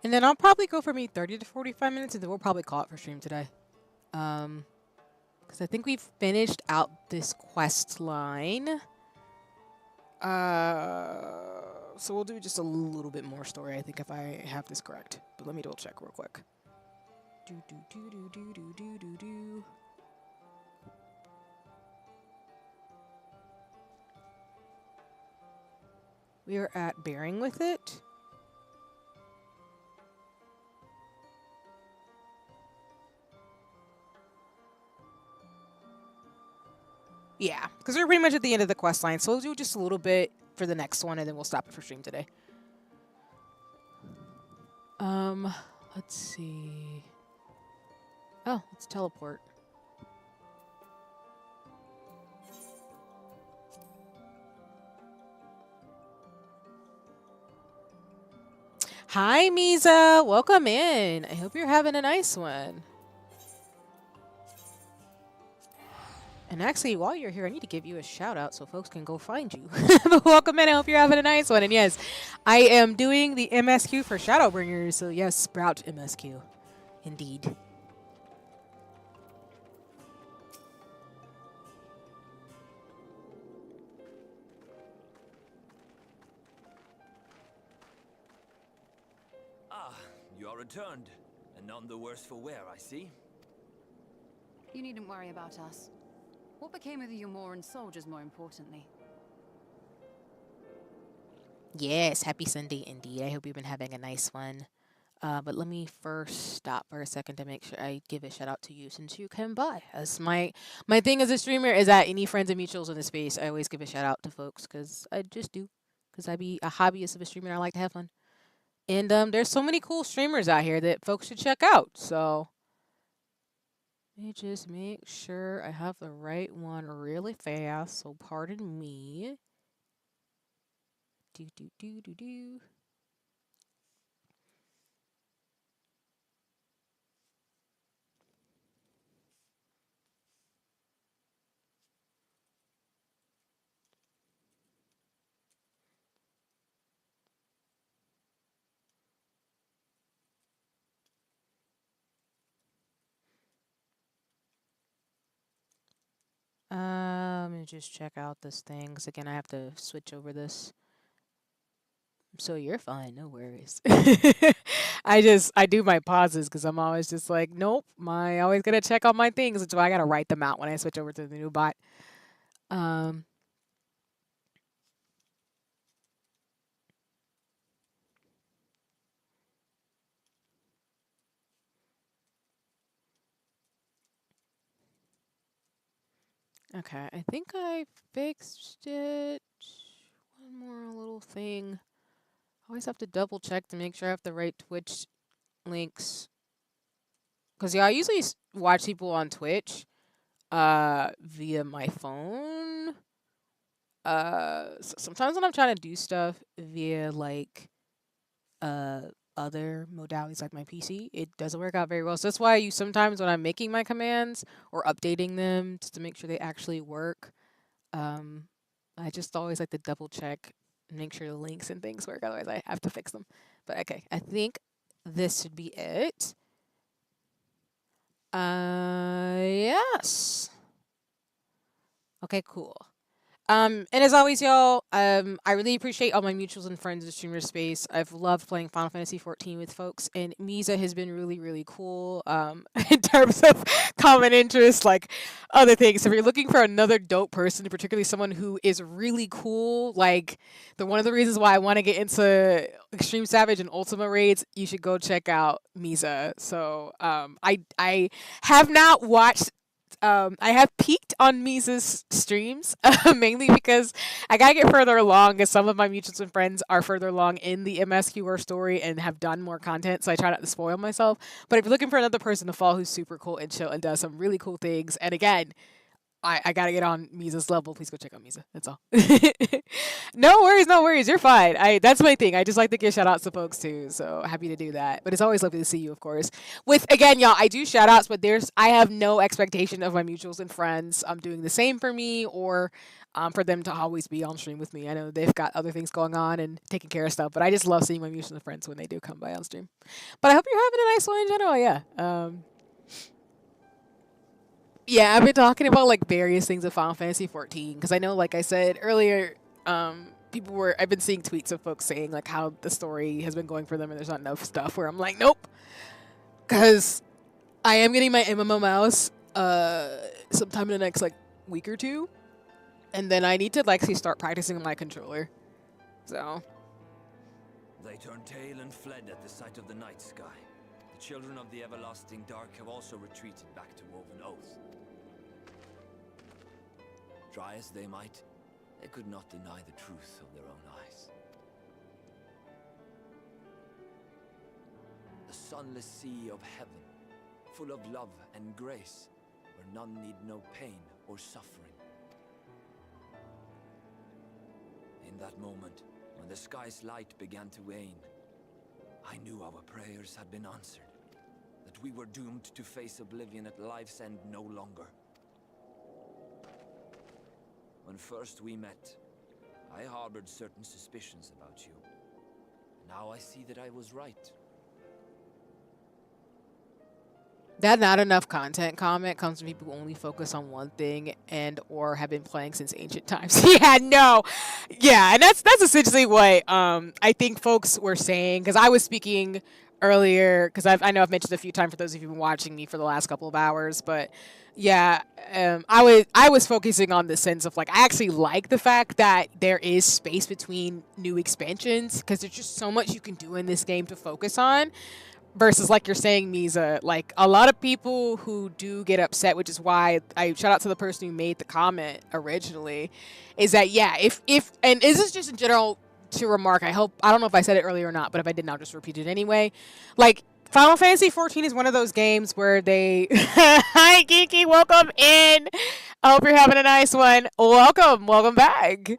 And then I'll probably go for me 30 to 45 minutes, and then we'll probably call it for stream today. Because I think we've finished out this quest line. So we'll do just a little bit more story, I think, if I have this correct. But let me double check real quick. We are at bearing with it. Yeah, because we're pretty much at the end of the quest line, so we'll do just a little bit for the next one, and then we'll stop it for stream today. Let's see. Oh, let's teleport. Hi, Misa. Welcome in. I hope you're having a nice one. And actually, while you're here, I need to give you a shout out so folks can go find you. But welcome in. I hope you're having a nice one. And yes, I am doing the MSQ for Shadowbringers. So yes, Sprout MSQ. Indeed.
Ah, you are returned. And none the worse for wear, I see.
You needn't worry about us. What became of the Yomoran soldiers, more importantly?
Yes, happy Sunday indeed. I hope you've been having a nice one. But let me first stop for a second to make sure I give a shout out to you since you came by. As my thing as a streamer is that any friends and mutuals in the space, I always give a shout out to folks because I just do. Because I be a hobbyist of a streamer and I like to have fun. And there's so many cool streamers out here that folks should check out. So let me just make sure I have the right one really fast. So pardon me. Do. Let me just check out this thing. Because again, I have to switch over this. So you're fine, no worries. I do my pauses because I'm always just like, nope, I always gotta check on my things, so I gotta write them out when I switch over to the new bot. Okay, I think I fixed it. One more little thing. I always have to double check to make sure I have the right Twitch links. Because, yeah, I usually watch people on Twitch via my phone. Sometimes when I'm trying to do stuff via, like, other modalities like my PC, it doesn't work out very well. So that's why I use sometimes when I'm making my commands or updating them just to make sure they actually work. I just always like to double check and make sure the links and things work. Otherwise, I have to fix them. But okay, I think this should be it. Yes. Okay, cool. And as always, y'all, I really appreciate all my mutuals and friends in the streamer space. I've loved playing Final Fantasy XIV with folks, and Misa has been really, really cool in terms of common interests, like other things. If you're looking for another dope person, particularly someone who is really cool, like one of the reasons why I want to get into Extreme Savage and Ultima raids, you should go check out Misa. So I have not watched. I have peeked on Misa's streams, mainly because I gotta get further along, as some of my mutuals and friends are further along in the MSQR story and have done more content, so I try not to spoil myself. But if you're looking for another person to follow who's super cool and chill and does some really cool things, and again, I gotta get on Misa's level. Please go check out Misa. That's all. No worries, no worries. You're fine. That's my thing. I just like to give shout outs to folks too. So happy to do that. But it's always lovely to see you, of course. With again, y'all, I do shout outs, but I have no expectation of my mutuals and friends doing the same for me or for them to always be on stream with me. I know they've got other things going on and taking care of stuff, but I just love seeing my mutuals and friends when they do come by on stream. But I hope you're having a nice one in general. Yeah. Yeah, I've been talking about like various things of Final Fantasy XIV because I know, like I said earlier, I've been seeing tweets of folks saying like how the story has been going for them and there's not enough stuff. Where I'm like, nope, because I am getting my MMO mouse sometime in the next like week or two, and then I need to like start practicing on my controller. So
they turned tail and fled at the sight of the night sky. The children of the everlasting dark have also retreated back to Woven Oath. Try as they might, they could not deny the truth of their own eyes. The sunless sea of heaven, full of love and grace, where none need know pain or suffering. In that moment, when the sky's light began to wane, I knew our prayers had been answered, that we were doomed to face oblivion at life's end no longer. When first we met, I harbored certain suspicions about you. Now I see that I was right.
That not enough content comment comes from people who only focus on one thing and or have been playing since ancient times. Yeah, no. Yeah, and that's essentially what I think folks were saying, because I was speaking earlier, because I know I've mentioned a few times for those of you who've been watching me for the last couple of hours, but yeah, I was focusing on the sense of like, I actually like the fact that there is space between new expansions, because there's just so much you can do in this game to focus on. Versus, like you're saying, Misa, like a lot of people who do get upset, which is why I shout out to the person who made the comment originally, is that, yeah, if and this is just in general to remark, I don't know if I said it earlier or not, but if I didn't, I'll just repeat it anyway. Like, Final Fantasy XIV is one of those games where they... Hi, Geeky, welcome in. I hope you're having a nice one. Welcome back.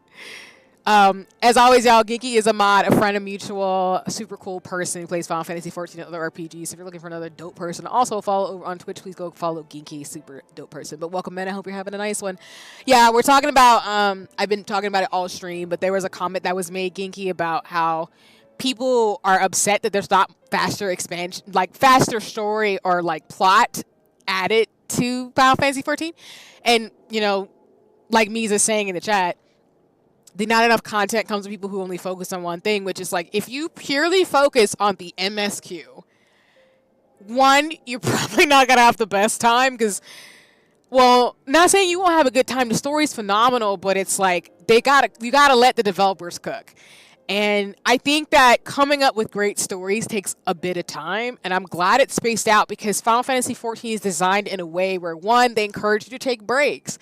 As always, y'all, Geeky is a mod, a friend, a mutual, a super cool person who plays Final Fantasy XIV and other RPGs. So if you're looking for another dope person, also follow over on Twitch. Please go follow Geeky, super dope person. But welcome, man. I hope you're having a nice one. Yeah, we're talking about, I've been talking about it all stream, but there was a comment that was made, Geeky, about how people are upset that there's not faster expansion, like faster story or like plot added to Final Fantasy XIV. And, you know, like Misa's saying in the chat, the not enough content comes from people who only focus on one thing, which is like, if you purely focus on the MSQ, one, you're probably not going to have the best time because, well, not saying you won't have a good time. The story's phenomenal, but it's like, you got to let the developers cook. And I think that coming up with great stories takes a bit of time, and I'm glad it's spaced out because Final Fantasy XIV is designed in a way where, one, they encourage you to take breaks.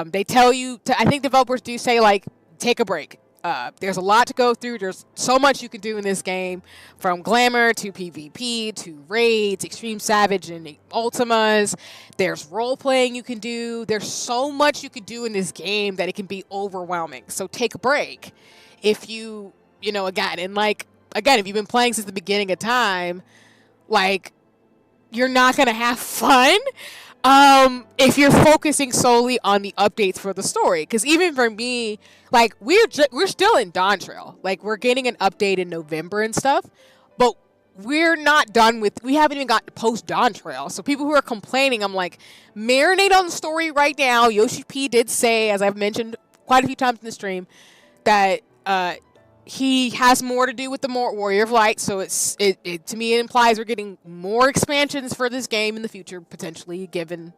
They tell you to, I think developers do say, like, take a break. There's a lot to go through. There's so much you can do in this game, from glamour to PvP to raids, extreme savage and ultimas. There's role playing you can do. There's so much you can do in this game that it can be overwhelming. So take a break. If you know, again, if you've been playing since the beginning of time, like, you're not gonna have fun. If you're focusing solely on the updates for the story, because even for me, like, we're still in Dawn Trail. Like, we're getting an update in November and stuff, but we're not done with. We haven't even got to post Dawn Trail. So people who are complaining, I'm like, marinate on the story right now. Yoshi P did say, as I've mentioned quite a few times in the stream, that he has more to do with the Warrior of Light, so it to me it implies we're getting more expansions for this game in the future, potentially, given,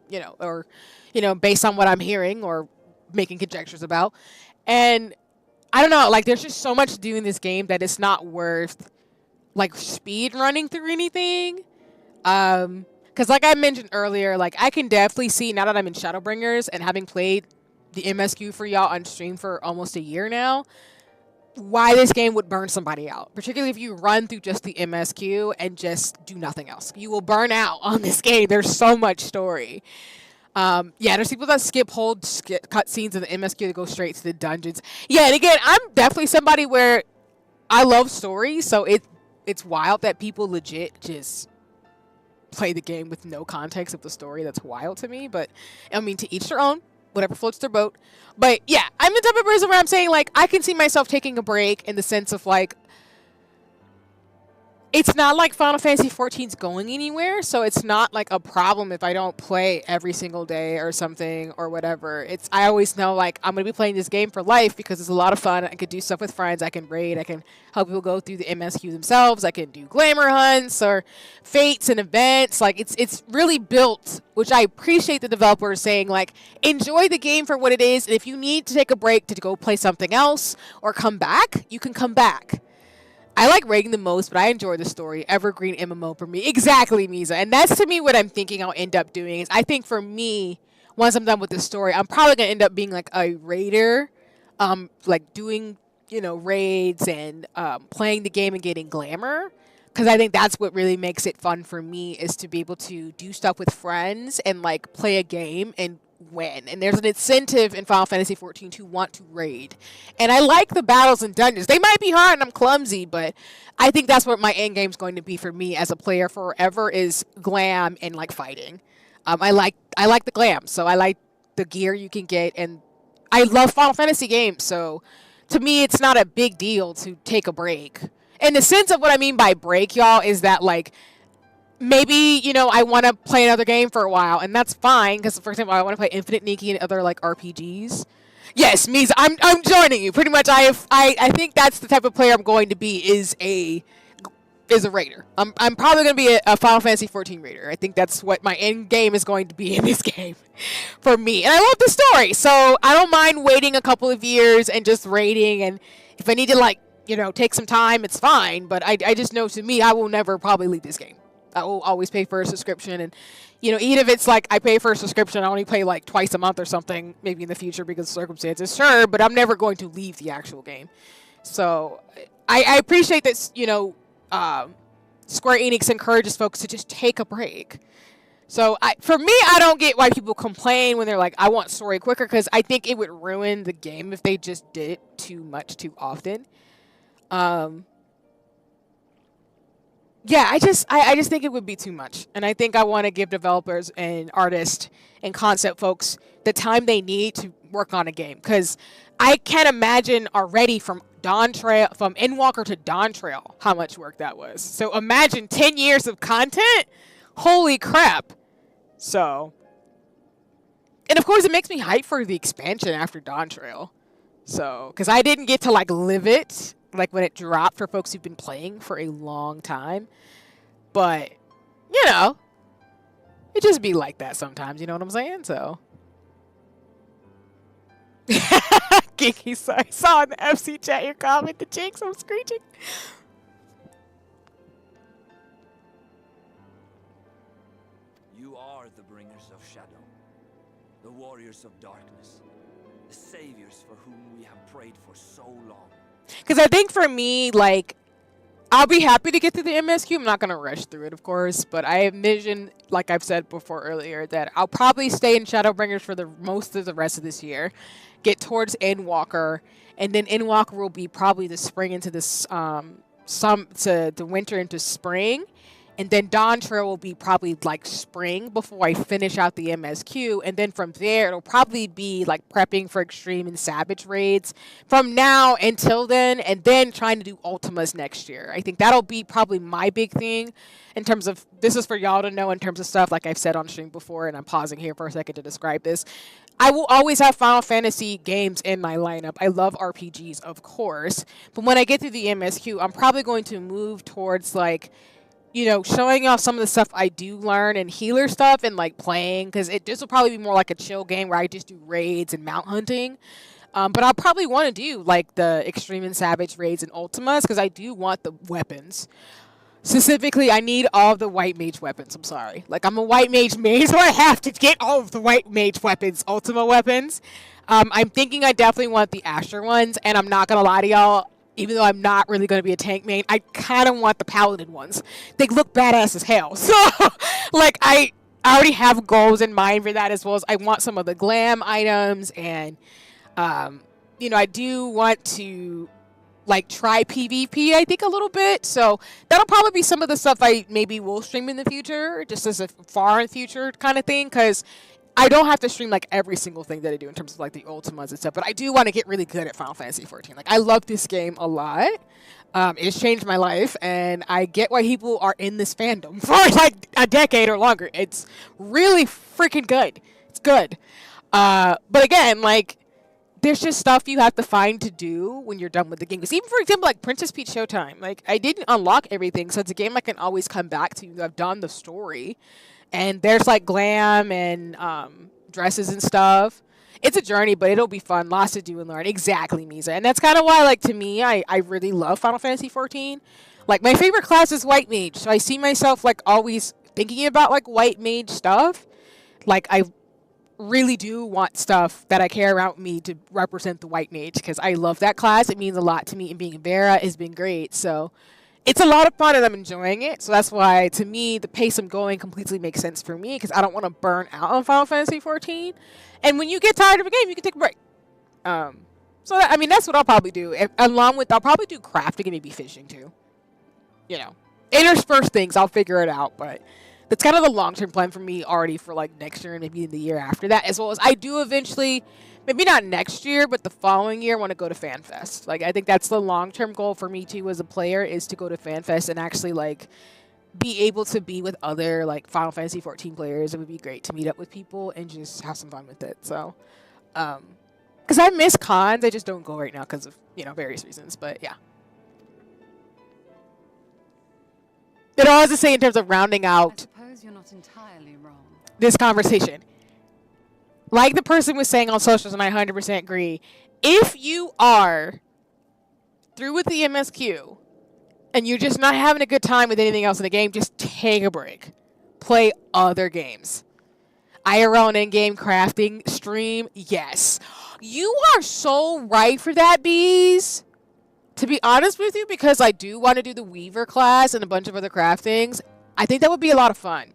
based on what I'm hearing or making conjectures about. And I don't know, like, there's just so much to do in this game that it's not worth, like, speed running through anything. Because like I mentioned earlier, like, I can definitely see, now that I'm in Shadowbringers and having played the MSQ for y'all on stream for almost a year now, why this game would burn somebody out, particularly if you run through just the MSQ and just do nothing else. You will burn out on this game. There's so much story. There's people that skip cutscenes in the MSQ to go straight to the dungeons. Yeah, and again, I'm definitely somebody where I love stories, so it's wild that people legit just play the game with no context of the story. That's wild to me, but I mean, to each their own. Whatever floats their boat. But yeah, I'm the type of person where I'm saying, like, I can see myself taking a break in the sense of, like, it's not like Final Fantasy XIV's going anywhere, so it's not like a problem if I don't play every single day or something or whatever. I always know, like, I'm going to be playing this game for life because it's a lot of fun. I can do stuff with friends. I can raid. I can help people go through the MSQ themselves. I can do glamour hunts or fates and events. Like, it's really built, which I appreciate the developers saying, like, enjoy the game for what it is, and if you need to take a break to go play something else or come back, you can come back. I like raiding the most, but I enjoy the story. Evergreen MMO for me. Exactly, Misa. And that's, to me, what I'm thinking I'll end up doing. Is I think for me, once I'm done with the story, I'm probably gonna end up being like a raider, like doing raids and playing the game and getting glamour. Because I think that's what really makes it fun for me, is to be able to do stuff with friends and like play a game and win. And there's an incentive in Final Fantasy XIV to want to raid. And I like the battles and dungeons. They might be hard and I'm clumsy, but I think that's what my end game's going to be for me as a player forever, is glam and like fighting. I like the glam, so I like the gear you can get, and I love Final Fantasy games, so to me it's not a big deal to take a break. In the sense of what I mean by break, y'all, is that like maybe I want to play another game for a while, and that's fine, because for example I want to play Infinite Nikki and other like RPGs. Yes, Misa, I'm joining you. Pretty much, I think that's the type of player I'm going to be, is a raider. I'm probably going to be a Final Fantasy XIV raider. I think that's what my end game is going to be in this game for me. And I love the story, so I don't mind waiting a couple of years and just raiding. And if I need to like take some time, it's fine. But I just know, to me, I will never probably leave this game. I will always pay for a subscription, and even if it's like I pay for a subscription, I only pay like twice a month or something, maybe in the future because of circumstances, sure, but I'm never going to leave the actual game. So I appreciate that, Square Enix encourages folks to just take a break. So for me, I don't get why people complain when they're like, I want story quicker, because I think it would ruin the game if they just did it too much too often. Yeah, I just think it would be too much. And I think I want to give developers and artists and concept folks the time they need to work on a game. Because I can't imagine already from Endwalker to Dawn Trail how much work that was. So imagine 10 years of content. Holy crap. So, and of course it makes me hype for the expansion after Dawn Trail. So, because I didn't get to like live it like when it dropped for folks who've been playing for a long time. But, it just be like that sometimes, you know what I'm saying? So. Geeky, sorry. Saw in the FC chat your comment, the jinx, I'm screeching.
You are the bringers of shadow, the warriors of darkness, the saviors for whom we have prayed for so long.
Because I think for me, like, I'll be happy to get to the MSQ. I'm not going to rush through it, of course. But I envision, like I've said before earlier, that I'll probably stay in Shadowbringers for the most of the rest of this year. Get towards Endwalker. And then Endwalker will be probably the spring into this, the winter into spring. And then Dawn Trail will be probably like spring before I finish out the MSQ. And then from there, it'll probably be like prepping for Extreme and Savage raids from now until then. And then trying to do Ultimas next year. I think that'll be probably my big thing in terms of, this is for y'all to know in terms of stuff like I've said on stream before. And I'm pausing here for a second to describe this. I will always have Final Fantasy games in my lineup. I love RPGs, of course. But when I get to the MSQ, I'm probably going to move towards like, showing off some of the stuff I do learn and healer stuff and like playing, because this will probably be more like a chill game where I just do raids and mount hunting. But I'll probably want to do like the Extreme and Savage raids and Ultimas, because I do want the weapons. Specifically, I need all of the white mage weapons. I'm sorry. Like, I'm a white mage main, so I have to get all of the white mage weapons, Ultima weapons. I'm thinking I definitely want the Asher ones, and I'm not going to lie to y'all. Even though I'm not really going to be a tank main, I kind of want the paladin ones. They look badass as hell. So, like, I already have goals in mind for that, as well as I want some of the glam items. And, I do want to, like, try PvP, I think, a little bit. So, that'll probably be some of the stuff I maybe will stream in the future, just as a far in the future kind of thing. Because I don't have to stream like every single thing that I do in terms of like the Ultimas and stuff, but I do want to get really good at Final Fantasy XIV. Like, I love this game a lot. It's changed my life, and I get why people are in this fandom for like a decade or longer. It's really freaking good. It's good. But again, like, there's just stuff you have to find to do when you're done with the game. Because even, for example, like Princess Peach Showtime, like, I didn't unlock everything, so it's a game I can always come back to. I've done the story. And there's like glam and dresses and stuff. It's a journey, but it'll be fun. Lots to do and learn. Exactly, Misa. And that's kind of why, like, to me, I really love Final Fantasy XIV. Like, my favorite class is White Mage. So I see myself, like, always thinking about, like, White Mage stuff. Like, I really do want stuff that I care about me to represent the white mage because I love that class. It means a lot to me, and being a Vera has been great. So it's a lot of fun and I'm enjoying it. So that's why, to me, the pace I'm going completely makes sense for me because I don't want to burn out on Final Fantasy 14. And when you get tired of a game, you can take a break. So that, I mean, that's what I'll probably do. Along with, I'll probably do crafting and maybe fishing too. You know, intersperse things. I'll figure it out, but that's kind of the long-term plan for me already for like next year and maybe the year after that, as well as I do eventually, maybe not next year, but the following year, want to go to FanFest. Like, I think that's the long-term goal for me too as a player, is to go to FanFest and actually like be able to be with other like Final Fantasy 14 players. It would be great to meet up with people and just have some fun with it. So, because I miss cons, I just don't go right now because of, you know, various reasons. But yeah. It all has to say in terms of rounding out
I suppose you're not entirely wrong.
this conversation. Like the person was saying on socials, and I 100% agree, if you are through with the MSQ and you're just not having a good time with anything else in the game, just take a break. Play other games. IRL and in-game crafting, stream, yes. You are so right for that, Bees. To be honest with you, because I do want to do the Weaver class and a bunch of other craftings, I think that would be a lot of fun.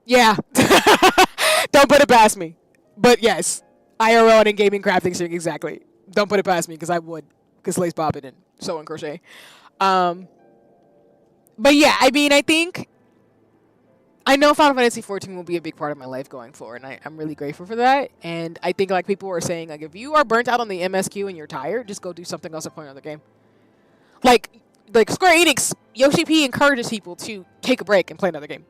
Yeah. Don't put it past me. But yes, IRL and in-gaming crafting stream, exactly. Don't put it past me, because I would. Because lace bobbin and sew and crochet. But yeah, I mean, I know Final Fantasy 14 will be a big part of my life going forward, and I'm really grateful for that. And I think, like people were saying, like if you are burnt out on the MSQ and you're tired, just go do something else or play another game. Like Square Enix, Yoshi P encourages people to take a break and play another game.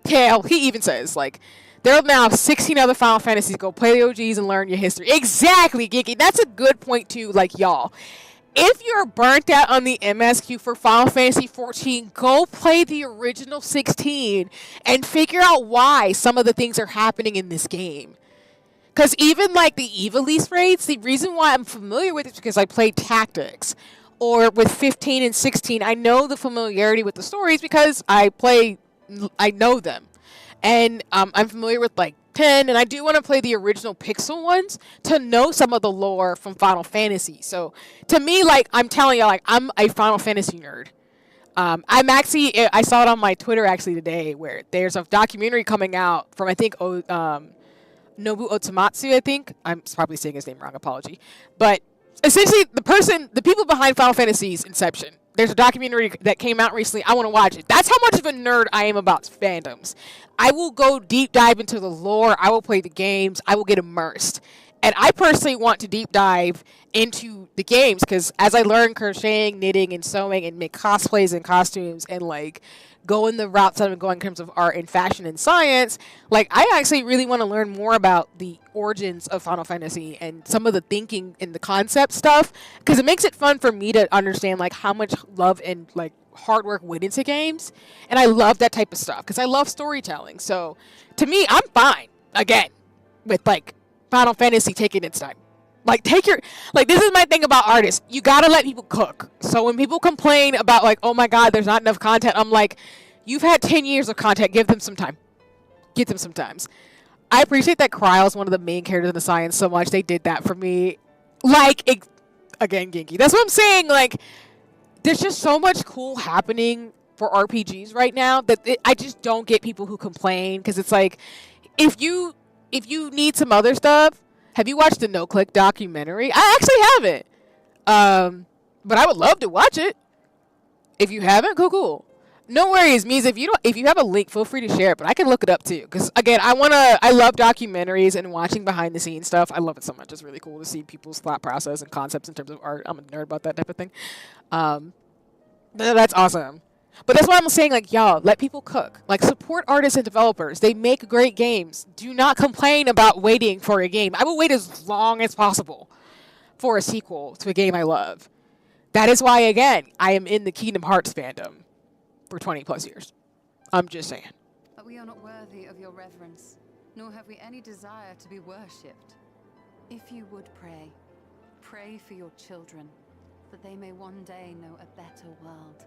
Hell, he even says, like, there are now 16 other Final Fantasies. Go play the OGs and learn your history. Exactly, Geeky. That's a good point, too. Like, y'all, if you're burnt out on the MSQ for Final Fantasy 14, go play the original 16 and figure out why some of the things are happening in this game. Because even, like, the Evilise raids, the reason why I'm familiar with it is because I played Tactics. Or with 15 and 16, I know the familiarity with the stories because I know them. And I'm familiar with like 10, and I do want to play the original Pixel ones to know some of the lore from Final Fantasy. So to me, like, I'm telling you, like, I'm a Final Fantasy nerd. I saw it on my Twitter actually today, where there's a documentary coming out from, I think, Nobu Otomatsu, I think. I'm probably saying his name wrong, apology. But essentially, the people behind Final Fantasy's inception. There's a documentary that came out recently. I want to watch it. That's how much of a nerd I am about fandoms. I will go deep dive into the lore. I will play the games. I will get immersed. And I personally want to deep dive into the games because as I learn crocheting, knitting, and sewing and make cosplays and costumes and like go in the routes that I'm going in terms of art and fashion and science, like I actually really want to learn more about the origins of Final Fantasy and some of the thinking and the concept stuff because it makes it fun for me to understand like how much love and like hard work went into games. And I love that type of stuff because I love storytelling. So to me, I'm fine again with like Final Fantasy taking its time. Like, this is my thing about artists. You gotta let people cook. So when people complain about, like, oh my god, there's not enough content, I'm like, you've had 10 years of content. Give them some time. Give them some times. I appreciate that Kryle's one of the main characters in the science so much. They did that for me. Like, again, Genki. That's what I'm saying. Like, there's just so much cool happening for RPGs right now that I just don't get people who complain. Because it's like, if you need some other stuff, have you watched the No Click documentary? I actually haven't. But I would love to watch it. If you haven't, cool. No worries, means if you have a link, feel free to share it, but I can look it up too. Because again, I love documentaries and watching behind the scenes stuff. I love it so much. It's really cool to see people's thought process and concepts in terms of art. I'm a nerd about that type of thing. That's awesome. But that's why I'm saying, like, y'all, let people cook. Like, support artists and developers. They make great games. Do not complain about waiting for a game. I will wait as long as possible for a sequel to a game I love. That is why, again, I am in the Kingdom Hearts fandom for 20 plus years. I'm just saying.
But we are not worthy of your reverence, nor have we any desire to be worshipped. If you would pray for your children, that they may one day know a better world.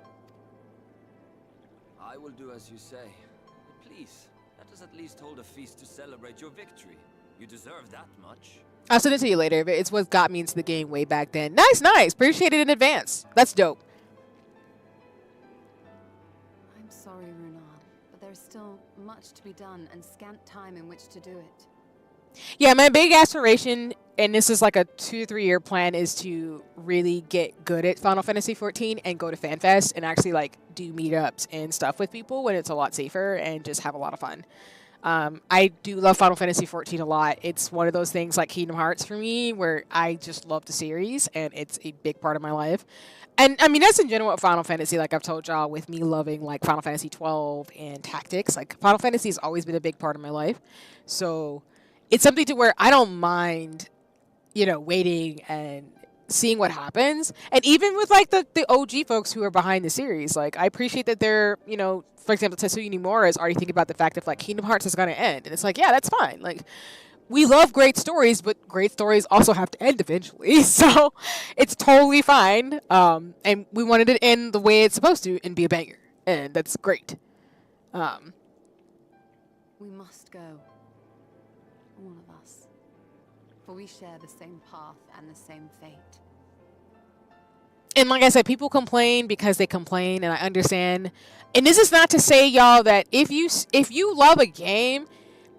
I will do as you say. But please, Let us at least hold a feast to celebrate your victory. You deserve that much.
I'll send it to you later, but it's what got me into the game way back then. Nice, nice. Appreciate it in advance. That's dope.
I'm sorry, Runar, but there's still much to be done and scant time in which to do it.
Yeah, my big aspiration, and this is like a 2 to 3 year plan, is to really get good at Final Fantasy 14 and go to FanFest and actually like do meetups and stuff with people when it's a lot safer and just have a lot of fun. I do love Final Fantasy 14 a lot. It's one of those things like Kingdom Hearts for me where I just love the series and it's a big part of my life. And I mean, that's in general with Final Fantasy, like I've told y'all, with me loving like Final Fantasy 12 and Tactics. Like Final Fantasy has always been a big part of my life. So it's something to where I don't mind, you know, waiting and seeing what happens. And even with like the OG folks who are behind the series, like I appreciate that they're, you know, for example, Tetsuya Nomura is already thinking about the fact that like Kingdom Hearts is going to end. And it's like, yeah, that's fine. Like we love great stories, but great stories also have to end eventually. So it's totally fine. And we wanted it to end the way it's supposed to and be a banger. And that's great.
We must go. All of us. For we share the same path and the same fate.
And like I said, people complain because they complain, and I understand. And this is not to say, y'all, that if you love a game,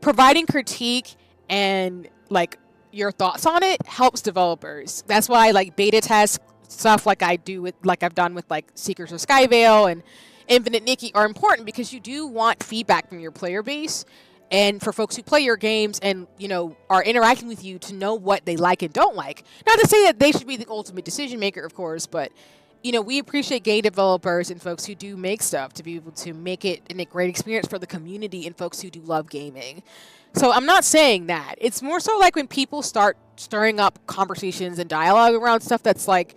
providing critique and like your thoughts on it helps developers. That's why like beta test stuff like I do with like I've done with like Seekers of Skyvale and Infinite Nikki are important because you do want feedback from your player base. And for folks who play your games and, you know, are interacting with you to know what they like and don't like. Not to say that they should be the ultimate decision maker, of course, but, you know, we appreciate game developers and folks who do make stuff to be able to make it a great experience for the community and folks who do love gaming. So I'm not saying that. It's more so like when people start stirring up conversations and dialogue around stuff that's like,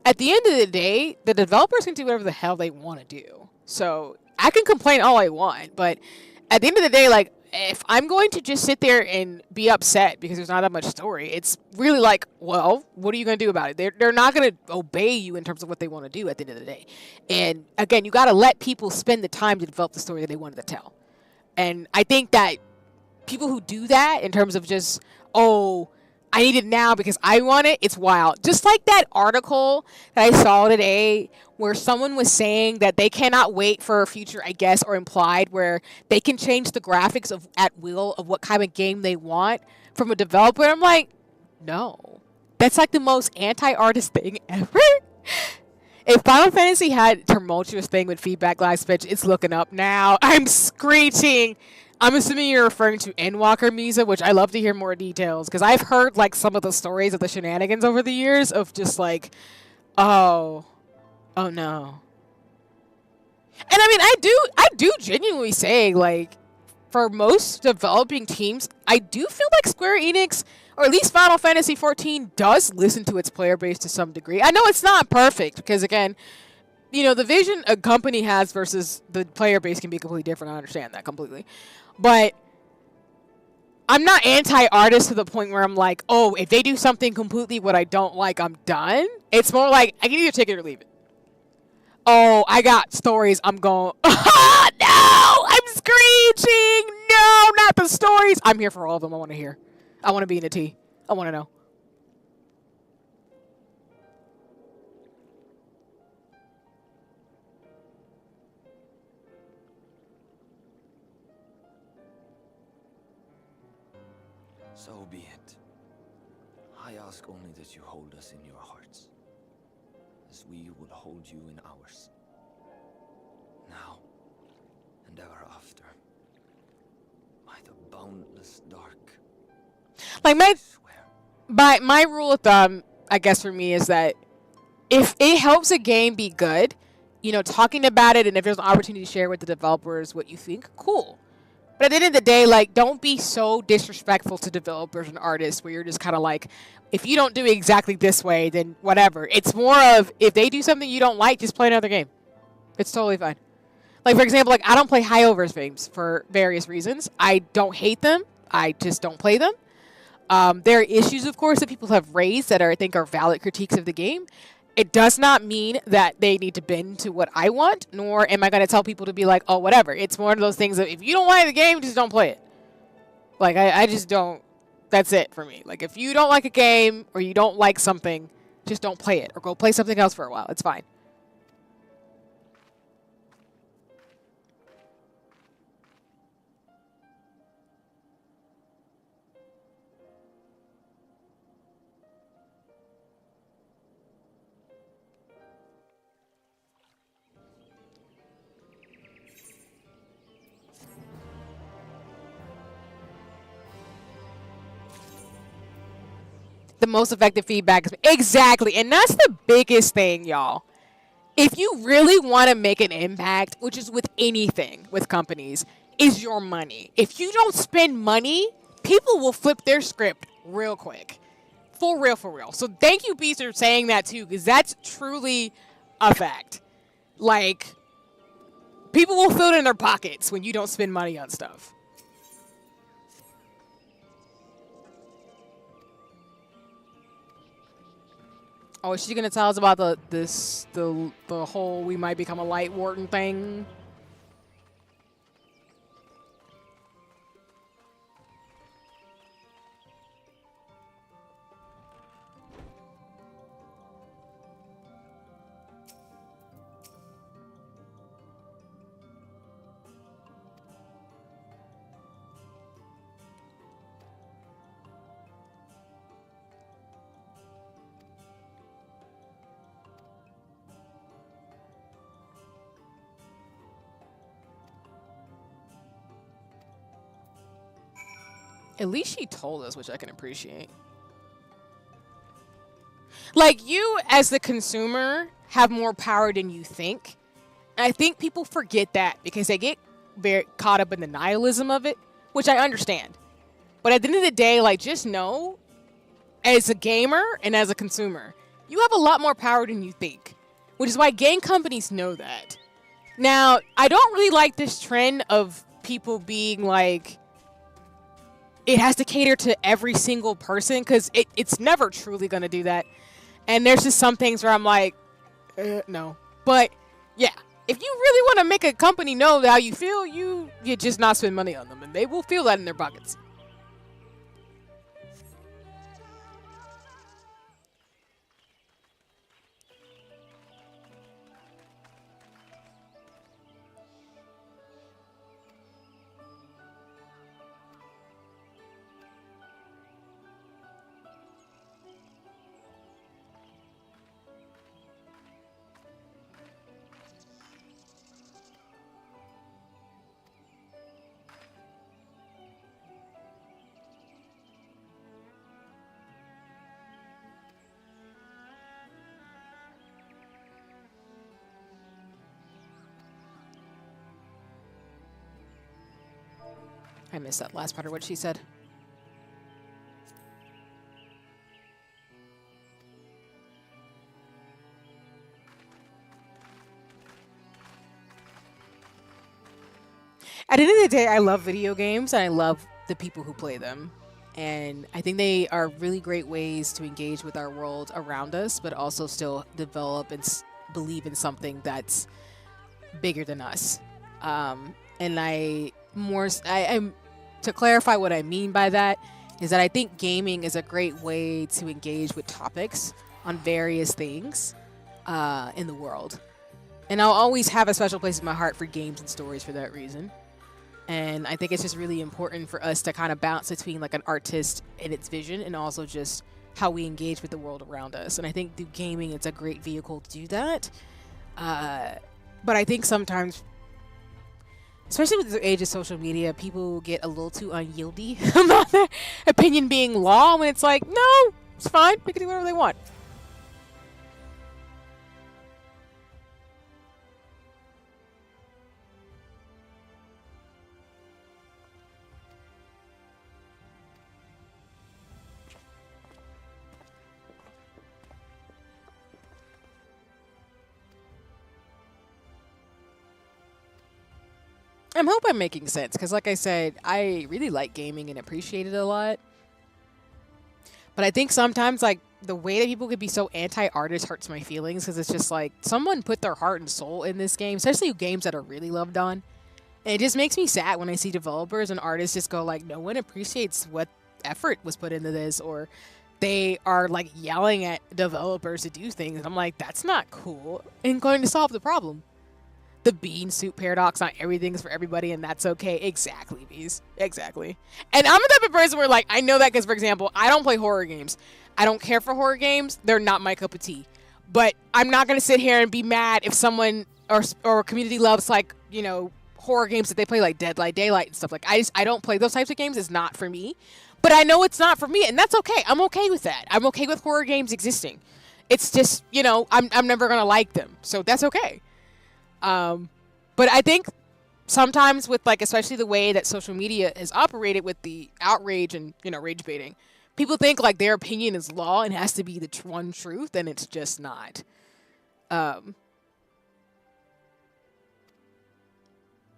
at the end of the day, the developers can do whatever the hell they want to do. So I can complain all I want, but at the end of the day, like, if I'm going to just sit there and be upset because there's not that much story, it's really like, well, what are you going to do about it? They're not going to obey you in terms of what they want to do at the end of the day. And again, you got to let people spend the time to develop the story that they wanted to tell. And I think that people who do that in terms of just, oh, I need it now because I want it, it's wild. Just like that article that I saw today where someone was saying that they cannot wait for a future, I guess, or implied, where they can change the graphics of at will of what kind of game they want from a developer. I'm like, no. That's like the most anti-artist thing ever. If Final Fantasy had a tumultuous thing with feedback last pitch, it's looking up now. I'm screeching. I'm assuming you're referring to Endwalker Misa, which I love to hear more details, because I've heard like some of the stories of the shenanigans over the years of just like, oh no. And I mean, I do genuinely say, like, for most developing teams, I do feel like Square Enix, or at least Final Fantasy 14, does listen to its player base to some degree. I know it's not perfect, because again, you know, the vision a company has versus the player base can be completely different. I understand that completely. But I'm not anti-artist to the point where I'm like, oh, if they do something completely what I don't like, I'm done. It's more like, I can either take it or leave it. Oh, I got stories. I'm going, oh, no, I'm screeching. No, not the stories. I'm here for all of them. I want to hear. I want to be in the tea. I want to know.
So be it. I ask only that you hold us in your hearts, as we will hold you in ours. Now and ever after, by the boundless dark.
Like my rule of thumb, I guess for me, is that if it helps a game be good, you know, talking about it, and if there's an opportunity to share with the developers what you think, cool. But at the end of the day, like, don't be so disrespectful to developers and artists where you're just kind of like, if you don't do it exactly this way, then whatever. It's more of, if they do something you don't like, just play another game. It's totally fine. Like, for example, like, I don't play HIYOKO games for various reasons. I don't hate them. I just don't play them. There are issues, of course, that people have raised that I think are valid critiques of the game. it does not mean that they need to bend to what I want, nor am I going to tell people to be like, oh, whatever. It's one of those things that if you don't like the game, just don't play it. Like, I just don't. That's it for me. Like, if you don't like a game or you don't like something, just don't play it or go play something else for a while. It's fine. The most effective feedback is exactly, and that's the biggest thing, y'all. If you really want to make an impact, which is with anything with companies, is your money. If you don't spend money, people will flip their script real quick. For real, for real. So thank you, Beast, for saying that too, because that's truly a fact. Like, people will fill it in their pockets when you don't spend money on stuff. Oh, is she gonna tell us about the whole we might become a light warden thing? At least she told us, which I can appreciate. Like, you as the consumer have more power than you think. And I think people forget that because they get very caught up in the nihilism of it, which I understand. But at the end of the day, like, just know, as a gamer and as a consumer, you have a lot more power than you think, which is why game companies know that. Now, I don't really like this trend of people being like, it has to cater to every single person, because it's never truly going to do that. And there's just some things where I'm like, no. But, yeah, if you really want to make a company know how you feel, you just not spend money on them, and they will feel that in their pockets. I missed that last part of what she said. At the end of the day, I love video games and I love the people who play them. And I think they are really great ways to engage with our world around us, but also still develop and believe in something that's bigger than us. And I'm to clarify what I mean by that is that I think gaming is a great way to engage with topics on various things in the world. And I'll always have a special place in my heart for games and stories for that reason. And I think it's just really important for us to kind of bounce between like an artist and its vision and also just how we engage with the world around us. And I think through gaming, it's a great vehicle to do that. But I think sometimes, especially with the age of social media, people get a little too unyieldy about their opinion being law when it's like, no, it's fine. They can do whatever they want. I hope I'm making sense, because like I said, I really like gaming and appreciate it a lot. But I think sometimes, like, the way that people could be so anti-artist hurts my feelings because it's just like someone put their heart and soul in this game, especially games that are really loved on. And it just makes me sad when I see developers and artists just go like, no one appreciates what effort was put into this, or they are like yelling at developers to do things. And I'm like, that's not cool and going to solve the problem. The bean soup paradox, not everything's for everybody, and that's okay. Exactly, Bees. Exactly. And I'm the type of person where, like, I know that because, for example, I don't play horror games. I don't care for horror games. They're not my cup of tea. But I'm not going to sit here and be mad if someone or a community loves, like, you know, horror games that they play, like Dead by Daylight and stuff. Like, I don't play those types of games. It's not for me. But I know it's not for me, and that's okay. I'm okay with that. I'm okay with horror games existing. It's just, you know, I'm never going to like them. So that's okay. But I think sometimes with, like, especially the way that social media has operated with the outrage and, you know, rage baiting, people think like their opinion is law and has to be the one truth, and it's just not.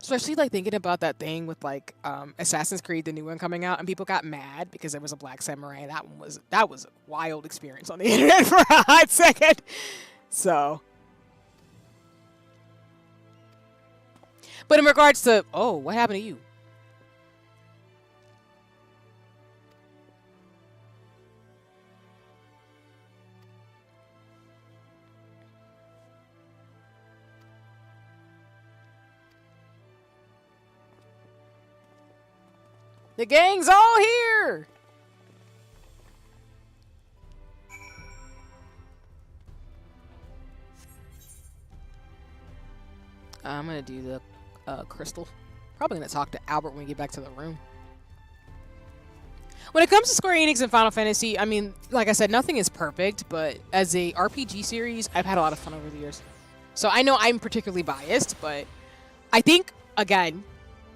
Especially like thinking about that thing with like Assassin's Creed, the new one coming out, and people got mad because there was a black samurai. That was a wild experience on the internet for a hot second. So. But in regards to, oh, what happened to you? The gang's all here! I'm gonna do the crystal. Probably gonna talk to Albert when we get back to the room. When it comes to Square Enix and Final Fantasy, I mean, like I said, nothing is perfect, but as a RPG series, I've had a lot of fun over the years. So I know I'm particularly biased, but I think, again,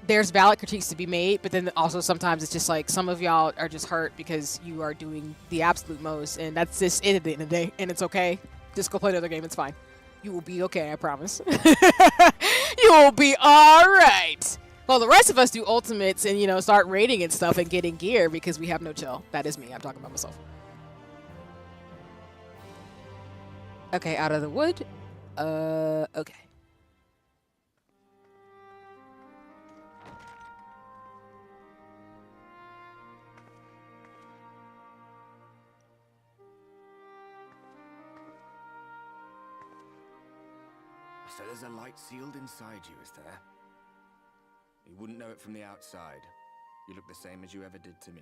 there's valid critiques to be made, but then also sometimes it's just like some of y'all are just hurt because you are doing the absolute most, and that's just it at the end of the day, and it's okay. Just go play another game, it's fine. You will be okay, I promise. You will be alright. Well, the rest of us do ultimates and, you know, start raiding and stuff and getting gear because we have no chill. That is me, I'm talking about myself. Okay, out of the wood. Okay.
So there's a light sealed inside you, is there? You wouldn't know it from the outside. You look the same as you ever did to me.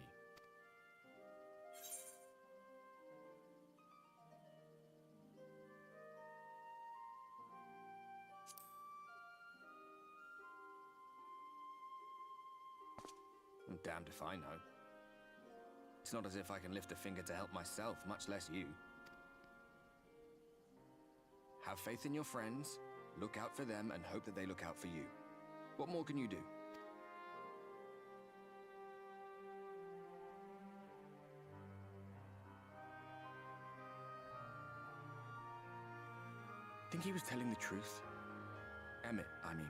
I'm damned if I know. It's not as if I can lift a finger to help myself, much less you. Have faith in your friends. Look out for them and hope that they look out for you. What more can you do? Think he was telling the truth? Emmett, I mean.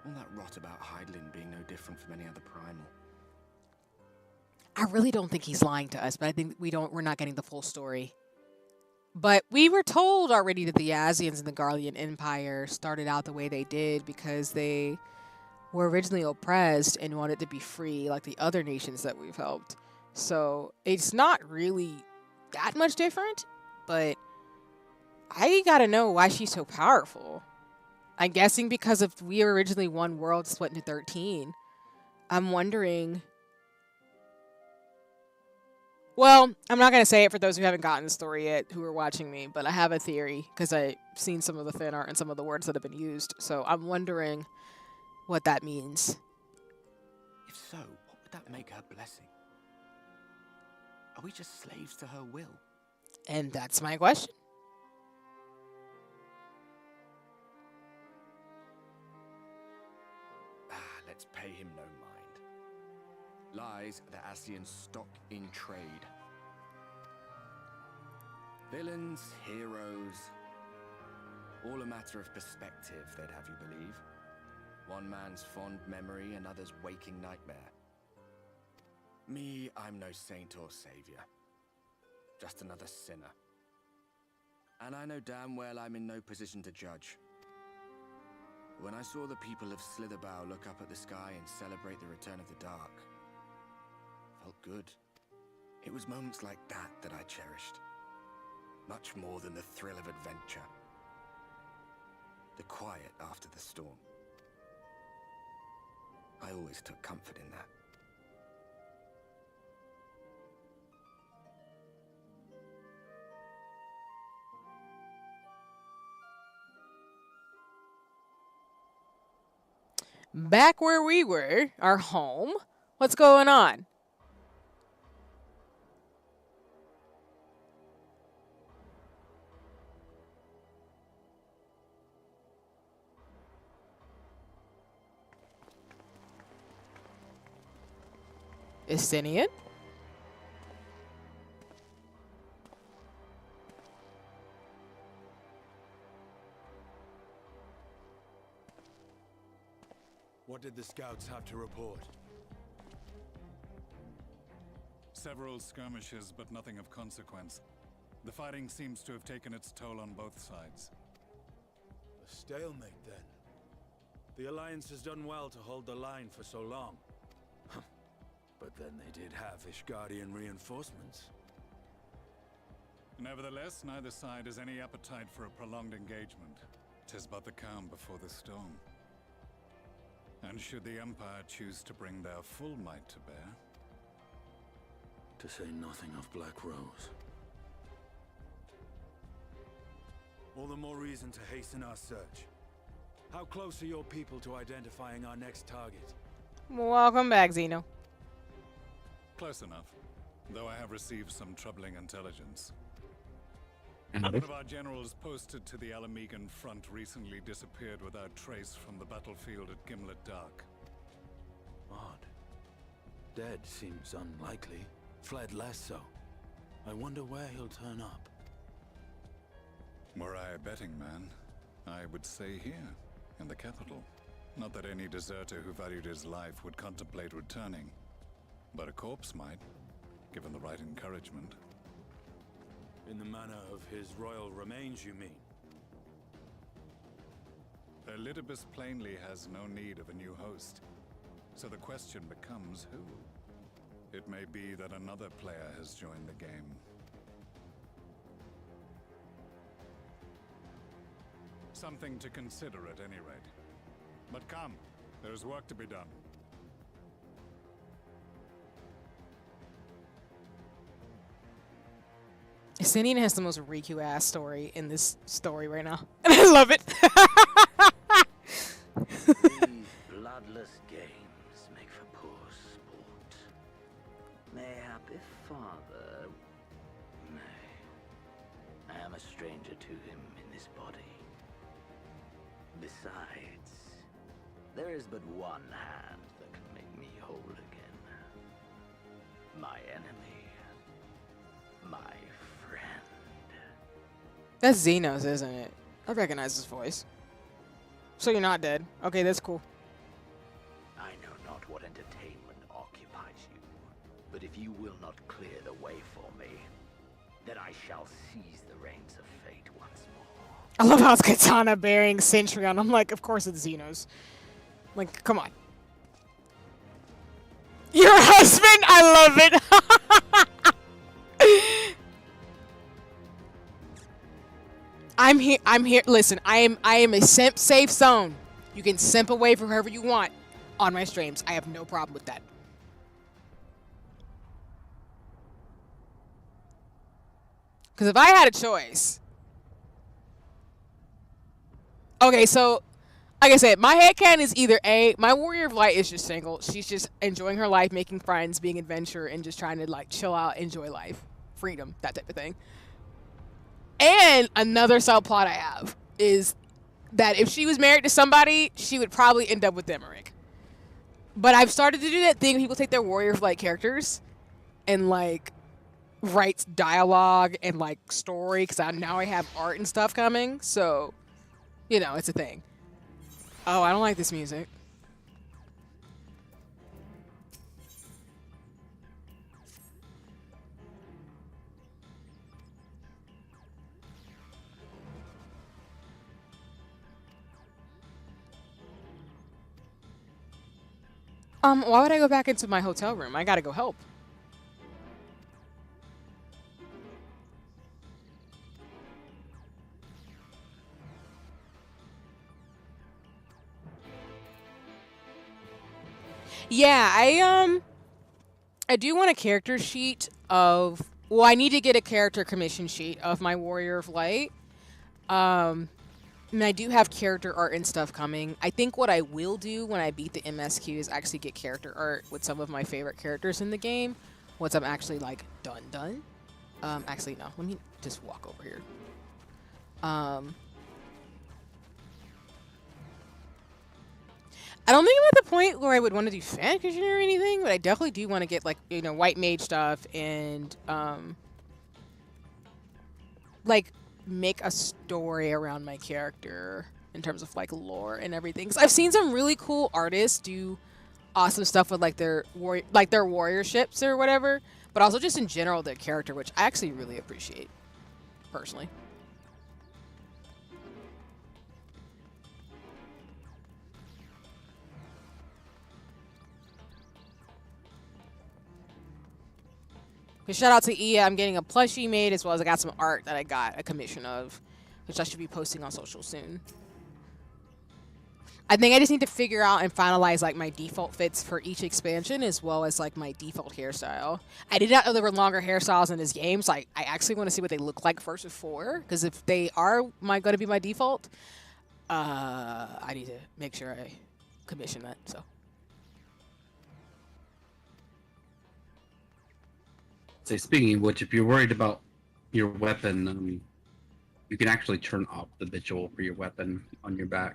All that rot about Hydaelyn being no different from any other primal.
I really don't think he's lying to us, but I think we're not getting the full story. But we were told already that the Asians and the Garlean Empire started out the way they did because they were originally oppressed and wanted to be free like the other nations that we've helped. So it's not really that much different, but I gotta know why she's so powerful. I'm guessing because if we were originally one world split into 13, I'm wondering... Well, I'm not going to say it for those who haven't gotten the story yet, who are watching me, but I have a theory, because I've seen some of the fan art and some of the words that have been used, so I'm wondering what that means.
If so, what would that make her blessing? Are we just slaves to her will?
And that's my question.
Let's pay him no mind. Lies the Asians stock in trade. Villains, heroes, all a matter of perspective, they'd have you believe. One man's fond memory, another's waking nightmare. Me, I'm no saint or savior. just another sinner. And I know damn well I'm in no position to judge. When I saw the people of Slitherbow look up at the sky and celebrate the return of the dark, felt good. It was moments like that that I cherished. Much more than the thrill of adventure. The quiet after the storm. I always took comfort in that.
Back where we were, our home. What's going on? Estinian?
What did the scouts have to report?
Several skirmishes, but nothing of consequence. The fighting seems to have taken its toll on both sides.
A stalemate, then. The Alliance has done well to hold the line for so long. But then they did have Ishgardian reinforcements.
Nevertheless, neither side has any appetite for a prolonged engagement. 'Tis but the calm before the storm. And should the Empire choose to bring their full might to bear?
To say nothing of Black Rose. All the more reason to hasten our search. How close are your people to identifying our next target?
Welcome back, Zeno.
Close enough, though I have received some troubling intelligence.
And
One of our generals posted to the Alamegan front recently disappeared without trace from the battlefield at Gimlet Dark.
Odd. Dead seems unlikely. Fled less so. I wonder where he'll turn up.
Were I a betting man, I would say here, in the capital. Not that any deserter who valued his life would contemplate returning, but a corpse might, given the right encouragement.
In the manner of his royal remains, you mean?
Elidibus plainly has no need of a new host, so the question becomes who? It may be that another player has joined the game. Something to consider at any rate. But come, there's work to be done.
Estinian has the most Riku ass story in this story right now. And I love it.
These bloodless games make for poor sport. Mayhap if father... Nay. I am a stranger to him in this body. Besides, there is but one hand that can make me whole again. My enemy. My friend.
That's Zeno's, isn't it? I recognize his voice. So you're not dead. Okay, that's cool.
I know not what entertainment occupies you, but if you will not clear the way for me, then I shall seize the reins of fate once more.
I love how it's Katana bearing Centurion. I'm like, of course it's Zeno's. Like, come on. Your husband? I love it. I'm here. Listen, I am a simp safe zone. You can simp away for whoever you want on my streams. I have no problem with that. Because if I had a choice. Okay, so like I said, my headcanon is either A, my Warrior of Light is just single. She's just enjoying her life, making friends, being adventure, and just trying to like chill out, enjoy life, freedom, that type of thing. And another subplot I have is that if she was married to somebody, she would probably end up with Demeric. But I've started to do that thing. People take their Warrior of Light characters and like write dialogue and like story because now I have art and stuff coming. So, you know, it's a thing. Oh, I don't like this music. Why would I go back into my hotel room? I gotta go help. Yeah, I do want a character sheet of, well, I need to get a character commission sheet of my Warrior of Light. And I do have character art and stuff coming. I think what I will do when I beat the MSQ is actually get character art with some of my favorite characters in the game once I'm actually like done. Actually no, let me just walk over here. I don't think I'm at the point where I would want to do fan fiction or anything, but I definitely do want to get, like, you know, white mage stuff and like make a story around my character in terms of like lore and everything. 'Cause I've seen some really cool artists do awesome stuff with like their warrior ships or whatever, but also just in general their character, which I actually really appreciate personally. Shout out to Iya. I'm getting a plushie made, as well as I got some art that I got a commission of, which I should be posting on social soon. I think I just need to figure out and finalize like my default fits for each expansion, as well as like my default hairstyle. I did not know there were longer hairstyles in this game, so I actually want to see what they look like first before, because if they are going to be my default, I need to make sure I commission that. So.
So speaking of which, if you're worried about your weapon, you can actually turn off the visual for your weapon on your back.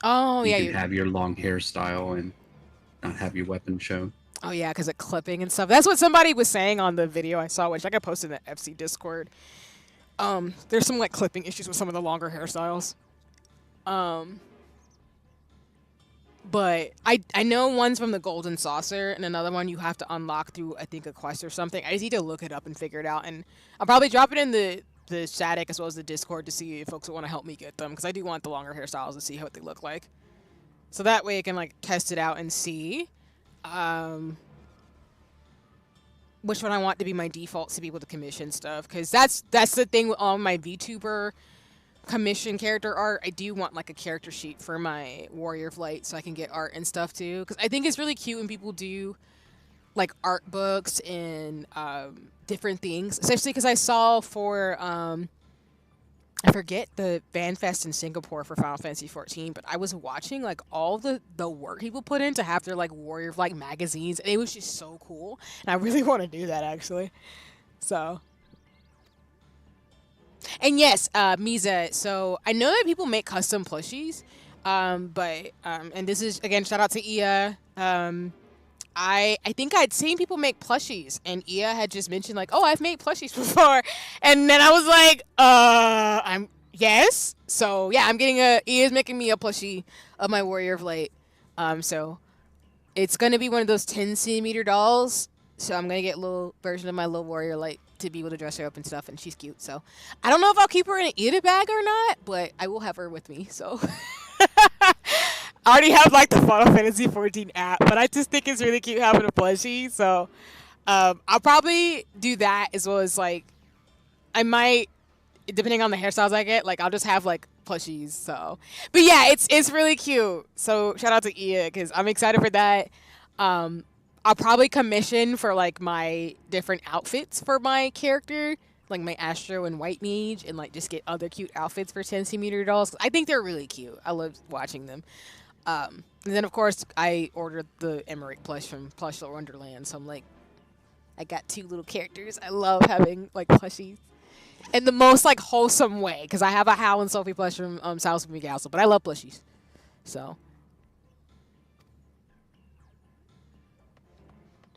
Oh, yeah.
You can have your long hairstyle and not have your weapon shown.
Oh, yeah, because of clipping and stuff. That's what somebody was saying on the video I saw, which I got posted in the FC Discord. There's some like clipping issues with some of the longer hairstyles. But I know one's from the Golden Saucer, and another one you have to unlock through, I think, a quest or something. I just need to look it up and figure it out. And I'll probably drop it in the static as well as the Discord to see if folks want to help me get them, because I do want the longer hairstyles to see what they look like. So that way I can like test it out and see which one I want to be my default to be able to commission stuff. Because that's the thing with all my VTuber commission character art. I do want like a character sheet for my Warrior of Light so I can get art and stuff too, because I think it's really cute when people do like art books and different things, especially because I saw for I forget the fan fest in Singapore for Final Fantasy 14, but I was watching like all the work people put in to have their like Warrior of Light magazines, and it was just so cool, and I really want to do that actually. So and yes, Misa, so I know that people make custom plushies, but and this is, again, shout out to Iya. I think I'd seen people make plushies, and Iya had just mentioned like, oh, I've made plushies before, and then I was like, yes. So yeah, I'm getting Iya's making me a plushie of my Warrior of Light. So it's gonna be one of those 10-centimeter dolls. So I'm gonna get a little version of my little Warrior Light to be able to dress her up and stuff, and she's cute. So I don't know if I'll keep her in an Ida bag or not, but I will have her with me. So I already have like the Final Fantasy 14 app, but I just think it's really cute having a plushie. So I'll probably do that, as well as like I might, depending on the hairstyles I get, like I'll just have like plushies. So, but yeah, it's really cute. So shout out to Iya, because I'm excited for that. I'll probably commission for like my different outfits for my character, like my Astro and White Mage, and like just get other cute outfits for 10-centimeter dolls. I think they're really cute. I love watching them. And then of course I ordered the Emmerich plush from Plush Wonderland, so I'm like, I got 2 little characters. I love having like plushies in the most like wholesome way, because I have a Hal and Sophie plush from South Speak Castle, but I love plushies. So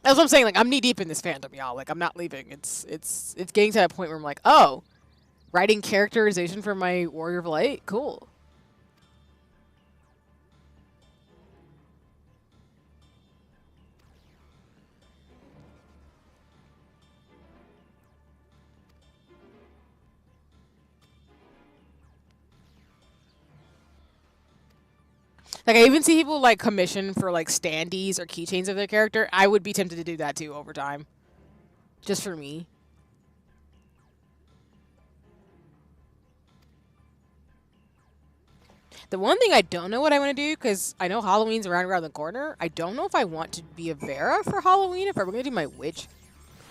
that's what I'm saying. Like, I'm knee deep in this fandom, y'all. Like, I'm not leaving. It's getting to that point where I'm like, oh, writing characterization for my Warrior of Light? Cool. Like, I even see people, like, commission for, like, standees or keychains of their character. I would be tempted to do that, too, over time. Just for me. The one thing I don't know what I want to do, because I know Halloween's around the corner. I don't know if I want to be a Vera for Halloween, if I'm going to do my witch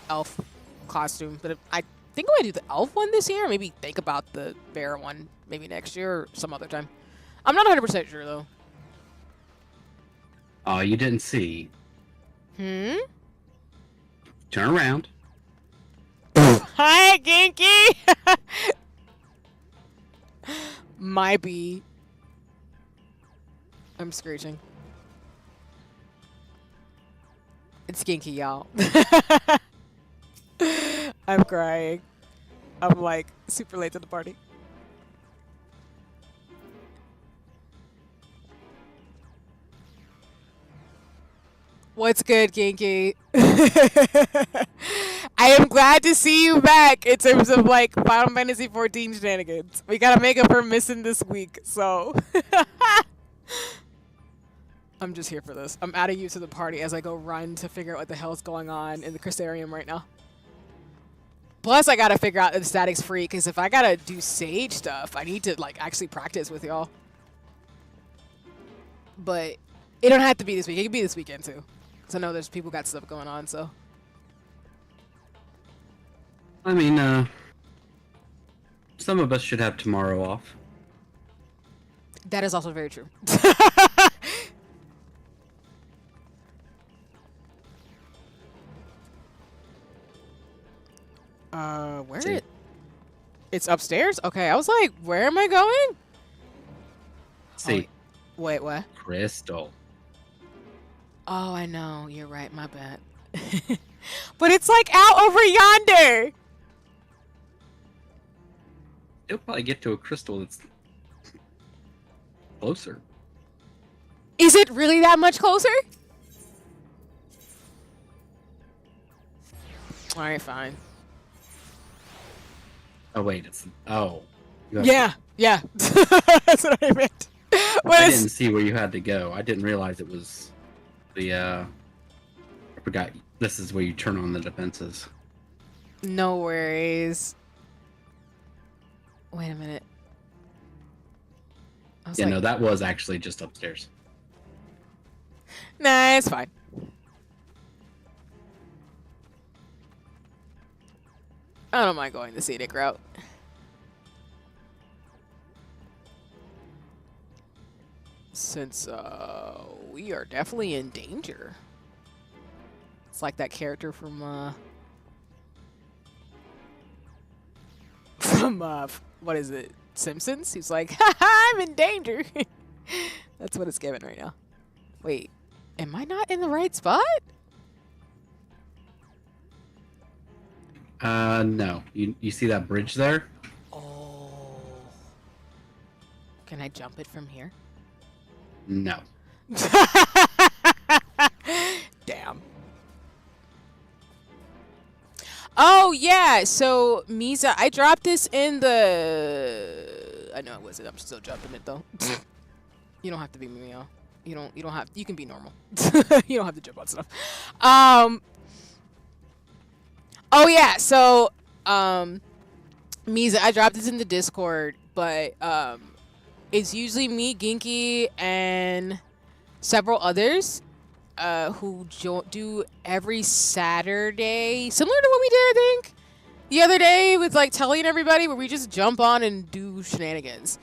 elf costume. But I think I'm going to do the elf one this year. Maybe think about the Vera one maybe next year or some other time. I'm not 100% sure, though.
Oh, you didn't see.
Hmm?
Turn around.
Hi, Genki! My bee. I'm screeching. It's Genki, y'all. I'm crying. I'm like super late to the party. What's good, Genki? I am glad to see you back in terms of like Final Fantasy 14 shenanigans. We gotta make up for missing this week, so I'm just here for this. I'm adding you to the party as I go run to figure out what the hell's going on in the Crystarium right now. Plus, I gotta figure out if the static's free, because if I gotta do Sage stuff, I need to like actually practice with y'all. But it don't have to be this week. It can be this weekend too. Because I know there's people got stuff going on, so.
I mean, some of us should have tomorrow off.
That is also very true. Where is it? It's upstairs? Okay, I was like, where am I going?
See.
Oh, wait, what?
Crystal.
Oh, I know. You're right. My bad. But it's like out over yonder.
You'll probably get to a crystal that's closer.
Is it really that much closer? All right, fine.
Oh, wait. It's... Oh.
Yeah. Yeah. That's what I meant.
I didn't see where you had to go. I didn't realize it was the, I forgot. This is where you turn on the defenses.
No worries. Wait a minute.
Yeah, no, that was actually just upstairs.
Nah, it's fine. I don't mind going the scenic route. Since we are definitely in danger. It's like that character from what is it? Simpsons? He's like, haha, I'm in danger. That's what it's given right now. Wait, am I not in the right spot?
No. You see that bridge there?
Oh. Can I jump it from here?
No.
Damn. Oh, yeah. So, Misa, I dropped this in the... I know it wasn't. I'm still jumping it, though. You don't have to be me, y'all. You don't have... You can be normal. You don't have to jump on stuff. Oh, yeah. So, Misa, I dropped this in the Discord, but, it's usually me, Genki, and several others who do every Saturday, similar to what we did, I think, the other day with like Telly and everybody, where we just jump on and do shenanigans.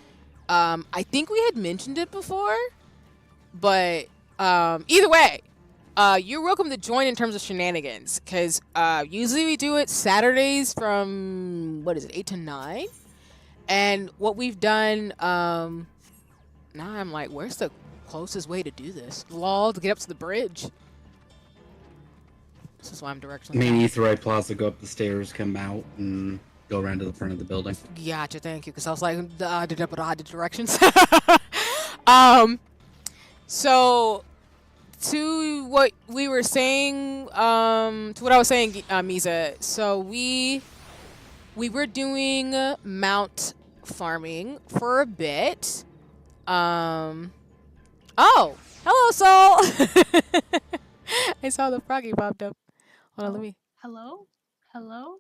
I think we had mentioned it before, but either way, you're welcome to join in terms of shenanigans, because usually we do it Saturdays from, 8 to 9? And what we've done, now I'm like, where's the closest way to do this? Lol, to get up to the bridge. This is why I'm directionally.
Main Etherite Plaza, go up the stairs, come out, and go around to the front of the building.
Gotcha, thank you, because I was like, the directions. So, to what we were saying, to what I was saying, Misa, so we were doing mount farming for a bit.
Oh, hello, Soul. I saw the froggy popped up. Hold on, let me.
Hello? Hello?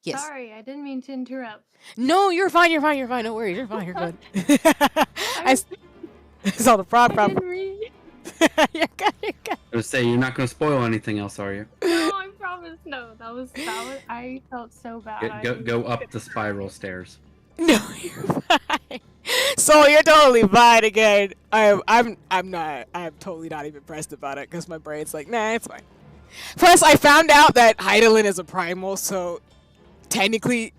Yes.
Sorry, I didn't mean to interrupt.
No, you're fine. You're fine. You're fine. No worries. You're fine. You're good. I saw the frog.
I didn't read.
You're good. You're good.
I would say you're not going to spoil anything else, are you?
No, I promise. No, that was. I felt so bad.
Go up the spiral stairs.
No, you're fine. So you're totally fine again. I'm totally not even pressed about it because my brain's like, nah, it's fine. Plus, I found out that Heidelin is a primal, so technically,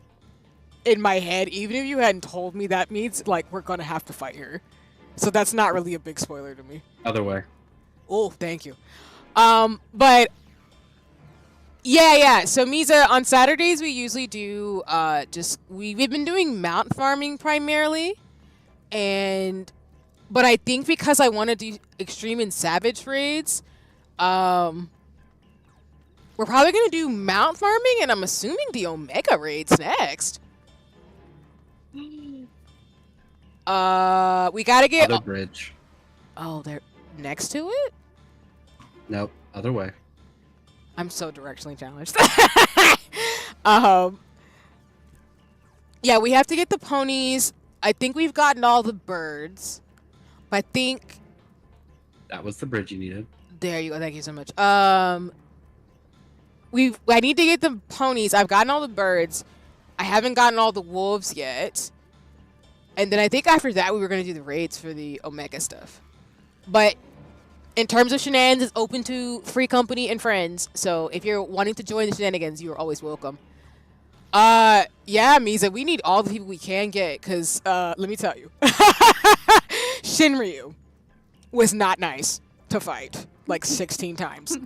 in my head, even if you hadn't told me, that means like we're gonna have to fight her. So that's not really a big spoiler to me.
Other way.
Oh, thank you. But yeah. So Misa, on Saturdays we usually do we've been doing mount farming primarily, but I think because I want to do extreme and savage raids, we're probably gonna do mount farming, and I'm assuming the Omega raids next. We gotta get
Other bridge.
Oh, they're next to it?
Nope. Other way.
I'm so directionally challenged. Yeah, we have to get the ponies. I think we've gotten all the birds. But I think
that was the bridge you needed.
There you go. Thank you so much. I need to get the ponies. I've gotten all the birds. I haven't gotten all the wolves yet. And then I think after that we were gonna do the raids for the Omega stuff. But in terms of shenanigans, it's open to free company and friends. So if you're wanting to join the shenanigans, you are always welcome. Yeah, Misa, we need all the people we can get, because let me tell you. Shinryu was not nice to fight like 16 times.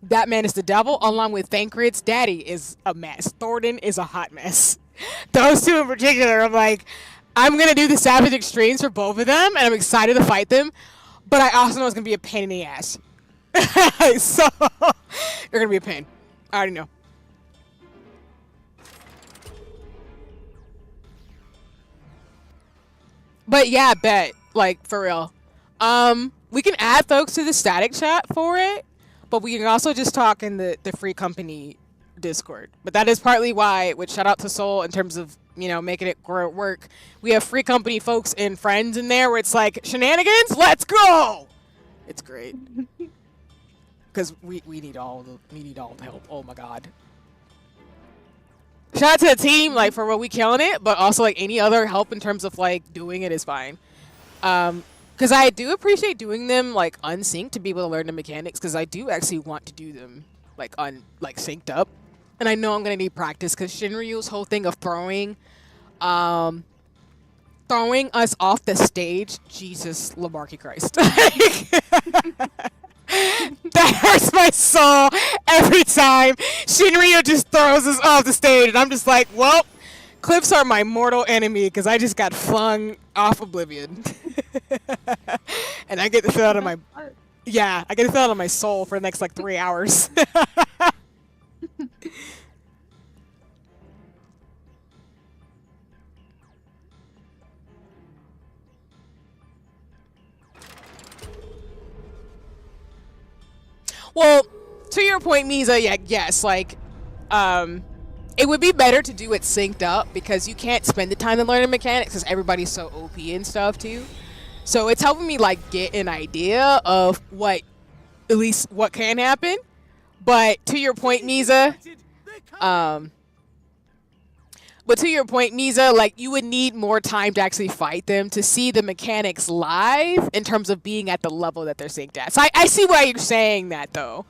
That man is the devil, along with Thancred's daddy is a mess. Thornton is a hot mess. Those two in particular, I'm like, I'm going to do the Savage Extremes for both of them, and I'm excited to fight them, but I also know it's going to be a pain in the ass. So, they're going to be a pain. I already know. But yeah, bet. Like, for real. We can add folks to the static chat for it, but we can also just talk in the free company Discord. But that is partly why, which shout out to Soul in terms of, making it work. We have free company folks and friends in there where it's like, shenanigans, let's go! It's great. Because we need all the help. Oh my god. Shout out to the team, like, for what we killing it, but also, like, any other help in terms of, like, doing it is fine. Because I do appreciate doing them, like, unsynced to be able to learn the mechanics, because I do actually want to do them, like, synced up. And I know I'm going to need practice, because Shinryu's whole thing of throwing us off the stage, Jesus, Lamarcky Christ. That hurts my soul every time Shinryu just throws us off the stage, and I'm just like, well, cliffs are my mortal enemy because I just got flung off Oblivion. And I get to feel out of my soul for the next like 3 hours. Well, to your point, Misa, yes, like, it would be better to do it synced up because you can't spend the time to learn the mechanics because everybody's so OP and stuff too. So it's helping me like get an idea of what can happen. But to your point, Misa, like you would need more time to actually fight them to see the mechanics live in terms of being at the level that they're synced at. So I see why you're saying that though.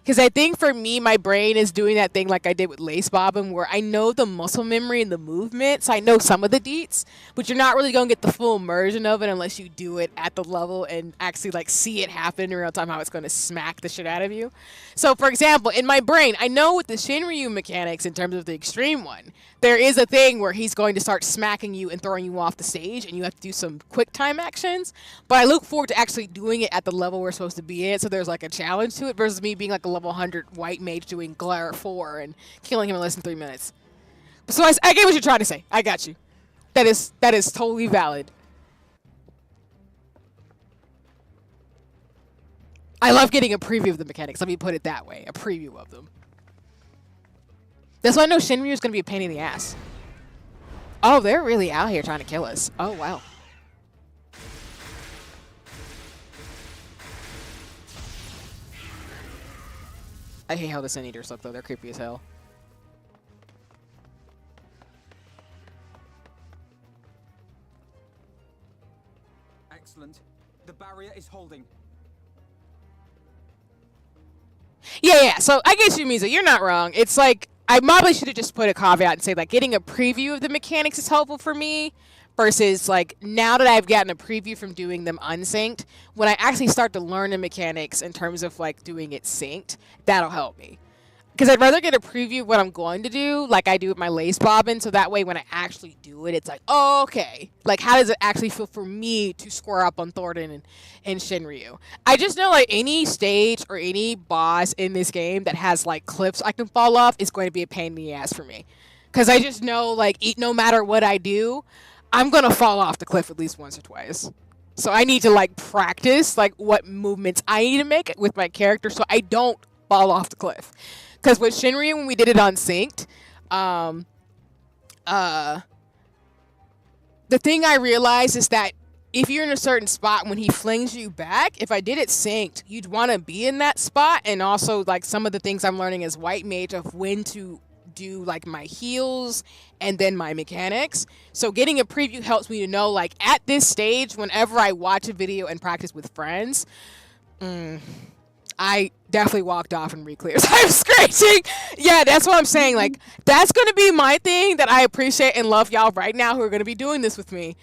Because I think for me, my brain is doing that thing like I did with Lace Bobbin, where I know the muscle memory and the movement, so I know some of the deets, but you're not really going to get the full immersion of it unless you do it at the level and actually like see it happen in real time, how it's going to smack the shit out of you. So for example, in my brain, I know with the Shinryu mechanics in terms of the extreme one, there is a thing where he's going to start smacking you and throwing you off the stage, and you have to do some quick time actions. But I look forward to actually doing it at the level we're supposed to be at, so there's like a challenge to it versus me being like a level 100 white mage doing Glare 4 and killing him in less than 3 minutes. So I get what you're trying to say. I got you. That is totally valid. I love getting a preview of the mechanics. Let me put it that way. A preview of them. That's why I know Shinryu is going to be a pain in the ass. Oh, they're really out here trying to kill us. Oh, wow. I hate how the Sin Eaters look, though. They're creepy as hell.
Excellent. The barrier is holding.
Yeah. So I get you, Misa. You're not wrong. It's like, I probably should have just put a caveat and say, like, getting a preview of the mechanics is helpful for me versus, like, now that I've gotten a preview from doing them unsynced, when I actually start to learn the mechanics in terms of, like, doing it synced, that'll help me. Because I'd rather get a preview of what I'm going to do, like I do with my lace bobbin, so that way when I actually do it, it's like, oh, okay. Like, how does it actually feel for me to square up on Thornton and Shinryu? I just know, like, any stage or any boss in this game that has, like, cliffs I can fall off is going to be a pain in the ass for me. Because I just know, like, no matter what I do, I'm going to fall off the cliff at least once or twice. So I need to, like, practice, like, what movements I need to make with my character so I don't fall off the cliff. Because with Shinryu, when we did it unsynced, the thing I realized is that if you're in a certain spot, when he flings you back, if I did it synced, you'd want to be in that spot. And also, like, some of the things I'm learning as White Mage of when to do, like, my heals and then my mechanics. So getting a preview helps me to know, like, at this stage, whenever I watch a video and practice with friends, I definitely walked off and re-clears. I'm scratching. Yeah, that's what I'm saying. Like, that's going to be my thing that I appreciate and love y'all right now who are going to be doing this with me.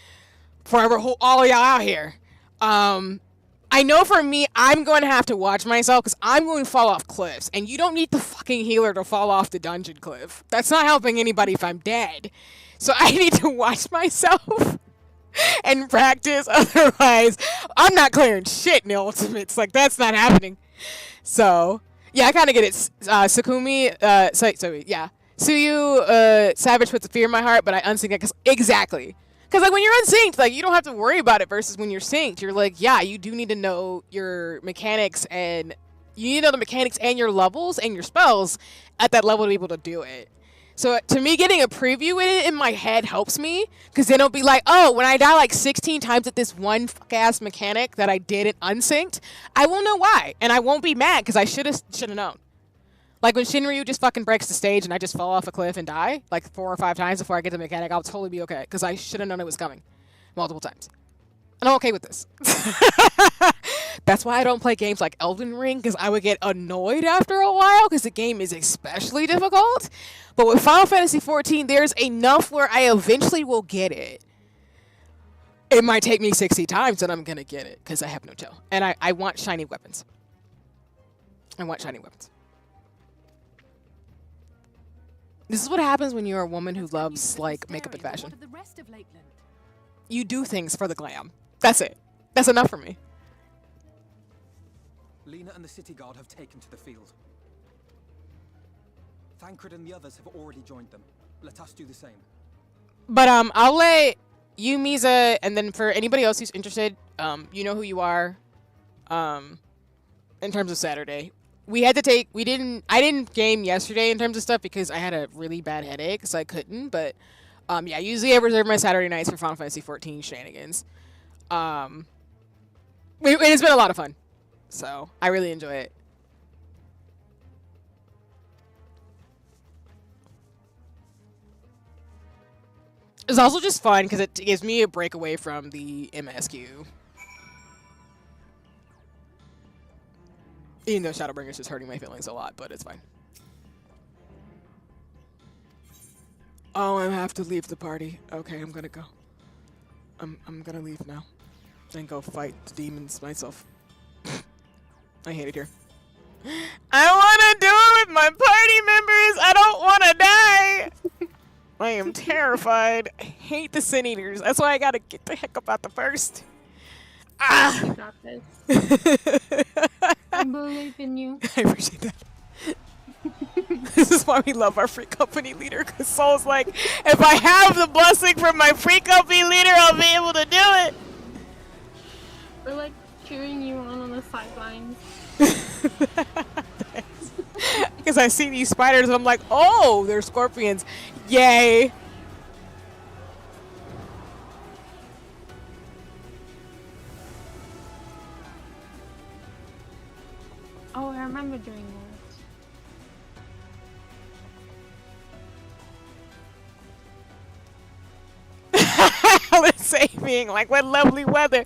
Forever, all of y'all out here. I know for me, I'm going to have to watch myself because I'm going to fall off cliffs. And you don't need the fucking healer to fall off the dungeon cliff. That's not helping anybody if I'm dead. So I need to watch myself and practice. Otherwise, I'm not clearing shit in the ultimates. Like, that's not happening. So, yeah, I kind of get it. Sakumi, yeah. Suyu, Savage puts a fear in my heart, but I unsync it exactly. Because, like, when you're unsynced, like, you don't have to worry about it versus when you're synced. You're like, yeah, you do need to know your mechanics and you need to know the mechanics and your levels and your spells at that level to be able to do it. So, to me, getting a preview in it in my head helps me because then it'll be like, oh, when I die like 16 times at this one fuck-ass mechanic that I did it unsynced, I will know why. And I won't be mad because I should have known. Like when Shinryu just fucking breaks the stage and I just fall off a cliff and die like 4 or 5 times before I get to the mechanic, I'll totally be okay because I should have known it was coming multiple times. And I'm okay with this. That's why I don't play games like Elden Ring because I would get annoyed after a while because the game is especially difficult. But with Final Fantasy XIV, there's enough where I eventually will get it. It might take me 60 times and I'm going to get it because I have no chill. And I want shiny weapons. I want shiny weapons. This is what happens when you're a woman who loves, like, makeup and fashion. You do things for the glam. That's it. That's enough for me.
Lena and the city guard have taken to the field. Thancred and the others have already joined them. Let us do the same.
But I'll let you, Misa, and then for anybody else who's interested, you know who you are. In terms of Saturday, I didn't game yesterday in terms of stuff because I had a really bad headache, so I couldn't. But yeah, usually I reserve my Saturday nights for Final Fantasy XIV shenanigans. It's been a lot of fun, so I really enjoy it. It's also just fun because it gives me a break away from the MSQ. Even though Shadowbringer's just hurting my feelings a lot, but it's fine. Oh, I have to leave the party. Okay, I'm gonna go. I'm gonna leave now. And go fight the demons myself. I hate it here. I wanna do it with my party members! I don't wanna die! I am terrified. I hate the Sin Eaters. That's why I gotta get the heck up out the first. Ah!
You got this. I believe in you.
I appreciate that. This is why we love our free company leader, because Soul's like, if I have the blessing from my free company leader, I'll be able to do it.
We're like cheering you on the sidelines.
Because I see these spiders and I'm like, oh, they're scorpions. Yay.
Oh, I remember doing
that. Let's say being like, what lovely weather.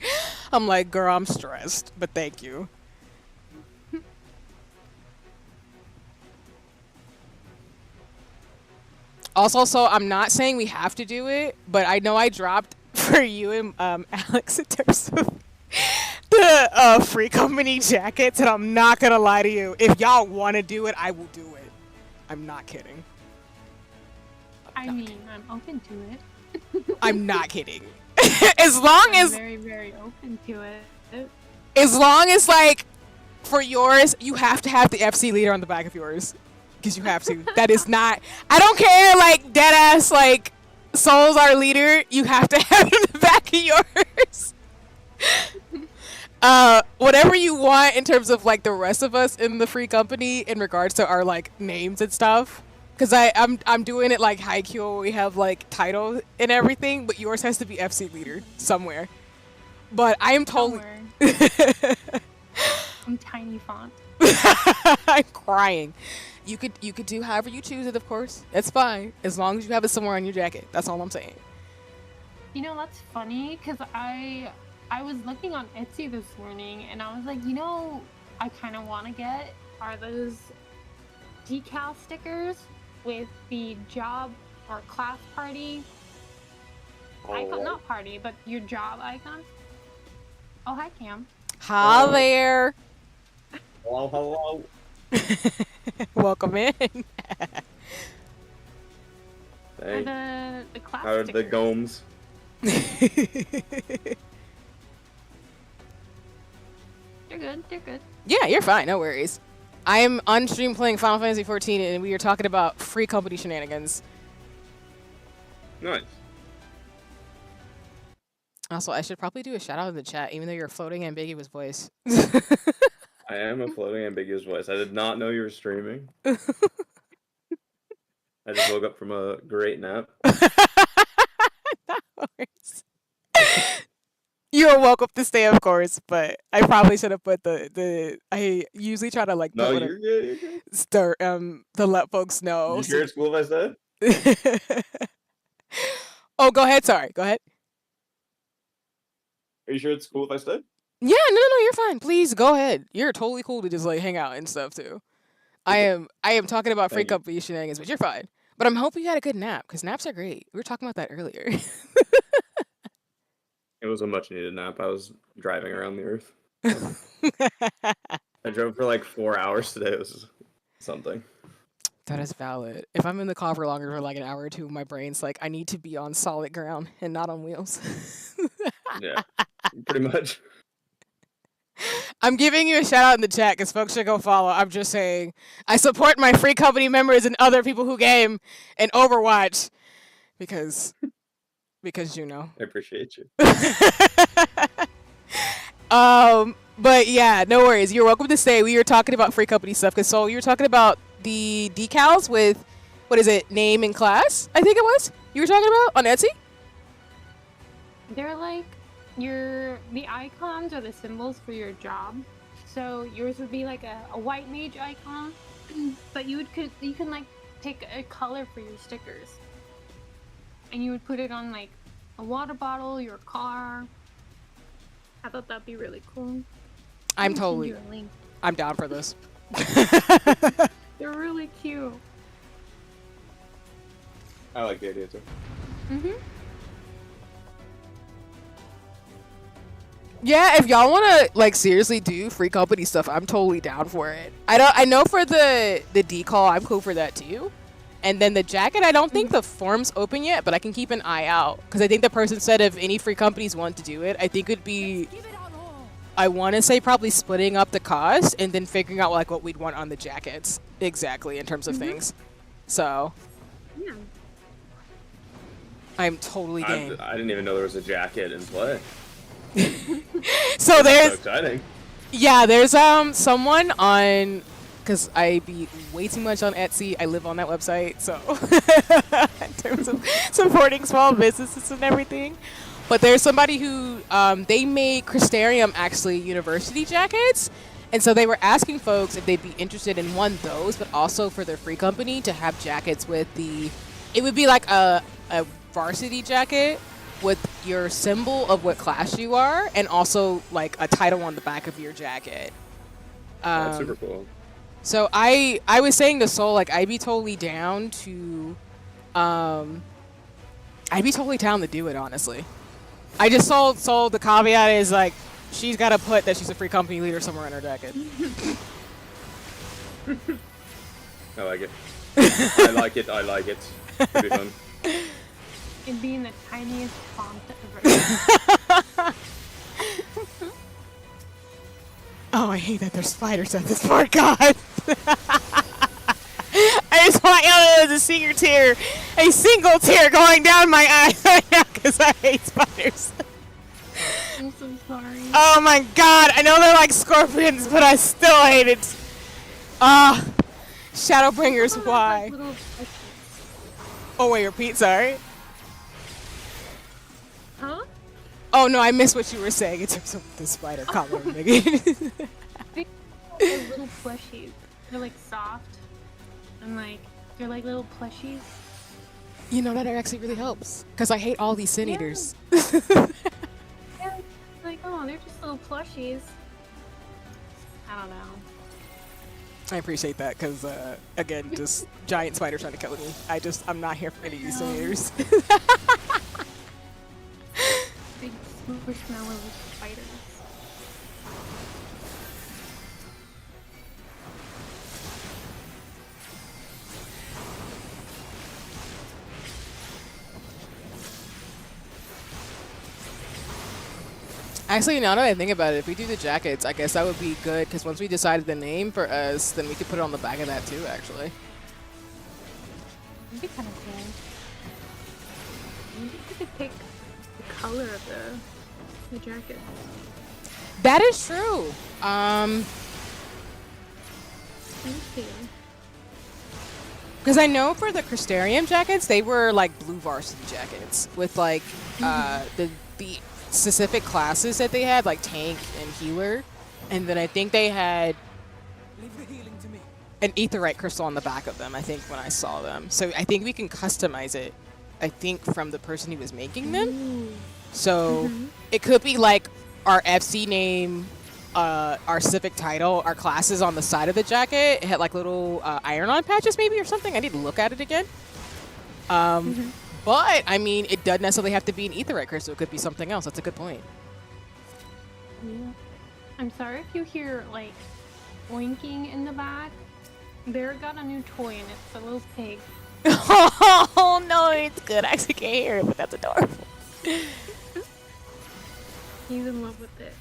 I'm like, girl, I'm stressed, but thank you. Also, so I'm not saying we have to do it, but I know I dropped for you and Alex in terms of the free company jackets, and I'm not gonna lie to you. If y'all want to do it, I will do it. I'm not kidding.
I mean, I'm open to it.
I'm not kidding. As long
I'm
as
very, very open to it.
as long as like for yours, you have to have the FC leader on the back of yours. Because you have to. That is not. I don't care. Like dead ass. Like Soul's our leader. You have to have it in the back of yours. Whatever you want in terms of like the rest of us in the free company in regards to our like names and stuff. Because I'm doing it like HIYOKO. We have like title and everything, but yours has to be FC leader somewhere. But I am totally.
I'm tiny font.
I'm crying. You could do however you choose it, of course. It's fine. As long as you have it somewhere on your jacket. That's all I'm saying.
You know, that's funny because I was looking on Etsy this morning and I was like, you know, I kind of want to get are those decal stickers with the job or class party icon, not party, but your job icon. Oh, hi, Cam.
Hi there.
Hello, hello.
Welcome in.
Hey.
The class
How are the
stickers.
gomes?
They're good. They're good.
Yeah, you're fine. No worries. I am on stream playing Final Fantasy 14, and we are talking about free company shenanigans.
Nice.
Also, I should probably do a shout out in the chat, even though you're a floating ambiguous voice.
I am a floating ambiguous voice. I did not know you were streaming. I just woke up from a great nap.
You're welcome to stay, of course, but I probably should have put the I usually try to like
No,
put
you're good. You're good.
start to let folks know.
Did you hear at school if I said?
Oh, go ahead. Sorry, go ahead.
Are you sure it's cool if I said?
Yeah, no, you're fine. Please go ahead. You're totally cool to just like hang out and stuff too. I am talking about free
Thank you.
company shenanigans, but you're fine. But I'm hoping you had a good nap because naps are great. We were talking about that earlier.
It was a much needed nap. I was driving around the earth. I drove for like 4 hours today. It was something.
That is valid. If I'm in the car for longer for like an hour or two, my brain's like, I need to be on solid ground and not on wheels.
Yeah, pretty much.
I'm giving you a shout out in the chat because folks should go follow. I'm just saying, I support my free company members and other people who game and Overwatch because you know.
I appreciate you.
But yeah, no worries. You're welcome to stay. We were talking about free company stuff because so you were talking about the decals with what is it, name and class? I think it was. You were talking about on Etsy?
They're like the icons are the symbols for your job. So yours would be like a white mage icon, but you can like take a color for your stickers, and you would put it on like a water bottle, your car. I thought that'd be really cool.
I'm
I'll send you a link.
I'm down for this.
They're really cute.
I like the idea too.
Mhm.
Yeah, if y'all want to like seriously do free company stuff, I'm totally down for it. I know for the decal, I'm cool for that too. And then the jacket, I don't think the form's open yet, but I can keep an eye out because I think the person said if any free companies want to do it, I think it'd be I want to say probably splitting up the cost and then figuring out like what we'd want on the jackets exactly in terms of things. So,
yeah.
I'm totally game.
I didn't even know there was a jacket in play.
So there's
so exciting.
Yeah, there's someone on, because I be way too much on Etsy. I live on that website, so in terms of supporting small businesses and everything. But there's somebody who they made Crystarium actually university jackets, and so they were asking folks if they'd be interested in one those, but also for their free company to have jackets with the. It would be like a varsity jacket with your symbol of what class you are, and also like a title on the back of your jacket.
That's super cool.
So I was saying to Soul, like, I'd be totally down to do it, honestly. I just told Soul the caveat is like she's got to put that she's a free company leader somewhere in her jacket.
I like it. I like it. I like it. It'll be fun.
It'd be in the tiniest font ever.
Oh, I hate that there's spiders at this part, God. I just want y'all to know there's a single tear going down my eye right now because I hate spiders.
I'm so sorry.
Oh my God, I know they're like scorpions, but I still hate it. Shadowbringers, why? Oh wait, repeat, sorry.
Huh?
Oh no, I missed what you were saying in terms of the spider collar, nigga.
They're little plushies. They're like soft. And like, they're like little plushies.
You know, that actually really helps. Because I hate all these sin eaters.
Yeah, like, oh, they're just little plushies. I don't know.
I appreciate that because, again, just giant spiders trying to kill me. I'm not here for any of these sin eaters.
Big squishmallow spiders.
Actually, now that I think about it, if we do the jackets, I guess that would be good because once we decided the name for us, then we could put it on the back of that too, actually.
That'd be kind of cool. Maybe you could pick the color of the jacket.
That is true.
Thank you.
Because I know for the Crystarium jackets, they were like blue varsity jackets with like the specific classes that they had, like tank and healer, and then I think they had an aetherite crystal on the back of them. I think when I saw them, so I think we can customize it. I think from the person who was making them. So it could be like our FC name, our civic title, our classes on the side of the jacket. It had like little iron-on patches maybe or something. I need to look at it again. But, I mean, it doesn't necessarily have to be an aetherite crystal. It could be something else. That's a good point.
Yeah. I'm sorry if you hear, like, oinking in the back. Bear got a new toy and it's a little pig.
Oh, no, it's good. I actually can't hear it, but that's adorable.
He's in love with it.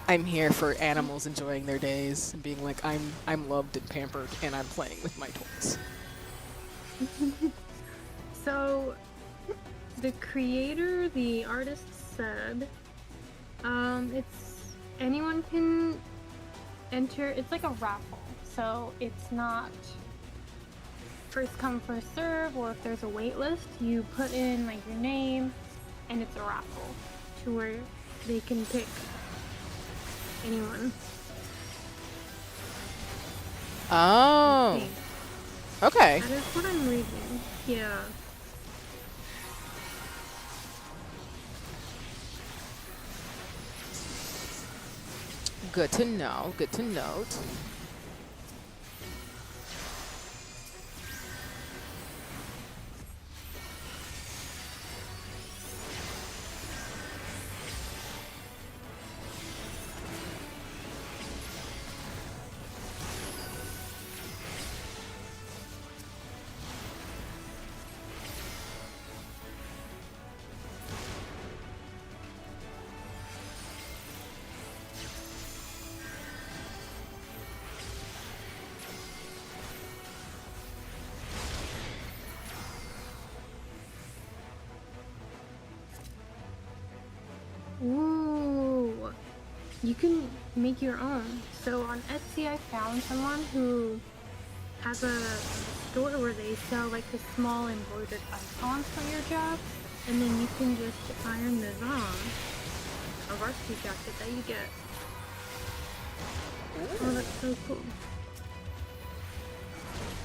I'm here for animals enjoying their days and being like, I'm loved and pampered and I'm playing with my toys.
So, the creator, the artist said, anyone can enter, it's like a raffle, so it's not first come, first serve, or if there's a wait list, you put in like your name, and it's a raffle, to where they can pick anyone.
Oh. Okay.
That is what I'm reading, yeah.
Good to know. Good to note.
you can make your own. So on Etsy, I found someone who has a store where they sell like the small embroidered icons for your job, and then you can just iron those on a varsity jacket that you get. Oh, that's so cool.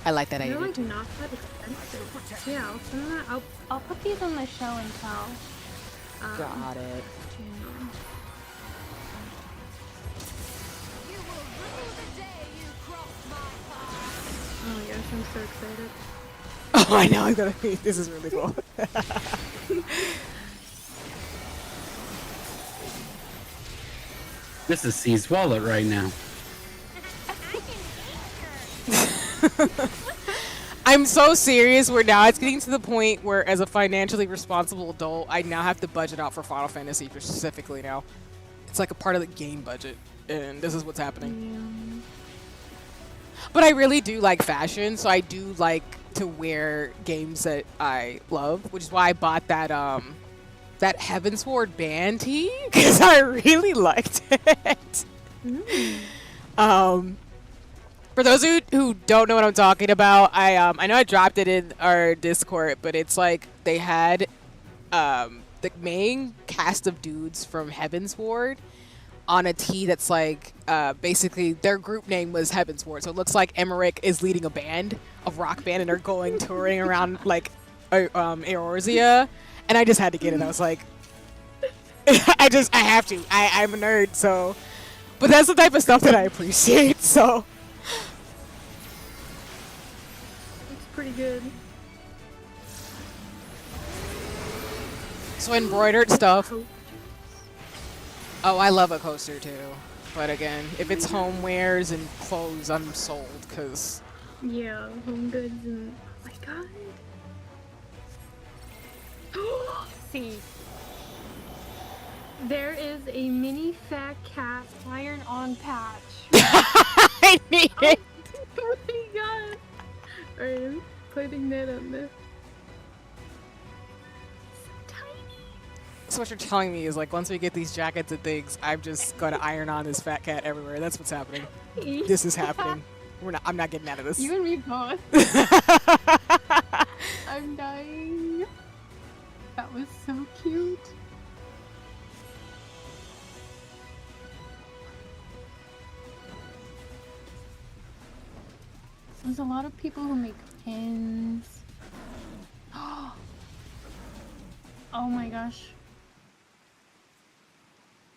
I like that
They're
idea.
like not that expensive. Yeah, I'll send that. I'll put these on the show and tell.
Got it.
Channel. Oh my gosh, I'm so excited.
Oh, I know. I'm gonna be. This is really cool.
This is C's wallet right now.
I'm so serious where now it's getting to the point where as a financially responsible adult, I now have to budget out for Final Fantasy specifically now. It's like a part of the game budget, and this is what's happening. But I really do like fashion, so I do like to wear games that I love, which is why I bought that that Heavensward band tee, because I really liked it. For those who don't know what I'm talking about, I know I dropped it in our Discord, but it's like they had the main cast of dudes from Heavensward on a tee that's like basically their group name was Heavensward, so it looks like Emmerich is leading a band, a rock band, and they're going touring around like Eorzea, and I just had to get it. I was like, I have to. I'm a nerd, so. But that's the type of stuff that I appreciate, so.
It's pretty good.
So embroidered stuff. Oh, I love a coaster too. But again, if it's homewares and clothes, I'm sold, cause.
Yeah, home goods and oh my god. See. There is a mini fat cat iron-on patch.
I need it.
Oh my god. Alright, I'm putting that on there.
So what you're telling me is like once we get these jackets and things, I'm just gonna iron on this fat cat everywhere. That's what's happening. This is happening. I'm not getting out of this.
You and me both. I'm dying. That was so cute. There's a lot of people who make pins. Oh my gosh.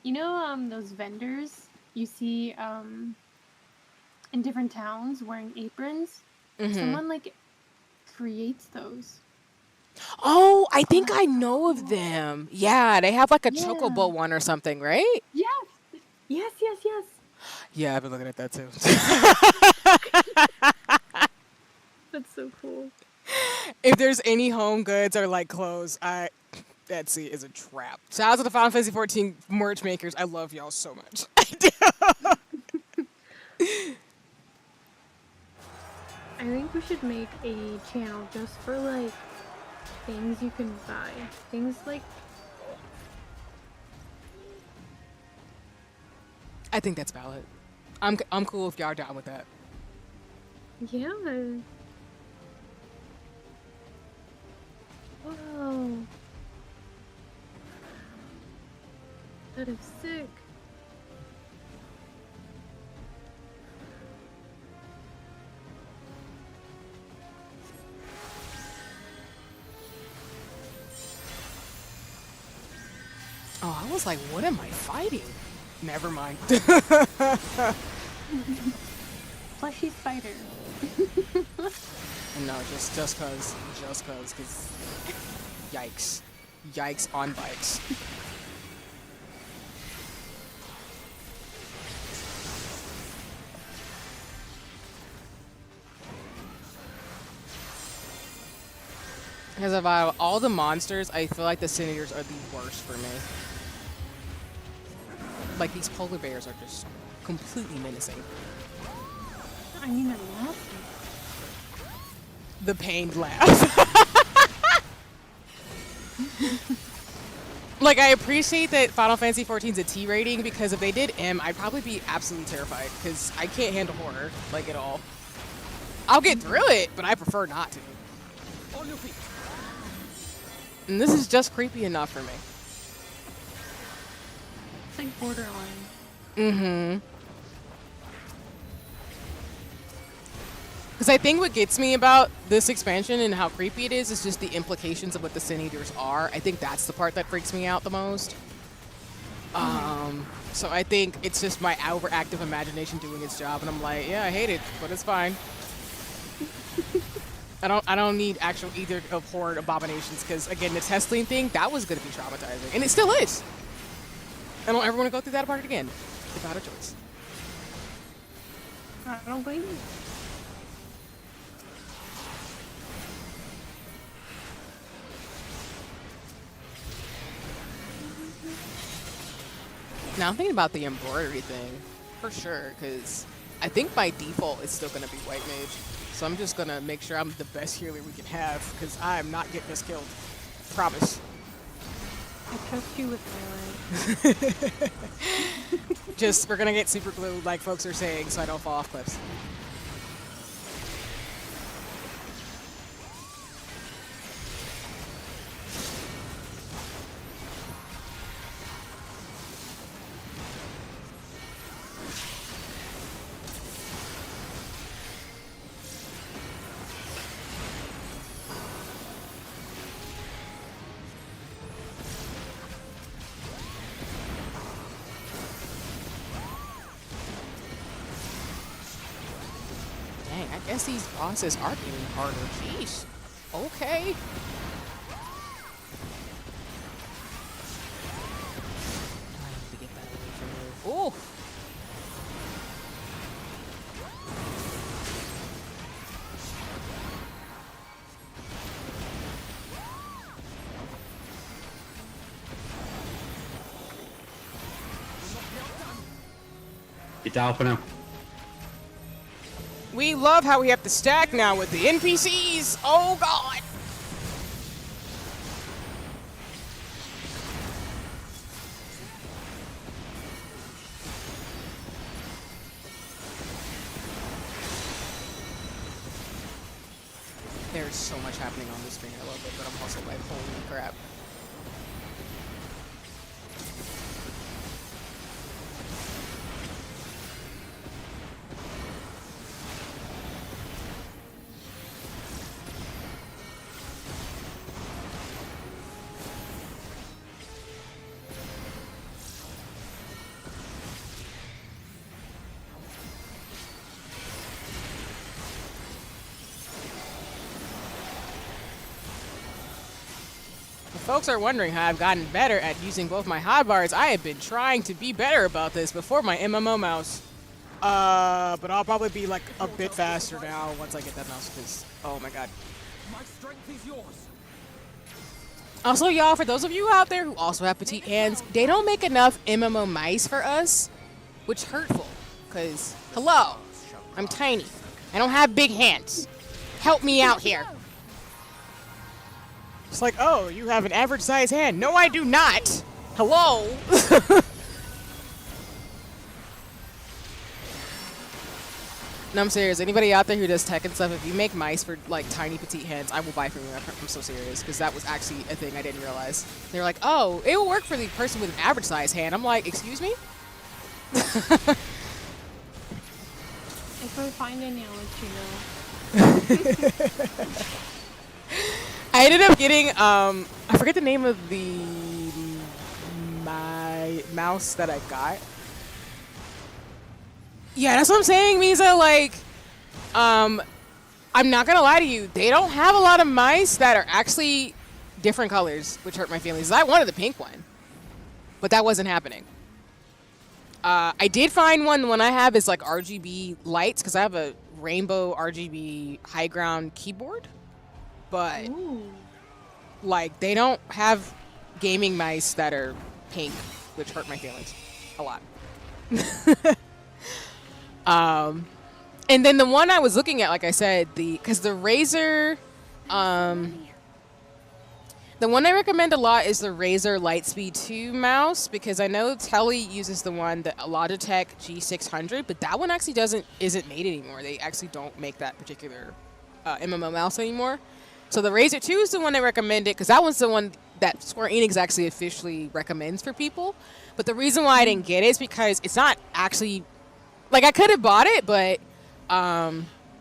You know those vendors you see in different towns wearing aprons? Someone like creates those.
Oh, I think I know of them. Yeah, they have like a chocobo one or something, right?
Yes. Yes, yes, yes.
Yeah, I've been looking at that too.
That's so cool.
If there's any home goods or like clothes, Etsy is a trap. Shout out to the Final Fantasy 14 merch makers. I love y'all so much. I do.
I think we should make a channel just for like things you can buy. Things like
I think that's valid. I'm cool if y'all are down with that.
yeah. Whoa. That is sick.
Oh, I was like, what am I fighting? Never mind.
Fleshy spider.
No, just cause, yikes on bikes. Because of all the monsters, I feel like the senators are the worst for me. Like these polar bears are just completely menacing.
I mean, I love
The pained laugh. Like, I appreciate that Final Fantasy 14's a T rating, because if they did M, I'd probably be absolutely terrified, because I can't handle horror, like, at all. I'll get through it, but I prefer not to.
On your feet.
And this is just creepy enough for me.
It's like borderline.
Mm-hmm. Because I think what gets me about this expansion and how creepy it is just the implications of what the Sin Eaters are. I think that's the part that freaks me out the most. So I think it's just my overactive imagination doing its job, and I'm like, yeah, I hate it, but it's fine. I don't need actual either of horrid abominations, because again, the Testing thing, that was gonna be traumatizing, and it still is. I don't ever want to go through that part again, without a choice.
I don't blame you.
Now I'm thinking about the embroidery thing, for sure, because I think by default it's still going to be white mage. So I'm just going to make sure I'm the best healer we can have, because I'm not getting us killed. Promise.
I trust you with my life.
Just, we're going to get super glued like folks are saying, so I don't fall off cliffs. I guess these bosses are getting harder. Jeez. Okay. I need to get that away from you. Ooh.
Get down for now.
We love how we have to stack now with the NPCs. Oh, God. There's so much happening on this screen. I love it, but I'm also like, holy crap. Folks are wondering how I've gotten better at using both my hotbars. I have been trying to be better about this before my MMO mouse. But I'll probably be like a bit faster now once I get that mouse, because, oh my God.
My strength is yours.
Also, y'all, for those of you out there who also have petite hands, they don't make enough MMO mice for us, which hurtful, because, hello, I'm tiny. I don't have big hands. Help me out here. It's like, oh, you have an average size hand. No, I do not. Hello. No, I'm serious. Anybody out there who does tech and stuff, if you make mice for like tiny petite hands, I will buy from you. I'm so serious, because that was actually a thing I didn't realize. They're like, oh, it will work for the person with an average size hand. I'm like, excuse me?
If I find any, I'll let you know.
I ended up getting, I forget the name of my mouse that I got. Yeah, that's what I'm saying, Misa. Like, I'm not gonna lie to you. They don't have a lot of mice that are actually different colors, which hurt my feelings. I wanted the pink one, but that wasn't happening. I did find one. The one I have is like RGB lights, because I have a rainbow RGB high ground keyboard. But, like, they don't have gaming mice that are pink, which hurt my feelings a lot. And then the one I was looking at, like I said, because the Razer The one I recommend a lot is the Razer Lightspeed 2 mouse, because I know Telly uses the one, the Logitech G600, but that one actually isn't made anymore. They actually don't make that particular MMO mouse anymore. So the Razer 2 is the one I recommended, because that one's the one that Square Enix actually officially recommends for people. But the reason why I didn't get it is because it's not actually, like, I could have bought it, but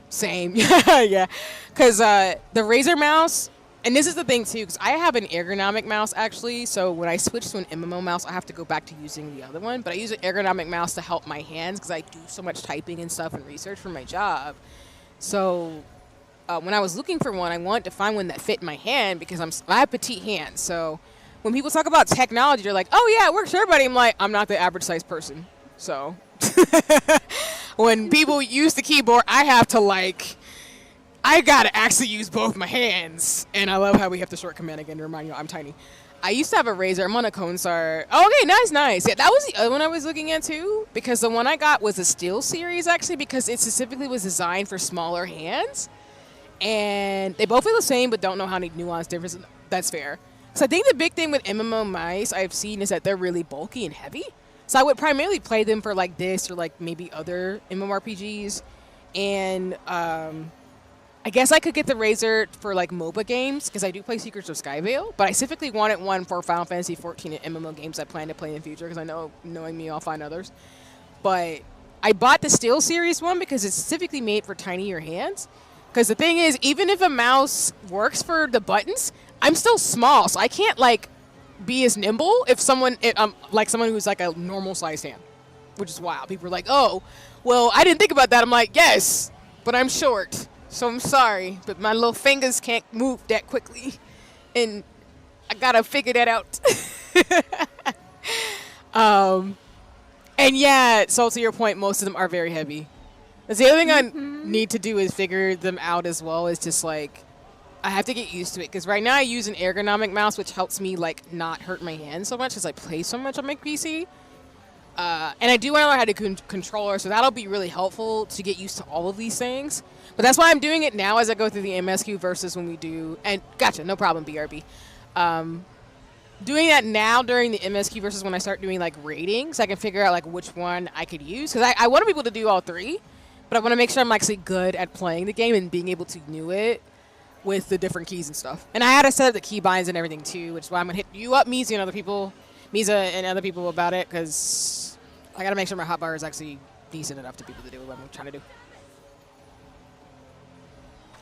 same. Yeah, because the Razer mouse, and this is the thing too, because I have an ergonomic mouse actually, so when I switch to an MMO mouse, I have to go back to using the other one, but I use an ergonomic mouse to help my hands because I do so much typing and stuff and research for my job. So when I was looking for one, I wanted to find one that fit my hand because I have petite hands. So when people talk about technology, they're like, oh yeah, it works for everybody. I'm like, I'm not the average size person. So when people use the keyboard, I have to I gotta actually use both my hands. And I love how we have the short command again to remind you I'm tiny. I used to have a Razer. I'm on a Kongstar. Oh, okay, nice. Yeah, that was the other one I was looking at too, because the one I got was a Steel series actually, because it specifically was designed for smaller hands. And they both feel the same, but don't know how many nuance differences. That's fair. So I think the big thing with MMO mice I've seen is that they're really bulky and heavy. So I would primarily play them for like this or like maybe other MMORPGs. And I guess I could get the Razer for like MOBA games because I do play Secrets of Skyvale, but I specifically wanted one for Final Fantasy 14 and MMO games I plan to play in the future because I know, knowing me, I'll find others. But I bought the Steel Series one because it's specifically made for tinier hands. Because the thing is, even if a mouse works for the buttons, I'm still small, so I can't like be as nimble if someone, like someone who's like a normal sized hand, which is wild. People are like, oh, well, I didn't think about that. I'm like, yes, but I'm short. So I'm sorry, but my little fingers can't move that quickly. And I gotta figure that out. And yeah, so to your point, most of them are very heavy. That's the other thing I need to do is figure them out as well, is just like, I have to get used to it. Because right now I use an ergonomic mouse, which helps me like not hurt my hands so much because I play so much on my PC. And I do want to learn how to controller, so that'll be really helpful to get used to all of these things. But that's why I'm doing it now as I go through the MSQ versus when we do, and gotcha, no problem, BRB. Doing that now during the MSQ versus when I start doing like ratings, I can figure out like which one I could use. Because I want to be able to do all three, but I want to make sure I'm actually good at playing the game and being able to do it with the different keys and stuff. And I had to set up the key binds and everything too, which is why I'm going to hit you up, Misa and other people about it, because I gotta make sure my hotbar is actually decent enough to be able to do what I'm trying to do.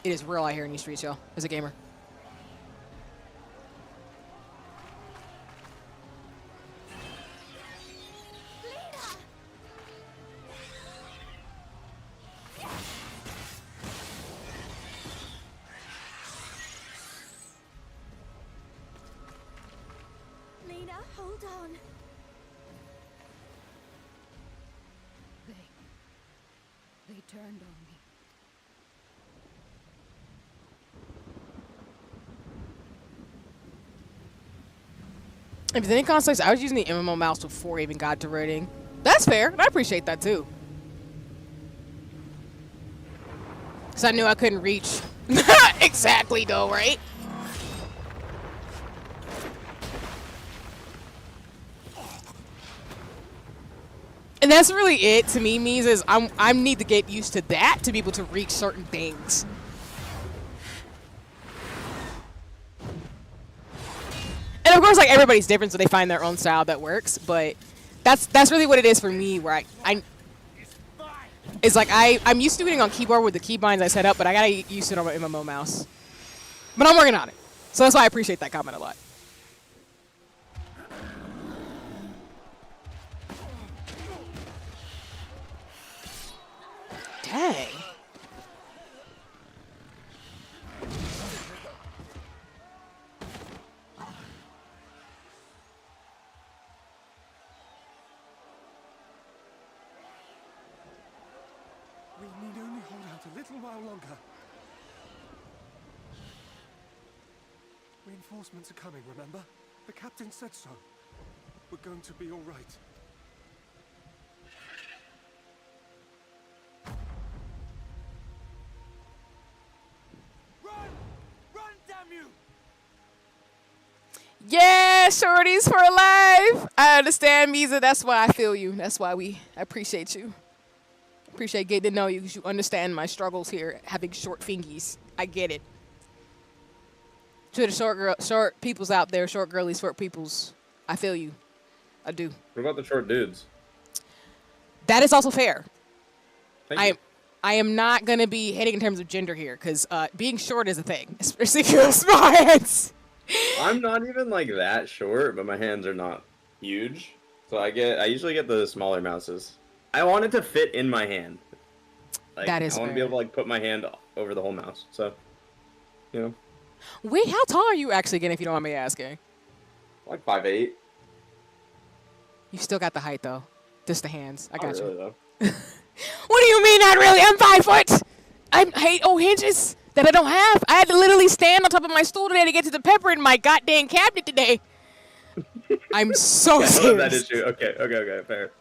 It is real out here in these streets, y'all, as a gamer.
Lena, hold on.
They turned on me.
If there's any conflicts, I was using the MMO mouse before I even got to rating. That's fair, and I appreciate that too. Because I knew I couldn't reach. Exactly though, right? And that's really it to me, means is I need to get used to that to be able to reach certain things. And of course, like, everybody's different, so they find their own style that works. But that's really what it is for me, where it's like I'm used to doing it on keyboard with the keybinds I set up, but I gotta get used to it on my MMO mouse. But I'm working on it, so that's why I appreciate that comment a lot. Dang.
We need only hold out a little while longer. Reinforcements are coming, remember? The captain said so. We're going to be all right.
Run! Run, damn you!
Yeah, shorties for life. I understand, Misa. That's why I feel you. That's why I appreciate you. Appreciate getting to know you because you understand my struggles here, having short fingies. I get it. To the short peoples out there, short girlies, short peoples. I feel you. I do.
What about the short dudes?
That is also fair.
Thank you.
I am not gonna be heading in terms of gender here because being short is a thing, especially if you have small hands.
I'm not even like that short, but my hands are not huge, so I usually get the smaller mouses. I want it to fit in my hand. Like,
That is
I want to be
fair.
able to like put my hand over the whole mouse. So, you know,
Wait, how tall are you actually again, if you don't mind me asking?
like 5'8".
You still got the height though, just the hands. I got
Not
you.
really, though.
What do you mean, not really? I'm 5 foot. I hate hinges that I don't have. I had to literally stand on top of my stool today to get to the pepper in my goddamn cabinet today. I'm so
Yeah,
serious.
that is true. Okay, fair.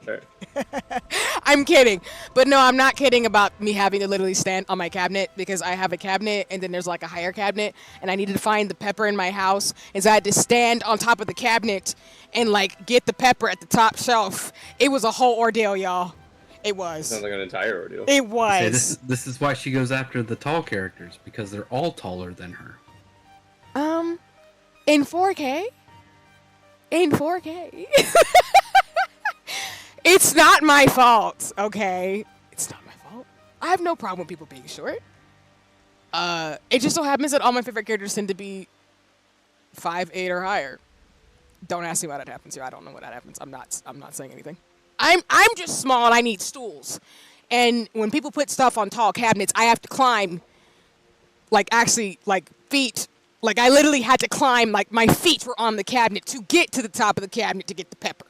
I'm kidding. But no, I'm not kidding about me having to literally stand on my cabinet because I have a cabinet and then there's like a higher cabinet and I needed to find the pepper in my house. And so I had to stand on top of the cabinet and like get the pepper at the top shelf. It was a whole ordeal, y'all. It was.
Sounds like an entire ordeal.
It
Say,
was.
this is why she goes after the tall characters, because they're all taller than her.
In 4K? In 4K. It's not my fault, okay? It's not my fault. I have no problem with people being short. It just so happens that all my favorite characters tend to be 5'8" or higher. Don't ask me why that happens here. I don't know why that happens. I'm not saying anything. I'm just small and I need stools. And when people put stuff on tall cabinets, I have to climb feet. Like I literally had to climb, like my feet were on the cabinet to get to the top of the cabinet to get the pepper.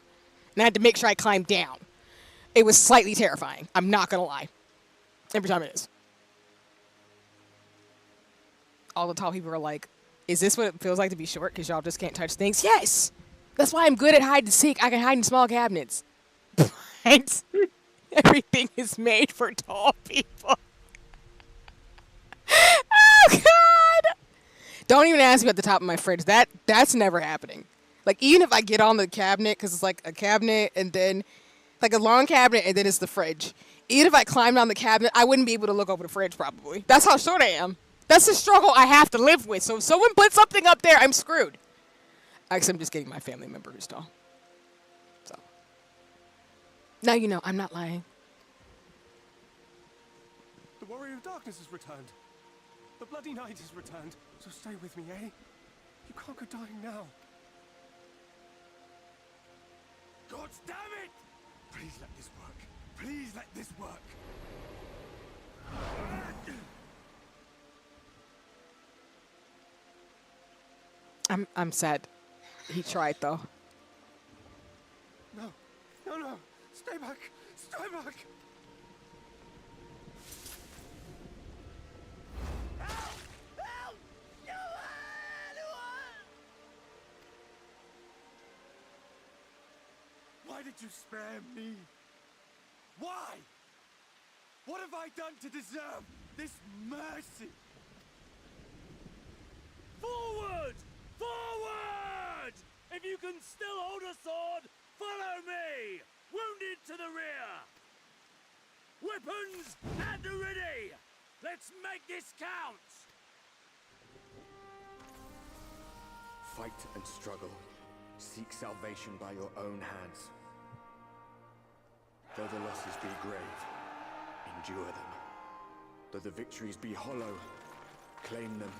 And I had to make sure I climbed down. It was slightly terrifying. I'm not gonna lie. Every time it is. All the tall people are like, is this what it feels like to be short because y'all just can't touch things? Yes! That's why I'm good at hide and seek. I can hide in small cabinets. But everything is made for tall people. Oh, God! Don't even ask me at the top of my fridge. That's never happening. Like, even if I get on the cabinet, because it's like a cabinet and then, like a long cabinet and then it's the fridge. Even if I climbed on the cabinet, I wouldn't be able to look over the fridge probably. That's how short I am. That's the struggle I have to live with. So if someone puts something up there, I'm screwed. Actually, I'm just getting my family member who's tall. So. Now you know, I'm not lying.
The Warrior of Darkness has returned. The Bloody Knight has returned. So stay with me, eh? You can't go dying now.
God damn it! Please let this work. Please let this work.
I'm sad. He tried though.
No. Stay back. Stay back.
Why did you spare me? Why? What have I done to deserve this mercy?
Forward! Forward! If you can still hold a sword, follow me! Wounded to the rear! Weapons at the ready! Let's make this count!
Fight and struggle. Seek salvation by your own hands. Though the losses be grave, endure them. Though the victories be hollow, claim them.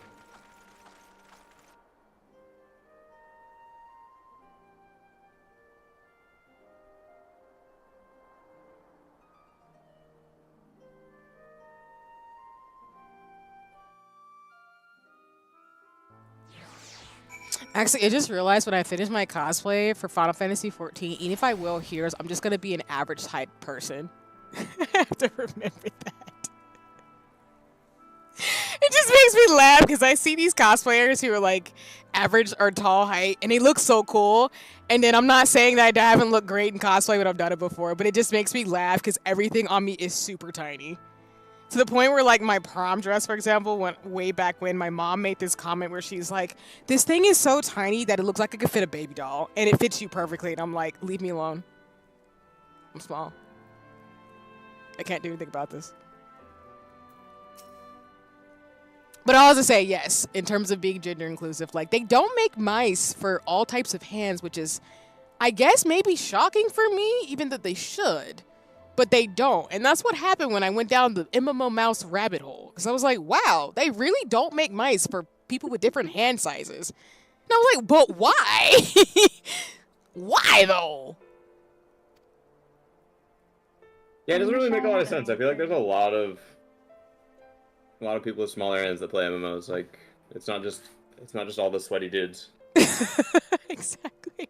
Actually, I just realized when I finish my cosplay for Final Fantasy XIV, even if I will hears, I'm just gonna be an average height person. I have to remember that. It just makes me laugh because I see these cosplayers who are like average or tall height and they look so cool. And then I'm not saying that I haven't looked great in cosplay, but I've done it before. But it just makes me laugh because everything on me is super tiny. To the point where, like, my prom dress, for example, went way back when my mom made this comment where she's like, this thing is so tiny that it looks like it could fit a baby doll, and it fits you perfectly. And I'm like, leave me alone. I'm small. I can't do anything about this. But I also say, yes, in terms of being gender inclusive, like, they don't make mice for all types of hands, which is, I guess, maybe shocking for me, even that they should. But they don't. And that's what happened when I went down the MMO mouse rabbit hole. Because I was like, wow, they really don't make mice for people with different hand sizes. And I was like, but why? Why, though?
Yeah, it doesn't really make a lot of sense. I feel like there's a lot of people with smaller hands that play MMOs. Like, it's not just all the sweaty dudes.
Exactly.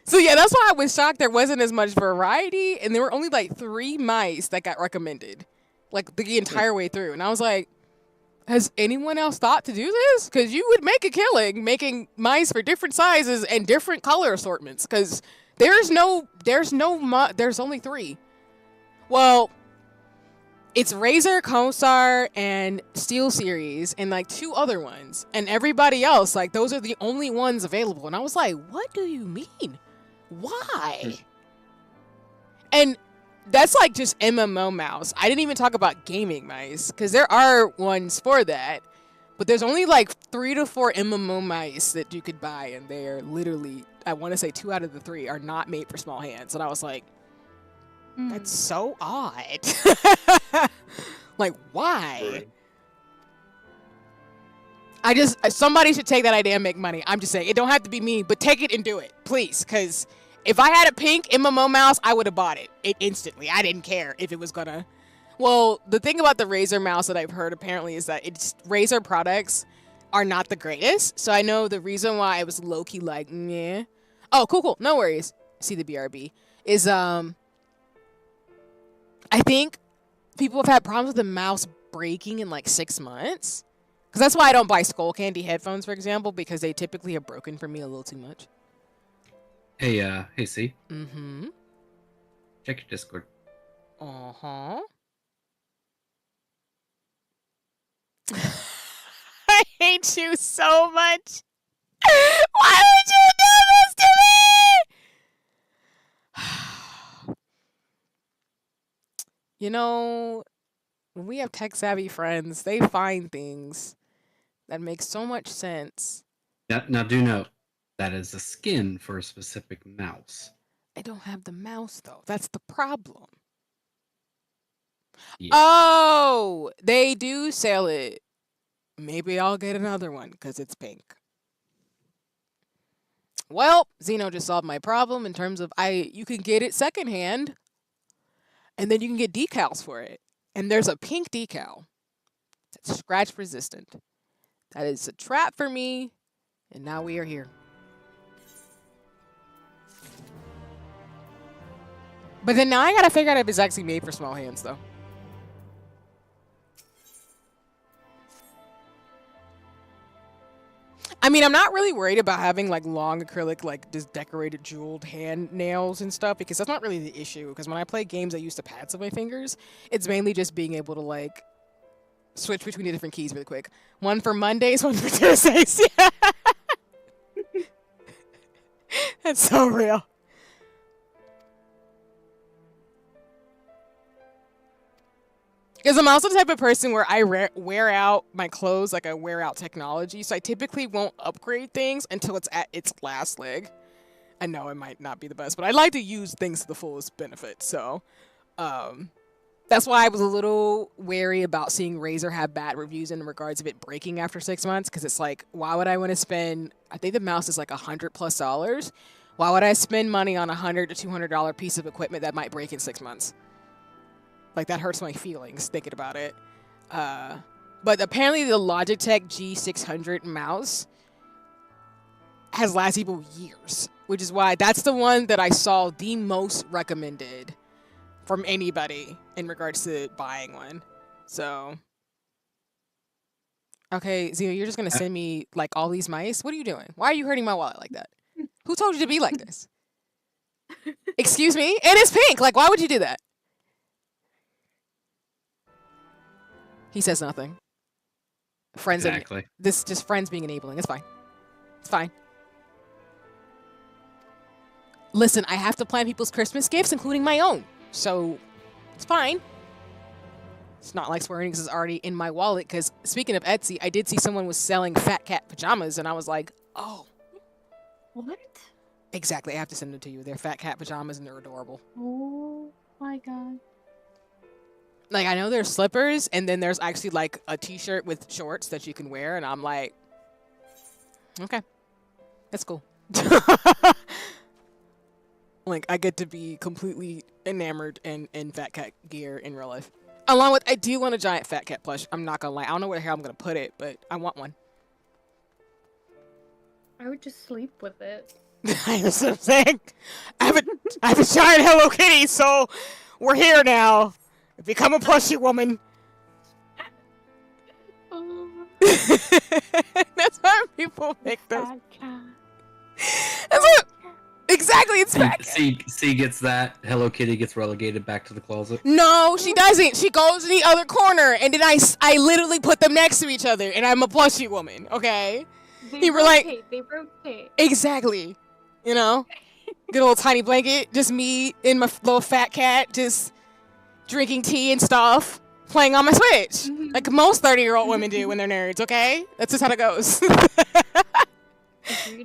So yeah, that's why I was shocked there wasn't as much variety, and there were only like 3 mice that got recommended, like the entire way through. And I was like, has anyone else thought to do this? Because you would make a killing making mice for different sizes and different color assortments. Because there's only 3. Well, it's Razor, Kosar, and Steel Series, and like 2 other ones, and everybody else, like, those are the only ones available. And I was like, what do you mean? Why? And that's like just MMO mouse. I didn't even talk about gaming mice, because there are ones for that, but there's only like 3 to 4 MMO mice that you could buy, and they're literally, I want to say 2 out of the 3 are not made for small hands. And I was like, that's so odd. Like, why? Somebody should take that idea and make money. I'm just saying, it don't have to be me, but take it and do it, please. Because if I had a pink MMO mouse, I would have bought it instantly. I didn't care if it was gonna. Well, the thing about the Razer mouse that I've heard apparently is that Razer products are not the greatest. So I know the reason why I was low-key like, meh. Oh, cool. No worries. See the BRB. Is, I think people have had problems with the mouse breaking in like 6 months. Because that's why I don't buy Skull Candy headphones, for example, because they typically have broken for me a little too much.
Hey, C.
Mm-hmm.
Check your Discord.
Uh-huh. I hate you so much. Why would you do this to me? You know, when we have tech-savvy friends, they find things that make so much sense.
Now do note, that is a skin for a specific mouse.
I don't have the mouse, though. That's the problem.
Yeah.
Oh, they do sell it. Maybe I'll get another one because it's pink. Well, Xeno just solved my problem in terms of you can get it secondhand, and then you can get decals for it. And there's a pink decal that's scratch resistant. That is a trap for me, and now we are here. But then now I gotta figure out if it's actually made for small hands, though. I mean, I'm not really worried about having like long acrylic, like just decorated jeweled hand nails and stuff, because that's not really the issue. Because when I play games, I use the pads of my fingers. It's mainly just being able to like switch between the different keys really quick. One for Mondays, one for Tuesdays. Yeah. That's so real. Because I'm also the type of person where I wear out my clothes like I wear out technology. So I typically won't upgrade things until it's at its last leg. I know it might not be the best, but I like to use things to the fullest benefit. So that's why I was a little wary about seeing Razer have bad reviews in regards of it breaking after 6 months. Because it's like, why would I want to spend, I think the mouse is like $100+. Why would I spend money on $100 to $200 piece of equipment that might break in 6 months? Like, that hurts my feelings thinking about it. But apparently the Logitech G600 mouse has lasted people years, which is why that's the one that I saw the most recommended from anybody in regards to buying one. So, okay, Zio, you're just going to send me, like, all these mice? What are you doing? Why are you hurting my wallet like that? Who told you to be like this? Excuse me? And it's pink. Like, why would you do that? He says nothing. Friends.
Exactly.
This just friends being enabling. It's fine. It's fine. Listen, I have to plan people's Christmas gifts, including my own. So, it's fine. It's not like Square Enix is already in my wallet, because speaking of Etsy, I did see someone was selling fat cat pajamas, and I was like, oh.
What?
Exactly, I have to send them to you. They're fat cat pajamas, and they're adorable.
Oh my god.
Like, I know there's slippers, and then there's actually, like, a t-shirt with shorts that you can wear, and I'm like, okay. That's cool. Like, I get to be completely enamored in fat cat gear in real life. Along with, I do want a giant fat cat plush. I'm not gonna lie. I don't know where the hell I'm gonna put it, but I want one.
I would just sleep with it.
That's what I'm saying. I have a giant Hello Kitty, so we're here now. Become a plushie woman. That's how people make those. That's what, exactly, it's fat cat.
C gets that. Hello Kitty gets relegated back to the closet.
No, she doesn't. She goes to the other corner, and then I literally put them next to each other, and I'm a plushie woman, okay?
They rotate.
Exactly. You know? Good old tiny blanket. Just me and my little fat cat just drinking tea and stuff. Playing on my Switch. Like most 30-year-old women do when they're nerds, okay? That's just how it goes.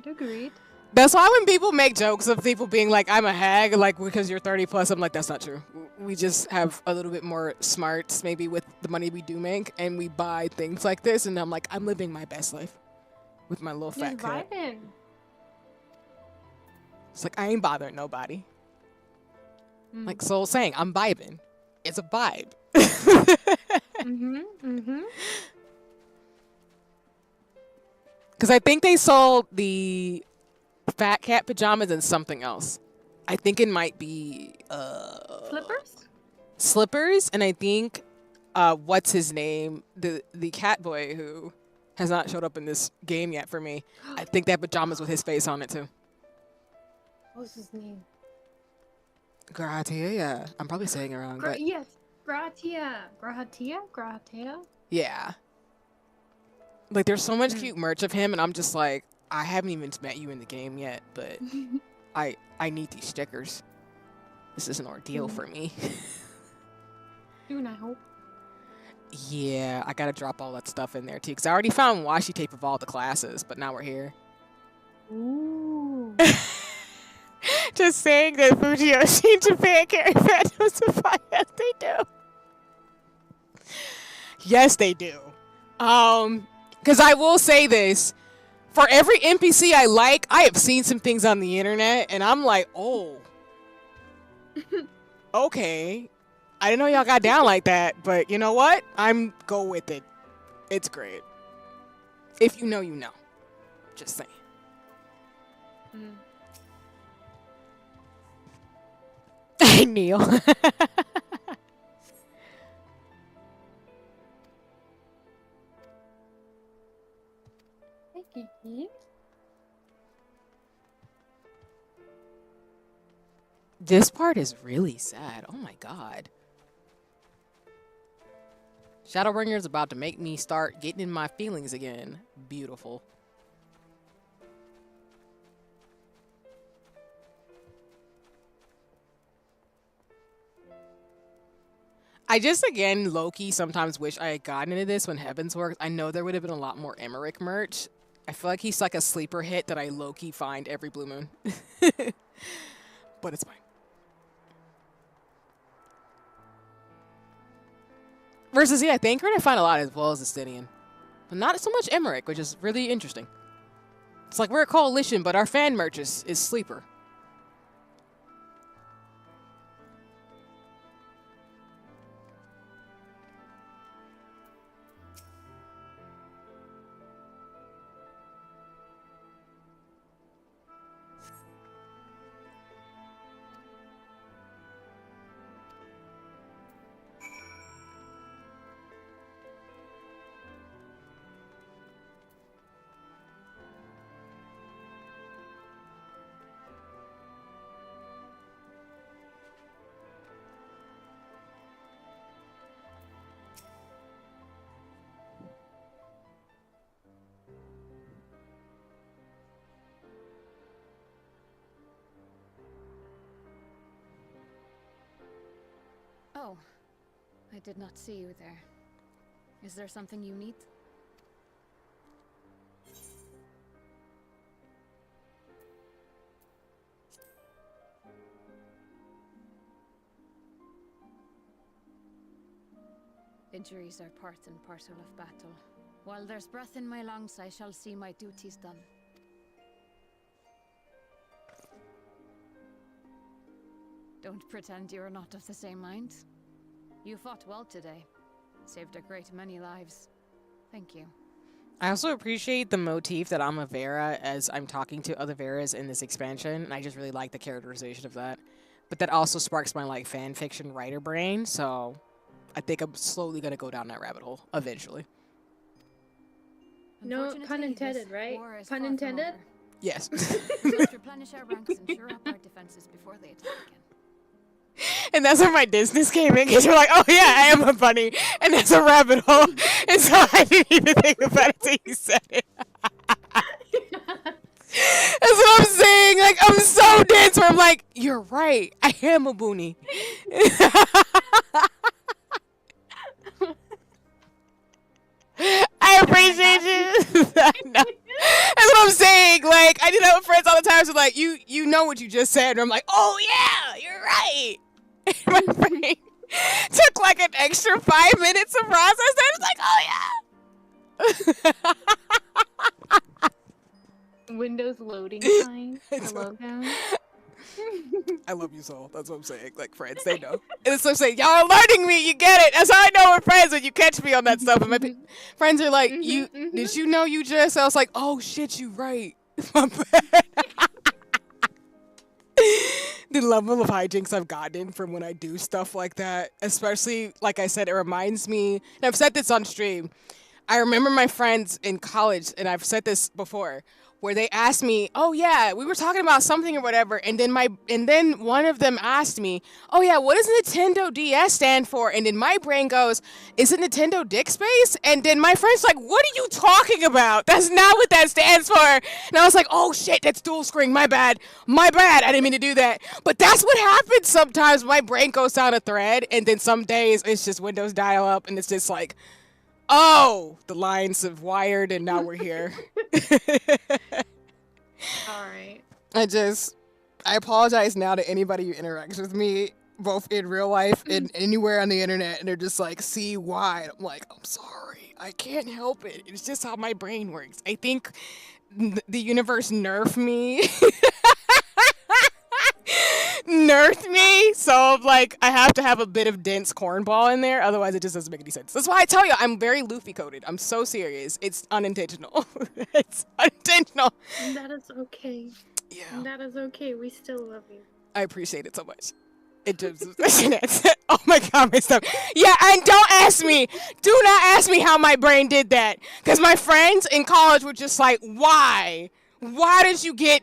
Agreed.
That's why when people make jokes of people being like, I'm a hag, like, because you're 30 plus, I'm like, that's not true. We just have a little bit more smarts, maybe with the money we do make, and we buy things like this, and I'm like, I'm living my best life with my little fat cat. It's like, I ain't bothering nobody. Like Soul saying, I'm vibing. It's a vibe. Because I think they sold the fat cat pajamas and something else. I think it might be slippers, and I think what's his name, the cat boy who has not showed up in this game yet for me. I think they have pajamas with his face on it too.
What's his name?
Gratia, yeah. I'm probably saying it wrong, but
Yes, Gratia.
yeah. Like, there's so much cute merch of him, and I'm just like, I haven't even met you in the game yet, but I need these stickers. This is an ordeal for me.
Soon, I hope.
Yeah, I gotta drop all that stuff in there too, because I already found washi tape of all the classes, but now we're here.
Ooh.
Just saying that Fujiyoshi in Japan carry fandoms to fight. Yes, they do. Yes, they do. Because I will say this. For every NPC I like, I have seen some things on the internet, and I'm like, oh. Okay. I didn't know y'all got down like that, but you know what? I'm go with it. It's great. If you know, you know. Just saying. Neil.
Thank you.
This part is really sad. Oh my god. Shadowbringer's about to make me start getting in my feelings again. Beautiful. I just, again, low-key sometimes wish I had gotten into this when Heavens worked. I know there would have been a lot more Emmerich merch. I feel like he's like a sleeper hit that I low-key find every blue moon. But it's fine. Versus, yeah, Thancred I find a lot as well as Estinian. But not so much Emmerich, which is really interesting. It's like we're a coalition, but our fan merch is sleeper.
did not see you there. Is there something you need? Injuries are part and parcel of battle. While there's breath in my lungs, I shall see my duties done. Don't pretend you're not of the same mind. You fought well today. Saved a great many lives. Thank you.
I also appreciate the motif that I'm a Vera as I'm talking to other Veras in this expansion, and I just really like the characterization of that. But that also sparks my like fan fiction writer brain, so I think I'm slowly gonna go down that rabbit hole eventually.
No pun intended, right? Pun intended?
Yes.
Let's replenish our ranks and shore up our defenses before they attack again.
And that's where my Disness came in, because you're like, oh yeah, I am a bunny, and that's a rabbit hole. And so I didn't even think about it till you said it. That's what I'm saying. Like, I'm so dense where I'm like, you're right, I am a boonie. I appreciate you. No. That's what I'm saying. Like, I do that with friends all the time. So like, you know what you just said, and I'm like, oh yeah, you're right. My brain took like an extra 5 minutes to process that. It's like, oh yeah.
Windows loading time. Slowdown.
I love you so. That's what I'm saying. Like, friends, they know. And it's what I'm saying. Y'all are learning me. You get it. That's how I know we're friends, when you catch me on that stuff. And my friends are like, did you know you just? I was like, oh shit, you right. My bad. The level of hijinks I've gotten from when I do stuff like that, especially, like I said, it reminds me, and I've said this on stream, I remember my friends in college, and I've said this before, where they asked me, oh yeah, we were talking about something or whatever, and then one of them asked me, oh yeah, what does Nintendo DS stand for? And then my brain goes, is it Nintendo Dick Space? And then my friend's like, what are you talking about? That's not what that stands for. And I was like, oh shit, that's dual screen, my bad, I didn't mean to do that. But that's what happens sometimes. My brain goes down a thread, and then some days it's just Windows dial up, and it's just like, oh, the lines have wired, and now we're here.
All right.
I apologize now to anybody who interacts with me, both in real life and anywhere on the internet, and they're just like, see why? And I'm like, I'm sorry, I can't help it. It's just how my brain works. I think the universe nerfed me. Nerfed me, so like I have to have a bit of dense cornball in there, otherwise it just doesn't make any sense. That's why I tell you I'm very Luffy coded. I'm so serious. It's unintentional. It's unintentional.
And that is okay.
Yeah.
And that is okay. We still love you.
I appreciate it so much. It just oh my god, my stuff. Yeah, and don't ask me. Do not ask me how my brain did that, because my friends in college were just like, why? How did you get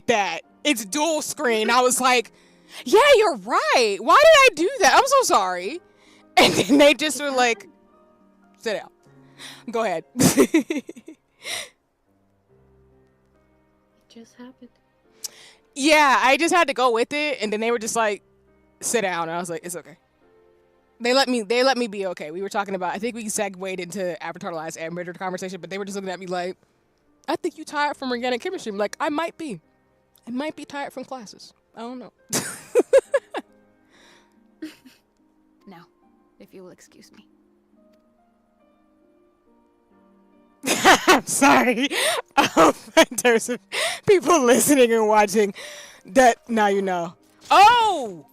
that? It's dual screen. I was like, yeah, you're right. Why did I do that? I'm so sorry. And then they just were like, sit down. Go ahead.
It just happened.
Yeah, I just had to go with it, and then they were just like, sit down. And I was like, it's okay. They let me be okay. We were talking about, I think we segued into Avatar: The Last Airbender conversation, but they were just looking at me like, I think you tired from organic chemistry. I'm like, I might be tired from classes. I don't know.
Now, if you will excuse me.
I'm sorry. There's people listening and watching that now you know. Oh!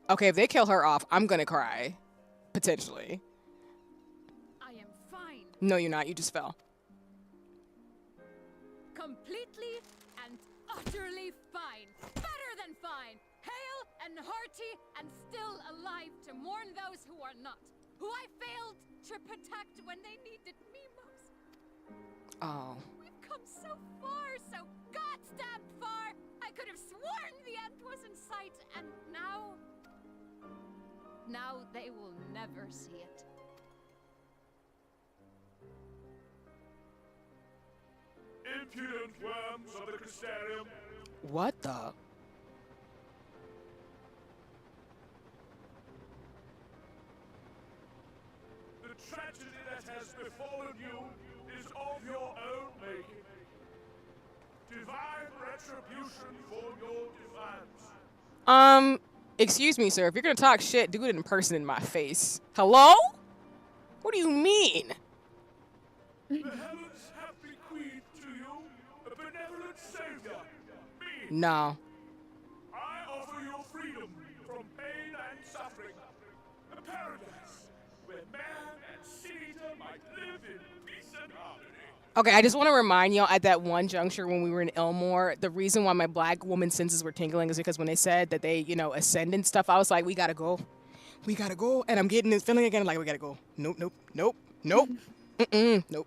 Okay, if they kill her off, I'm gonna cry. Potentially.
I am fine.
No, you're not. You just fell.
Completely and utterly fine. Better than fine. Hale and hearty and still alive to mourn those who are not. Who I failed to protect when they needed me most.
Oh.
We've come so far, so goddamn far. I could have sworn the end was in sight, and now they will never see it.
Impudent worms of the Crystarium.
What the?
retribution for your defiance.
Excuse me, sir. If you're gonna talk shit, do it in person in my face. Hello? What do you mean?
The heavens have bequeathed to you a benevolent savior, me.
No.
I offer you freedom from pain and suffering. A paradise where man and Caesar might live in peace and harmony.
Okay, I just want to remind y'all at that one juncture when we were in Elmore, the reason why my black woman senses were tingling is because when they said that they, ascend and stuff, I was like, we gotta go. We gotta go. And I'm getting this feeling again, like, we gotta go. Nope, nope, nope, nope. Nope.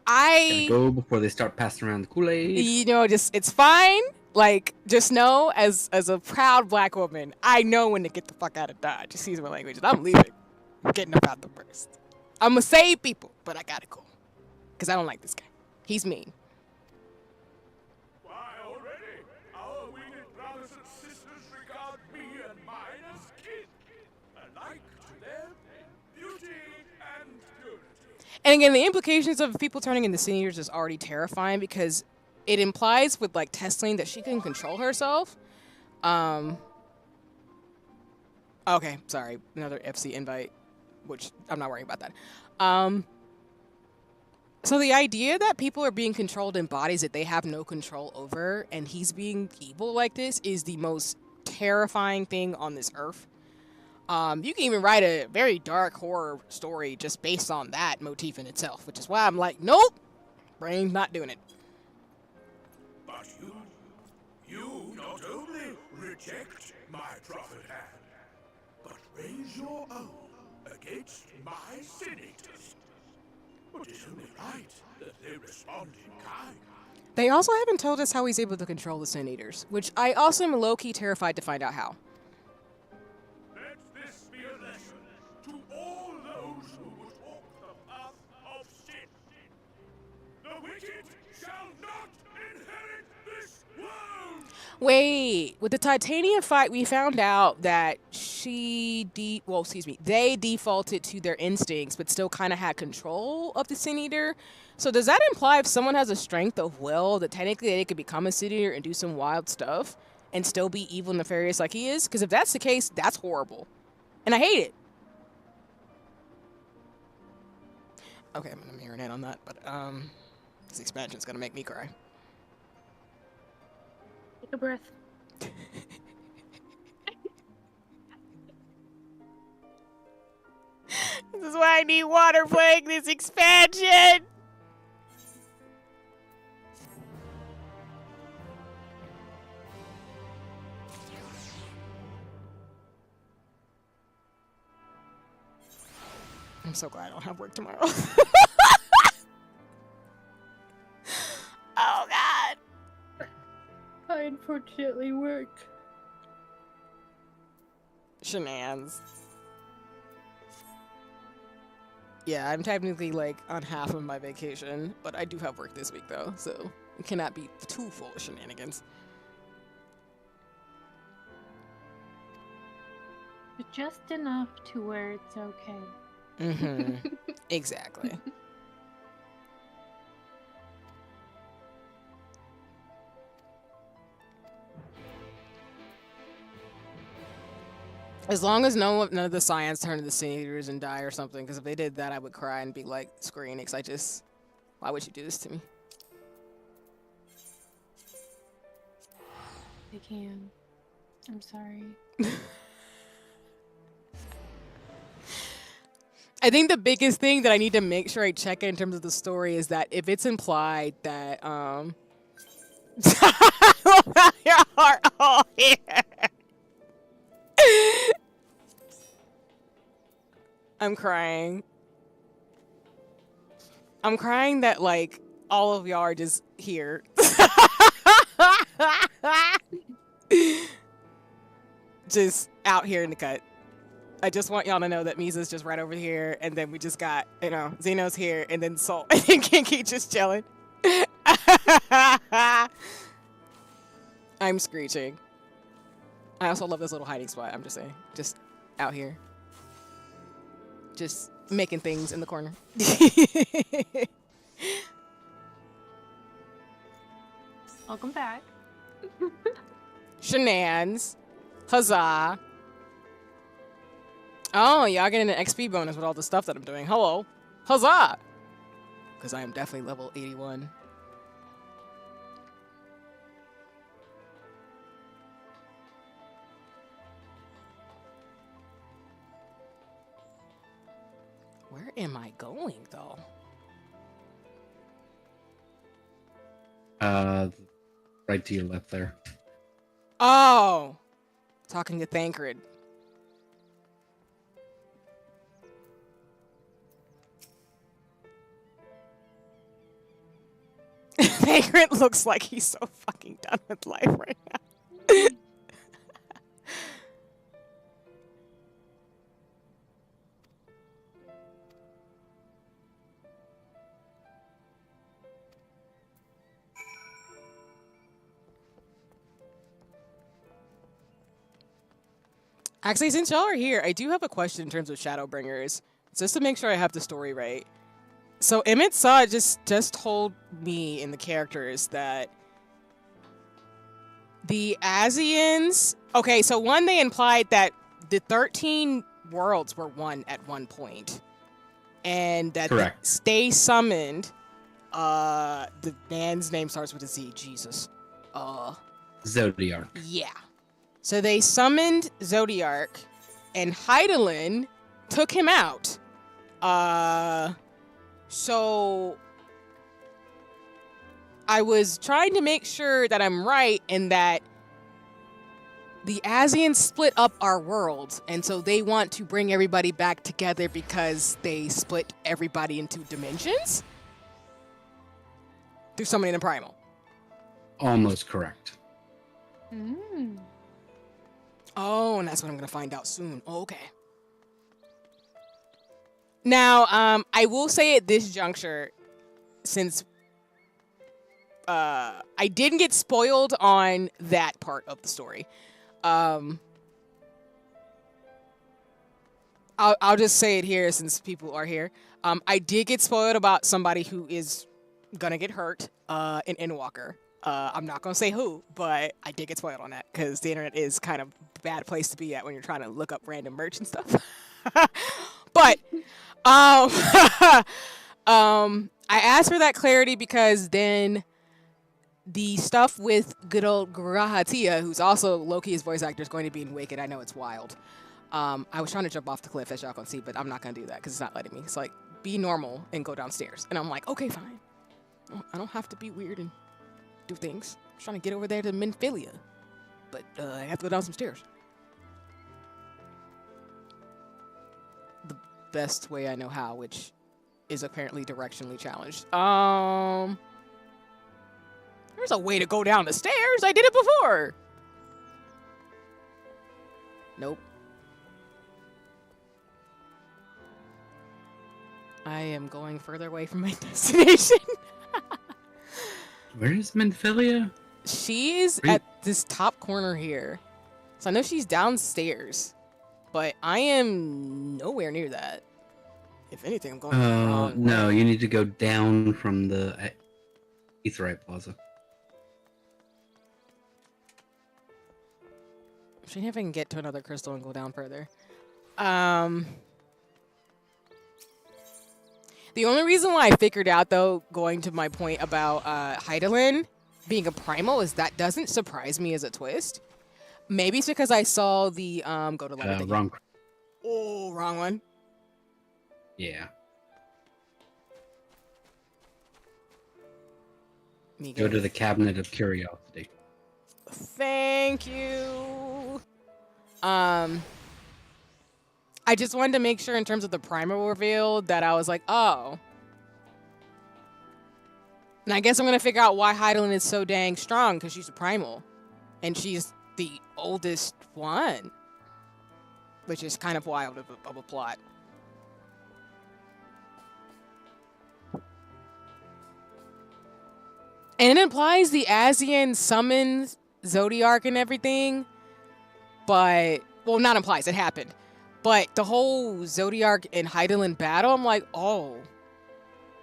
Gotta go before they start passing around the Kool-Aid.
It's fine. Like, just know, as a proud black woman, I know when to get the fuck out of Dodge. Excuse my language. And I'm leaving. I'm getting up out the first. I'm gonna save people, but I gotta go. Because I don't like this guy. He's mean.
Why, already, our winged brothers and sisters regard me and mine as kin, alike to them in beauty and purity.
And again, the implications of people turning into seniors is already terrifying because it implies with, like, Tessling that she can control herself. Okay, sorry. Another FC invite, which I'm not worrying about that. So the idea that people are being controlled in bodies that they have no control over and he's being evil like this is the most terrifying thing on this earth. You can even write a very dark horror story just based on that motif in itself, which is why I'm like, nope, brain's not doing it.
But you not only reject my prophet hand, but raise your own against my senators. But it's only right that they respond in kind.
They also haven't told us how he's able to control the Sin Eaters, which I also am low-key terrified to find out how.
Let this be a lesson to all those who would walk the path of sin. The wicked shall not inherit this world!
Wait, with the Titania fight, we found out that they defaulted to their instincts, but still kind of had control of the Sin Eater. So does that imply if someone has a strength of will, that technically they could become a Sin Eater and do some wild stuff and still be evil and nefarious like he is? Because if that's the case, that's horrible. And I hate it. Okay, I'm going to marinate on that, but this expansion's going to make me cry.
Take a breath.
This is why I need water playing this expansion. I'm so glad I don't have work tomorrow. Oh, God.
I unfortunately work.
Shenanigans. Yeah, I'm technically like on half of my vacation, but I do have work this week though, so it cannot be too full of shenanigans.
But just enough to where it's okay.
Mm-hmm. Exactly. As long as none of the Scions turn into Sin Eaters and die or something, because if they did that, I would cry and be like, Square Enix, why would you do this to me?
They can. I'm sorry.
I think the biggest thing that I need to make sure I check in terms of the story is that if it's implied that, your heart all here. I'm crying. I'm crying that, like, all of y'all are just here. Just out here in the cut. I just want y'all to know that Misa's just right over here, and then we just got, Xeno's here, and then Soul, and then Kinky just chilling. I'm screeching. I also love this little hiding spot, I'm just saying. Just out here. Just making things in the corner.
Welcome back.
Shenanigans. Huzzah. Oh, y'all getting an XP bonus with all the stuff that I'm doing. Hello. Huzzah! Because I am definitely level 81. Where am I going, though?
Right to your left there.
Oh! Talking to Thancred. Thancred looks like he's so fucking done with life right now. Actually, since y'all are here, I do have a question in terms of Shadowbringers, just to make sure I have the story right. So Emmett Saw just told me in the characters that the Asians... Okay, so one, they implied that the 13 worlds were one at one point. And that they summoned... the man's name starts with a Z, Jesus.
Zodiark.
Yeah. So they summoned Zodiark, and Hydaelyn took him out. So I was trying to make sure that I'm right in that the Asians split up our world, and so they want to bring everybody back together because they split everybody into dimensions through summoning the primal.
Almost correct.
Oh, and that's what I'm going to find out soon. Okay. Now, I will say at this juncture, since I didn't get spoiled on that part of the story, I'll just say it here since people are here. I did get spoiled about somebody who is going to get hurt in Endwalker. I'm not going to say who, but I did get spoiled on that because the internet is kind of a bad place to be at when you're trying to look up random merch and stuff. But I asked for that clarity because then the stuff with good old Kopintea, who's also Loki's voice actor, is going to be in Wicked. I know it's wild. I was trying to jump off the cliff, as y'all can see, but I'm not going to do that because it's not letting me. It's like, be normal and go downstairs. And I'm like, okay, fine. I don't have to be weird and do things. I'm trying to get over there to Menphilia, but I have to go down some stairs. The best way I know how, which is apparently directionally challenged. There's a way to go down the stairs. I did it before. Nope. I am going further away from my destination.
Where is Menphilia?
She is at this top corner here. So I know she's downstairs, but I am nowhere near that. If anything, I'm going wrong.
No, you need to go down from the Aetheryte Plaza.
See if I can get to another crystal and go down further. The only reason why I figured out, though, going to my point about Hydaelyn being a primal, is that doesn't surprise me as a twist. Maybe it's because I saw the go to letter.
Wrong.
Oh, wrong one.
Yeah.
Go
to the Cabinet of Curiosity.
Thank you. I just wanted to make sure in terms of the primal reveal that I was like, oh. And I guess I'm going to figure out why Hydaelyn is so dang strong, because she's a primal. And she's the oldest one. Which is kind of wild of a plot. And it implies the Asian summons Zodiark and everything. But, well, not implies, it happened. But the whole Zodiark and Hydaelyn battle, I'm like, oh.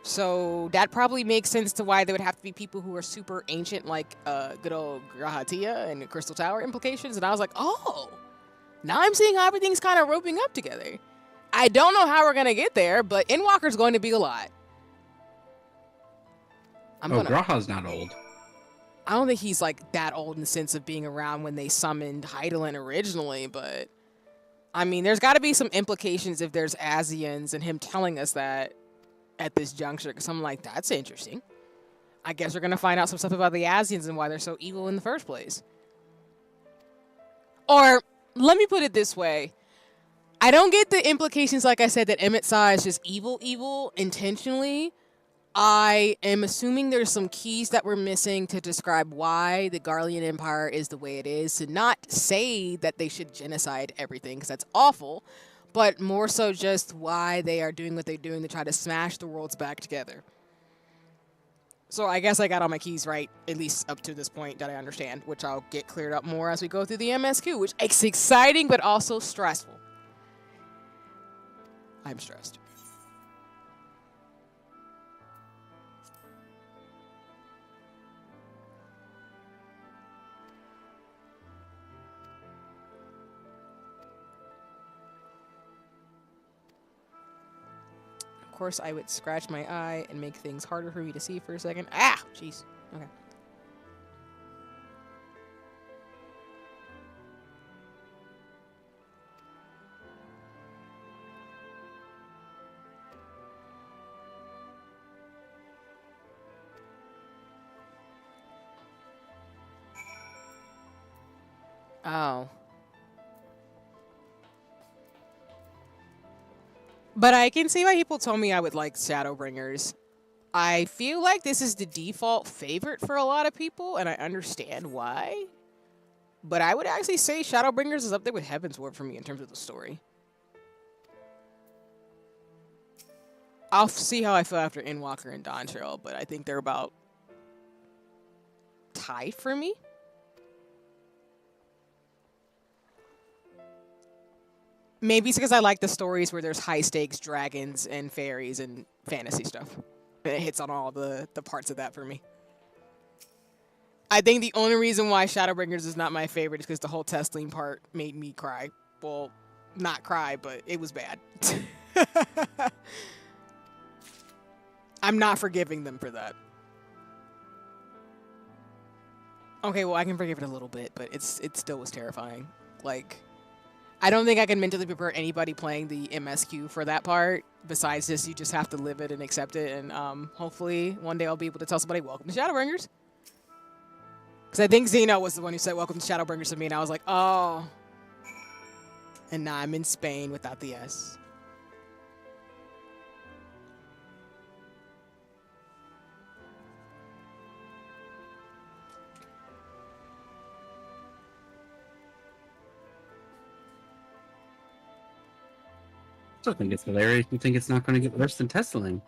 So that probably makes sense to why there would have to be people who are super ancient, like good old Grahatia and Crystal Tower implications. And I was like, oh, now I'm seeing how everything's kind of roping up together. I don't know how we're going to get there, but Endwalker's going to be a lot.
Graha's not old.
I don't think he's like that old in the sense of being around when they summoned Hydaelyn originally, but I mean, there's got to be some implications if there's Asians and him telling us that at this juncture, because I'm like, that's interesting. I guess we're going to find out some stuff about the Asians and why they're so evil in the first place. Or, let me put it this way. I don't get the implications, like I said, that Emmett Saw is just evil intentionally. I am assuming there's some keys that we're missing to describe why the Garlean Empire is the way it is. To not say that they should genocide everything, because that's awful, but more so just why they are doing what they're doing to try to smash the worlds back together. So I guess I got all my keys right, at least up to this point that I understand, which I'll get cleared up more as we go through the MSQ, which is exciting but also stressful. I'm stressed. Of course, I would scratch my eye and make things harder for me to see for a second. Ah! Jeez. Okay. Oh. But I can see why people told me I would like Shadowbringers. I feel like this is the default favorite for a lot of people, and I understand why. But I would actually say Shadowbringers is up there with Heavensward for me in terms of the story. I'll see how I feel after Endwalker and Dawntrail, but I think they're about tied for me. Maybe it's because I like the stories where there's high-stakes dragons and fairies and fantasy stuff. It hits on all the parts of that for me. I think the only reason why Shadowbringers is not my favorite is because the whole Testling part made me cry. Well, not cry, but it was bad. I'm not forgiving them for that. Okay, well, I can forgive it a little bit, but it still was terrifying. Like, I don't think I can mentally prepare anybody playing the MSQ for that part. Besides this, you just have to live it and accept it. And hopefully one day I'll be able to tell somebody, welcome to Shadowbringers. Because I think Zeno was the one who said, welcome to Shadowbringers to me. And I was like, oh. And now I'm in Spain without the S.
I still think it's hilarious. You think it's not going to get worse than Testling?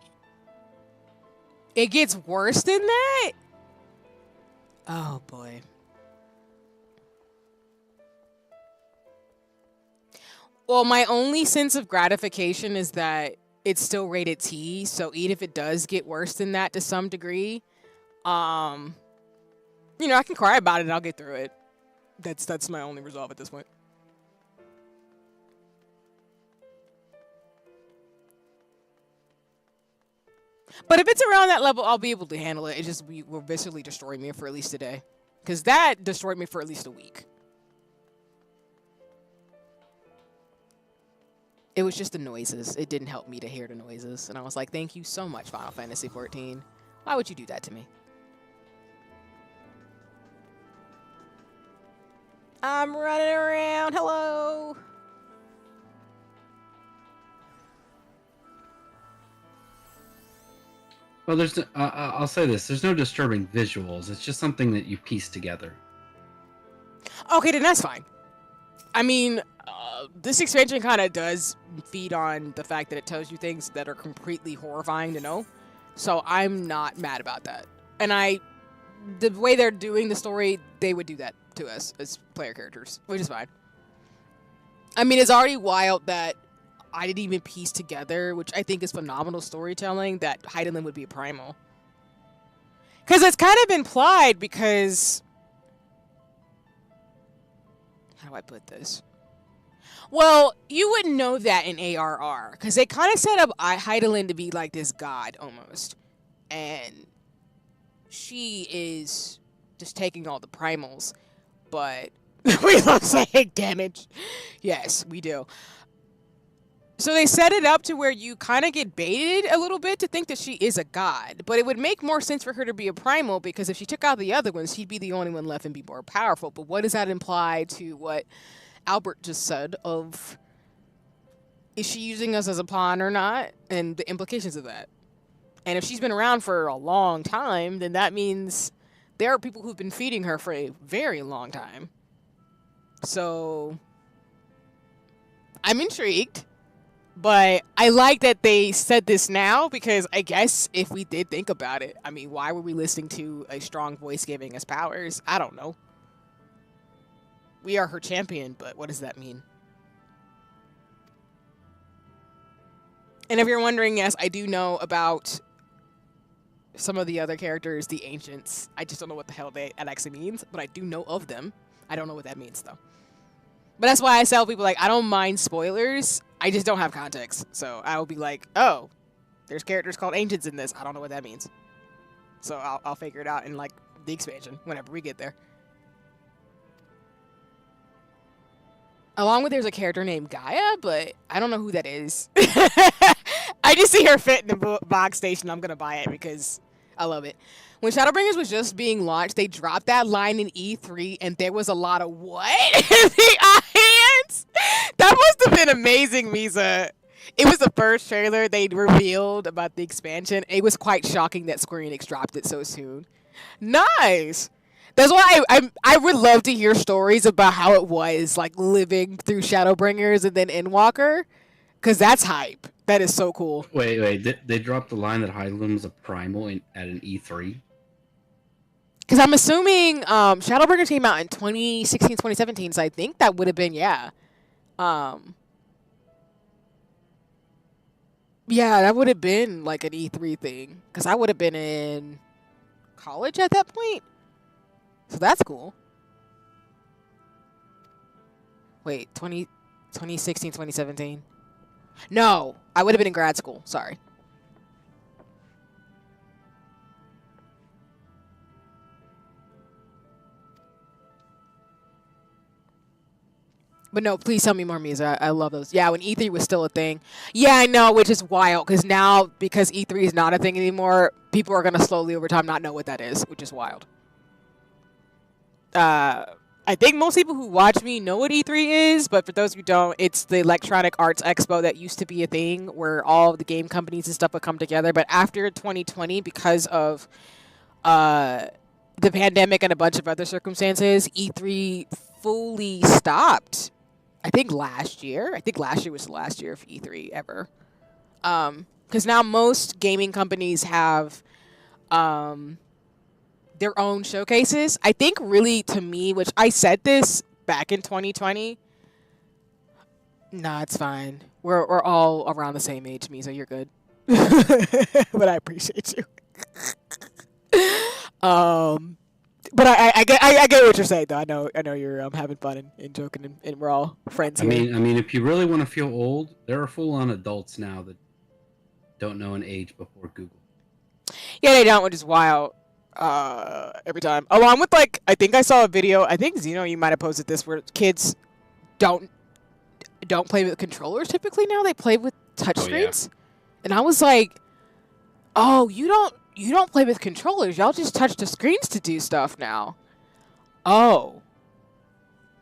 It gets worse than that? Oh, boy. Well, my only sense of gratification is that it's still rated T, so even if it does get worse than that to some degree, you know, I can cry about it and I'll get through it. That's my only resolve at this point. But if it's around that level, I'll be able to handle it. It just will viscerally destroy me for at least a day. Because that destroyed me for at least a week. It was just the noises. It didn't help me to hear the noises. And I was like, thank you so much, Final Fantasy XIV. Why would you do that to me? I'm running around. Hello.
Well, there's. I'll say this: there's no disturbing visuals. It's just something that you piece together.
Okay, then that's fine. I mean, this expansion kind of does feed on the fact that it tells you things that are completely horrifying to know. So I'm not mad about that. And the way they're doing the story, they would do that to us as player characters, which is fine. I mean, it's already wild that I didn't even piece together, which I think is phenomenal storytelling, that Heidelin would be a primal. Because it's kind of implied because... How do I put this? Well, you wouldn't know that in ARR, because they kind of set up Heidelin to be like this god, almost. And she is just taking all the primals. But we love saying damage. Yes, we do. So they set it up to where you kind of get baited a little bit to think that she is a god. But it would make more sense for her to be a primal, because if she took out the other ones, she'd be the only one left and be more powerful. But what does that imply to what Albert just said of, is she using us as a pawn or not? And the implications of that. And if she's been around for a long time, then that means there are people who've been feeding her for a very long time. So I'm intrigued. But I like that they said this now, because I guess if we did think about it, I mean, why were we listening to a strong voice giving us powers? I don't know. We are her champion, but what does that mean? And if you're wondering, yes, I do know about some of the other characters, the Ancients. I just don't know what the hell that actually means, but I do know of them. I don't know what that means, though. But that's why I tell people, like, I don't mind spoilers. I just don't have context. So I'll be like, oh, there's characters called Ancients in this. I don't know what that means. So I'll figure it out in, like, the expansion whenever we get there. Along with, there's a character named Gaia, but I don't know who that is. I just see her fit in the box station. I'm going to buy it because I love it. When Shadowbringers was just being launched, they dropped that line in E3, and there was a lot of what in the audience? That must have been amazing, Misa. It was the first trailer they revealed about the expansion. It was quite shocking that Square Enix dropped it so soon. Nice. That's why I would love to hear stories about how it was, like, living through Shadowbringers and then Endwalker, because that's hype. That is so cool.
Wait. They dropped the line that Heidelin was a primal at an E3?
Because I'm assuming Shadowbringers came out in 2016, 2017, so I think that would have been, yeah. Yeah, that would have been like an E3 thing. Because I would have been in college at that point. So that's cool. Wait, 2016, 2017? No, I would have been in grad school. Sorry. But no, please tell me more, Misa. I love those. Yeah, when E3 was still a thing. Yeah, I know, which is wild. Because now, because E3 is not a thing anymore, people are going to slowly over time not know what that is, which is wild. I think most people who watch me know what E3 is, but for those who don't, it's the Electronic Arts Expo that used to be a thing where all the game companies and stuff would come together. But after 2020, because of the pandemic and a bunch of other circumstances, E3 fully stopped. I think last year. I think last year was the last year of E3 ever. Because now most gaming companies have their own showcases. I think really, to me, which I said this back in 2020. Nah, it's fine. We're all around the same age, Misa. You're good. But I appreciate you. But I get what you're saying, though. I know you're having fun and joking, and we're all friends here.
I mean, if you really want to feel old, there are full-on adults now that don't know an age before Google.
Yeah, they don't, which is wild. Every time, along with, like, I think I saw a video. I think Zeno, you might have posted this, where kids don't play with controllers typically now. They play with touchscreens, and I was like, oh, you don't play with controllers. Y'all just touch the screens to do stuff now. Oh.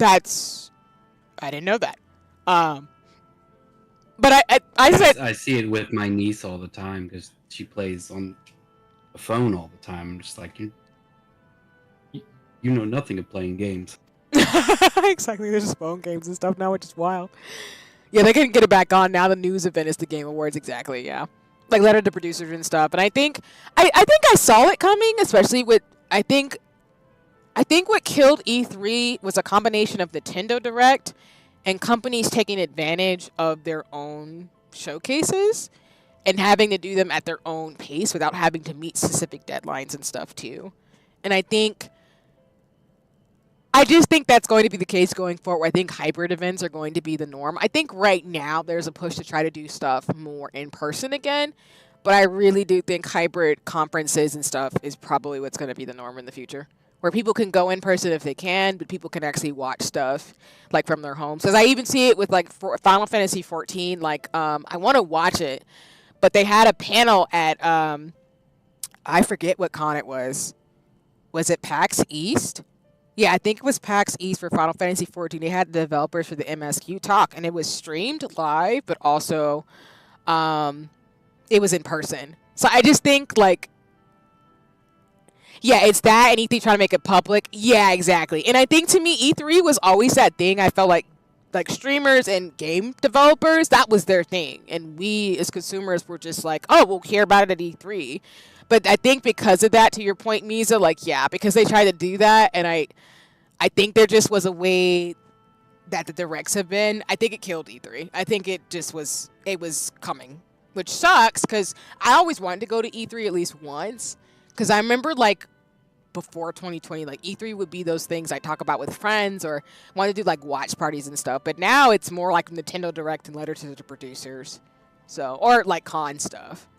I didn't know that. But I said...
I see it with my niece all the time because she plays on the phone all the time. I'm just like, you know nothing of playing games.
Exactly. There's just phone games and stuff now, which is wild. Yeah, they can get it back on now. The news event is the Game Awards. Exactly, yeah. Like, letter to producers and stuff. And I think I saw it coming, especially with, I think what killed E3 was a combination of Nintendo Direct and companies taking advantage of their own showcases and having to do them at their own pace without having to meet specific deadlines and stuff too. And I just think that's going to be the case going forward. I think hybrid events are going to be the norm. I think right now there's a push to try to do stuff more in person again, but I really do think hybrid conferences and stuff is probably what's going to be the norm in the future, where people can go in person if they can, but people can actually watch stuff like from their homes. Because I even see it with like Final Fantasy 14. Like I want to watch it, but they had a panel at I forget what con it was. Was it PAX East? Yeah, I think it was PAX East for Final Fantasy 14. They had the developers for the MSQ talk, and it was streamed live, but also it was in person. So I just think like, yeah, it's that, and E3 trying to make it public. Yeah, exactly. And I think to me, E3 was always that thing. I felt like streamers and game developers, that was their thing, and we as consumers were just like, oh, we'll hear about it at E3. But I think because of that, to your point, Misa, like, yeah, because they tried to do that, and I think there just was a way that the directs have been. I think it killed E3. I think it was coming, which sucks because I always wanted to go to E3 at least once, because I remember like before 2020, like E3 would be those things I talk about with friends or want to do like watch parties and stuff. But now it's more like Nintendo Direct and letter to the producers, so, or like con stuff.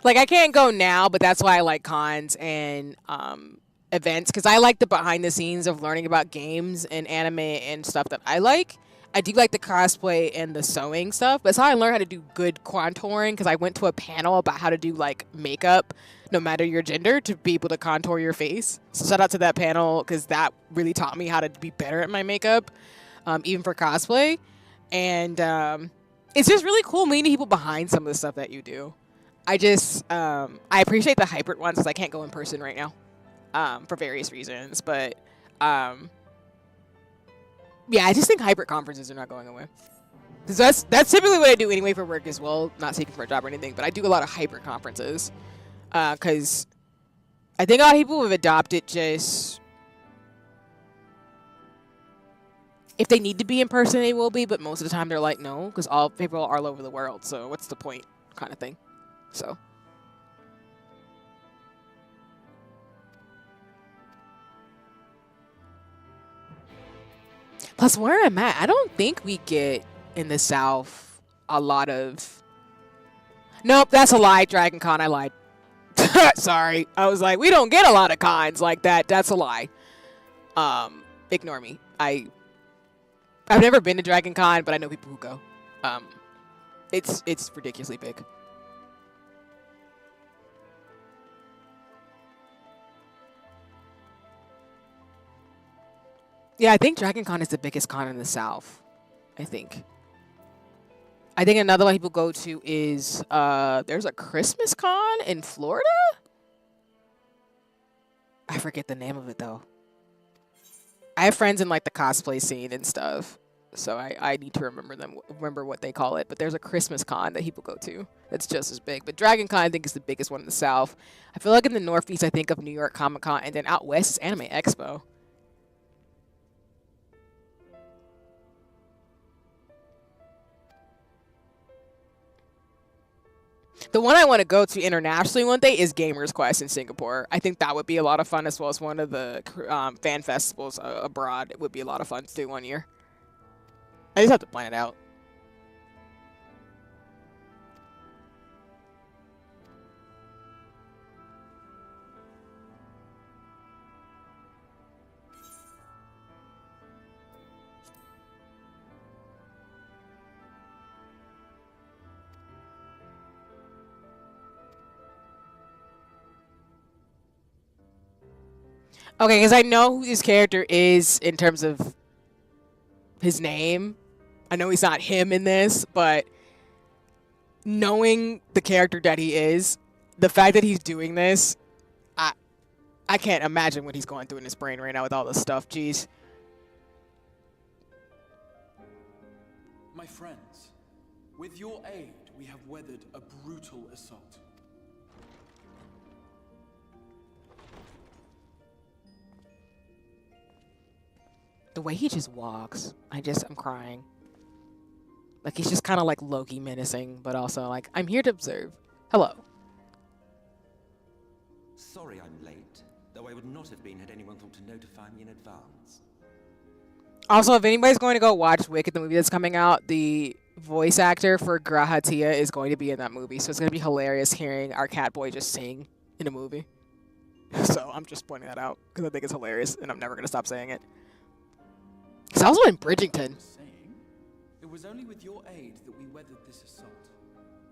Like, I can't go now, but that's why I like cons and events, because I like the behind the scenes of learning about games and anime and stuff that I like. I do like the cosplay and the sewing stuff, but it's how I learned how to do good contouring, because I went to a panel about how to do like makeup, no matter your gender, to be able to contour your face. So shout out to that panel, because that really taught me how to be better at my makeup, even for cosplay. And it's just really cool meeting people behind some of the stuff that you do. I just, I appreciate the hybrid ones because I can't go in person right now for various reasons. But, yeah, I just think hybrid conferences are not going away. Because that's typically what I do anyway for work as well. Not seeking for a job or anything, but I do a lot of hybrid conferences. Because I think a lot of people have adopted just, if they need to be in person, they will be. But most of the time they're like, no, because all people are all over the world. So what's the point, kind of thing. So. Plus, where I'm at, I don't think we get in the South a lot of. Nope, that's a lie. Dragon Con, I lied. Sorry, I was like, we don't get a lot of cons like that. That's a lie. Ignore me. I've never been to Dragon Con, but I know people who go. It's ridiculously big. Yeah, I think Dragon Con is the biggest con in the South. I think another one people go to is there's a Christmas con in Florida. I forget the name of it though. I have friends in like the cosplay scene and stuff, so I need to remember what they call it. But there's a Christmas con that people go to that's just as big. But Dragon Con I think is the biggest one in the South. I feel like in the Northeast I think of New York Comic Con, and then out west is Anime Expo. The one I want to go to internationally one day is Gamers Quest in Singapore. I think that would be a lot of fun, as well as one of the fan festivals abroad. It would be a lot of fun to do one year. I just have to plan it out. Okay, because I know who this character is in terms of his name. I know he's not him in this, but knowing the character that he is, the fact that he's doing this, I can't imagine what he's going through in his brain right now with all this stuff. Jeez.
My friends, with your aid, we have weathered a brutal assault.
The way he just walks, I'm crying. Like, he's just kind of like Loki menacing, but also like, I'm here to observe. Hello.
Sorry I'm late, though I would not have been had anyone thought to notify me in advance.
Also, if anybody's going to go watch Wicked, the movie that's coming out, the voice actor for Kopintea is going to be in that movie, so it's going to be hilarious hearing our cat boy just sing in a movie. So I'm just pointing that out because I think it's hilarious, and I'm never going to stop saying it. He's also in Bridgerton.
It was only with your aid that we weathered this assault.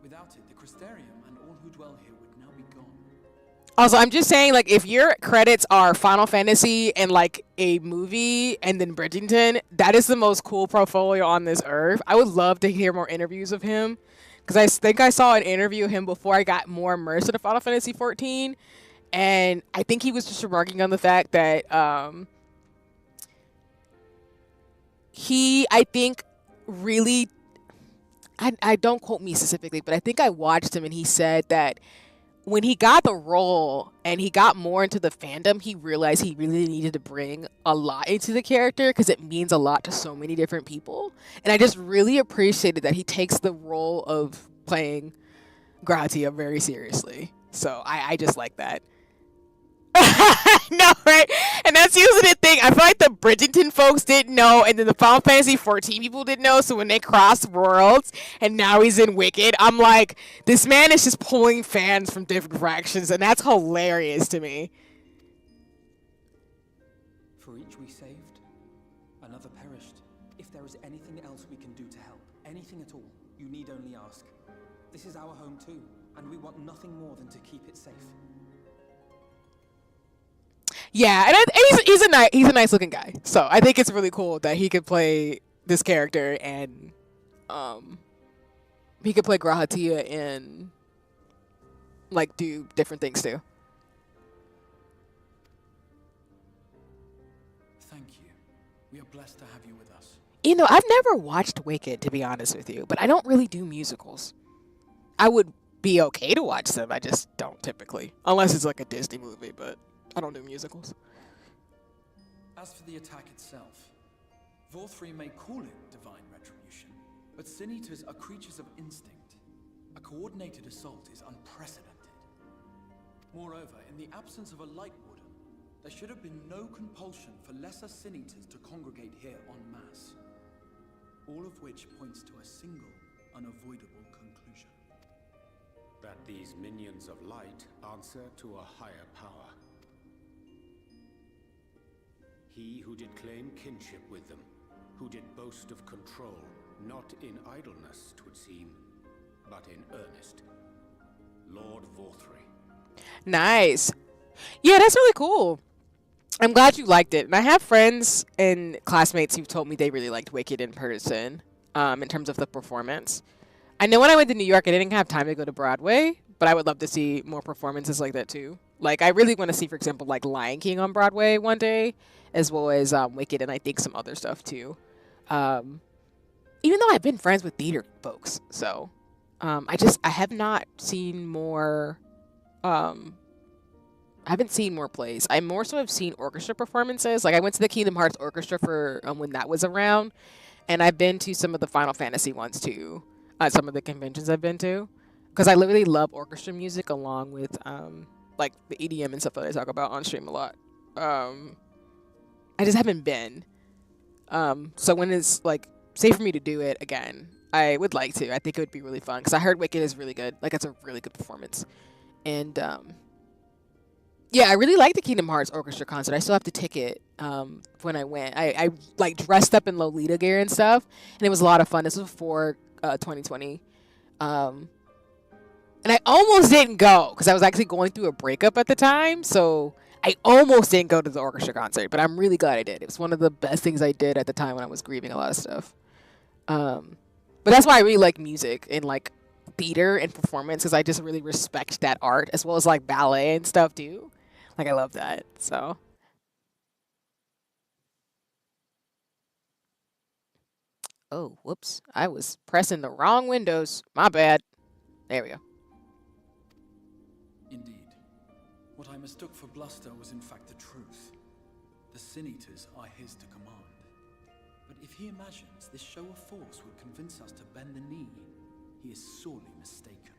Without it, the Crystarium and all who dwell here would now be gone.
Also, I'm just saying, like, if your credits are Final Fantasy and, like, a movie and then Bridgerton, that is the most cool portfolio on this earth. I would love to hear more interviews of him, because I think I saw an interview of him before I got more immersed in Final Fantasy 14, and I think he was just remarking on the fact that he, I think, really, I don't quote me specifically, but I think I watched him and he said that when he got the role and he got more into the fandom, he realized he really needed to bring a lot into the character because it means a lot to so many different people. And I just really appreciated that he takes the role of playing Gratia very seriously. So I just like that. No, right? And that's usually the thing. I feel like the Bridgerton folks didn't know, and then the Final Fantasy 14 people didn't know. So when they crossed worlds, and now he's in Wicked, I'm like, this man is just pulling fans from different fractions, and that's hilarious to me.
For each we saved, another perished. If there is anything else we can do to help, anything at all, you need only ask. This is our home too, and we want nothing more than to keep it safe.
Yeah, and he's a nice looking guy. So I think it's really cool that he could play this character and he could play Gratia and like do different things too.
Thank you. We are blessed to have you with us.
You know, I've never watched Wicked, to be honest with you, but I don't really do musicals. I would be okay to watch them. I just don't typically, unless it's like a Disney movie, but I don't do musicals.
As for the attack itself, Vorthri may call it divine retribution, but Sin Eaters are creatures of instinct. A coordinated assault is unprecedented. Moreover, in the absence of a light warden, there should have been no compulsion for lesser Sin Eaters to congregate here en masse. All of which points to a single, unavoidable conclusion.
That these minions of light answer to a higher power. He who did claim kinship with them, who did boast of control, not in idleness, 'twould seem, but in earnest. Lord Vorthri.
Nice. Yeah, that's really cool. I'm glad you liked it. And I have friends and classmates who've told me they really liked Wicked in person, in terms of the performance. I know when I went to New York, I didn't have time to go to Broadway, but I would love to see more performances like that too. Like, I really want to see, for example, like Lion King on Broadway one day, as well as Wicked, and I think some other stuff too. Even though I've been friends with theater folks, so I have not seen more. I haven't seen more plays. I more so have seen orchestra performances. Like, I went to the Kingdom Hearts Orchestra for when that was around, and I've been to some of the Final Fantasy ones too. Some of the conventions I've been to, because I literally love orchestra music along with like the EDM and stuff that I talk about on stream a lot. I just haven't been. So when it's like safe for me to do it again, I would like to. I think it would be really fun because I heard Wicked is really good. Like, it's a really good performance, and yeah, I really like the Kingdom Hearts Orchestra concert. I still have the ticket when I went. I like dressed up in Lolita gear and stuff, and it was a lot of fun. This was before 2020. And I almost didn't go because I was actually going through a breakup at the time. So I almost didn't go to the orchestra concert, but I'm really glad I did. It was one of the best things I did at the time when I was grieving a lot of stuff. But that's why I really like music and like theater and performance, because I just really respect that art as well as like ballet and stuff too. Like I love that. So oh, whoops. I was pressing the wrong windows. My bad. There we go.
Indeed. What I mistook for bluster was in fact the truth. The Sin Eaters are his to command. But if he imagines this show of force would convince us to bend the knee, he is sorely mistaken.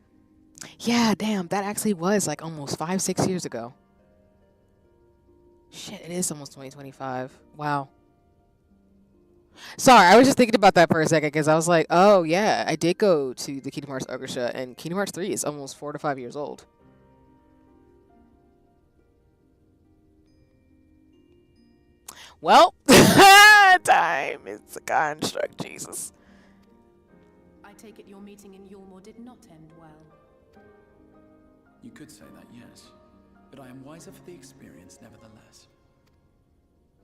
Yeah, damn. That actually was like almost 5-6 years ago. Shit, it is almost 2025. Wow. Sorry, I was just thinking about that for a second because I was like, oh yeah, I did go to the Kingdom Hearts Orchestra, and Kingdom Hearts 3 is almost 4 to 5 years old. Well, time is a construct, Jesus.
I take it your meeting in Yulmore did not end well.
You could say that, yes. But I am wiser for the experience nevertheless.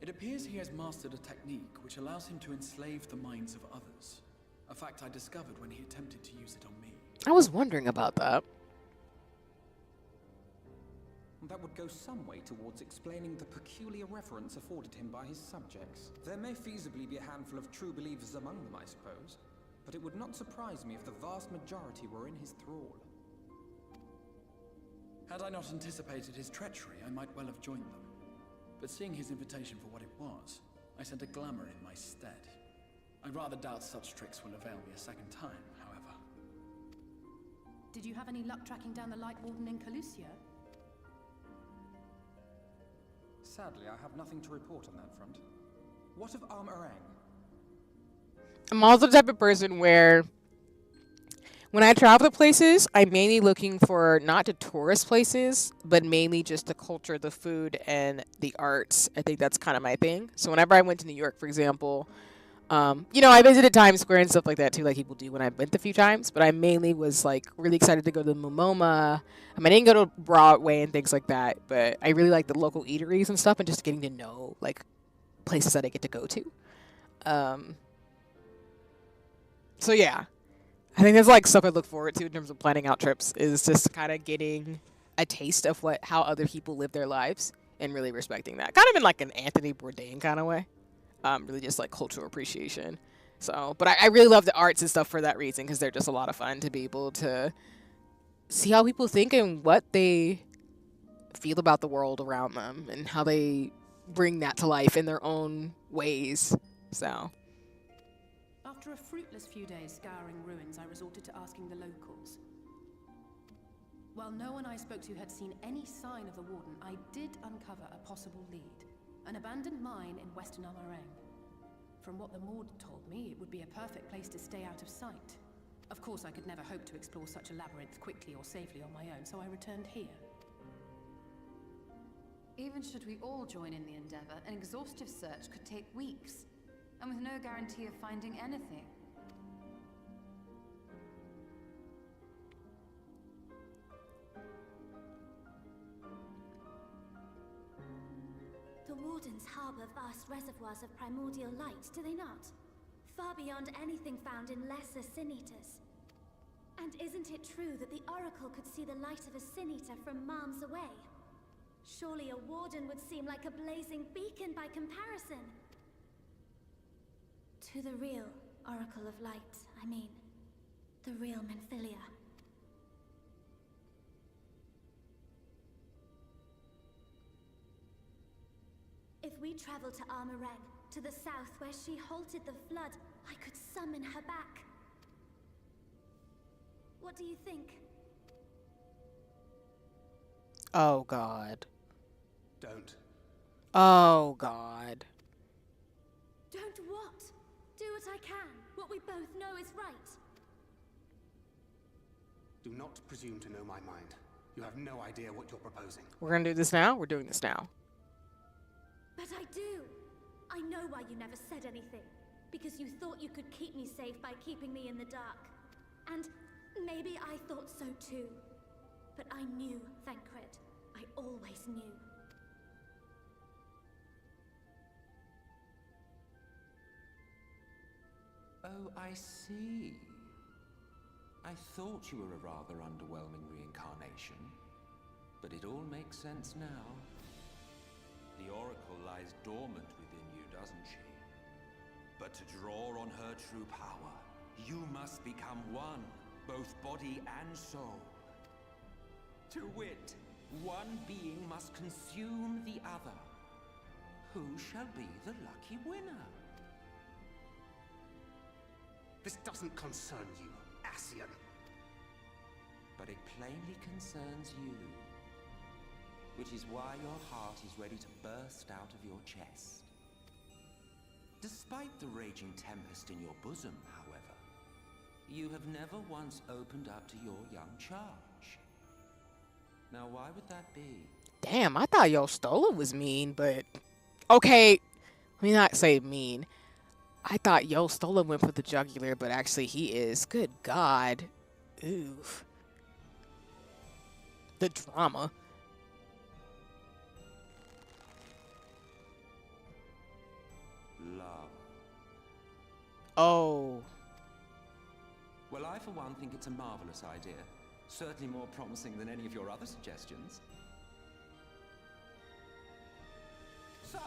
It appears he has mastered a technique which allows him to enslave the minds of others. A fact I discovered when he attempted to use it on me.
I was wondering about that.
That would go some way towards explaining the peculiar reverence afforded him by his subjects. There may feasibly be a handful of true believers among them, I suppose. But it would not surprise me if the vast majority were in his thrall.
Had I not anticipated his treachery, I might well have joined them. But seeing his invitation for what it was, I sent a glamour in my stead. I rather doubt such tricks will avail me a second time, however.
Did you have any luck tracking down the Light Warden in Calusia?
Sadly, I have nothing to report on that front. What of Armorang?
I'm also the type of person where when I travel to places, I'm mainly looking for not the tourist places, but mainly just the culture, the food, and the arts. I think that's kind of my thing. So whenever I went to New York, for example, you know, I visited Times Square and stuff like that too, like people do when I went a few times. But I mainly was like really excited to go to MoMA. I didn't go to Broadway and things like that, but I really like the local eateries and stuff, and just getting to know like places that I get to go to. So yeah, I think there's like stuff I look forward to in terms of planning out trips, is just kind of getting a taste of how other people live their lives and really respecting that. Kind of in like an Anthony Bourdain kind of way. Really just like cultural appreciation. So, but I really love the arts and stuff for that reason, because they're just a lot of fun to be able to see how people think and what they feel about the world around them and how they bring that to life in their own ways. So.
After a fruitless few days scouring ruins, I resorted to asking the locals. While no one I spoke to had seen any sign of the Warden, I did uncover a possible lead. An abandoned mine in western Armorang. From what the Maud told me, it would be a perfect place to stay out of sight. Of course, I could never hope to explore such a labyrinth quickly or safely on my own, so I returned here.
Even should we all join in the endeavor, an exhaustive search could take weeks, and with no guarantee of finding anything.
The Wardens harbor vast reservoirs of primordial light, do they not? Far beyond anything found in lesser Sin-Eaters. And isn't it true that the Oracle could see the light of a Sin-Eater from miles away? Surely a Warden would seem like a blazing beacon by comparison. To the real Oracle of Light, I mean. The real Menphilia. If we travel to Armorang, to the south where she halted the flood, I could summon her back. What do you think?
Oh, God.
Don't.
Oh, God.
Don't what? Do what I can. What we both know is right.
Do not presume to know my mind. You have no idea what you're proposing.
We're going to do this now? We're doing this now.
But I do. I know why you never said anything. Because you thought you could keep me safe by keeping me in the dark. And maybe I thought so too. But I knew, Thancred. I always knew.
Oh, I see. I thought you were a rather underwhelming reincarnation, but it all makes sense now. The Oracle lies dormant within you, doesn't she? But to draw on her true power, you must become one, both body and soul. To wit, one being must consume the other. Who shall be the lucky winner?
This doesn't concern you, Ascian.
But it plainly concerns you. Which is why your heart is ready to burst out of your chest. Despite the raging tempest in your bosom, however, you have never once opened up to your young charge. Now, why would that be?
Damn, I thought Yostola was mean, but okay, let me not say mean. I thought Yostola went for the jugular, but actually he is. Good God. Oof. The drama.
Love.
Oh.
Well, I for one think it's a marvelous idea. Certainly more promising than any of your other suggestions. So,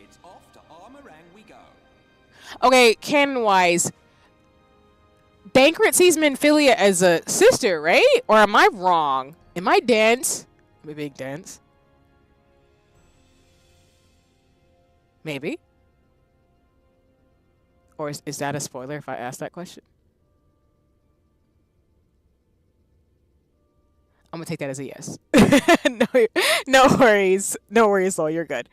it's off to Armorang we go.
Okay, canon-wise, Dankrit sees Minfilia as a sister, right? Or am I wrong? Am I dense? Am I being dense? Maybe. Or is that a spoiler if I ask that question? I'm gonna take that as a yes. No worries. No worries, though. You're good.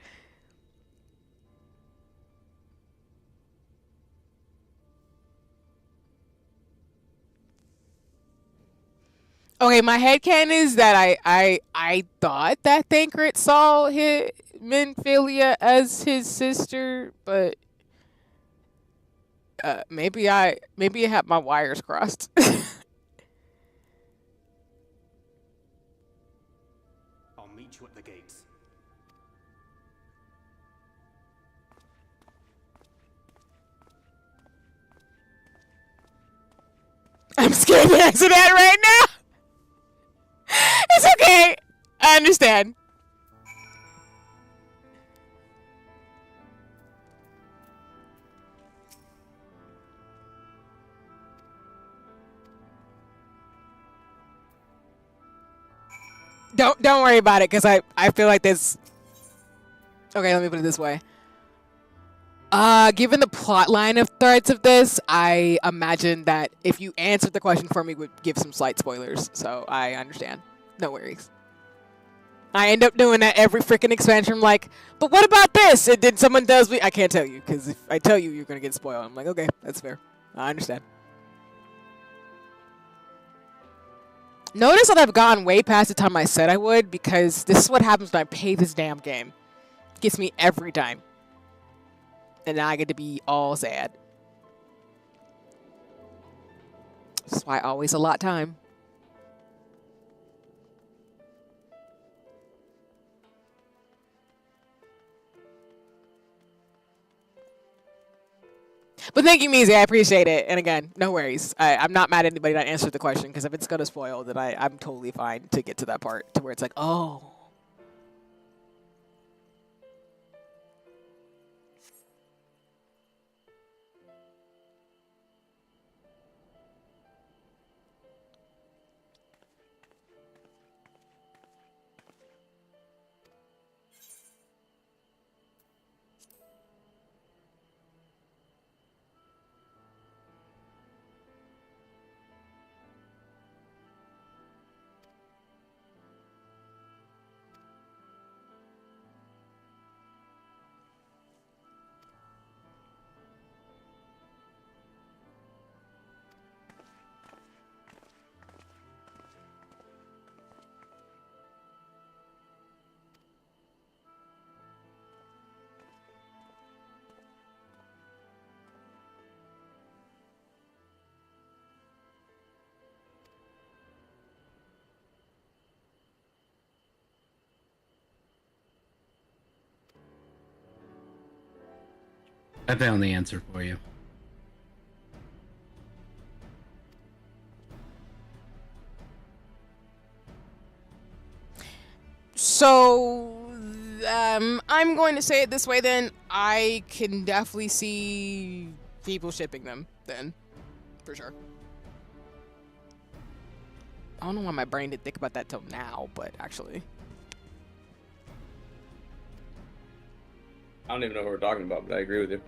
Okay, my headcanon is that I thought that Thancred saw Minfilia as his sister, but maybe I have my wires crossed.
I'll meet you at the gates.
I'm scared to answer that right now. It's okay. I understand. Don't worry about it, because I feel like this. Okay, let me put it this way. Given the plot line of threads of this, I imagine that if you answered the question for me, it would give some slight spoilers. So I understand. No worries. I end up doing that every freaking expansion. I'm like, but what about this? And then someone does me. I can't tell you, because if I tell you, you're gonna get spoiled. I'm like, okay, that's fair. I understand. Notice that I've gone way past the time I said I would, because this is what happens when I pay this damn game. It gets me every time. And now I get to be all sad. That's why I always allot time. But thank you, Meezy. I appreciate it. And again, no worries. I'm not mad at anybody that answered the question, because if it's going to spoil, then I'm totally fine to get to that part to where it's like, oh.
I found the answer for you.
So, I'm going to say it this way then. I can definitely see people shipping them then. For sure. I don't know why my brain didn't think about that till now, but actually.
I don't even know what we're talking about, but I agree with you.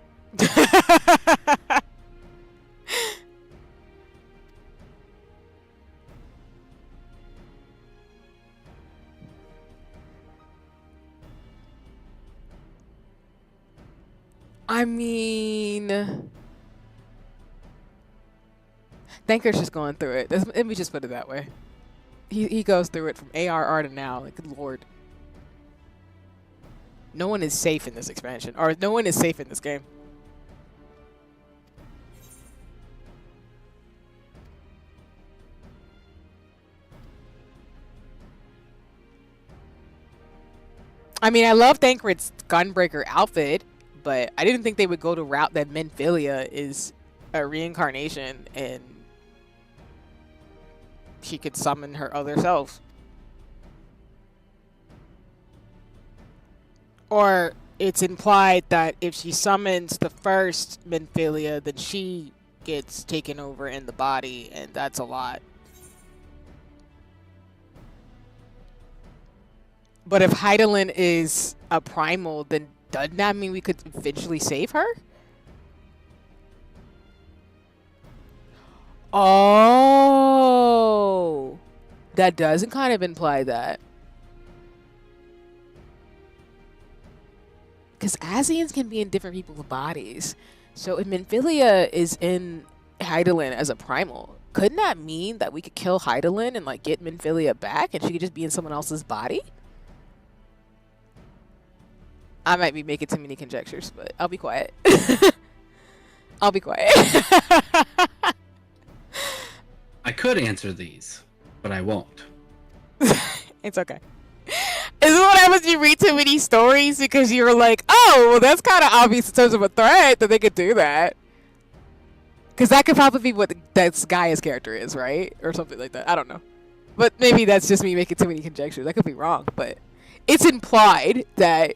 I mean, Thanker's just going through it. Let me just put it that way. He goes through it from ARR to now. Like, good lord. No one is safe in this expansion, or no one is safe in this game. I mean, I love Thancred's Gunbreaker outfit, but I didn't think they would go the route that Minfilia is a reincarnation and she could summon her other self. Or it's implied that if she summons the first Minfilia, then she gets taken over in the body, and that's a lot. But if Hydaelyn is a primal, then doesn't that mean we could eventually save her? Oh, that doesn't kind of imply that. Because Asians can be in different people's bodies. So if Minfilia is in Hydaelyn as a primal, couldn't that mean that we could kill Hydaelyn and like get Minfilia back and she could just be in someone else's body? I might be making too many conjectures, but I'll be quiet. I'll be quiet.
I could answer these, but I won't.
It's okay. This is what happens when you read too many stories because you're like, oh, well, that's kind of obvious in terms of a threat that they could do that. Because that could probably be what that Gaia's character is, right? Or something like that. I don't know. But maybe that's just me making too many conjectures. I could be wrong, but it's implied that...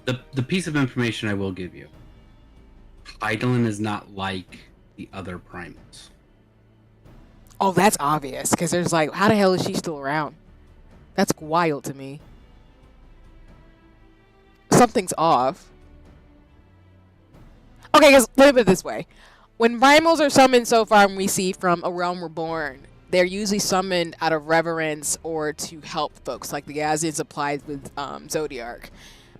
The piece of information I will give you. Hydaelyn is not like the other primals.
Oh, that's obvious. Because there's like, how the hell is she still around? That's wild to me. Something's off. Okay, because let me put it this way. When primals are summoned so far and we see from A Realm Reborn, they're usually summoned out of reverence or to help folks, like the Asians applied with Zodiark.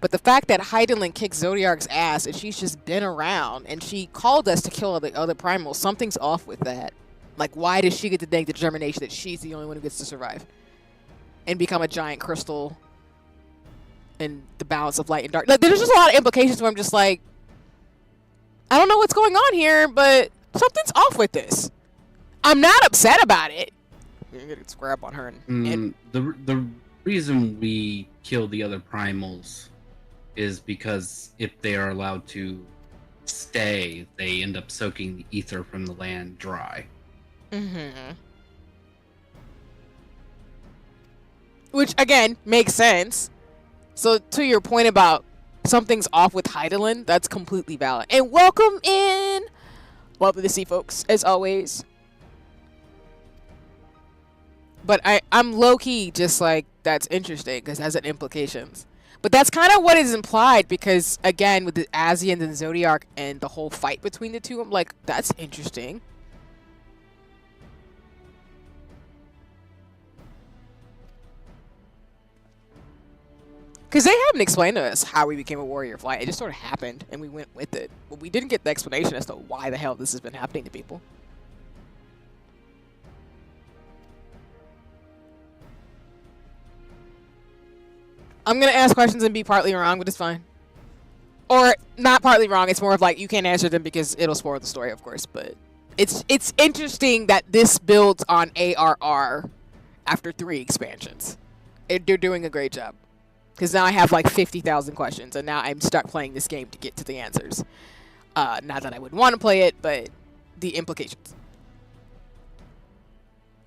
But the fact that Hydaelyn kicked Zodiark's ass and she's just been around and she called us to kill the other primals, something's off with that. Like, why does she get to make the determination that she's the only one who gets to survive and become a giant crystal in the balance of light and dark? Like, there's just a lot of implications where I'm just like, I don't know what's going on here, but something's off with this. I'm not upset about it. You're gonna square up on her.
The reason we kill the other primals is because if they are allowed to stay, they end up soaking the ether from the land dry.
Mm-hmm. Which, again, makes sense. So, to your point about something's off with Hydaelyn, that's completely valid. And welcome in! Welcome to see, folks, as always. But I'm low-key just like, that's interesting, because it has implications. But that's kind of what is implied, because, again, with the Asians and Zodiark and the whole fight between the two, I'm like, that's interesting. Because they haven't explained to us how we became a warrior of light. It just sort of happened, and we went with it. But we didn't get the explanation as to why the hell this has been happening to people. I'm going to ask questions and be partly wrong, but it's fine. Or not partly wrong. It's more of like, you can't answer them because it'll spoil the story, of course. But it's interesting that this builds on ARR after 3 expansions. They're doing a great job. Because now I have like 50,000 questions, and now I'm stuck playing this game to get to the answers. Not that I would want to play it, but the implications.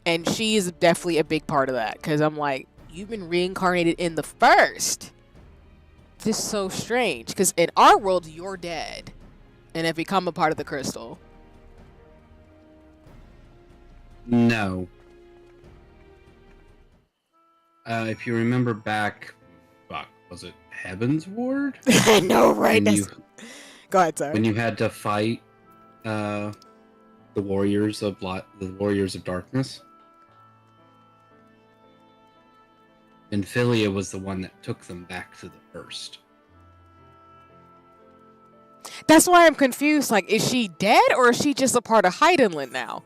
And she is definitely a big part of that, because I'm like, you've been reincarnated in the first. This is so strange, because in our world, you're dead and have become a part of the crystal.
No. If you remember back, fuck, was it Heaven's Ward?
I know, right? Go ahead, sorry.
When you had to fight the warriors of darkness. And Philia was the one that took them back to the first.
That's why I'm confused. Like, is she dead or is she just a part of Heidelin now?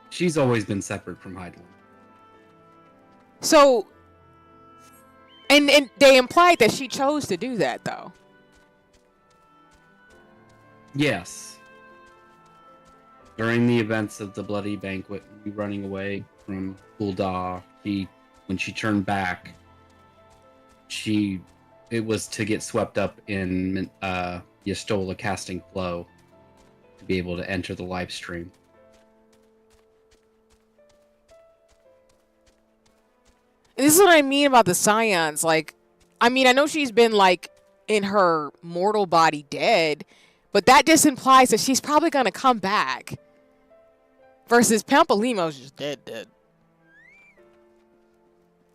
She's always been separate from Heidelin.
So, and they implied that she chose to do that, though.
Yes. During the events of the Bloody Banquet, running away from Ul'dah, when she turned back, it was to get swept up in Yastola casting flow to be able to enter the live stream.
This is what I mean about the Scions. Like, I mean, I know she's been, like, in her mortal body dead, but that just implies that she's probably going to come back. Versus Pampalimo's just dead.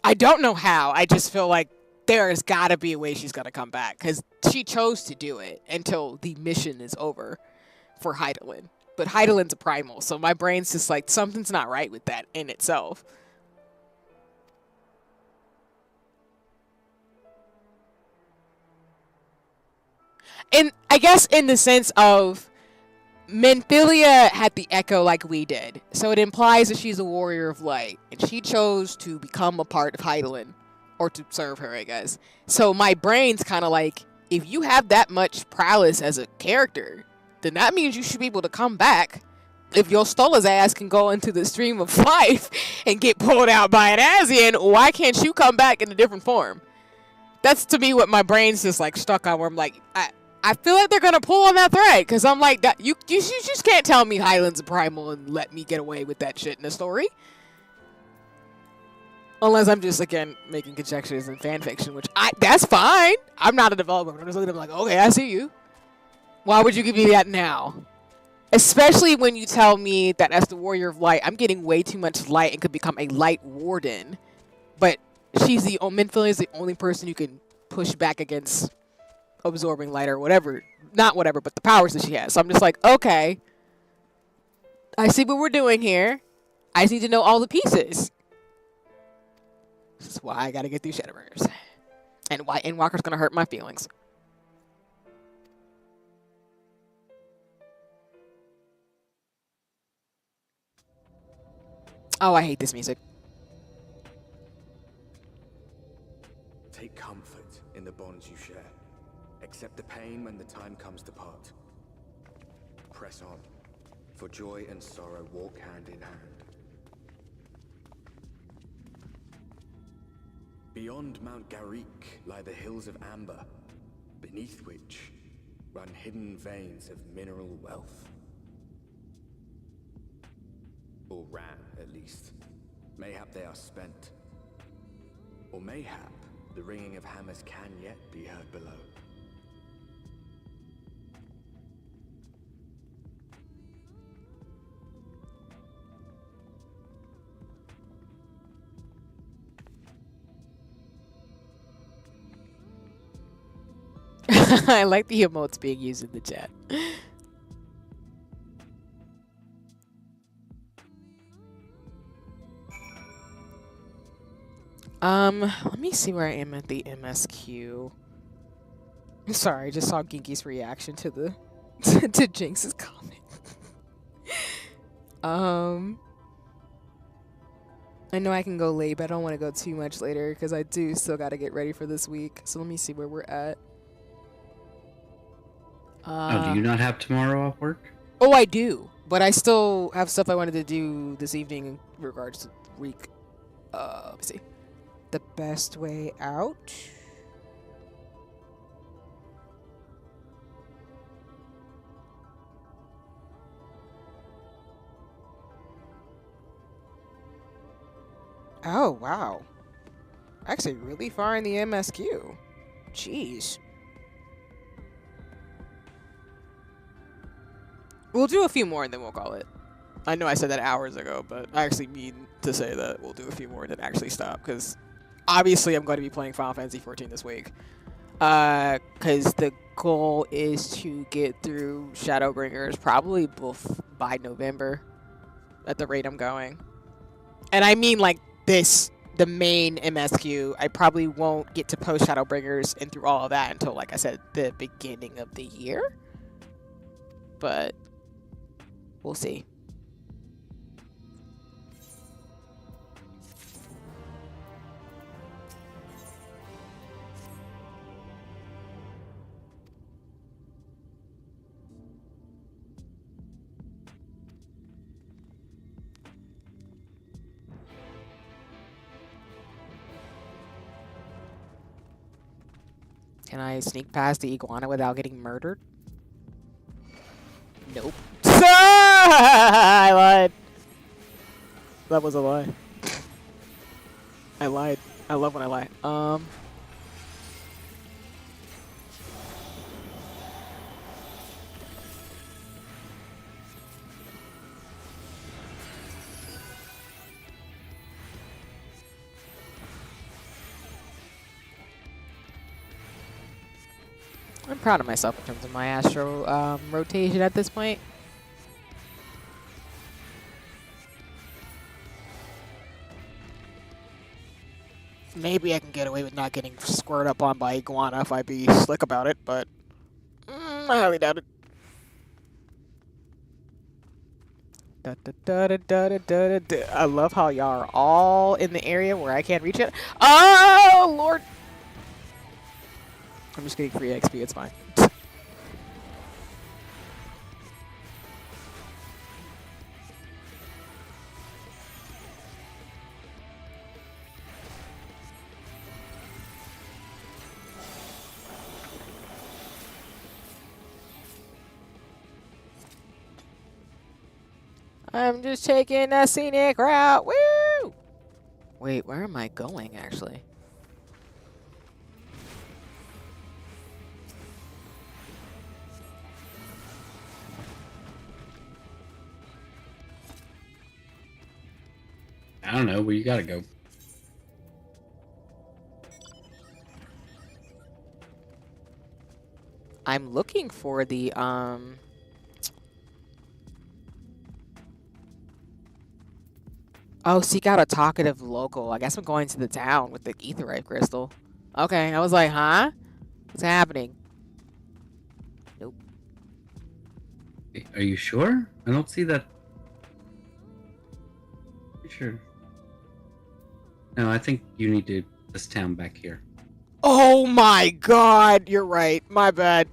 I don't know how. I just feel like there's got to be a way she's going to come back. Because she chose to do it until the mission is over for Heidelin. But Heidelin's a primal, so my brain's just like, something's not right with that in itself. And I guess in the sense of Menphilia had the echo like we did. So it implies that she's a warrior of light. And she chose to become a part of Heidelin. Or to serve her, I guess. So my brain's kind of like, if you have that much prowess as a character, then that means you should be able to come back. If Yostola's ass can go into the stream of life and get pulled out by an Asian, why can't you come back in a different form? That's to me what my brain's just like stuck on, where I'm like, I feel like they're gonna pull on that thread, because I'm like, that you just can't tell me Highland's a primal and let me get away with that shit in the story. Unless I'm just, again, making conjectures in fanfiction, which that's fine. I'm not a developer. I'm just looking at them like, okay, I see you. Why would you give me that now? Especially when you tell me that as the Warrior of Light, I'm getting way too much light and could become a light warden. But Menphilia is the only person you can push back against absorbing light or whatever. Not whatever, but the powers that she has. So I'm just like, okay. I see what we're doing here. I just need to know all the pieces. This is why I gotta get through Shadowbringers. And why Endwalker's gonna hurt my feelings. Oh, I hate this music.
Take comfort in the bonds you share. Accept the pain when the time comes to part. Press on, for joy and sorrow walk hand in hand. Beyond Mount Garik lie the hills of Amber, beneath which run hidden veins of mineral wealth. Or ran, at least. Mayhap they are spent. Or mayhap the ringing of hammers can yet be heard below.
I like the emotes being used in the chat. Let me see where I am at the MSQ. I'm sorry, I just saw Ginky's reaction to the to Jinx's comment. I know I can go late, but I don't want to go too much later because I do still got to get ready for this week. So let me see where we're at.
Do you not have tomorrow off work?
Oh, I do, but I still have stuff I wanted to do this evening in regards to the week. Let me see. The best way out. Oh, wow. Actually, really far in the MSQ. Jeez. We'll do a few more and then we'll call it. I know I said that hours ago, but I actually mean to say that we'll do a few more and then actually stop, because obviously I'm going to be playing Final Fantasy XIV this week. Because the goal is to get through Shadowbringers probably by November at the rate I'm going. And I mean like this, the main MSQ. I probably won't get to post Shadowbringers and through all of that until, like I said, the beginning of the year. But we'll see. Can I sneak past the iguana without getting murdered? Nope. I lied. That was a lie. I lied. I love when I lie. I'm proud of myself in terms of my astro rotation at this point. Maybe I can get away with not getting squared up on by iguana if I be slick about it, but I highly doubt it. I love how y'all are all in the area where I can't reach it. Oh, Lord. I'm just getting free XP, it's fine. I'm just taking a scenic route. Woo! Wait, where am I going, actually?
I don't know where you gotta go.
I'm looking for the oh, seek out a talkative local. I guess I'm going to the town with the etherite crystal. Okay, I was like, huh? What's happening? Nope.
Are you sure? I don't see that. Sure. No, I think you need to this town back here.
Oh my god, you're right. My bad.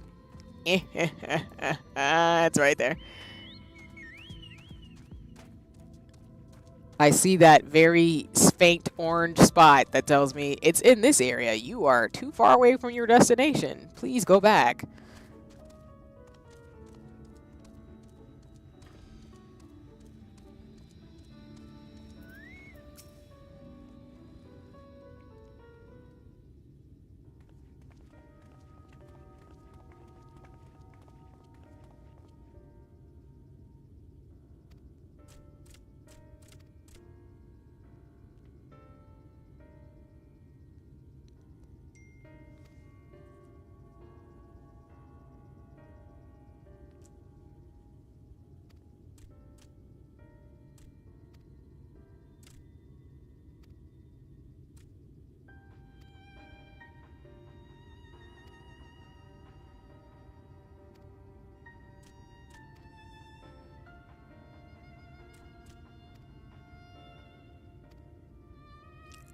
It's right there. I see that very faint orange spot that tells me it's in this area. You are too far away from your destination. Please go back.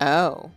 Oh.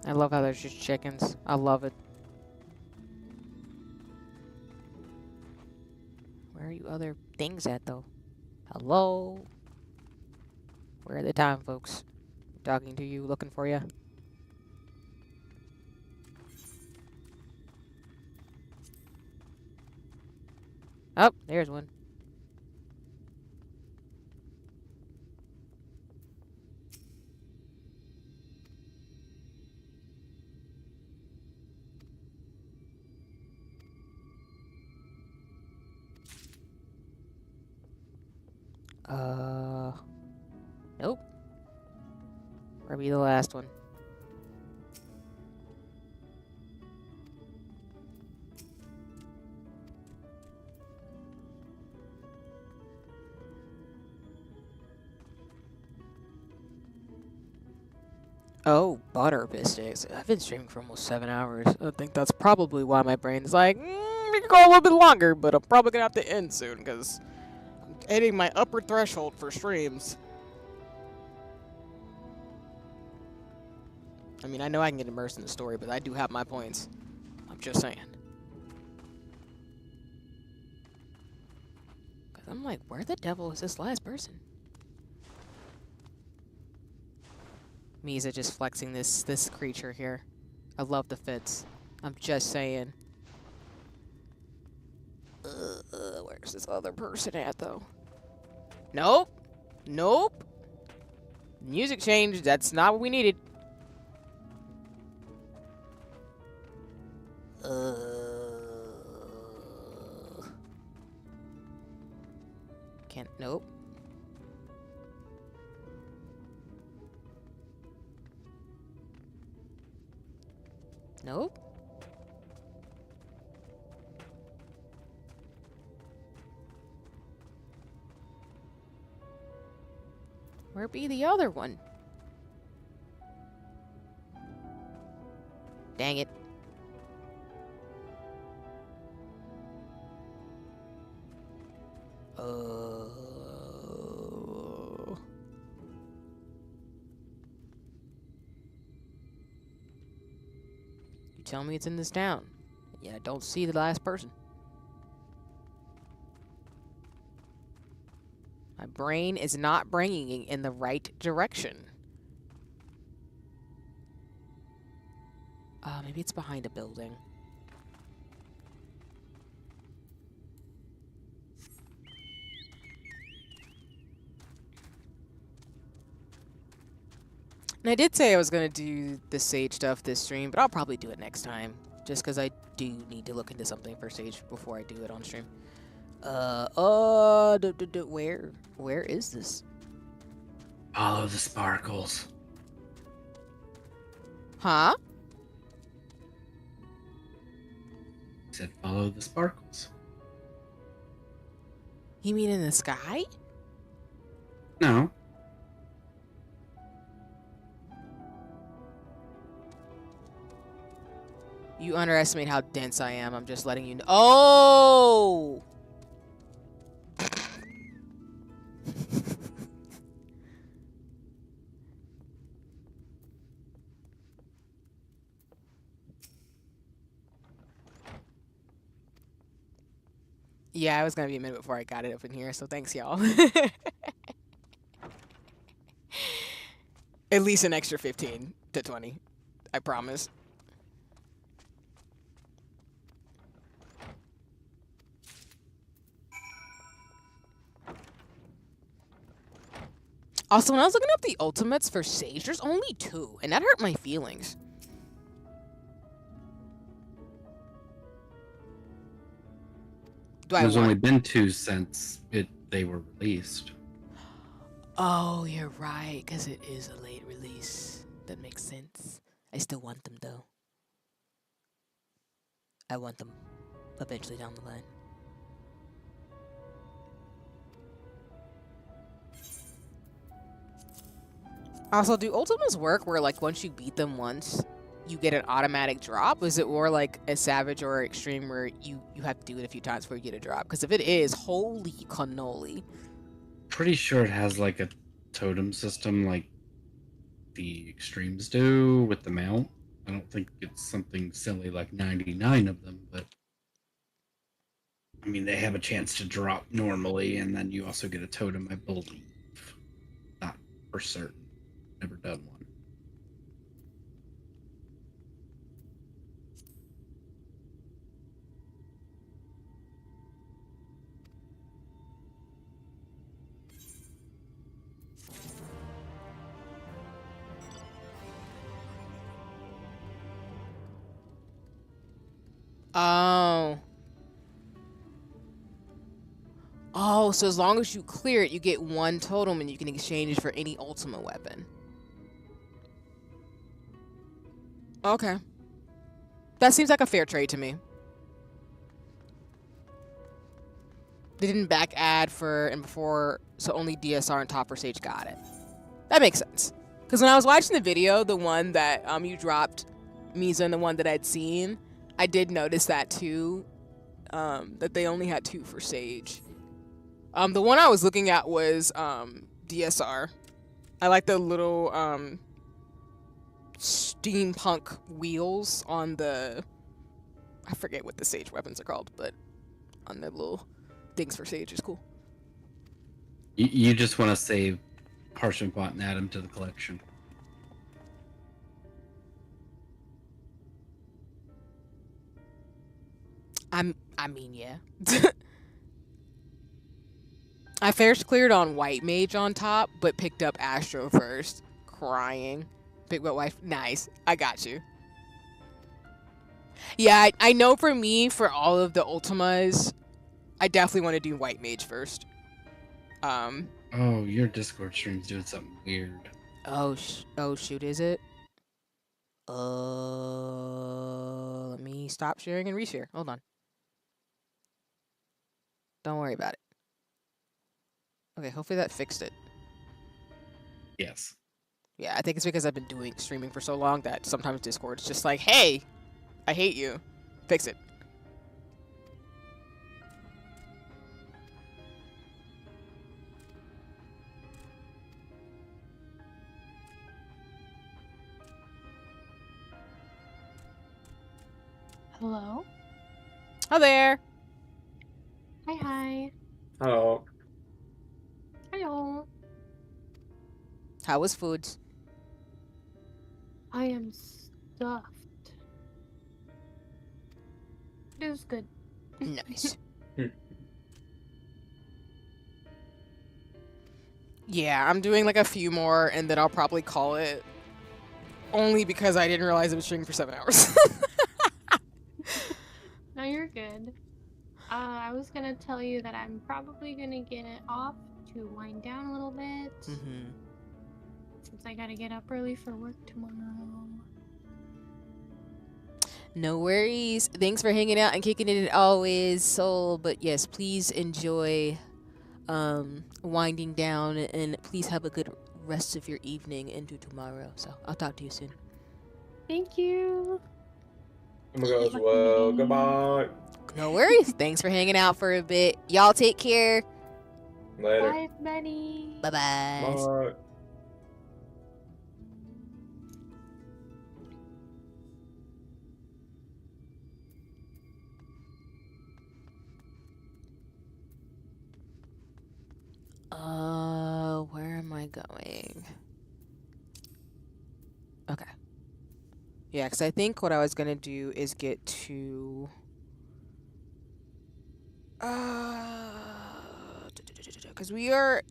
I love how there's just chickens. I love it. Where are you other things at, though? Hello? Where are the time, folks? Talking to you, looking for you. Oh, there's one. Nope. Or be the last one. Oh, butter biscuits. I've been streaming for almost 7 hours. I think that's probably why my brain's like, we can go a little bit longer, but I'm probably gonna have to end soon because I'm hitting my upper threshold for streams. I mean, I know I can get immersed in the story, but I do have my points. I'm just saying. Because I'm like, where the devil is this last person? Misa just flexing this creature here. I love the fits. I'm just saying. Where's this other person at, though? Nope. Nope. Music changed. That's not what we needed. Can't. Nope. Nope. Where be the other one? Dang it. You tell me it's in this town. Yeah, I don't see the last person. My brain is not bringing it in the right direction. Maybe it's behind a building. And I did say I was going to do the Sage stuff this stream, but I'll probably do it next time. Just because I do need to look into something for Sage before I do it on stream. Where is this?
Follow the sparkles.
Huh?
I said follow the sparkles.
You mean in the sky?
No.
You underestimate how dense I am. I'm just letting you know. Oh! Yeah, it was gonna be a minute before I got it up in here, so thanks, y'all. At least an extra 15 to 20. I promise. Also, when I was looking up the ultimates for Sage, there's only 2, and that hurt my feelings.
There's only been 2 since they were released.
Oh, you're right, because it is a late release. That makes sense. I still want them, though. I want them eventually down the line. Also, do ultimates work where, like, once you beat them once, you get an automatic drop? Is it more like a Savage or Extreme where you have to do it a few times before you get a drop? Because if it is, holy cannoli.
Pretty sure it has like a totem system like the Extremes do with the mount. I don't think it's something silly like 99 of them, but I mean, they have a chance to drop normally, and then you also get a totem, I believe. Not for certain. Never done one.
Oh. Oh, so as long as you clear it, you get one totem and you can exchange it for any ultimate weapon. Okay. That seems like a fair trade to me. They didn't back add for and before, so only DSR and Topper Sage got it. That makes sense. Because when I was watching the video, the one that you dropped, Misa, and the one that I'd seen, I did notice that too, that they only had 2 for Sage. The one I was looking at was DSR. I like the little steampunk wheels on the... I forget what the Sage weapons are called, but on the little things for Sage is cool.
You just want to save Parchment Bot and add them to the collection.
I mean, yeah. I first cleared on White Mage on top, but picked up Astro first. Crying. Big wet wife. Nice. I got you. Yeah, I know for me, for all of the Ultimas, I definitely want to do White Mage first.
Oh, your Discord stream's doing something weird.
Oh shoot, is it? Let me stop sharing and reshare. Hold on. Don't worry about it. Okay, hopefully that fixed it.
Yes.
Yeah, I think it's because I've been streaming for so long that sometimes Discord's just like, hey, I hate you. Fix it.
Hello?
Hi there.
Hi.
Hello.
Hello.
How was foods?
I am stuffed. It was good.
Nice. Yeah, I'm doing like a few more and then I'll probably call it. Only because I didn't realize it was streaming for 7 hours.
No, you're good. I was gonna tell you that I'm probably gonna get it off to wind down a little bit. Since I gotta get up early for work tomorrow.
No worries. Thanks for hanging out and kicking it always, Soul. But yes, please enjoy winding down and please have a good rest of your evening into tomorrow. So I'll talk to you soon.
Thank you.
I'm gonna go as well. Goodbye.
No worries. Thanks for hanging out for a bit. Y'all take care.
Later.
Bye, Betty.
Bye-bye.
Bye.
Where am I going? Okay. Yeah, because I think what I was gonna do is get to because we are,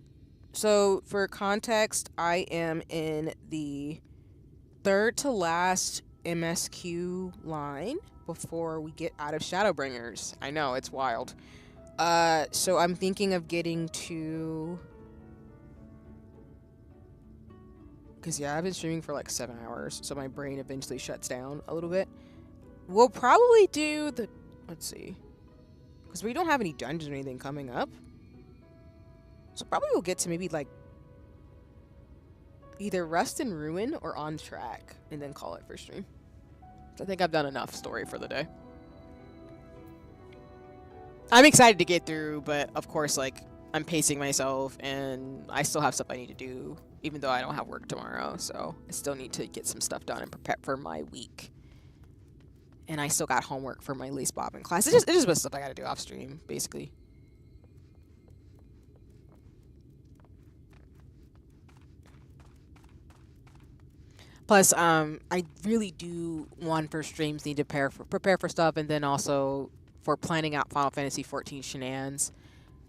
so for context, I am in the third to last MSQ line before we get out of Shadowbringers. I know, it's wild. So I'm thinking of getting to, because yeah, I've been streaming for like 7 hours, so my brain eventually shuts down a little bit. We'll probably do the, let's see, because we don't have any dungeons or anything coming up. So probably we'll get to maybe like either Rust and Ruin or On Track and then call it for stream. So I think I've done enough story for the day. I'm excited to get through, but of course, like, I'm pacing myself and I still have stuff I need to do even though I don't have work tomorrow. So I still need to get some stuff done and prepare for my week. And I still got homework for my lace bobbin class. It's just stuff I gotta do off stream, basically. Plus, I really do, one, for streams, need to prepare for stuff, and then also for planning out Final Fantasy 14 shenanigans.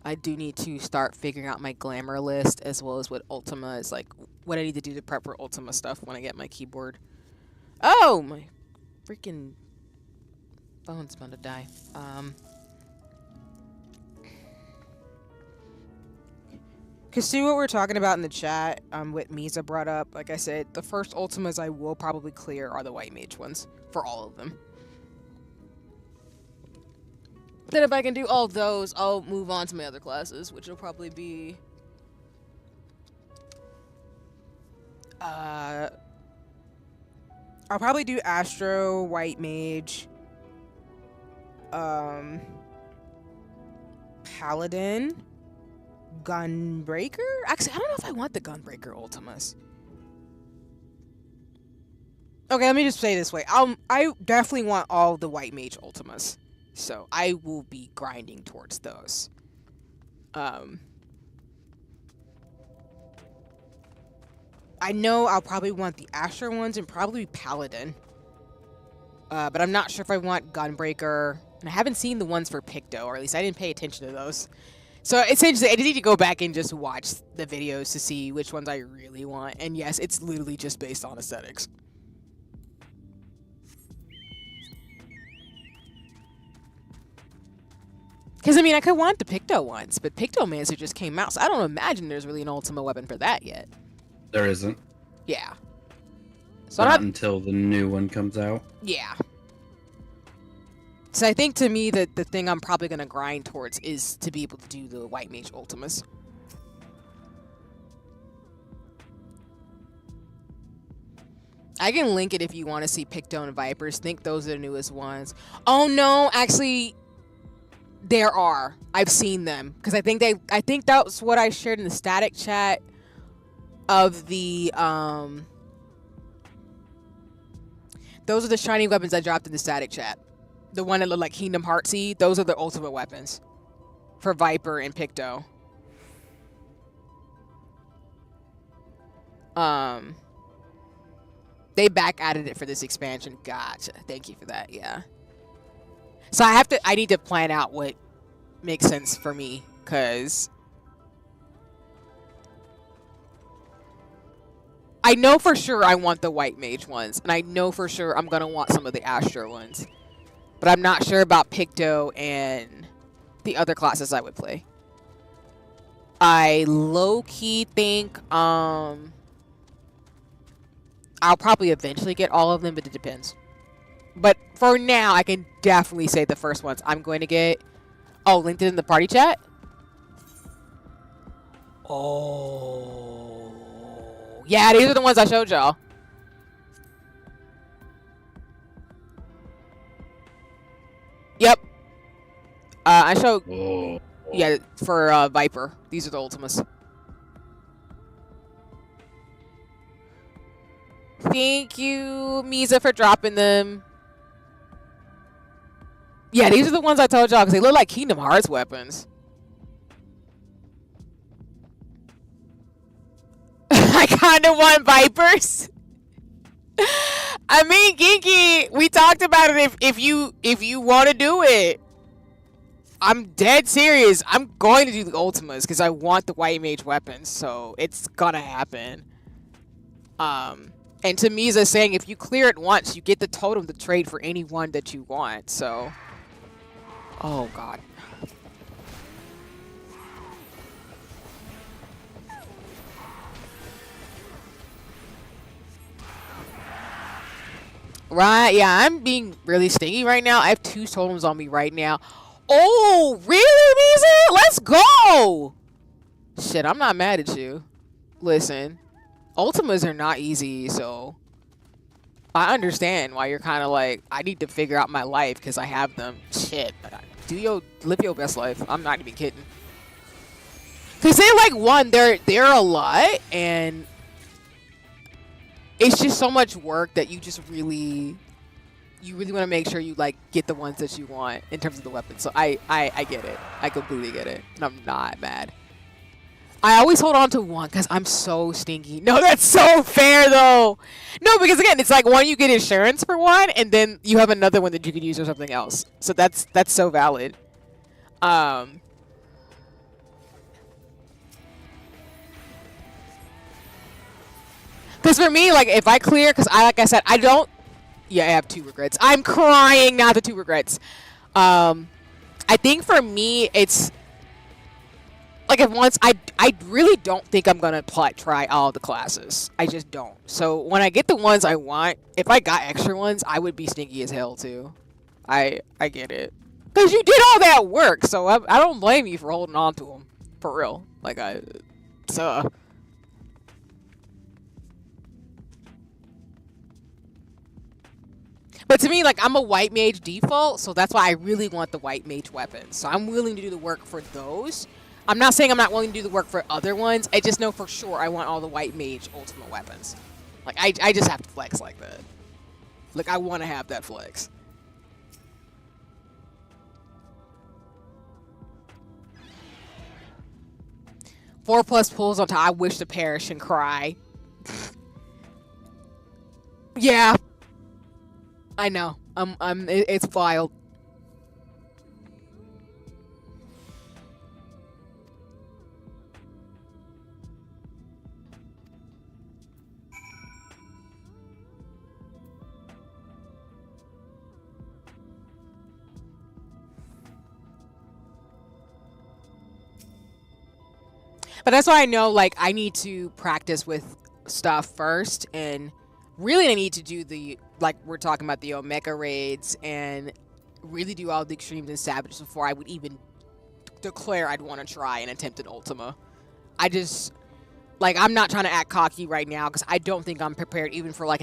I do need to start figuring out my glamour list, as well as what Ultima is, like, what I need to do to prep for Ultima stuff when I get my keyboard. Oh, my freaking phone's about to die. Because see what we're talking about in the chat, what Misa brought up, like I said, the first Ultimas I will probably clear are the White Mage ones, for all of them. Then if I can do all those, I'll move on to my other classes, which will probably be... I'll probably do Astro, White Mage, Paladin, Gunbreaker? Actually, I don't know if I want the Gunbreaker Ultimas. Okay, let me just say it this way. I definitely want all the White Mage Ultimas. So, I will be grinding towards those. I know I'll probably want the Astro ones and probably Paladin. But I'm not sure if I want Gunbreaker. And I haven't seen the ones for Picto, or at least I didn't pay attention to those. So essentially, I just need to go back and just watch the videos to see which ones I really want. And yes, it's literally just based on aesthetics. Because, I mean, I could want the Picto ones, but Pictomancer just came out, so I don't imagine there's really an Ultima weapon for that yet.
There isn't.
Yeah. So
not until the new one comes out.
Yeah. So I think to me that the thing I'm probably going to grind towards is to be able to do the White Mage Ultimas. I can link it if you want to see Picto and Vipers. Think those are the newest ones. Oh no, actually, there are. I've seen them because I think that's what I shared in the static chat of the those are the shiny weapons I dropped in the static chat. The one that looked like Kingdom Heartsy, those are the ultimate weapons for Viper and Picto. They back added it for this expansion. Gotcha. Thank you for that. Yeah. So I need to plan out what makes sense for me, because I know for sure I want the White Mage ones, and I know for sure I'm gonna want some of the Astro ones. But I'm not sure about Picto and the other classes I would play. I low-key think I'll probably eventually get all of them, but it depends. But for now, I can definitely say the first ones I'm going to get. Oh, linked it in the party chat? Oh. Yeah, these are the ones I showed y'all. Yep. I showed... Oh. Yeah, for Viper. These are the Ultimas. Thank you, Misa, for dropping them. Yeah, these are the ones I told y'all because they look like Kingdom Hearts weapons. I kind of want Vipers. I mean, Ginky, we talked about it. If you want to do it, I'm dead serious. I'm going to do the Ultimas because I want the White Mage weapons, so it's gonna happen. And to Misa saying if you clear it once, you get the totem to trade for any one that you want. So, oh god. Right, yeah, I'm being really stingy right now. I have 2 totems on me right now. Oh, really, Misa? Let's go! Shit, I'm not mad at you. Listen, Ultimas are not easy, so I understand why you're kind of like, I need to figure out my life because I have them. Shit, live your best life. I'm not even kidding. Because they like, one, they're a lot, and it's just so much work that you really want to make sure you like get the ones that you want in terms of the weapons. So I get it. I completely get it, and I'm not mad. I always hold on to one because I'm so stinky. No, that's so fair though. No, because again, it's like one, you get insurance for one, and then you have another one that you can use for something else. So that's so valid. Because for me, like if I clear, because like I said, I don't. Yeah, I have 2 regrets. I'm crying, not the 2 regrets. I think for me, it's like if once I really don't think I'm gonna try all the classes. I just don't. So when I get the ones I want, if I got extra ones, I would be stinky as hell too. I get it. Because you did all that work, so I don't blame you for holding on to them. For real. Like But to me, like, I'm a white mage default, so that's why I really want the white mage weapons. So I'm willing to do the work for those. I'm not saying I'm not willing to do the work for other ones. I just know for sure I want all the white mage ultimate weapons. Like, I just have to flex like that. Like, I want to have that flex. Four plus pulls on top. I wish to perish and cry. Yeah. I know. It's wild. But that's why I know, like, I need to practice with stuff first, and really I need to do the, like, we're talking about the Omega raids, and really do all the extremes and savages before I would even declare I'd want to try an attempted Ultima. I just, like, I'm not trying to act cocky right now, because I don't think I'm prepared even for, like,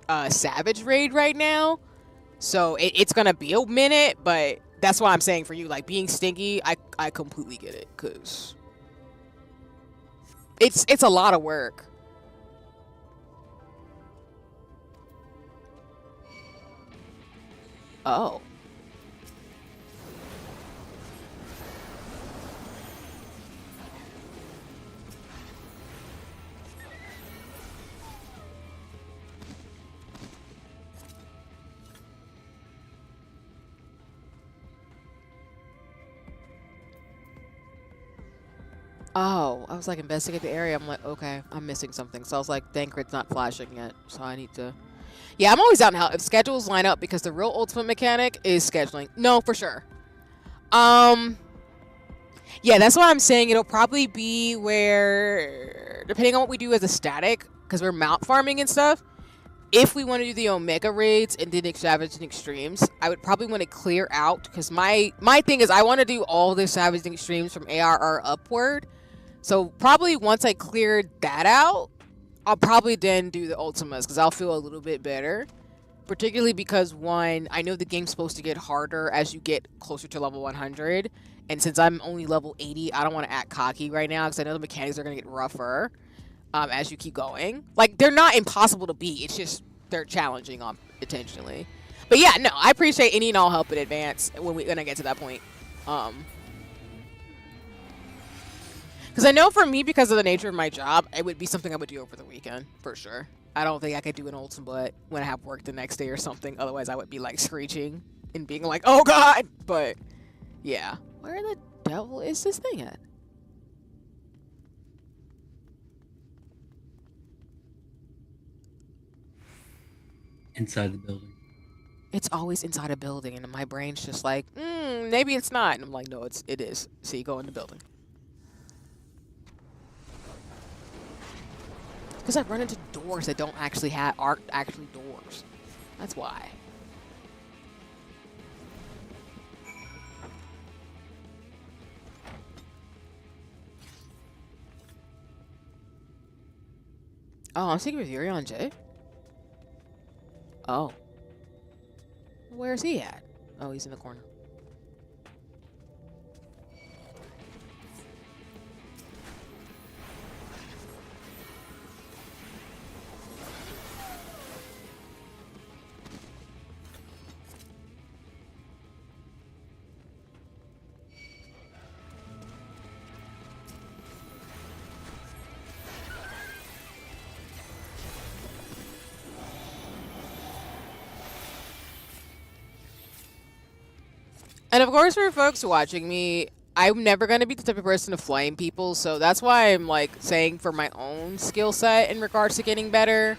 an savage raid right now. So it's going to be a minute, but that's why I'm saying for you, like, being stinky, I completely get it, because it's a lot of work. Oh. Oh, I was like, investigate the area. I'm like, okay, I'm missing something. So I was like, Thancred's not flashing yet. So I need to... Yeah, I'm always down to help if schedules line up, because the real ultimate mechanic is scheduling. No, for sure. Yeah, that's what I'm saying. It'll probably be where, depending on what we do as a static, because we're mount farming and stuff, if we want to do the Omega raids and then Savage and Extremes, I would probably want to clear out, because my thing is I want to do all the Savage and Extremes from ARR upward. So probably once I clear that out, I'll probably then do the Ultimas, because I'll feel a little bit better. Particularly because, one, I know the game's supposed to get harder as you get closer to level 100. And since I'm only level 80, I don't want to act cocky right now, because I know the mechanics are going to get rougher as you keep going. Like, they're not impossible to beat. It's just they're challenging intentionally. But yeah, no, I appreciate any and all help in advance when I get to that point. Because I know for me, because of the nature of my job, it would be something I would do over the weekend, for sure. I don't think I could do an ultimate when I have work the next day or something. Otherwise, I would be, like, screeching and being like, oh, God! But, yeah. Where the devil is this thing at?
Inside the building.
It's always inside a building, and my brain's just like, maybe it's not. And I'm like, no, it is. See, go in the building. Because I run into doors that aren't actually doors. That's why. Oh, I'm speaking with Yoya on Jay. Oh. Where is he at? Oh, he's in the corner. And of course, for folks watching me, I'm never going to be the type of person to flame people, so that's why I'm like saying for my own skill set in regards to getting better.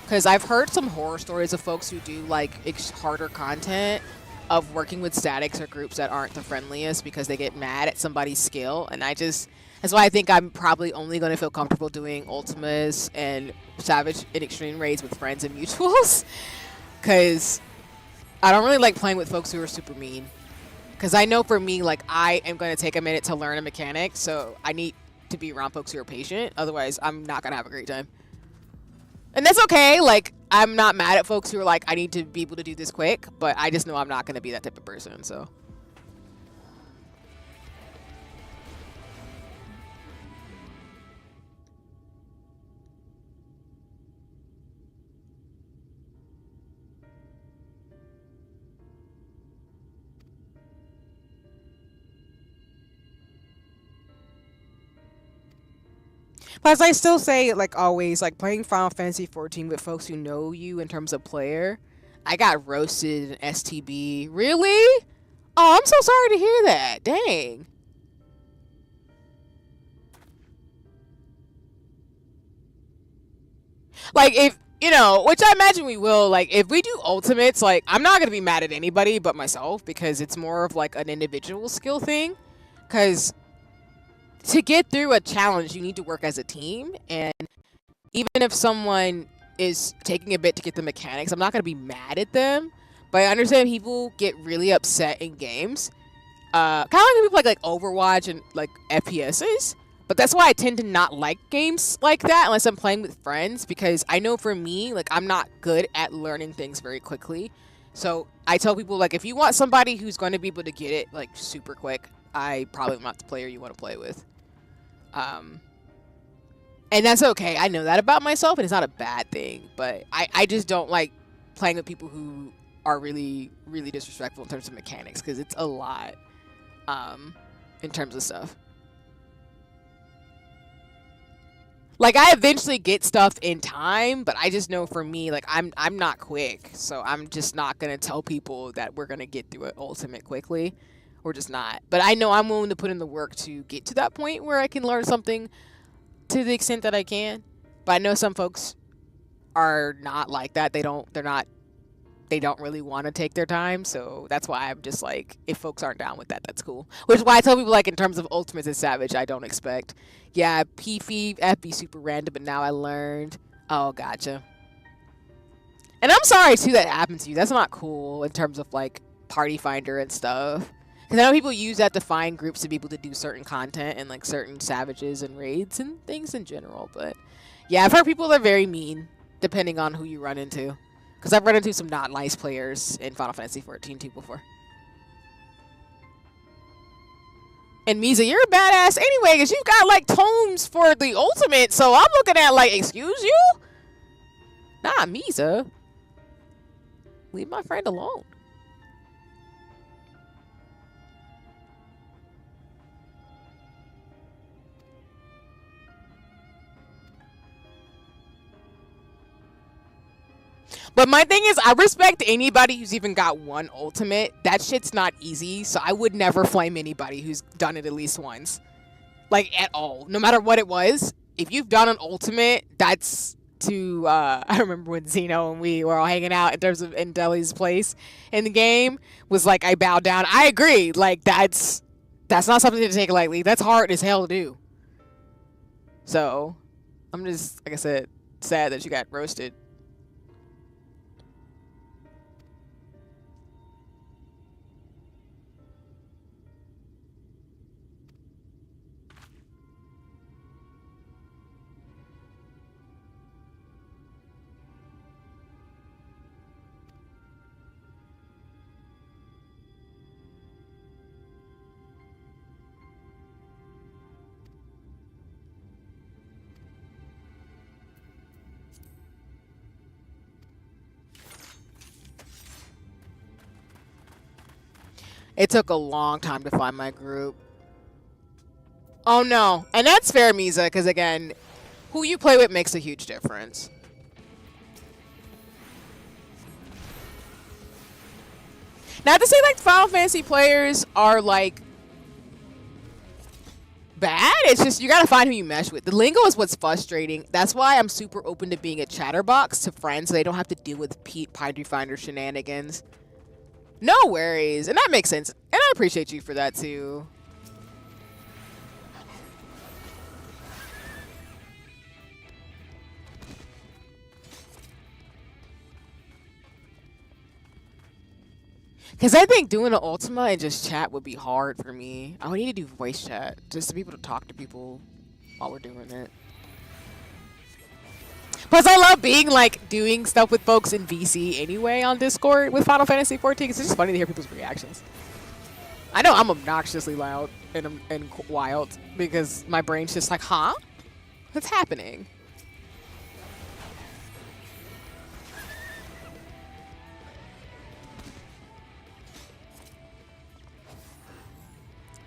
Because I've heard some horror stories of folks who do like harder content of working with statics or groups that aren't the friendliest because they get mad at somebody's skill. And that's why I think I'm probably only going to feel comfortable doing Ultimas and Savage and Extreme raids with friends and mutuals. Because I don't really like playing with folks who are super mean. Because I know for me, like, I am going to take a minute to learn a mechanic, so I need to be around folks who are patient. Otherwise, I'm not going to have a great time. And that's okay. Like, I'm not mad at folks who are like, I need to be able to do this quick, but I just know I'm not going to be that type of person, so. Plus, I still say, like always, like playing Final Fantasy 14 with folks who know you in terms of player. I got roasted in STB. Really? Oh, I'm so sorry to hear that. Dang. Like, if, you know, which I imagine we will, like, if we do ultimates, like, I'm not going to be mad at anybody but myself because it's more of, like, an individual skill thing. Because to get through a challenge, you need to work as a team. And even if someone is taking a bit to get the mechanics, I'm not going to be mad at them. But I understand people get really upset in games. Kind of like people like Overwatch and, like, FPSs. But that's why I tend to not like games like that unless I'm playing with friends, because I know for me, like, I'm not good at learning things very quickly. So I tell people, like, if you want somebody who's going to be able to get it, like, super quick, I probably am not the player you want to play with. And that's okay. I know that about myself, and it's not a bad thing. But I just don't like playing with people who are really, really disrespectful in terms of mechanics, because it's a lot in terms of stuff. Like, I eventually get stuff in time, but I just know for me, like, I'm not quick. So I'm just not going to tell people that we're going to get through it ultimate quickly. We're just not. But I know I'm willing to put in the work to get to that point where I can learn something to the extent that I can. But I know some folks are not like that. They don't really want to take their time. So that's why I'm just like, if folks aren't down with that, that's cool. Which is why I tell people, like, in terms of Ultimates and Savage, I don't expect. Yeah, PV, FB super random, but now I learned. Oh, gotcha. And I'm sorry, too, that happened to you. That's not cool in terms of, like, Party Finder and stuff. Because I know people use that to find groups to be able to do certain content and, like, certain Savages and raids and things in general. But, yeah, I've heard people that are very mean, depending on who you run into. Because I've run into some not nice players in Final Fantasy 14 too before. And Misa, you're a badass anyway, because you've got, like, tomes for the ultimate. So I'm looking at, like, excuse you? Nah, Misa. Leave my friend alone. But my thing is, I respect anybody who's even got one ultimate. That shit's not easy, so I would never flame anybody who's done it at least once. Like, at all. No matter what it was. If you've done an ultimate, that's to, I remember when Zeno and we were all hanging out in terms of in Deli's place in the game, was like, I bowed down. I agree. Like, that's not something to take lightly. That's hard as hell to do. So, I'm just, like I said, sad that you got roasted. It took a long time to find my group. Oh no. And that's fair, Misa, because again, who you play with makes a huge difference. Not to say like Final Fantasy players are like bad. It's just you gotta find who you mesh with. The lingo is what's frustrating. That's why I'm super open to being a chatterbox to friends so they don't have to deal with Pete Finder shenanigans. No worries. And that makes sense. And I appreciate you for that too. Because I think doing an Ultima and just chat would be hard for me. I would need to do voice chat just to be able to talk to people while we're doing it. Plus, I love being like doing stuff with folks in VC anyway on Discord with Final Fantasy 14. It's just funny to hear people's reactions. I know I'm obnoxiously loud and wild because my brain's just like, huh? What's happening?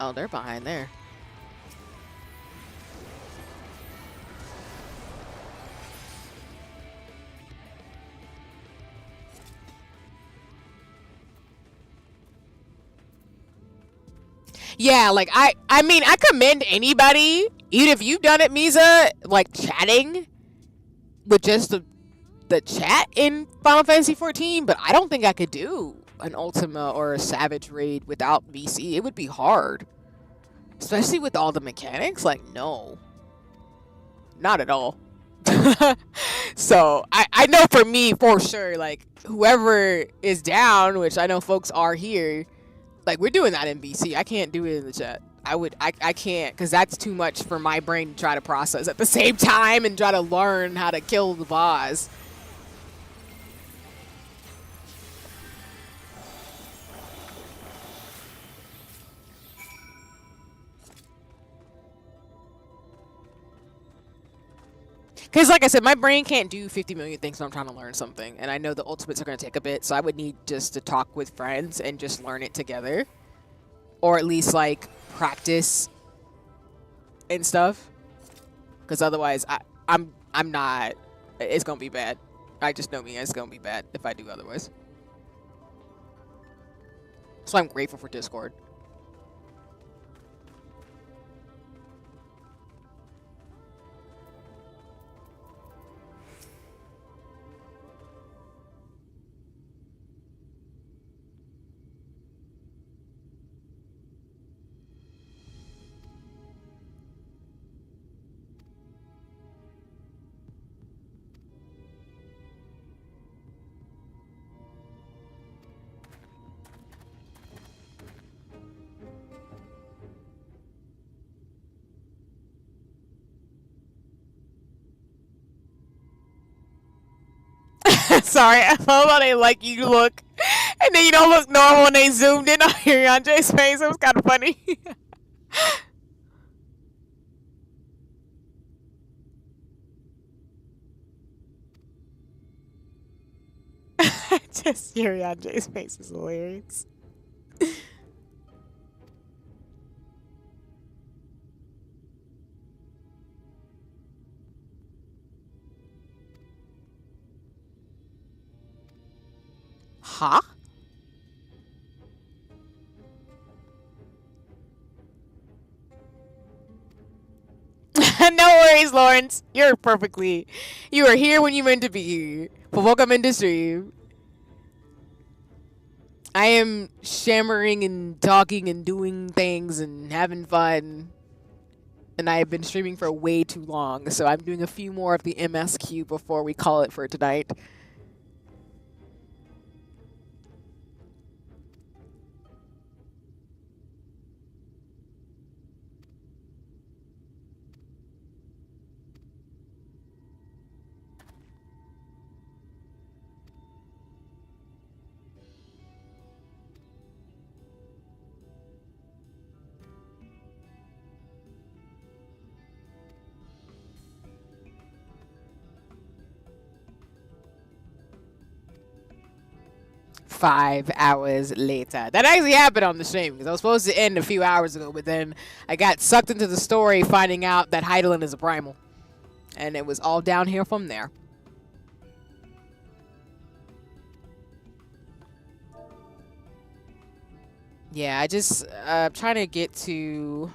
Oh, they're behind there. Yeah, like I mean, I commend anybody, even if you've done it, Misa, like chatting with just the chat in Final Fantasy 14, but I don't think I could do an Ultima or a Savage raid without VC. It would be hard. Especially with all the mechanics, like no. Not at all. So I know for me for sure, like whoever is down, which I know folks are here, like we're doing that in VC. I can't do it in the chat. I can't, because that's too much for my brain to try to process at the same time and try to learn how to kill the boss. Because like I said, my brain can't do 50 million things when I'm trying to learn something. And I know the ultimates are going to take a bit, so I would need just to talk with friends and just learn it together. Or at least like practice and stuff. Because otherwise, I'm not, it's going to be bad. I just know me, it's going to be bad if I do otherwise. So I'm grateful for Discord. Sorry, I love how they like you look, and then you don't look normal when they zoomed in on Andre's face. It was kind of funny. Just Andre's face is hilarious. Huh? No worries, Lawrence. You are here when you meant to be here. But welcome into stream. I am shammering and talking and doing things and having fun. And I have been streaming for way too long, so I'm doing a few more of the MSQ before we call it for tonight. Five hours later. That actually happened on the stream because I was supposed to end a few hours ago, but then I got sucked into the story finding out that Hydaelyn is a primal. And it was all downhill from there. Yeah, I just trying to get to,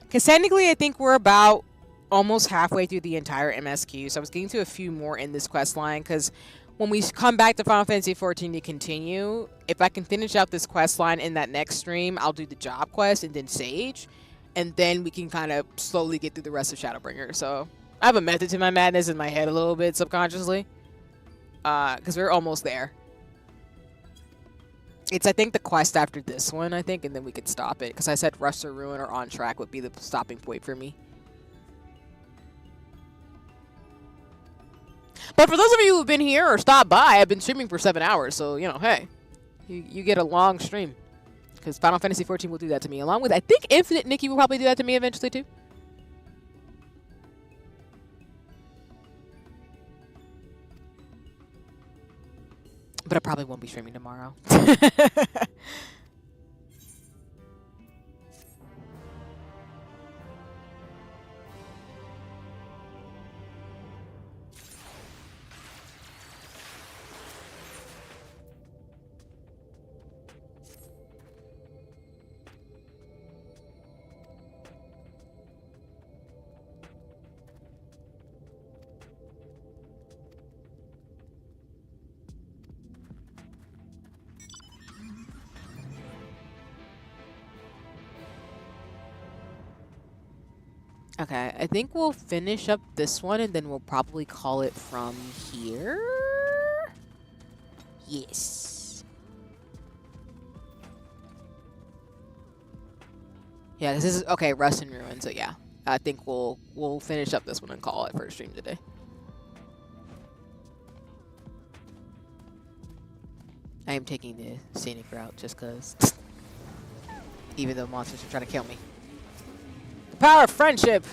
because technically I think we're about almost halfway through the entire MSQ. So I was getting to a few more in this quest line, because when we come back to Final Fantasy 14 to continue, if I can finish out this quest line in that next stream, I'll do the job quest and then Sage, and then we can kind of slowly get through the rest of Shadowbringer. So I have a method to my madness in my head a little bit subconsciously, because we're almost there. It's, I think, the quest after this one, I think, and then we could stop it. Because I said Rust or Ruin or On Track would be the stopping point for me. But for those of you who've been here or stopped by, I've been streaming for 7 hours. So, you know, hey, you get a long stream. Because Final Fantasy 14 will do that to me. Along with, I think, Infinite Nikki will probably do that to me eventually, too. But I probably won't be streaming tomorrow. Okay, I think we'll finish up this one and then we'll probably call it from here. Yes. Yeah, this is okay. Rust and Ruin. So yeah, I think we'll finish up this one and call it for a stream today. I am taking the scenic route just cause, even though monsters are trying to kill me. The power of friendship.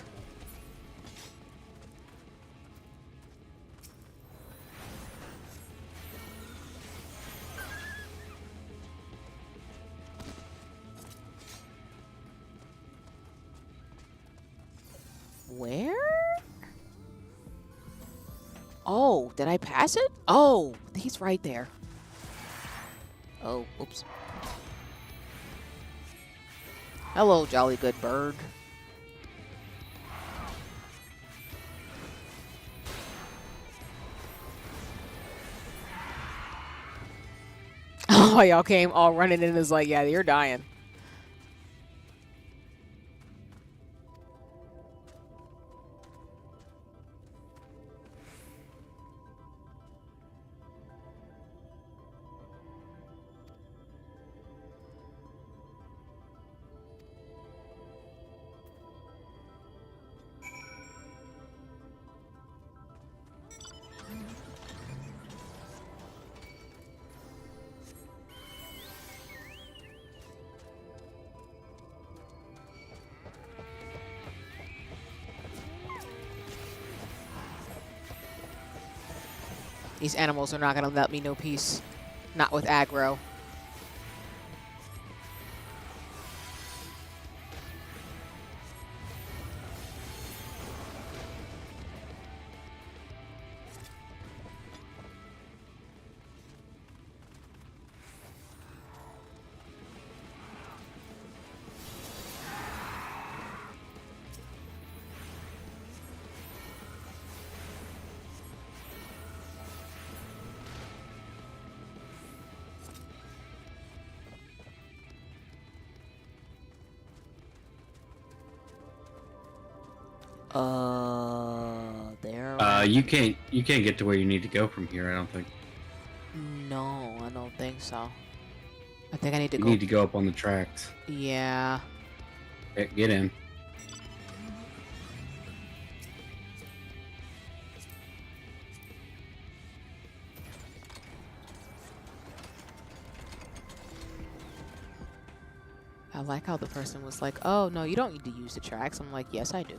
Where? Oh, did I pass it? Oh, he's right there. Oh, oops. Hello, jolly good bird. Oh, y'all came all running in and was like, yeah, you're dying. These animals are not going to let me no peace. Not with aggro. There.
You can't get to where you need to go from here, I don't think.
No, I don't think so. I think I need to
You
go.
need to go up on the tracks.
Yeah.
Get in.
I like how the person was like, oh, no, you don't need to use the tracks. I'm like, yes, I do.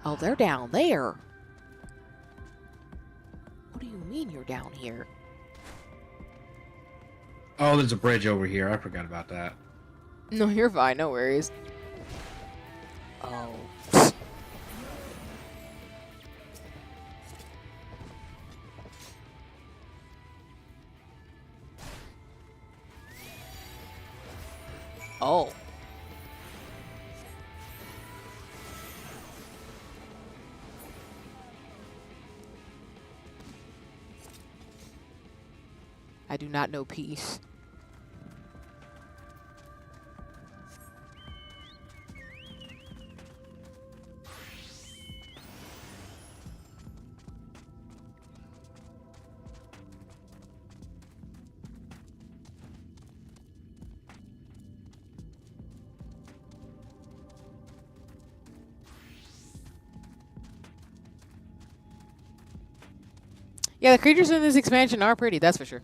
Oh, they're down there. What do you mean you're down here?
Oh, there's a bridge over here. I forgot about that.
No, you're fine. No worries. Oh. Oh. I do not know peace. Yeah, the creatures in this expansion are pretty, that's for sure.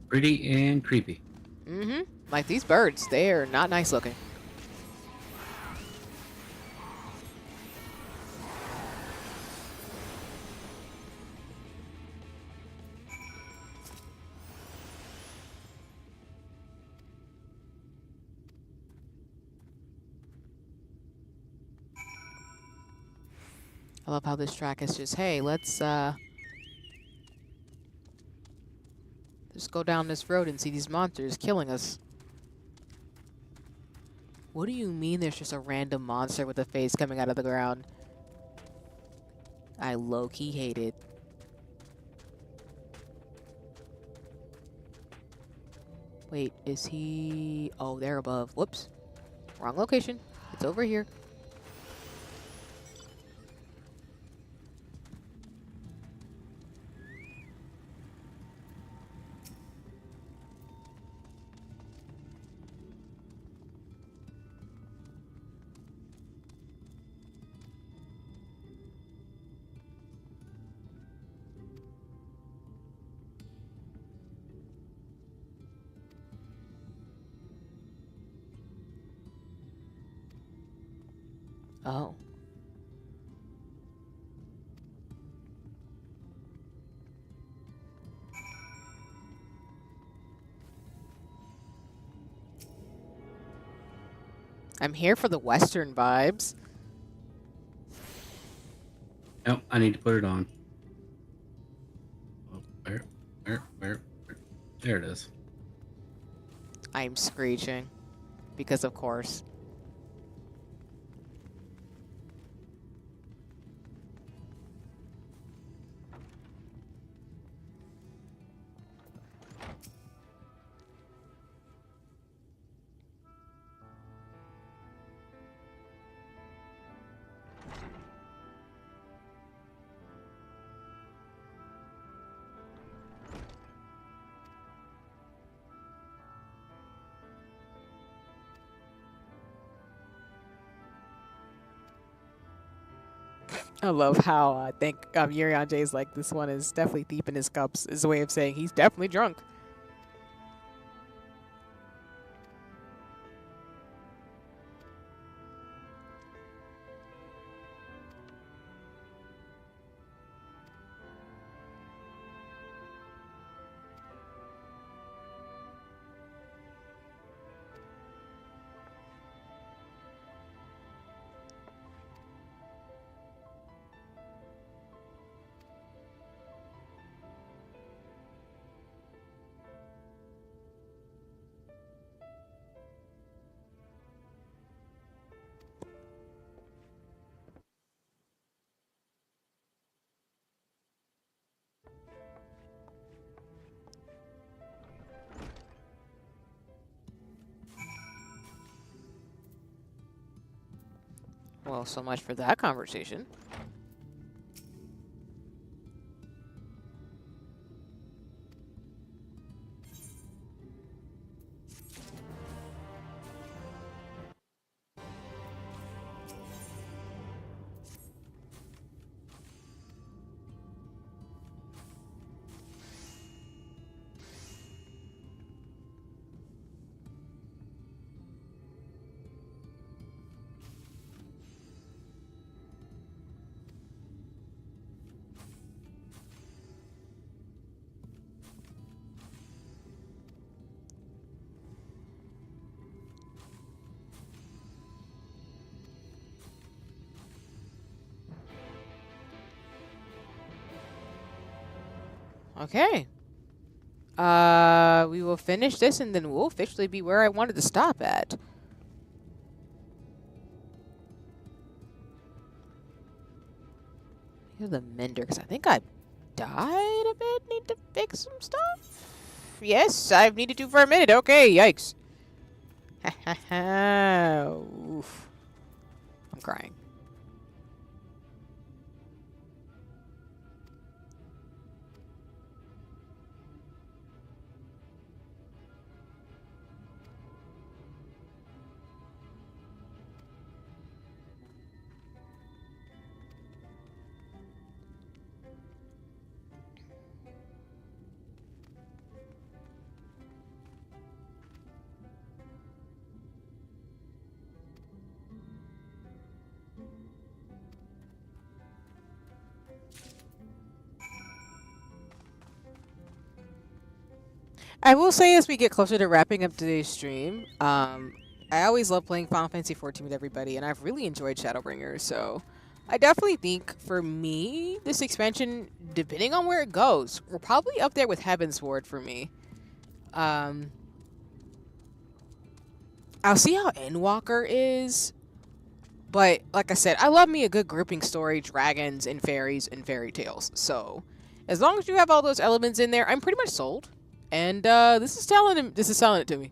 Pretty and creepy.
Mm-hmm. Like these birds, they are not nice looking. I love how this track is just, hey, let's just go down this road and see these monsters killing us. What do you mean there's just a random monster with a face coming out of the ground? I low-key hate it. Wait, is he... Oh, they're above. Whoops. Wrong location. It's over here. Oh. I'm here for the Western vibes.
Nope, I need to put it on. Oh, where? There it is.
I'm screeching. Because of course. I love how I think Urion J's like, this one is definitely deep in his cups, is a way of saying he's definitely drunk. Well, so much for that conversation. Okay. We will finish this and then we'll officially be where I wanted to stop at. Here's the mender, because I think I died a bit. Need to fix some stuff. Yes, I've needed to for a minute. Okay, yikes. Ha ha ha. Oof. I'm crying. I will say as we get closer to wrapping up today's stream, I always love playing Final Fantasy XIV with everybody, and I've really enjoyed Shadowbringers, so I definitely think for me, this expansion, depending on where it goes, we're probably up there with Heavensward for me. I'll see how Endwalker is, but like I said, I love me a good grouping story, dragons and fairies and fairy tales, so as long as you have all those elements in there, I'm pretty much sold. And this is selling it to me.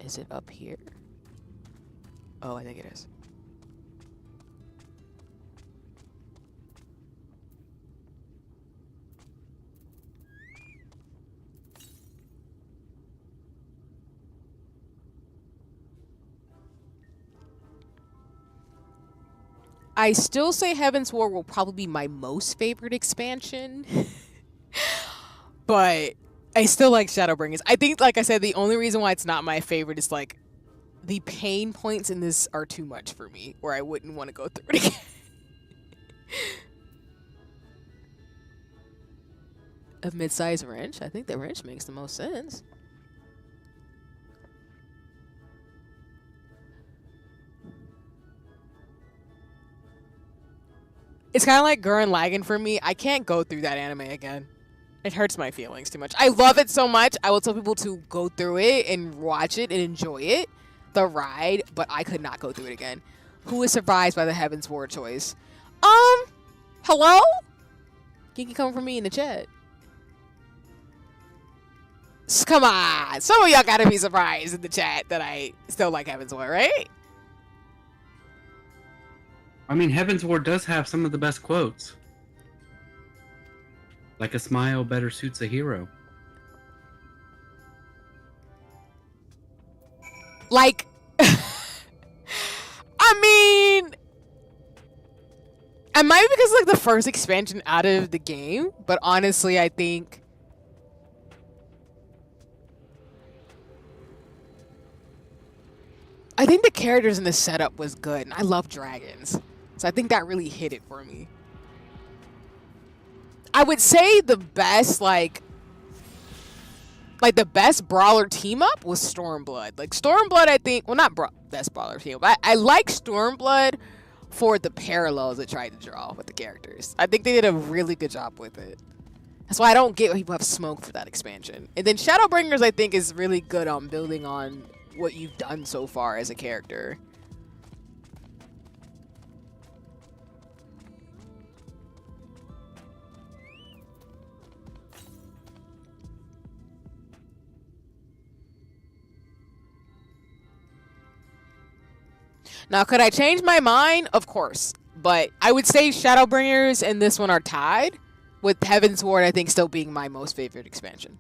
Is it up here? Oh, I think it is. I still say Heavensward will probably be my most favorite expansion. But I still like Shadowbringers. I think, like I said, the only reason why it's not my favorite is, like, the pain points in this are too much for me, where I wouldn't want to go through it again. A mid-size wrench? I think the wrench makes the most sense. It's kind of like Gurren Lagann for me. I can't go through that anime again. It hurts my feelings too much. I love it so much. I will tell people to go through it and watch it and enjoy it, the ride, but I could not go through it again. Who is surprised by the Heavensward choice? Hello? You can come from me in the chat. Come on. Some of y'all gotta be surprised in the chat that I still like Heavensward, right?
I mean, Heavensward does have some of the best quotes. Like a smile better suits a hero.
Like, I mean, it might be because it's like the first expansion out of the game, but honestly, I think the characters in the setup was good, and I love dragons. So I think that really hit it for me. I would say the best, like the best brawler team up was Stormblood. Like Stormblood, I think, well, not best brawler team, but I like Stormblood for the parallels it tried to draw with the characters. I think they did a really good job with it. That's why I don't get why people have smoke for that expansion. And then Shadowbringers, I think, is really good on building on what you've done so far as a character. Now, could I change my mind? Of course. But I would say Shadowbringers and this one are tied, with Heavensward, I think, still being my most favorite expansion.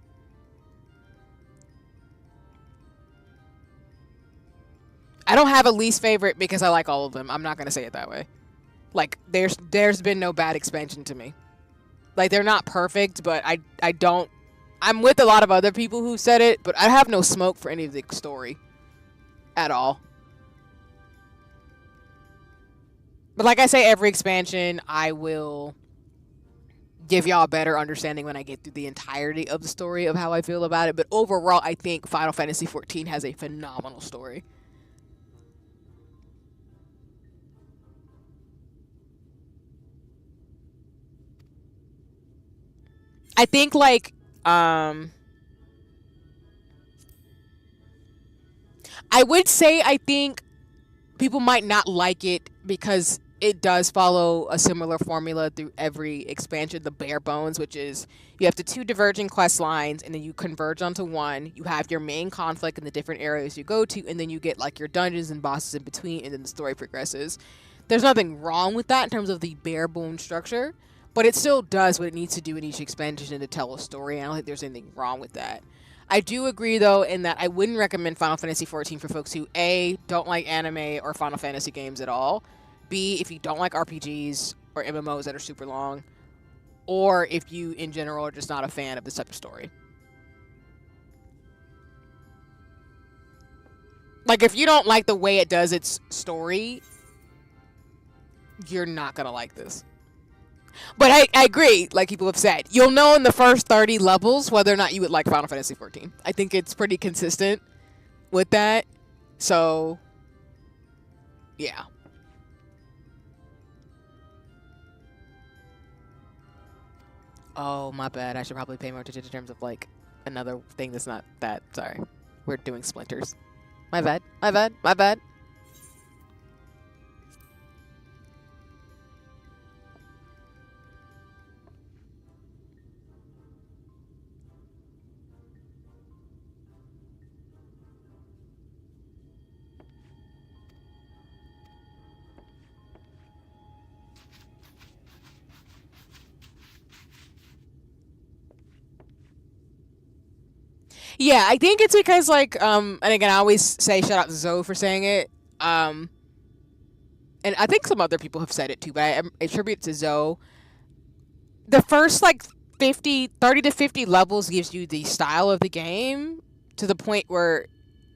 I don't have a least favorite because I like all of them. I'm not going to say it that way. Like, there's been no bad expansion to me. Like, they're not perfect, but I don't... I'm with a lot of other people who said it, but I have no smoke for any of the story. At all. But like I say, every expansion, I will give y'all a better understanding when I get through the entirety of the story of how I feel about it. But overall, I think Final Fantasy XIV has a phenomenal story. I think like I would say I think people might not like it because it does follow a similar formula through every expansion, the bare bones, which is you have the two diverging quest lines and then you converge onto one. You have your main conflict in the different areas you go to, and then you get like your dungeons and bosses in between, and then the story progresses. There's nothing wrong with that in terms of the bare bone structure, but it still does what it needs to do in each expansion to tell a story. I don't think there's anything wrong with that. I do agree, though, in that I wouldn't recommend Final Fantasy XIV for folks who, A, don't like anime or Final Fantasy games at all, B, if you don't like RPGs or MMOs that are super long, or if you, in general, are just not a fan of this type of story. Like, if you don't like the way it does its story, you're not going to like this. But I agree, like people have said. You'll know in the first 30 levels whether or not you would like Final Fantasy XIV. I think it's pretty consistent with that. So, yeah. Oh, my bad. I should probably pay more attention in terms of, like, another thing that's not that. Sorry. We're doing splinters. My bad. My bad. My bad. Yeah, I think it's because like and again I always say shout out to Zoe for saying it. And I think some other people have said it too, but I attribute it to Zoe. The first like 30 to 50 levels gives you the style of the game to the point where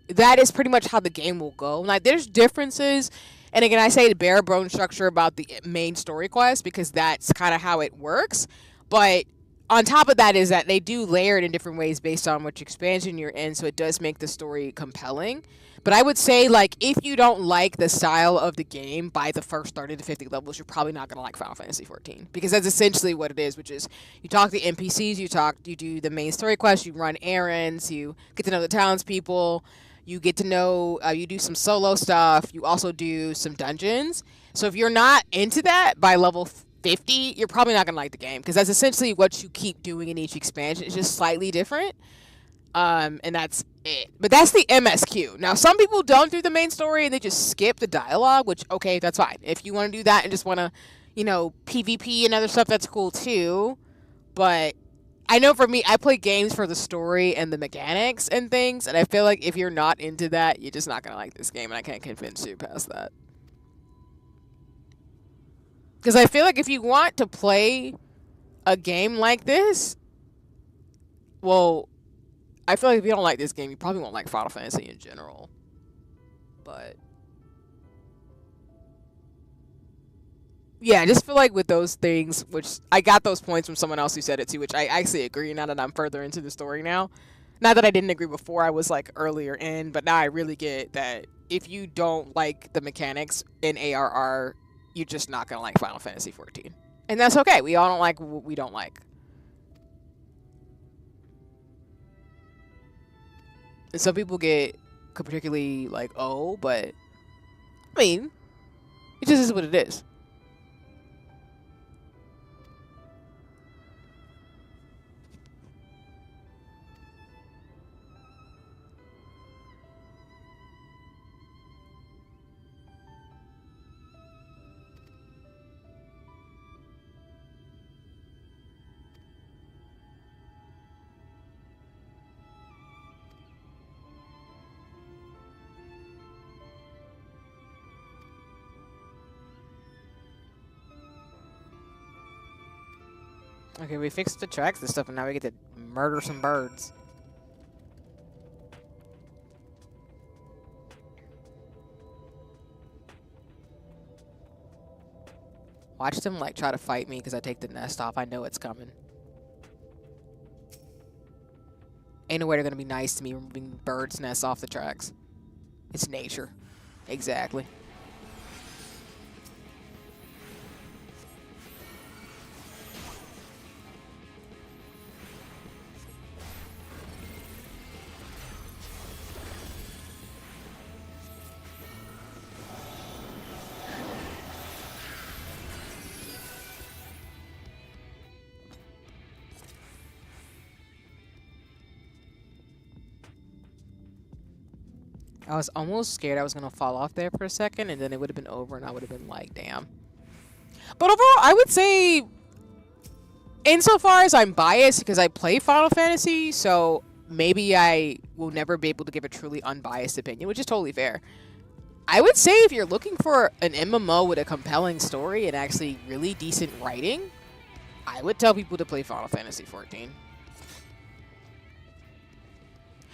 that is pretty much how the game will go. Like there's differences, and again I say the bare bone structure about the main story quest because that's kind of how it works. But on top of that is that they do layer it in different ways based on which expansion you're in, so it does make the story compelling. But I would say, like, if you don't like the style of the game by the first 30 to 50 levels, you're probably not going to like Final Fantasy XIV. Because that's essentially what it is, which is you talk to NPCs, you do the main story quest, you run errands, you get to know the townspeople, you get to know, you do some solo stuff, you also do some dungeons. So if you're not into that by level 50, you're probably not going to like the game because that's essentially what you keep doing in each expansion. It's just slightly different. And that's it. But that's the MSQ. Now, some people don't do the main story and they just skip the dialogue, which, okay, that's fine. If you want to do that and just want to, PvP and other stuff, that's cool too. But I know for me, I play games for the story and the mechanics and things, and I feel like if you're not into that, you're just not going to like this game, and I can't convince you past that. Because I feel like if you want to play a game like this, well, I feel like if you don't like this game, you probably won't like Final Fantasy in general. But yeah, I just feel like with those things, which I got those points from someone else who said it too, which I actually agree now that I'm further into the story now. Not that I didn't agree before, I was like earlier in, but now I really get that if you don't like the mechanics in ARR, you're just not going to like Final Fantasy XIV. And that's okay. We all don't like what we don't like. And some people get particularly like, oh, but I mean, it just is what it is. Okay, we fixed the tracks and stuff, and now we get to murder some birds. Watch them, like, try to fight me because I take the nest off. I know it's coming. Ain't no way they're going to be nice to me removing birds' nests off the tracks. It's nature. Exactly. I was almost scared I was gonna fall off there for a second, and then it would have been over, and I would have been like, damn. But overall, I would say, insofar as I'm biased because I play Final Fantasy, so maybe I will never be able to give a truly unbiased opinion, which is totally fair. I would say if you're looking for an MMO with a compelling story and actually really decent writing, I would tell people to play Final Fantasy 14.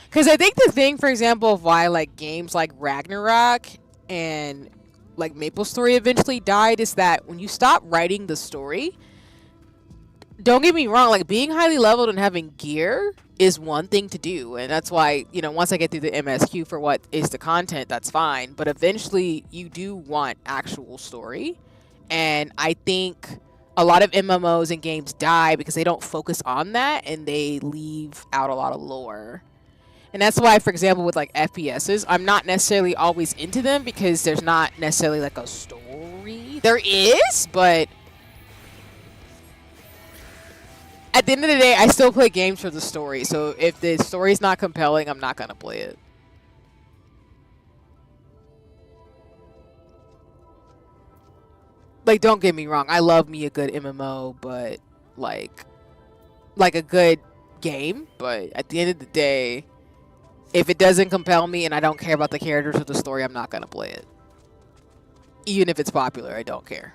Because I think the thing, for example, of why like games like Ragnarok and like MapleStory eventually died is that when you stop writing the story, don't get me wrong, like being highly leveled and having gear is one thing to do, and that's why, you know, once I get through the MSQ for what is the content, that's fine, but eventually you do want actual story, and I think a lot of MMOs and games die because they don't focus on that and they leave out a lot of lore. And that's why, for example, with like FPSs, I'm not necessarily always into them because there's not necessarily like a story. There is, but at the end of the day, I still play games for the story. So if the story's not compelling, I'm not gonna play it. Like, don't get me wrong, I love me a good MMO, but like a good game. But at the end of the day, if it doesn't compel me and I don't care about the characters or the story, I'm not gonna play it. Even if it's popular, I don't care.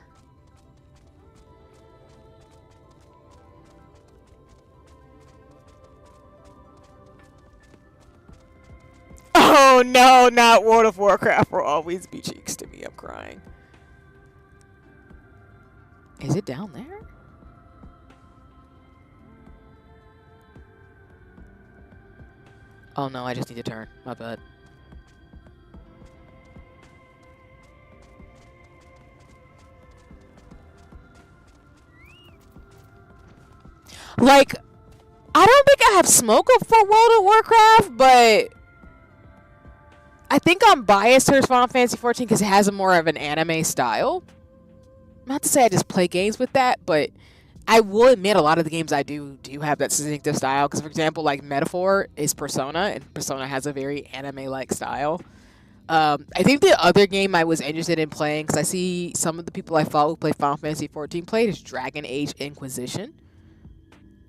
Oh no, not World of Warcraft will always be cheeks to me. I'm crying. Is it down there? Oh no, I just need to turn. My bad. Like, I don't think I have smoke up for World of Warcraft, but I think I'm biased towards Final Fantasy 14 because it has a more of an anime style. Not to say I just play games with that, but I will admit a lot of the games I do have that distinctive style. Because, for example, like Metaphor is Persona, and Persona has a very anime-like style. I think the other game I was interested in playing, because I see some of the people I follow who play Final Fantasy 14 played, is Dragon Age Inquisition.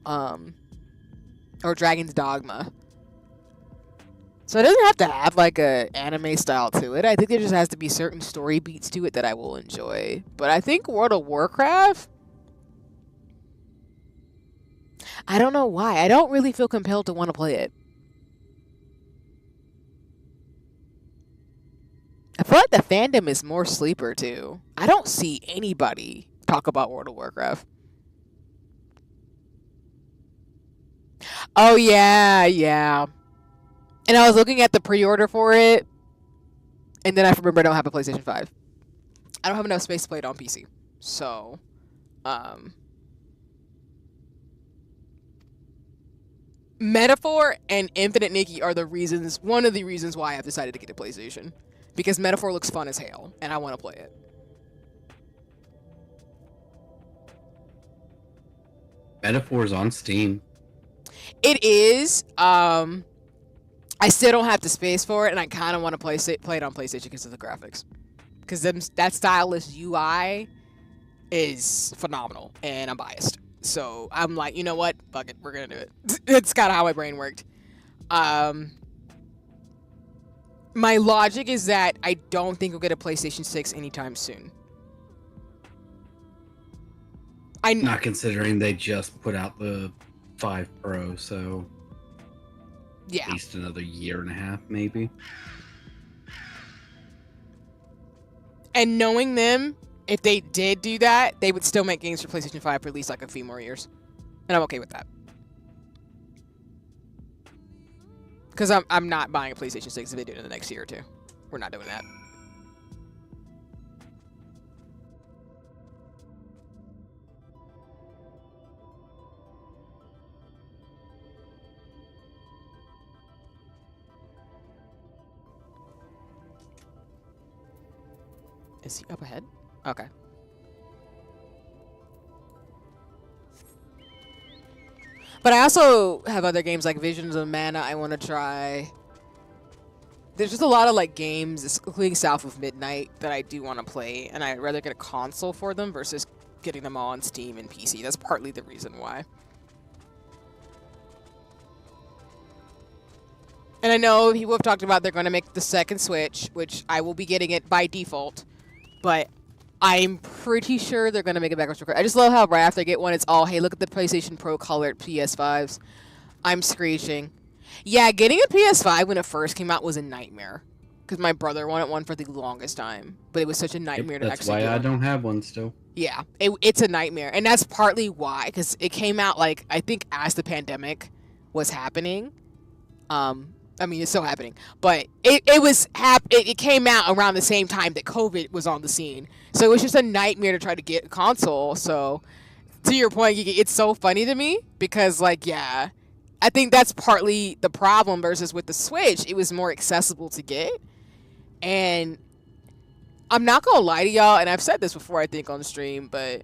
Or Dragon's Dogma. So it doesn't have to have like a anime style to it. I think there just has to be certain story beats to it that I will enjoy. But I think World of Warcraft, I don't know why. I don't really feel compelled to want to play it. I feel like the fandom is more sleeper too. I don't see anybody talk about World of Warcraft. Oh yeah, yeah. And I was looking at the pre-order for it, and then I remember I don't have a PlayStation 5. I don't have enough space to play it on PC. So, Metaphor and Infinite Nikki are one of the reasons why I've decided to get a PlayStation. Because Metaphor looks fun as hell, and I want to play it.
Metaphor's on Steam.
It is. I still don't have the space for it, and I kind of want to play it on PlayStation because of the graphics. Because that stylish UI is phenomenal, and I'm biased. So I'm like, you know what? Fuck it, we're gonna do it. It's kind of how my brain worked. My logic is that I don't think we'll get a PlayStation 6 anytime soon.
Not considering they just put out the 5 Pro, so
yeah,
at least another year and a half, maybe.
And knowing them, if they did do that, they would still make games for PlayStation 5 for at least like a few more years. And I'm okay with that. Because I'm not buying a PlayStation 6 if they do it in the next year or two. We're not doing that. Is he up ahead? Okay. But I also have other games like Visions of Mana I want to try. there's just a lot of like games, including South of Midnight, that I do want to play, and I'd rather get a console for them versus getting them all on Steam and PC. That's partly the reason why. And I know people have talked about they're going to make the second Switch, which I will be getting it by default, but I'm pretty sure they're going to make it backwards. I just love how right after I get one, it's all, hey, look at the PlayStation Pro colored PS5s. I'm screeching. Yeah, getting a PS5 when it first came out was a nightmare. Because my brother wanted one for the longest time. But it was such a nightmare to
That's
actually
why
get
I
one.
don't have one still.
Yeah, it's a nightmare. And that's partly why. Because it came out, like, I think as the pandemic was happening. I mean, it's still happening. But it came out around the same time that COVID was on the scene. So it was just a nightmare to try to get a console. So, to your point, Gigi, it's so funny to me. Because, like, yeah, I think that's partly the problem versus with the Switch. It was more accessible to get. And I'm not going to lie to y'all, and I've said this before, I think, on the stream, but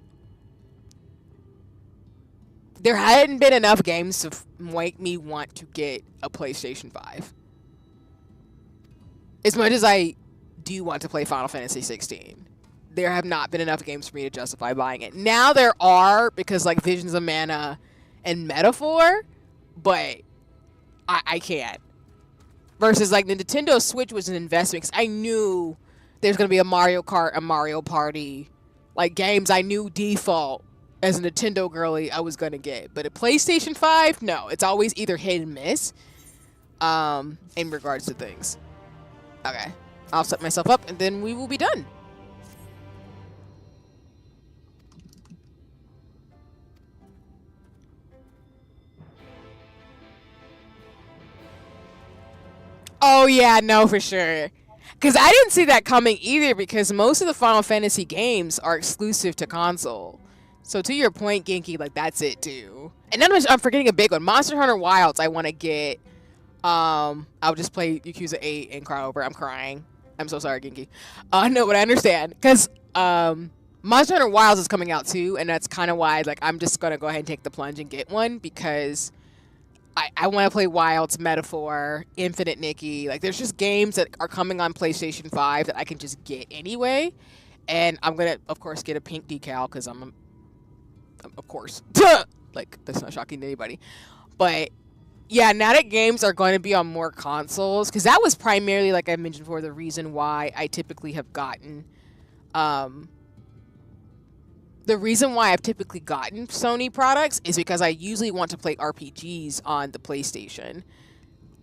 there hadn't been enough games to make me want to get a PlayStation 5. As much as I do want to play Final Fantasy 16, there have not been enough games for me to justify buying it. Now there are, because like Visions of Mana and Metaphor, but I can't. Versus like the Nintendo Switch was an investment, because I knew there's going to be a Mario Kart, a Mario Party, like games I knew default as a Nintendo girly I was going to get. But a PlayStation 5, no. It's always either hit and miss in regards to things. Okay. I'll set myself up and then we will be done. Oh, yeah, no, for sure. Because I didn't see that coming either, because most of the Final Fantasy games are exclusive to console. So to your point, Genki, like, that's it, too. And then I'm forgetting a big one. Monster Hunter Wilds, I want to get. I'll just play Yakuza 8 and cry over. I'm crying. I'm so sorry, Genki. No, but I understand. Because Monster Hunter Wilds is coming out, too, and that's kind of why, like, I'm just going to go ahead and take the plunge and get one, because I want to play Wilds, Metaphor, Infinite Nikki. Like, there's just games that are coming on PlayStation 5 that I can just get anyway. And I'm going to, of course, get a pink decal because of course. Like, that's not shocking to anybody. But, yeah, now that games are going to be on more consoles, because that was primarily, like I mentioned before, the reason why I typically have gotten the reason why I've typically gotten Sony products is because I usually want to play RPGs on the PlayStation,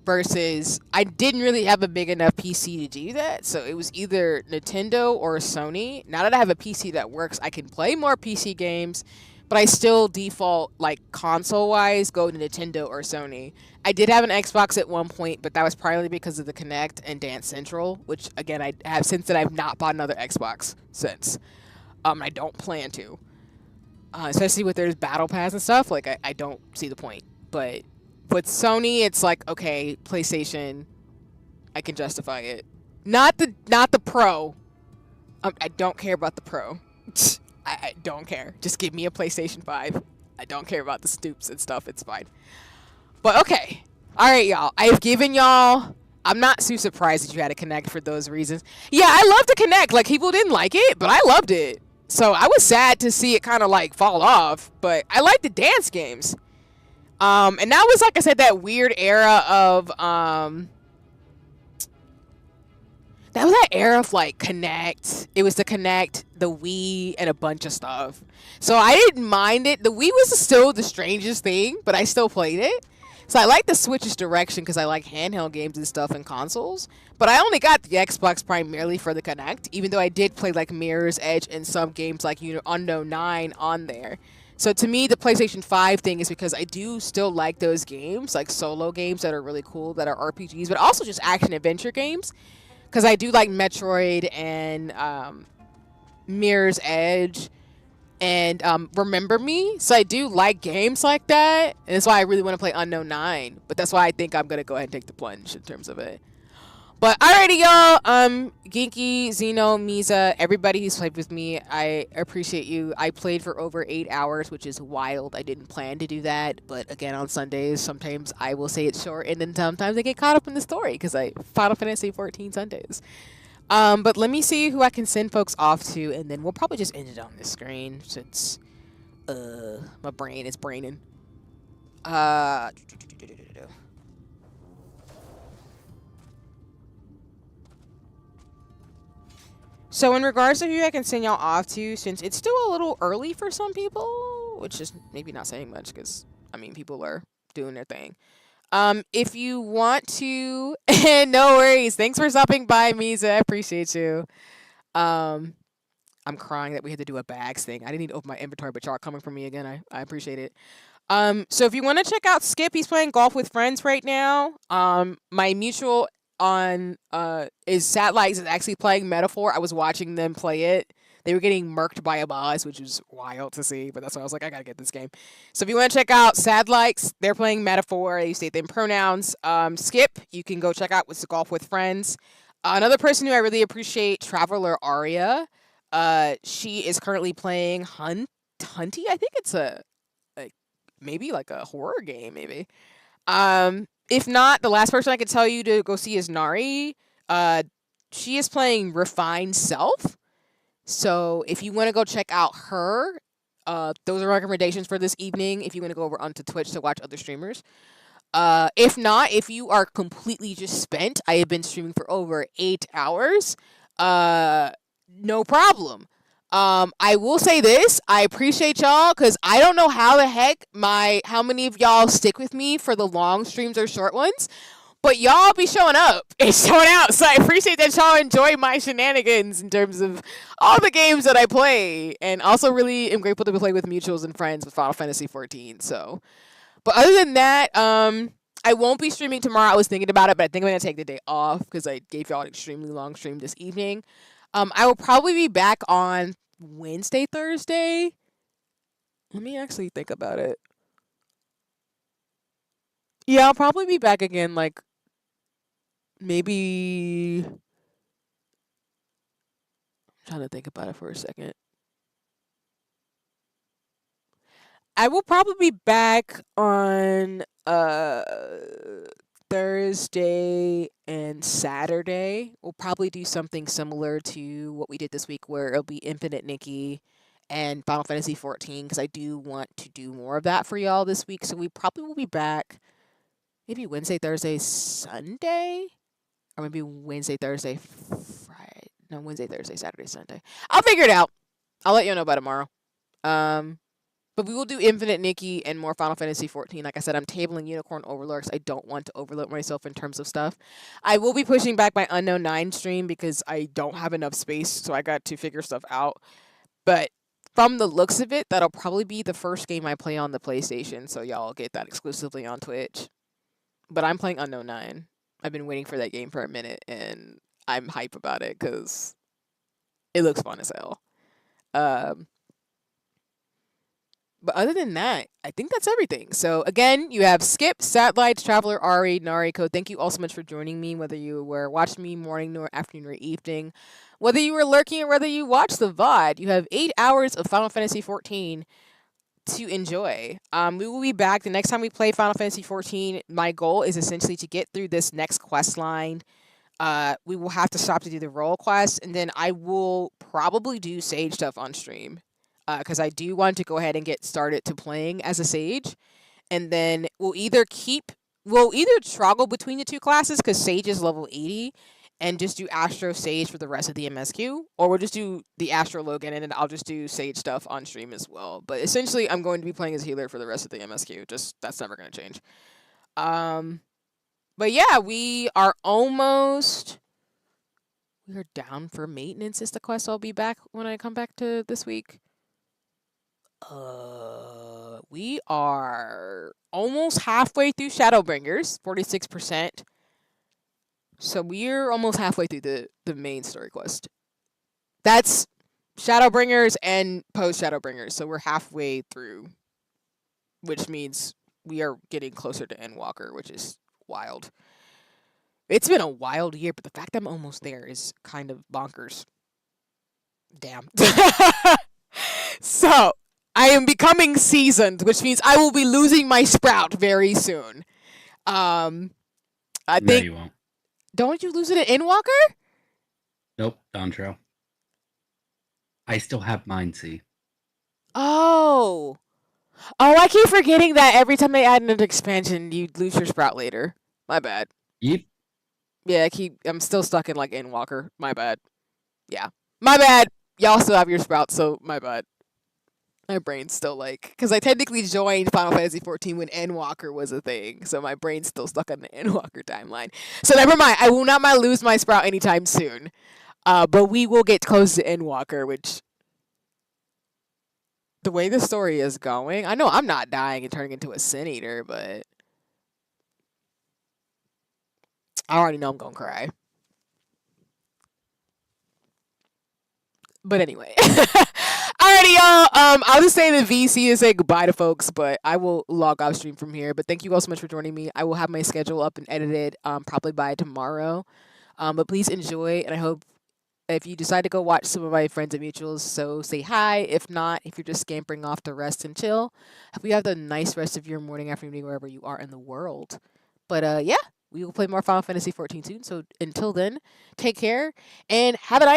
versus I didn't really have a big enough PC to do that. So it was either Nintendo or Sony. Now that I have a PC that works, I can play more PC games, but I still default, like, console-wise, go to Nintendo or Sony. I did have an Xbox at one point, but that was primarily because of the Kinect and Dance Central, which, again, I have since then. I've not bought another Xbox since. I don't plan to. Especially with there's Battle Pass and stuff. Like, I don't see the point. But with Sony, it's like, okay, PlayStation, I can justify it. Not the Pro. I don't care about the Pro. I don't care. Just give me a PlayStation 5. I don't care about the stoops and stuff. It's fine. But, okay. All right, y'all. I've given y'all... I'm not too surprised that you had to Kinect for those reasons. Yeah, I love the Kinect. Like, people didn't like it, but I loved it. So I was sad to see it kind of, like, fall off. But I like the dance games. And that was, like I said, that weird era of... That was that era of, like, Kinect. It was the Kinect, the Wii, and a bunch of stuff. So I didn't mind it. The Wii was still the strangest thing, but I still played it. So I like the Switch's direction because I like handheld games and stuff and consoles. But I only got the Xbox primarily for the Kinect, even though I did play, like, Mirror's Edge and some games like Unknown 9 on there. So to me, the PlayStation 5 thing is because I do still like those games, like solo games that are really cool, that are RPGs, but also just action-adventure games. Because I do like Metroid and Mirror's Edge and Remember Me. So I do like games like that. And that's why I really want to play Unknown 9. But that's why I think I'm going to go ahead and take the plunge in terms of it. But alrighty, y'all. Ginky, Zeno, Misa, everybody who's played with me, I appreciate you. I played for over 8 hours, which is wild. I didn't plan to do that, but again, on Sundays, sometimes I will say it's short, and then sometimes I get caught up in the story because I Final Fantasy 14 Sundays. But let me see who I can send folks off to, and then we'll probably just end it on this screen since my brain is braining. So in regards to who I can send y'all off to, since it's still a little early for some people, which is maybe not saying much because, I mean, people are doing their thing. If you want to, and no worries, thanks for stopping by, Misa, I appreciate you. I'm crying that we had to do a bags thing. I didn't need to open my inventory, but y'all are coming for me again. I appreciate it. So if you want to check out Skip, he's playing golf with friends right now. My mutual on is Satellites is actually playing Metaphor. I was watching them play it. They were getting murked by a boss, which was wild to see, but that's why I was like, I gotta get this game. So if you want to check out Satellites, they're playing Metaphor. They state them pronouns. Skip, you can go check out what's the golf with friends. Another person who I really appreciate, Traveler Aria. She is currently playing Hunty. I think it's maybe like a horror game, maybe. If not, the last person I could tell you to go see is Nari. She is playing Refined Self. So if you want to go check out her, those are recommendations for this evening. If you want to go over onto Twitch to watch other streamers. If not, if you are completely just spent, I have been streaming for over 8 hours. No problem. I will say this, I appreciate y'all because I don't know how the heck how many of y'all stick with me for the long streams or short ones, but y'all be showing up and showing out. So I appreciate that y'all enjoy my shenanigans in terms of all the games that I play, and also really am grateful to play with mutuals and friends with Final Fantasy 14. So, but other than that, I won't be streaming tomorrow. I was thinking about it, but I think I'm gonna take the day off because I gave y'all an extremely long stream this evening. I will probably be back on Wednesday, Thursday. Let me actually think about it. Yeah, I'll probably be back again, like, maybe. I'm trying to think about it for a second. I will probably be back on Thursday and Saturday. We'll probably do something similar to what we did this week, where it'll be Infinite Nikki and Final Fantasy 14, because I do want to do more of that for y'all this week. So we probably will be back maybe Wednesday, Thursday, Sunday, or maybe Wednesday, Thursday, Friday. No, Wednesday, Thursday, Saturday, Sunday. I'll figure it out. I'll let you know by tomorrow. But we will do Infinite Nikki and more Final Fantasy 14. Like I said, I'm tabling Unicorn Overlords. I don't want to overload myself in terms of stuff. I will be pushing back my Unknown 9 stream because I don't have enough space, so I got to figure stuff out. But from the looks of it, that'll probably be the first game I play on the PlayStation, so y'all get that exclusively on Twitch. But I'm playing Unknown 9. I've been waiting for that game for a minute, and I'm hype about it because it looks fun as hell. But other than that, I think that's everything. So again, you have Skip, Satellites, Traveler, Ari, Nariko. Thank you all so much for joining me, whether you were watching me morning or afternoon or evening. Whether you were lurking or whether you watched the VOD, you have 8 hours of Final Fantasy 14 to enjoy. We will be back the next time we play Final Fantasy 14. My goal is essentially to get through this next quest line. We will have to stop to do the role quest, and then I will probably do Sage stuff on stream. Because I do want to go ahead and get started to playing as a Sage. And then we'll either toggle between the two classes, because Sage is level 80, and just do Astro Sage for the rest of the MSQ. Or we'll just do the Astro Logan, and then I'll just do Sage stuff on stream as well. But essentially, I'm going to be playing as healer for the rest of the MSQ. Just, that's never going to change. But yeah, we are down for maintenance is the quest I'll be back when I come back to this week. We are almost halfway through Shadowbringers, 46%. So we're almost halfway through the main story quest. That's Shadowbringers and post Shadowbringers, so we're halfway through, which means we are getting closer to Endwalker, which is wild. It's been a wild year, but the fact I'm almost there is kind of bonkers. Damn. So, I am becoming seasoned, which means I will be losing my sprout very soon. I
No,
think.
you won't.
Don't you lose it in Endwalker?
Nope, Dontro. I still have mine, see.
Oh. Oh, I keep forgetting that every time they add an expansion, you lose your sprout later. My bad.
Yep.
Yeah, I'm still stuck in like Endwalker. My bad. Yeah. My bad. Y'all still have your sprout, so my bad. My brain's still like, because I technically joined Final Fantasy XIV when Endwalker was a thing, so my brain's still stuck on the Endwalker timeline. So never mind. I will not lose my sprout anytime soon. But we will get close to Endwalker, which the way the story is going, I know I'm not dying and turning into a Sin Eater, but I already know I'm gonna cry. But anyway. Alrighty, y'all. I'll just say the VC to say goodbye to folks, but I will log off stream from here. But thank you all so much for joining me. I will have my schedule up and edited probably by tomorrow. But please enjoy, and I hope if you decide to go watch some of my friends at Mutuals, so say hi. If not, if you're just scampering off to rest and chill, hope you have the nice rest of your morning, afternoon, wherever you are in the world. But yeah, we will play more Final Fantasy XIV soon. So until then, take care and have a nice